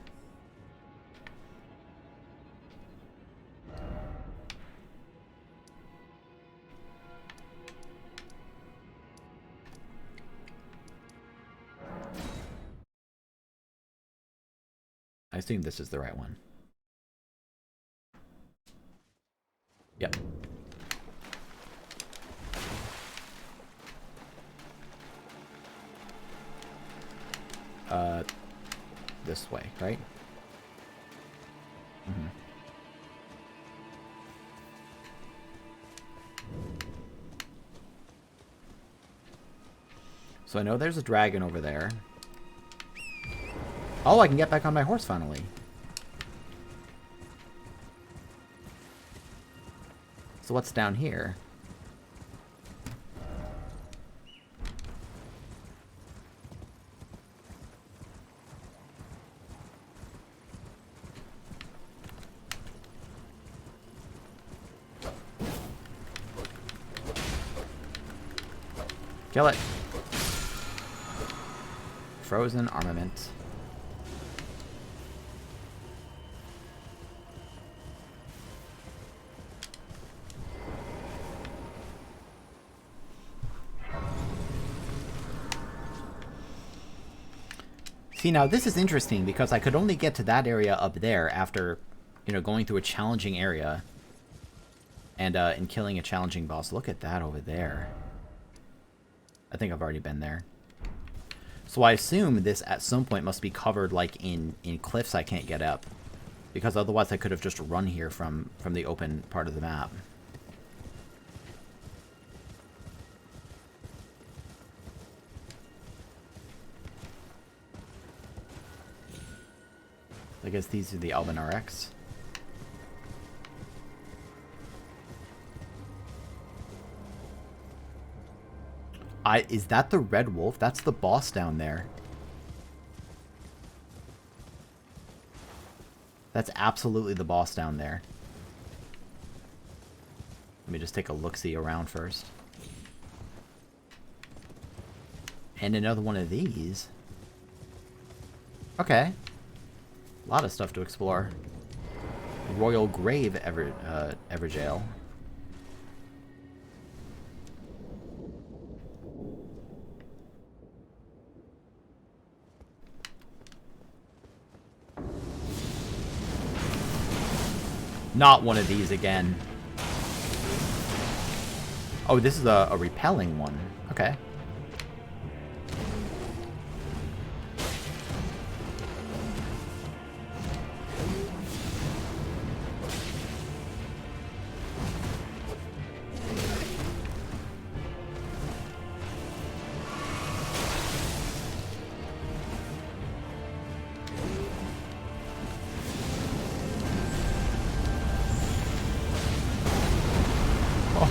[SPEAKER 1] I assume this is the right one. Yep. This way, right? Mm-hmm. So I know there's a dragon over there. Oh, I can get back on my horse finally. So what's down here? Kill it. Frozen armament. See, now this is interesting because I could only get to that area up there after, you know, going through a challenging area and killing a challenging boss. Look at that over there. I think I've already been there. So I assume this at some point must be covered like in cliffs I can't get up, because otherwise I could have just run here from the open part of the map. I guess these are the Alban RX. Is that the Red Wolf? That's the boss down there. That's absolutely the boss down there. Let me just take a look-see around first. And another one of these. Okay. A lot of stuff to explore. Royal Grave Everjail. Not one of these again. Oh, this is a repelling one. Okay.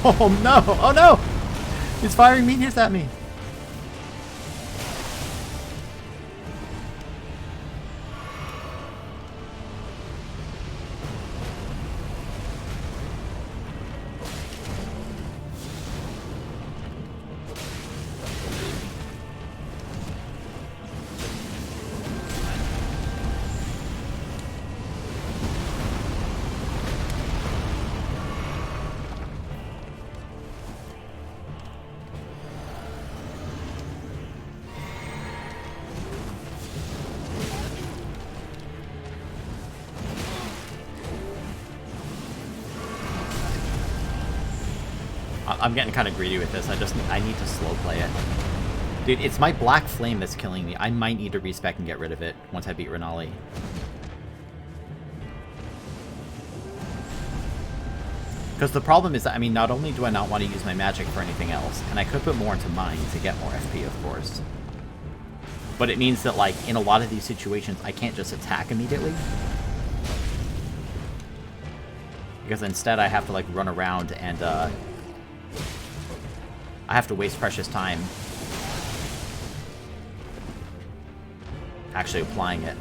[SPEAKER 1] Oh no! Oh no! He's firing meteors at me! I'm getting kind of greedy with this. I need to slow play it. Dude, it's my black flame that's killing me. I might need to respec and get rid of it once I beat Renali. Because the problem is that, I mean, not only do I not want to use my magic for anything else, and I could put more into mine to get more FP, of course. But it means that, like, in a lot of these situations, I can't just attack immediately. Because instead I have to, like, run around and, I have to waste precious time actually applying it.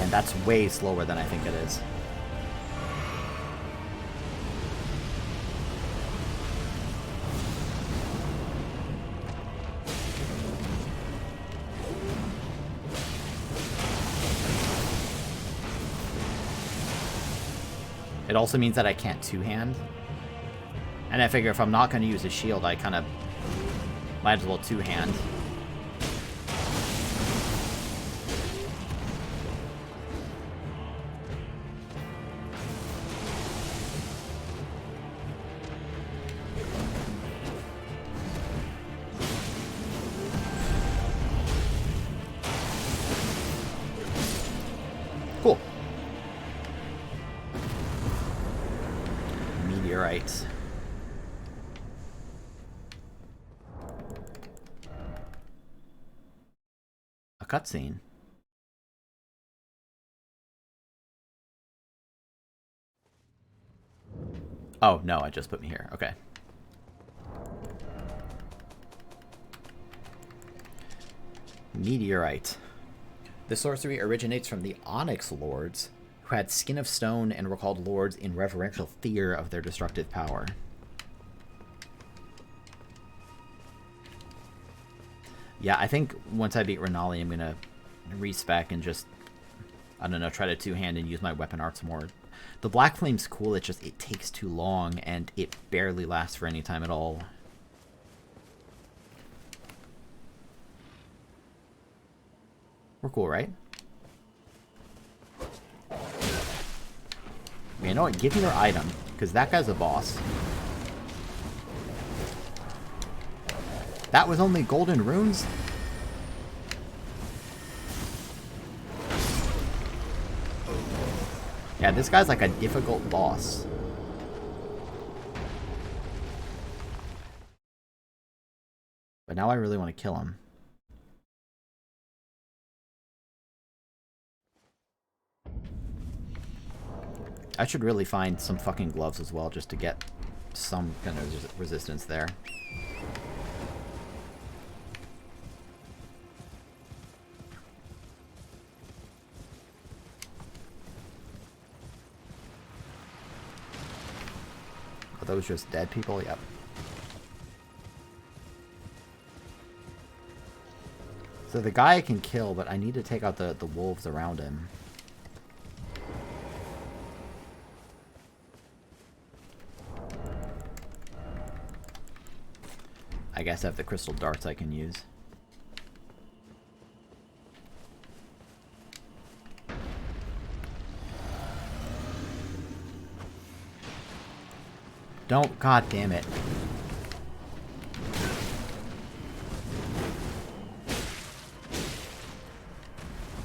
[SPEAKER 1] And that's way slower than I think it is. It also means that I can't two-hand. And I figure if I'm not going to use a shield, I kind of might as well two-hand. Cool. Meteorites. A cutscene. Oh, no, it just put me here. Okay. Meteorite. The sorcery originates from the Onyx Lords, who had skin of stone and were called lords in reverential fear of their destructive power. Yeah, I think once I beat Renali, I'm gonna respec and just, I don't know, try to two-hand and use my weapon arts more. The Black Flame's cool, it takes too long, and it barely lasts for any time at all. We're cool, right? You know what? Give me your item, because that guy's a boss. That was only golden runes? Yeah, this guy's like a difficult boss. But now I really want to kill him. I should really find some fucking gloves as well, just to get some kind of resistance there. Are those just dead people? Yep. So the guy I can kill, but I need to take out the wolves around him. I guess I have the crystal darts I can use. Don't, god damn it.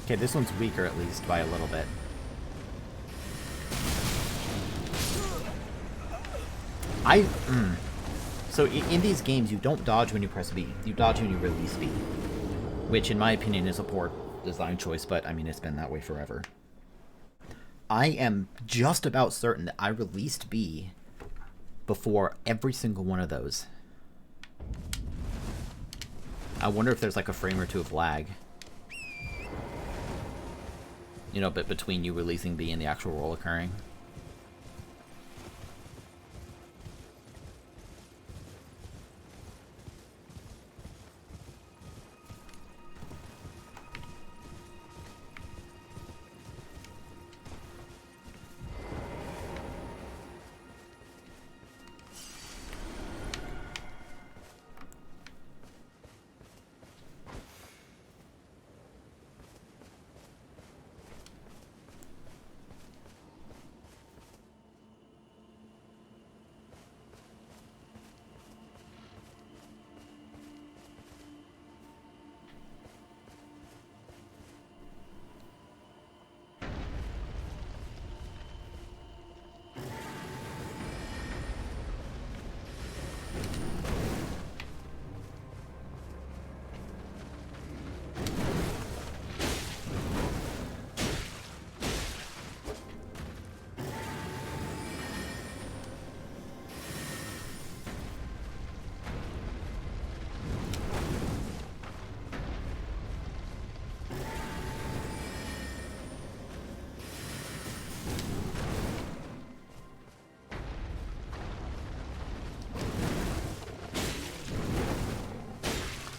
[SPEAKER 1] Okay, this one's weaker at least by a little bit. So in these games, you don't dodge when you press B. You dodge when you release B. Which, in my opinion, is a poor design choice, but I mean, it's been that way forever. I am just about certain that I released B before every single one of those. I wonder if there's like a frame or two of lag. You know, but between you releasing B and the actual roll occurring.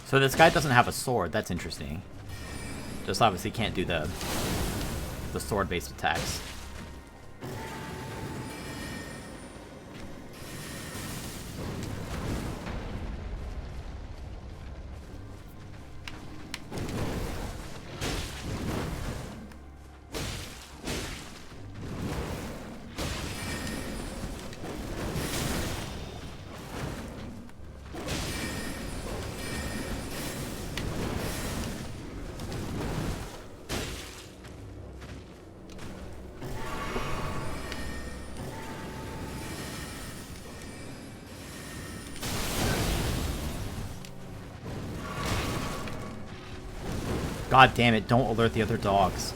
[SPEAKER 1] So this guy doesn't have a sword. That's interesting. Just obviously can't do the sword-based attacks. God damn it, don't alert the other dogs.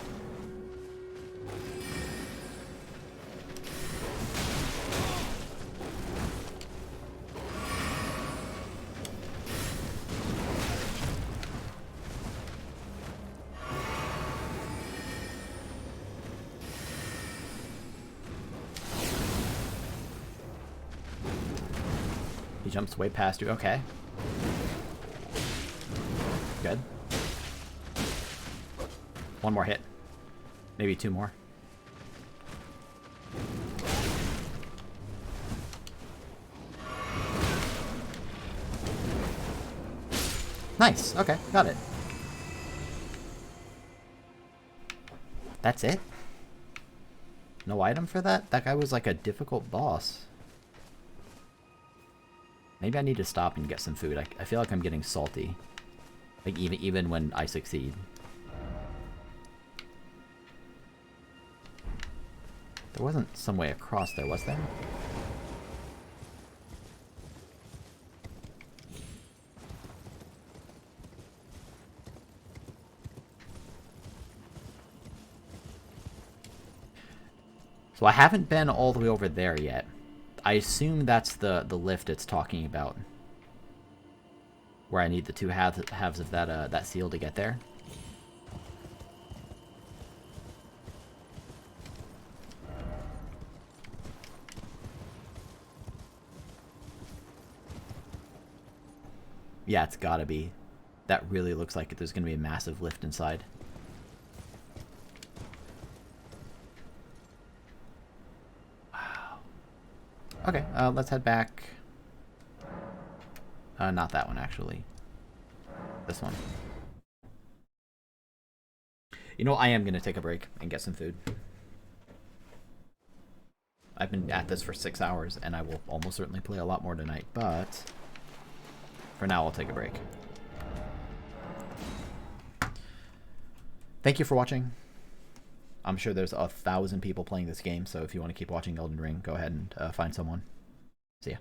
[SPEAKER 1] He jumps way past you. Okay. Good. One more hit. Maybe two more. Nice. Okay, got it. That's it? No item for that? That guy was like a difficult boss. Maybe I need to stop and get some food. I feel like I'm getting salty. Like even when I succeed. There wasn't some way across there, was there? So I haven't been all the way over there yet. I assume that's the lift it's talking about. Where I need the two halves of that seal to get there. Yeah, it's gotta be. That really looks like there's gonna be a massive lift inside. Wow. Okay, let's head back. Not that one, actually. This one. You know, I am gonna take a break and get some food. I've been at this for 6 hours, and I will almost certainly play a lot more tonight, but for now, I'll take a break. Thank you for watching. I'm sure there's 1,000 people playing this game, so if you want to keep watching Elden Ring, go ahead and find someone. See ya.